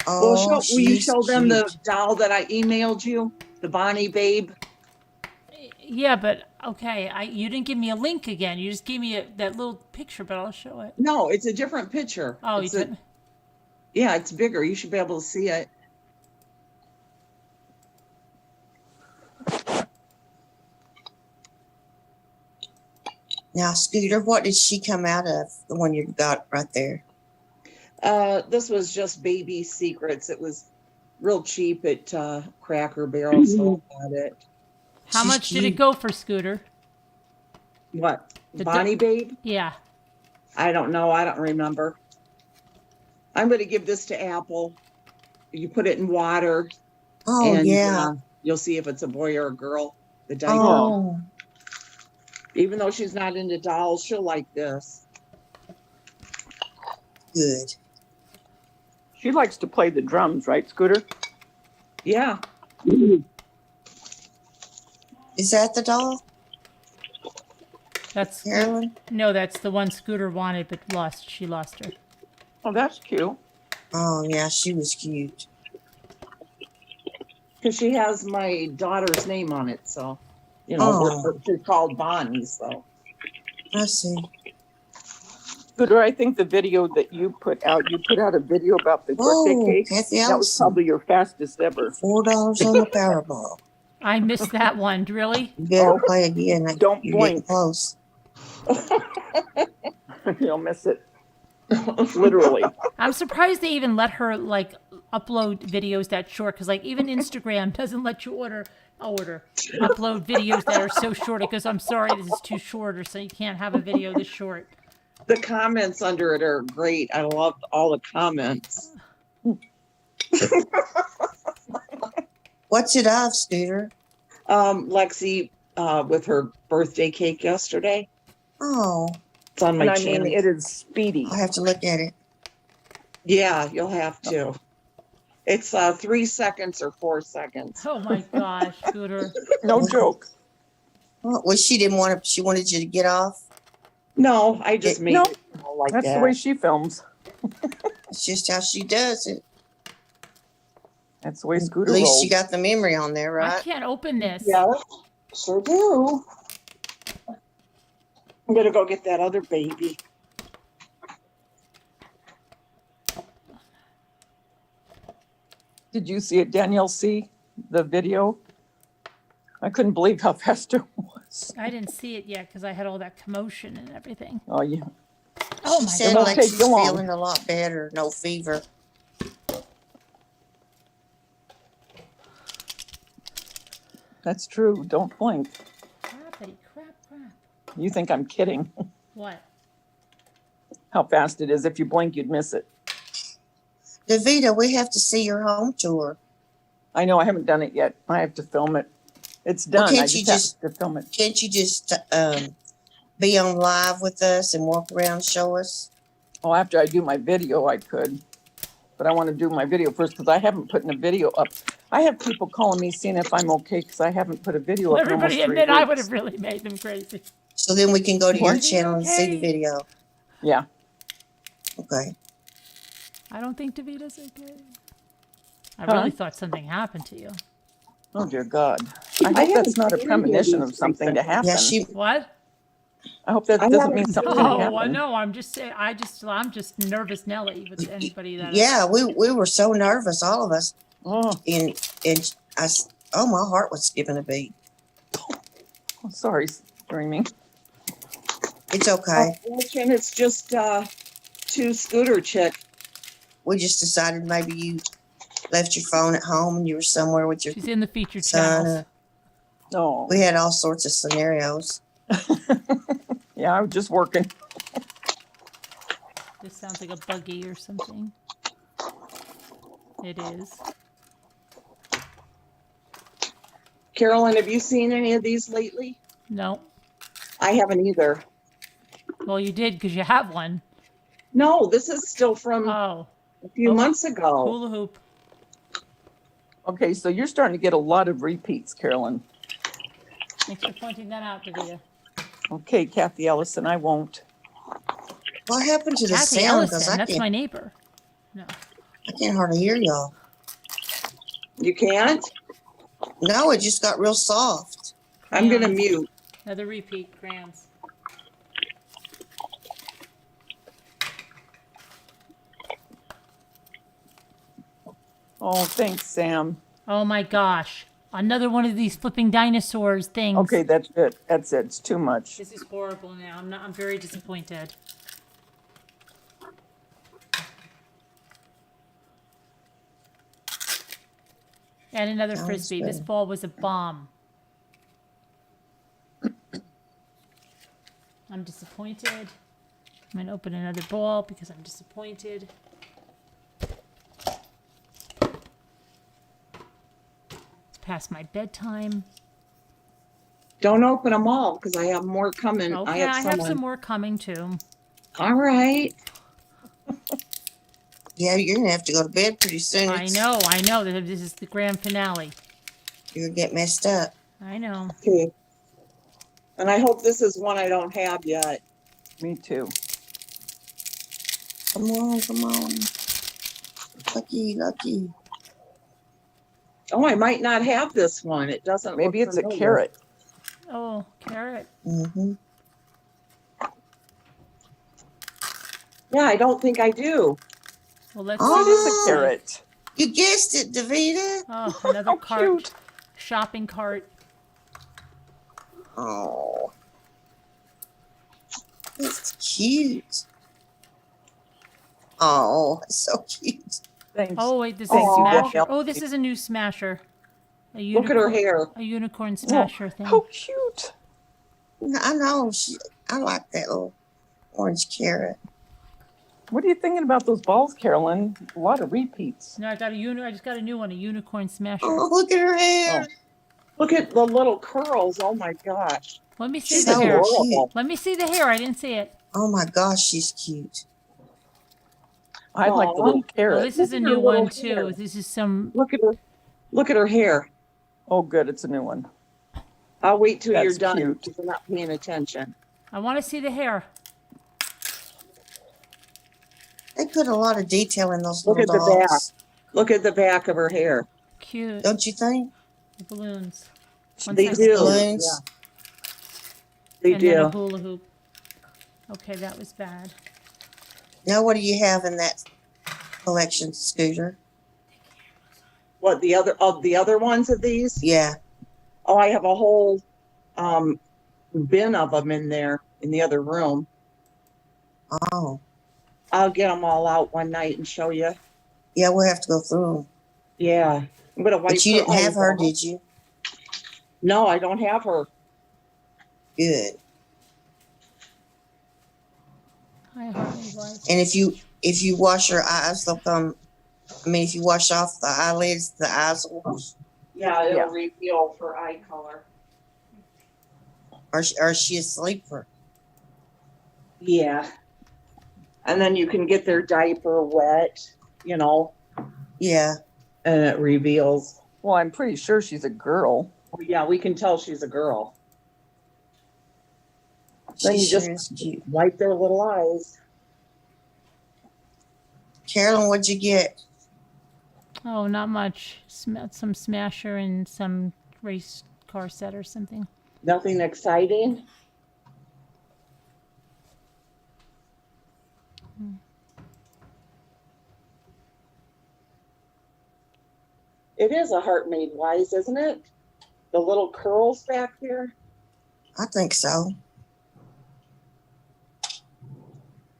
[SPEAKER 7] Oh,
[SPEAKER 4] Well, will you
[SPEAKER 7] she's
[SPEAKER 4] show them the
[SPEAKER 7] cute.
[SPEAKER 4] doll that I emailed you? The Bonnie babe?
[SPEAKER 1] Yeah, but okay. You didn't give me a link again. You just gave me that little picture, but I'll show it.
[SPEAKER 4] No, it's a different picture.
[SPEAKER 1] Oh,
[SPEAKER 4] It's yeah, it's bigger. You should be able to see it.
[SPEAKER 7] Now, Scooter, what did she come out of? The one you got right there.
[SPEAKER 4] This was just baby secrets. It was real cheap at Cracker Barrel, so I got it.
[SPEAKER 1] How
[SPEAKER 7] She's
[SPEAKER 1] much did it
[SPEAKER 7] cute.
[SPEAKER 1] go for, Scooter?
[SPEAKER 4] What?
[SPEAKER 1] The
[SPEAKER 4] Bonnie babe?
[SPEAKER 1] Yeah.
[SPEAKER 4] I don't know. I don't remember. I'm going to give this to Apple. You put it in water,
[SPEAKER 7] Oh,
[SPEAKER 4] and
[SPEAKER 7] yeah.
[SPEAKER 4] you'll see if it's a boy or a girl. The diaper.
[SPEAKER 7] Oh,
[SPEAKER 4] Even though she's not into dolls, she'll like this.
[SPEAKER 7] good.
[SPEAKER 5] She likes to play the drums, right, Scooter?
[SPEAKER 4] Yeah.
[SPEAKER 7] Is that the doll,
[SPEAKER 1] That's
[SPEAKER 7] Carolyn?
[SPEAKER 1] no, that's the one Scooter wanted but lost. She lost her.
[SPEAKER 5] Oh, that's cute.
[SPEAKER 7] Oh, yeah, she was cute.
[SPEAKER 4] Because she has my daughter's name on it, so
[SPEAKER 7] Oh.
[SPEAKER 4] she's called Bonnie. So
[SPEAKER 7] I see.
[SPEAKER 5] Scooter, I think the video that you put out a video about the birthday
[SPEAKER 7] Oh,
[SPEAKER 5] cake.
[SPEAKER 7] Kathy
[SPEAKER 5] That was
[SPEAKER 7] Allison.
[SPEAKER 5] probably your fastest ever.
[SPEAKER 7] $4 on the Powerball.
[SPEAKER 1] I missed that one. Really?
[SPEAKER 7] You better
[SPEAKER 5] Oh,
[SPEAKER 7] play again.
[SPEAKER 5] don't
[SPEAKER 7] You're getting
[SPEAKER 5] blink.
[SPEAKER 7] close.
[SPEAKER 5] You'll miss it. Literally.
[SPEAKER 1] I'm surprised they even let her like upload videos that short because like even Instagram doesn't let you upload videos that are so short. It goes, I'm sorry, this is too short, or so you can't have a video this short.
[SPEAKER 4] the comments under it are great. I love all the comments.
[SPEAKER 7] What's it of, Scooter?
[SPEAKER 4] Lexi with her birthday cake yesterday.
[SPEAKER 7] Oh,
[SPEAKER 4] It's on my
[SPEAKER 5] And I
[SPEAKER 4] channel.
[SPEAKER 5] mean, it is speedy.
[SPEAKER 7] I have to look at it.
[SPEAKER 4] Yeah, you'll have to. It's 3 seconds or 4 seconds.
[SPEAKER 1] Oh my gosh, Scooter.
[SPEAKER 5] No joke.
[SPEAKER 7] Well, she didn't want to. She wanted you to get off.
[SPEAKER 4] No, I just made
[SPEAKER 5] Nope.
[SPEAKER 4] it like
[SPEAKER 5] That's
[SPEAKER 4] that.
[SPEAKER 5] the way she films.
[SPEAKER 7] It's just how she does it.
[SPEAKER 5] That's the way
[SPEAKER 7] At
[SPEAKER 5] Scooter
[SPEAKER 7] least
[SPEAKER 5] rolls.
[SPEAKER 7] you got the memory on there,
[SPEAKER 1] I
[SPEAKER 7] right?
[SPEAKER 1] can't open this.
[SPEAKER 4] Yeah, sure do. I'm gonna go get that other baby.
[SPEAKER 5] Did you see it, Danielle C? The video? I couldn't believe how fast it was.
[SPEAKER 1] I didn't see it yet because I had all that commotion and everything.
[SPEAKER 5] Oh, yeah.
[SPEAKER 1] Oh
[SPEAKER 7] She
[SPEAKER 1] my
[SPEAKER 7] said
[SPEAKER 5] won't
[SPEAKER 7] like
[SPEAKER 1] God.
[SPEAKER 5] take
[SPEAKER 7] she's
[SPEAKER 5] you long.
[SPEAKER 7] feeling a lot better, no fever.
[SPEAKER 5] That's true. Don't blink.
[SPEAKER 1] Crappity crap.
[SPEAKER 5] You think I'm kidding.
[SPEAKER 1] What?
[SPEAKER 5] How fast it is. If you blink, you'd miss it.
[SPEAKER 7] Davita, we have to see your home tour.
[SPEAKER 5] I know I haven't done it yet. I have to film it. It's
[SPEAKER 7] Well,
[SPEAKER 5] done. I
[SPEAKER 7] can't you
[SPEAKER 5] just have to film it.
[SPEAKER 7] Can't you just be on live with us and walk around and show us?
[SPEAKER 5] Oh, after I do my video, I could. But I want to do my video first because I haven't put in a video up. I have people calling me seeing if I'm okay because I haven't put a video
[SPEAKER 1] Well,
[SPEAKER 5] up in almost
[SPEAKER 1] everybody
[SPEAKER 5] 3
[SPEAKER 1] admit I
[SPEAKER 5] weeks.
[SPEAKER 1] would have really made them crazy.
[SPEAKER 7] So then we can go to your
[SPEAKER 5] What?
[SPEAKER 7] channel and see the
[SPEAKER 1] Okay.
[SPEAKER 7] video.
[SPEAKER 5] Yeah.
[SPEAKER 7] Okay.
[SPEAKER 1] I don't think Davita's okay. I
[SPEAKER 5] Huh?
[SPEAKER 1] really thought something happened to you.
[SPEAKER 5] Oh, dear God. I
[SPEAKER 4] I
[SPEAKER 5] hope that's
[SPEAKER 4] haven't
[SPEAKER 5] not a
[SPEAKER 4] seen any of
[SPEAKER 5] premonition
[SPEAKER 4] these
[SPEAKER 5] of something to
[SPEAKER 4] recently.
[SPEAKER 5] happen.
[SPEAKER 7] Yeah, she.
[SPEAKER 1] What?
[SPEAKER 5] I hope that
[SPEAKER 4] I
[SPEAKER 5] doesn't
[SPEAKER 4] haven't
[SPEAKER 5] mean
[SPEAKER 4] seen
[SPEAKER 5] something
[SPEAKER 4] any.
[SPEAKER 5] can
[SPEAKER 1] Oh,
[SPEAKER 5] happen.
[SPEAKER 1] no, I'm just nervous Nelly with anybody that.
[SPEAKER 7] Yeah, we were so nervous, all of us,
[SPEAKER 5] Oh,
[SPEAKER 7] and oh, my heart was skipping a beat.
[SPEAKER 5] I'm sorry, streaming.
[SPEAKER 7] It's okay.
[SPEAKER 4] Fortune, it's just 2 scooter chick.
[SPEAKER 7] We just decided maybe you left your phone at home and you were somewhere with your
[SPEAKER 1] She's in the featured
[SPEAKER 7] son.
[SPEAKER 1] channels.
[SPEAKER 5] Oh,
[SPEAKER 7] We had all sorts of scenarios.
[SPEAKER 5] yeah, I was just working.
[SPEAKER 1] This sounds like a buggy or something. It is.
[SPEAKER 4] Carolyn, have you seen any of these lately?
[SPEAKER 1] No.
[SPEAKER 4] I haven't either.
[SPEAKER 1] Well, you did because you have one.
[SPEAKER 4] No, this is still from
[SPEAKER 1] Oh,
[SPEAKER 4] a few
[SPEAKER 1] Oh.
[SPEAKER 4] months ago.
[SPEAKER 1] hula hoop.
[SPEAKER 5] Okay, so you're starting to get a lot of repeats, Carolyn.
[SPEAKER 1] Thanks for pointing that out, Davita.
[SPEAKER 5] Okay, Kathy Ellison, I won't.
[SPEAKER 7] What happened to the
[SPEAKER 1] Kathy
[SPEAKER 7] sound? Because
[SPEAKER 1] Ellison,
[SPEAKER 7] I
[SPEAKER 1] that's
[SPEAKER 7] can't,
[SPEAKER 1] my neighbor. No.
[SPEAKER 7] I can't hardly hear y'all.
[SPEAKER 4] You can't?
[SPEAKER 7] No, it just got real soft.
[SPEAKER 4] I'm
[SPEAKER 1] Yeah.
[SPEAKER 4] gonna mute.
[SPEAKER 1] Another repeat, Grams.
[SPEAKER 5] Oh, thanks, Sam.
[SPEAKER 1] Oh my gosh. Another one of these flipping dinosaurs things.
[SPEAKER 5] Okay, that's it. That's it. It's too much.
[SPEAKER 1] This is horrible now. I'm very disappointed. And another
[SPEAKER 7] Sounds
[SPEAKER 1] frisbee. This
[SPEAKER 7] good.
[SPEAKER 1] ball was a bomb. I'm disappointed. I'm going to open another ball because I'm disappointed. It's past my bedtime.
[SPEAKER 4] Don't open them all because I have more coming.
[SPEAKER 1] Okay, I have some more coming too.
[SPEAKER 4] All right.
[SPEAKER 7] Yeah, you're gonna have to go to bed pretty soon.
[SPEAKER 1] I know. This is the grand finale.
[SPEAKER 7] You're gonna get messed up.
[SPEAKER 1] I know.
[SPEAKER 4] Okay. And I hope this is one I don't have yet.
[SPEAKER 5] Me too.
[SPEAKER 7] Come on, come on. Lucky, lucky.
[SPEAKER 4] Oh, I might not have this one. It doesn't
[SPEAKER 5] Maybe
[SPEAKER 4] look
[SPEAKER 5] it's a
[SPEAKER 4] familiar.
[SPEAKER 5] carrot.
[SPEAKER 1] Oh, carrot.
[SPEAKER 7] Mm-hmm.
[SPEAKER 4] Yeah, I don't think I do.
[SPEAKER 1] Well, let's
[SPEAKER 7] Oh.
[SPEAKER 5] It is a carrot.
[SPEAKER 7] You guessed it, Davita.
[SPEAKER 1] Oh, another
[SPEAKER 5] How
[SPEAKER 1] cart.
[SPEAKER 5] cute.
[SPEAKER 1] Shopping cart.
[SPEAKER 7] Oh, that's cute. Oh, it's so cute.
[SPEAKER 5] Thanks.
[SPEAKER 1] Oh, wait, this is
[SPEAKER 5] Thank you,
[SPEAKER 1] Smasher.
[SPEAKER 5] Danielle.
[SPEAKER 1] Oh, this is a new Smasher. A
[SPEAKER 4] Look at her hair.
[SPEAKER 1] A unicorn Smasher thing.
[SPEAKER 5] How cute.
[SPEAKER 7] I know. I like that little orange carrot.
[SPEAKER 5] What are you thinking about those balls, Carolyn? A lot of repeats.
[SPEAKER 1] No, I just got a new one, a unicorn Smasher.
[SPEAKER 7] Oh, look at her hair.
[SPEAKER 4] Look at the little curls. Oh my gosh.
[SPEAKER 1] Let me see
[SPEAKER 7] She's
[SPEAKER 1] the
[SPEAKER 7] so
[SPEAKER 1] hair.
[SPEAKER 7] cute.
[SPEAKER 1] Let me see the hair. I didn't see it.
[SPEAKER 7] Oh my gosh, she's cute.
[SPEAKER 5] I like the
[SPEAKER 4] Aw.
[SPEAKER 5] little
[SPEAKER 1] Oh,
[SPEAKER 5] carrot.
[SPEAKER 1] this is a
[SPEAKER 4] Look at her
[SPEAKER 1] new one
[SPEAKER 4] little
[SPEAKER 1] too.
[SPEAKER 4] hair.
[SPEAKER 1] This is some.
[SPEAKER 4] Look at her. Look at her hair.
[SPEAKER 5] Oh, good. It's a new one.
[SPEAKER 4] I'll wait till you're
[SPEAKER 5] That's
[SPEAKER 4] done
[SPEAKER 5] cute.
[SPEAKER 4] because you're not paying attention.
[SPEAKER 1] I want to see the hair.
[SPEAKER 7] They put a lot of detail in those
[SPEAKER 4] Look
[SPEAKER 7] little
[SPEAKER 4] at the back.
[SPEAKER 7] dolls.
[SPEAKER 4] Look at the back of her hair.
[SPEAKER 1] Cute.
[SPEAKER 7] Don't you think?
[SPEAKER 1] The balloons. One
[SPEAKER 4] They
[SPEAKER 1] second.
[SPEAKER 4] do.
[SPEAKER 7] Balloons.
[SPEAKER 4] They
[SPEAKER 1] And then a
[SPEAKER 4] do.
[SPEAKER 1] hula hoop. Okay, that was bad.
[SPEAKER 7] Now, what do you have in that collection, Scooter?
[SPEAKER 4] What the other ones of these?
[SPEAKER 7] Yeah.
[SPEAKER 4] Oh, I have a whole bin of them in there in the other room.
[SPEAKER 7] Oh,
[SPEAKER 4] I'll get them all out one night and show you.
[SPEAKER 7] yeah, we'll have to go through them.
[SPEAKER 4] Yeah. I'm going to wipe
[SPEAKER 7] But you
[SPEAKER 4] her
[SPEAKER 7] didn't have
[SPEAKER 4] eyes
[SPEAKER 7] her,
[SPEAKER 4] off.
[SPEAKER 7] did you?
[SPEAKER 4] No, I don't have her.
[SPEAKER 7] Good.
[SPEAKER 1] I hardly was.
[SPEAKER 7] And if you wash your eyes, they'll come. I mean, if you wash off the eyelids, the eyes will.
[SPEAKER 4] Yeah, it'll
[SPEAKER 5] Yeah.
[SPEAKER 4] reveal for eye color.
[SPEAKER 7] Or is she asleep?
[SPEAKER 4] Yeah. And then you can get their diaper wet,
[SPEAKER 7] Yeah.
[SPEAKER 4] and it reveals.
[SPEAKER 5] Well, I'm pretty sure she's a girl.
[SPEAKER 4] Well, yeah, we can tell she's a girl. Then
[SPEAKER 7] She
[SPEAKER 4] you
[SPEAKER 7] sure
[SPEAKER 4] just
[SPEAKER 7] is cute.
[SPEAKER 4] wipe their little eyes.
[SPEAKER 7] Carolyn, what'd you get?
[SPEAKER 1] Oh, not much. Some Smasher and some race car set or something.
[SPEAKER 4] Nothing exciting. It is a heart made wise, isn't it? The little curls back here.
[SPEAKER 7] I think so.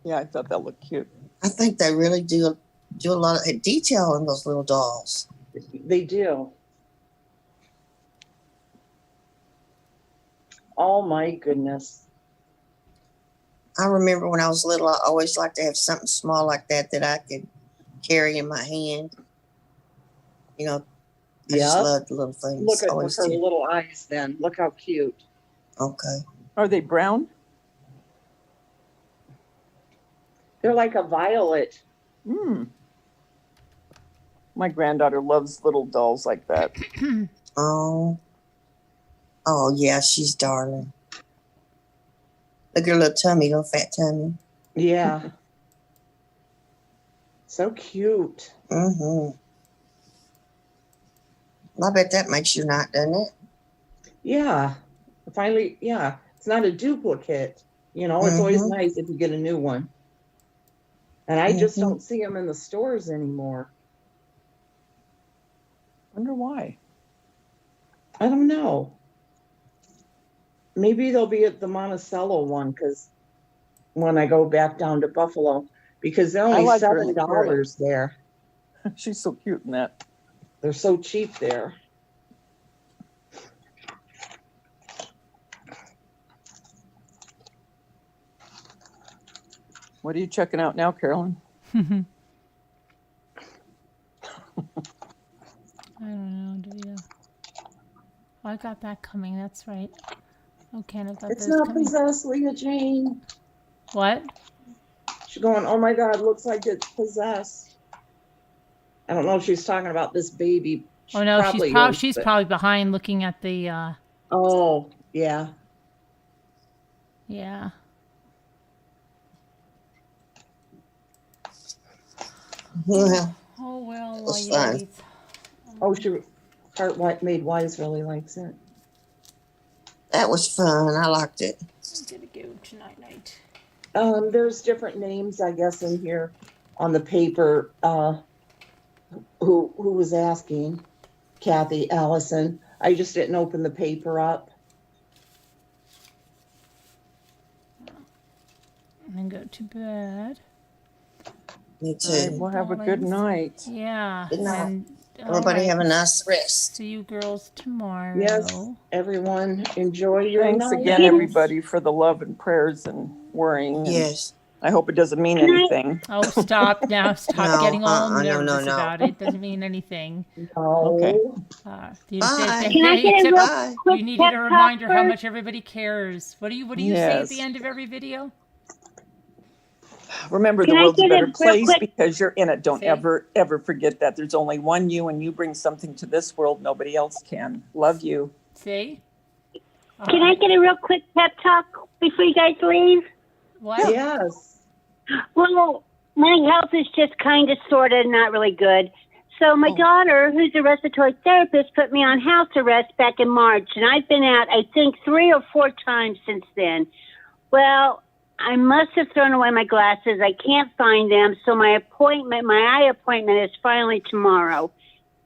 [SPEAKER 5] Yeah, I thought that looked cute.
[SPEAKER 7] I think they really do a lot of detail in those little dolls.
[SPEAKER 4] They do. Oh my goodness.
[SPEAKER 7] I remember when I was little, I always liked to have something small like that I could carry in my hand. I just
[SPEAKER 4] Yep.
[SPEAKER 7] loved little things.
[SPEAKER 4] Look at
[SPEAKER 7] Always
[SPEAKER 4] her
[SPEAKER 7] did.
[SPEAKER 4] little eyes then. Look how cute.
[SPEAKER 7] Okay.
[SPEAKER 5] Are they brown?
[SPEAKER 4] They're like a violet.
[SPEAKER 5] My granddaughter loves little dolls like that.
[SPEAKER 7] Oh yeah, she's darling. Look at her little tummy, little fat tummy.
[SPEAKER 4] Yeah. So cute.
[SPEAKER 7] Mm-hmm. I bet that makes you not, doesn't it?
[SPEAKER 4] Yeah. Finally, yeah. It's not a duplicate. It's always
[SPEAKER 7] Mhm.
[SPEAKER 4] nice if you get a new one. And I just
[SPEAKER 7] Mhm.
[SPEAKER 4] don't see them in the stores anymore.
[SPEAKER 5] Wonder why.
[SPEAKER 4] I don't know. Maybe they'll be at the Monticello one because when I go back down to Buffalo, because they're only
[SPEAKER 5] like her in the
[SPEAKER 4] $7 there.
[SPEAKER 5] She's so cute in that.
[SPEAKER 4] They're so cheap there.
[SPEAKER 5] What are you checking out now, Carolyn?
[SPEAKER 1] I don't know, do you? Oh, I got that coming. That's right. Okay, I've got
[SPEAKER 4] It's
[SPEAKER 1] those
[SPEAKER 4] not
[SPEAKER 1] coming.
[SPEAKER 4] possessed, Leah Jane.
[SPEAKER 1] What?
[SPEAKER 4] She's going, oh my God, looks like it's possessed. I don't know if she's talking about this baby.
[SPEAKER 1] Oh no,
[SPEAKER 4] Probably
[SPEAKER 1] she's
[SPEAKER 4] is, but-
[SPEAKER 1] probably behind looking at the.
[SPEAKER 4] Oh, yeah.
[SPEAKER 1] Yeah.
[SPEAKER 7] Well,
[SPEAKER 1] Oh well.
[SPEAKER 7] That's
[SPEAKER 1] yeah,
[SPEAKER 7] fine.
[SPEAKER 4] Oh, Heart Made Wise really likes it.
[SPEAKER 7] that was fun. I liked it.
[SPEAKER 1] I'm gonna go tonight night.
[SPEAKER 4] There's different names, I guess, in here on the paper. Who was asking? Kathy Allison. I just didn't open the paper up.
[SPEAKER 1] And then go to bed.
[SPEAKER 7] Me
[SPEAKER 5] All right,
[SPEAKER 7] too.
[SPEAKER 5] well, have a good
[SPEAKER 1] Darlings.
[SPEAKER 5] night.
[SPEAKER 1] Yeah.
[SPEAKER 7] Good night.
[SPEAKER 1] And,
[SPEAKER 7] Everybody
[SPEAKER 1] all
[SPEAKER 7] have
[SPEAKER 1] right.
[SPEAKER 7] a nice rest.
[SPEAKER 1] See you girls tomorrow.
[SPEAKER 4] Yes. Everyone, enjoy your
[SPEAKER 5] Thanks
[SPEAKER 4] night.
[SPEAKER 5] again, everybody, for the love and prayers and worrying. And
[SPEAKER 7] Yes.
[SPEAKER 5] I hope it doesn't mean anything.
[SPEAKER 1] Oh, stop now! Stop
[SPEAKER 7] No,
[SPEAKER 1] getting all
[SPEAKER 7] no,
[SPEAKER 1] nervous
[SPEAKER 7] no.
[SPEAKER 1] about it. Doesn't mean anything.
[SPEAKER 4] No.
[SPEAKER 5] Okay.
[SPEAKER 7] Bye.
[SPEAKER 8] Can I get a real
[SPEAKER 7] Bye.
[SPEAKER 8] quick
[SPEAKER 1] You needed
[SPEAKER 8] pep
[SPEAKER 1] a
[SPEAKER 8] talk
[SPEAKER 1] reminder how
[SPEAKER 8] first?
[SPEAKER 1] much everybody cares. What do you say at
[SPEAKER 5] Yes.
[SPEAKER 1] the end of every video?
[SPEAKER 5] Remember,
[SPEAKER 8] Can
[SPEAKER 5] the
[SPEAKER 8] I
[SPEAKER 5] world's a
[SPEAKER 8] get a
[SPEAKER 5] better
[SPEAKER 8] real
[SPEAKER 5] place
[SPEAKER 8] quick-
[SPEAKER 5] because you're in it. Don't
[SPEAKER 1] See?
[SPEAKER 5] ever forget that. There's only one you, and you bring something to this world nobody else can. Love you.
[SPEAKER 1] See?
[SPEAKER 8] Can I get a real quick pep talk before you guys leave?
[SPEAKER 1] What?
[SPEAKER 4] Yes.
[SPEAKER 8] Well, my health is just kind of, sort of, not really good. So my daughter, who's a respiratory therapist, put me on house arrest back in March, and I've been out, I think, 3 or 4 times since then. Well, I must have thrown away my glasses. I can't find them, so my eye appointment is finally tomorrow.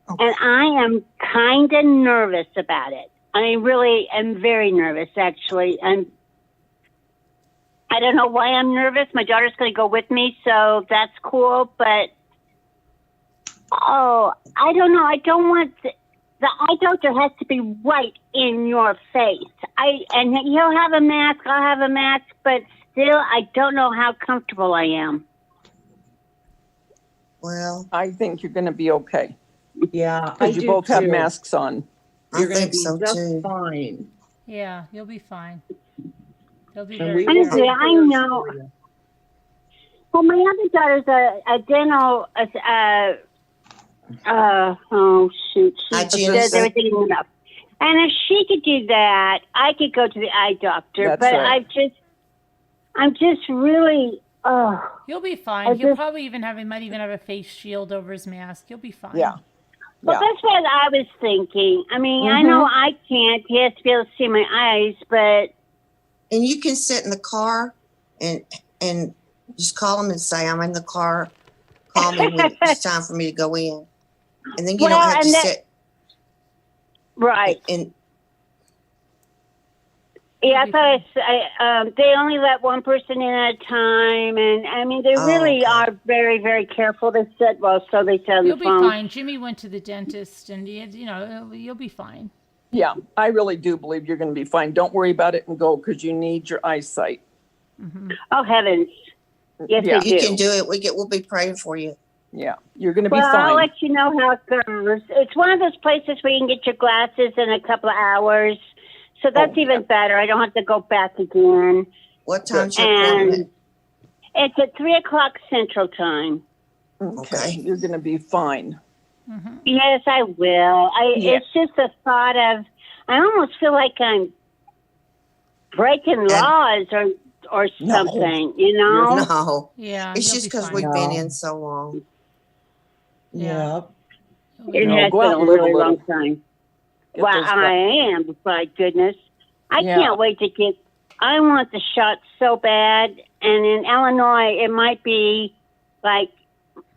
[SPEAKER 8] And I am kind of nervous about it. I really am very nervous, actually. I don't know why I'm nervous. My daughter's going to go with me, so that's cool. But, oh, I don't know. I don't want the eye doctor has to be right in your face. And he'll have a mask, I'll have a mask, but still, I don't know how comfortable I am.
[SPEAKER 7] Well,
[SPEAKER 5] I think you're going to be okay
[SPEAKER 4] Yeah, I
[SPEAKER 5] because you
[SPEAKER 4] do
[SPEAKER 5] both have
[SPEAKER 4] too.
[SPEAKER 5] masks on.
[SPEAKER 4] You're
[SPEAKER 7] I
[SPEAKER 4] gonna
[SPEAKER 7] think
[SPEAKER 4] be
[SPEAKER 7] so
[SPEAKER 4] just
[SPEAKER 7] too.
[SPEAKER 4] fine.
[SPEAKER 1] Yeah, you'll be fine. They'll be
[SPEAKER 4] And
[SPEAKER 1] very
[SPEAKER 4] we will
[SPEAKER 8] Honestly,
[SPEAKER 4] be
[SPEAKER 1] careful.
[SPEAKER 8] I
[SPEAKER 4] prayers
[SPEAKER 8] know.
[SPEAKER 4] for you.
[SPEAKER 8] Well, my other daughter's a dental, oh, shoot. She
[SPEAKER 7] Hygienist.
[SPEAKER 8] does everything enough. And if she could do that, I could go to the eye doctor.
[SPEAKER 5] That's
[SPEAKER 8] But
[SPEAKER 5] right.
[SPEAKER 8] I'm just really, oh.
[SPEAKER 1] You'll be fine.
[SPEAKER 8] I
[SPEAKER 1] He'll
[SPEAKER 8] just-
[SPEAKER 1] probably might even have a face shield over his mask. You'll be fine.
[SPEAKER 5] Yeah.
[SPEAKER 8] Well,
[SPEAKER 5] Yeah.
[SPEAKER 8] that's what I was thinking. I mean, I know I can't. He has to be able to see my eyes, but
[SPEAKER 7] And you can sit in the car and just call them and say, I'm in the car. Call me when it's time for me to go in. And then you
[SPEAKER 8] Well,
[SPEAKER 7] don't have to
[SPEAKER 8] and that-
[SPEAKER 7] sit
[SPEAKER 8] right.
[SPEAKER 7] and
[SPEAKER 8] Yeah,
[SPEAKER 1] You'll be
[SPEAKER 8] they only let one person in at a time, and I mean they
[SPEAKER 7] Oh,
[SPEAKER 8] really
[SPEAKER 7] okay.
[SPEAKER 8] are very, very careful. They said, well, so they said on
[SPEAKER 1] You'll
[SPEAKER 8] the
[SPEAKER 1] be
[SPEAKER 8] phone.
[SPEAKER 1] fine. Jimmy went to the dentist, and you'll be fine.
[SPEAKER 5] Yeah. I really do believe you're going to be fine. Don't worry about it and go because you need your eyesight.
[SPEAKER 8] Oh heavens! Yes,
[SPEAKER 5] Yeah.
[SPEAKER 8] they
[SPEAKER 7] you
[SPEAKER 8] do.
[SPEAKER 7] can do it. We'll be praying for you.
[SPEAKER 5] Yeah. You're going to be
[SPEAKER 8] Well, I'll
[SPEAKER 5] fine.
[SPEAKER 8] let you know how it goes. It's one of those places where you can get your glasses in a couple of hours, so that's even better. I don't have to go back again.
[SPEAKER 7] What time's your
[SPEAKER 8] And
[SPEAKER 7] appointment?
[SPEAKER 8] it's at 3:00 Central Time.
[SPEAKER 7] Okay.
[SPEAKER 5] You're going to be fine.
[SPEAKER 8] Yes, I will.
[SPEAKER 5] Yeah.
[SPEAKER 8] It's just the thought of. I almost feel like I'm breaking laws or
[SPEAKER 5] No.
[SPEAKER 8] something. You know.
[SPEAKER 7] No.
[SPEAKER 1] Yeah,
[SPEAKER 7] It's
[SPEAKER 1] you'll
[SPEAKER 7] just
[SPEAKER 1] be
[SPEAKER 7] because
[SPEAKER 1] fine.
[SPEAKER 7] we've been
[SPEAKER 4] No.
[SPEAKER 7] in so long.
[SPEAKER 1] Yeah.
[SPEAKER 4] Yep.
[SPEAKER 8] It
[SPEAKER 5] No,
[SPEAKER 8] has
[SPEAKER 5] go
[SPEAKER 8] been
[SPEAKER 5] out
[SPEAKER 8] a
[SPEAKER 5] and live a
[SPEAKER 8] really
[SPEAKER 5] little.
[SPEAKER 8] long time.
[SPEAKER 5] Get
[SPEAKER 8] Well,
[SPEAKER 5] those
[SPEAKER 8] I am, by goodness. I
[SPEAKER 5] Yeah.
[SPEAKER 8] can't wait to get. I want the shot so bad, and in Illinois, it might be like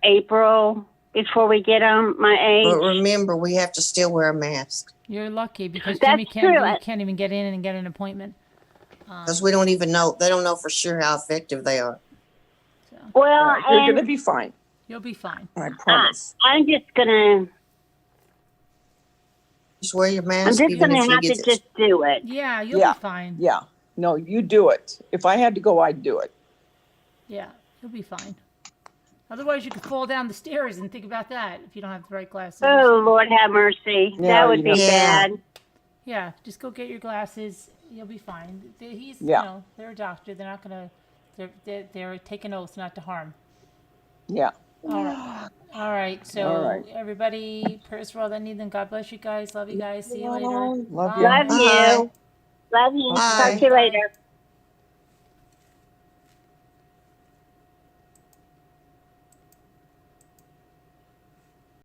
[SPEAKER 8] April before we get them. My age.
[SPEAKER 7] But remember, we have to still wear a mask
[SPEAKER 1] You're lucky because
[SPEAKER 8] That's
[SPEAKER 1] Jimmy
[SPEAKER 8] true.
[SPEAKER 1] can't even get in and get an appointment.
[SPEAKER 7] because we don't even know. They don't know for sure how effective they are.
[SPEAKER 8] Well,
[SPEAKER 5] You're going to
[SPEAKER 8] and
[SPEAKER 5] be fine.
[SPEAKER 1] You'll be fine.
[SPEAKER 5] I promise.
[SPEAKER 8] I'm just gonna.
[SPEAKER 7] Just wear your
[SPEAKER 8] I'm
[SPEAKER 7] mask.
[SPEAKER 8] just
[SPEAKER 7] even
[SPEAKER 8] gonna
[SPEAKER 7] if you
[SPEAKER 8] have to
[SPEAKER 7] get it.
[SPEAKER 8] just do it.
[SPEAKER 1] Yeah, you'll
[SPEAKER 5] Yeah.
[SPEAKER 1] be fine.
[SPEAKER 5] Yeah. No, you do it. If I had to go, I'd do it.
[SPEAKER 1] Yeah, you'll be fine. Otherwise, you could fall down the stairs and think about that if you don't have the right glasses.
[SPEAKER 8] Oh Lord, have mercy.
[SPEAKER 5] Yeah,
[SPEAKER 8] That would
[SPEAKER 5] you
[SPEAKER 8] be
[SPEAKER 5] know.
[SPEAKER 7] Yeah.
[SPEAKER 8] bad.
[SPEAKER 1] Yeah, just go get your glasses. You'll be fine. He's,
[SPEAKER 5] Yeah.
[SPEAKER 1] they're a doctor. They're not gonna. They're taking oaths not to harm.
[SPEAKER 5] Yeah.
[SPEAKER 1] All right. All right. So
[SPEAKER 5] All right.
[SPEAKER 1] everybody, prayers for all that need them. God bless you guys. Love you guys. See you later.
[SPEAKER 5] Love you.
[SPEAKER 8] Love
[SPEAKER 7] Bye.
[SPEAKER 8] you. Love you.
[SPEAKER 7] Bye.
[SPEAKER 8] Talk to you later.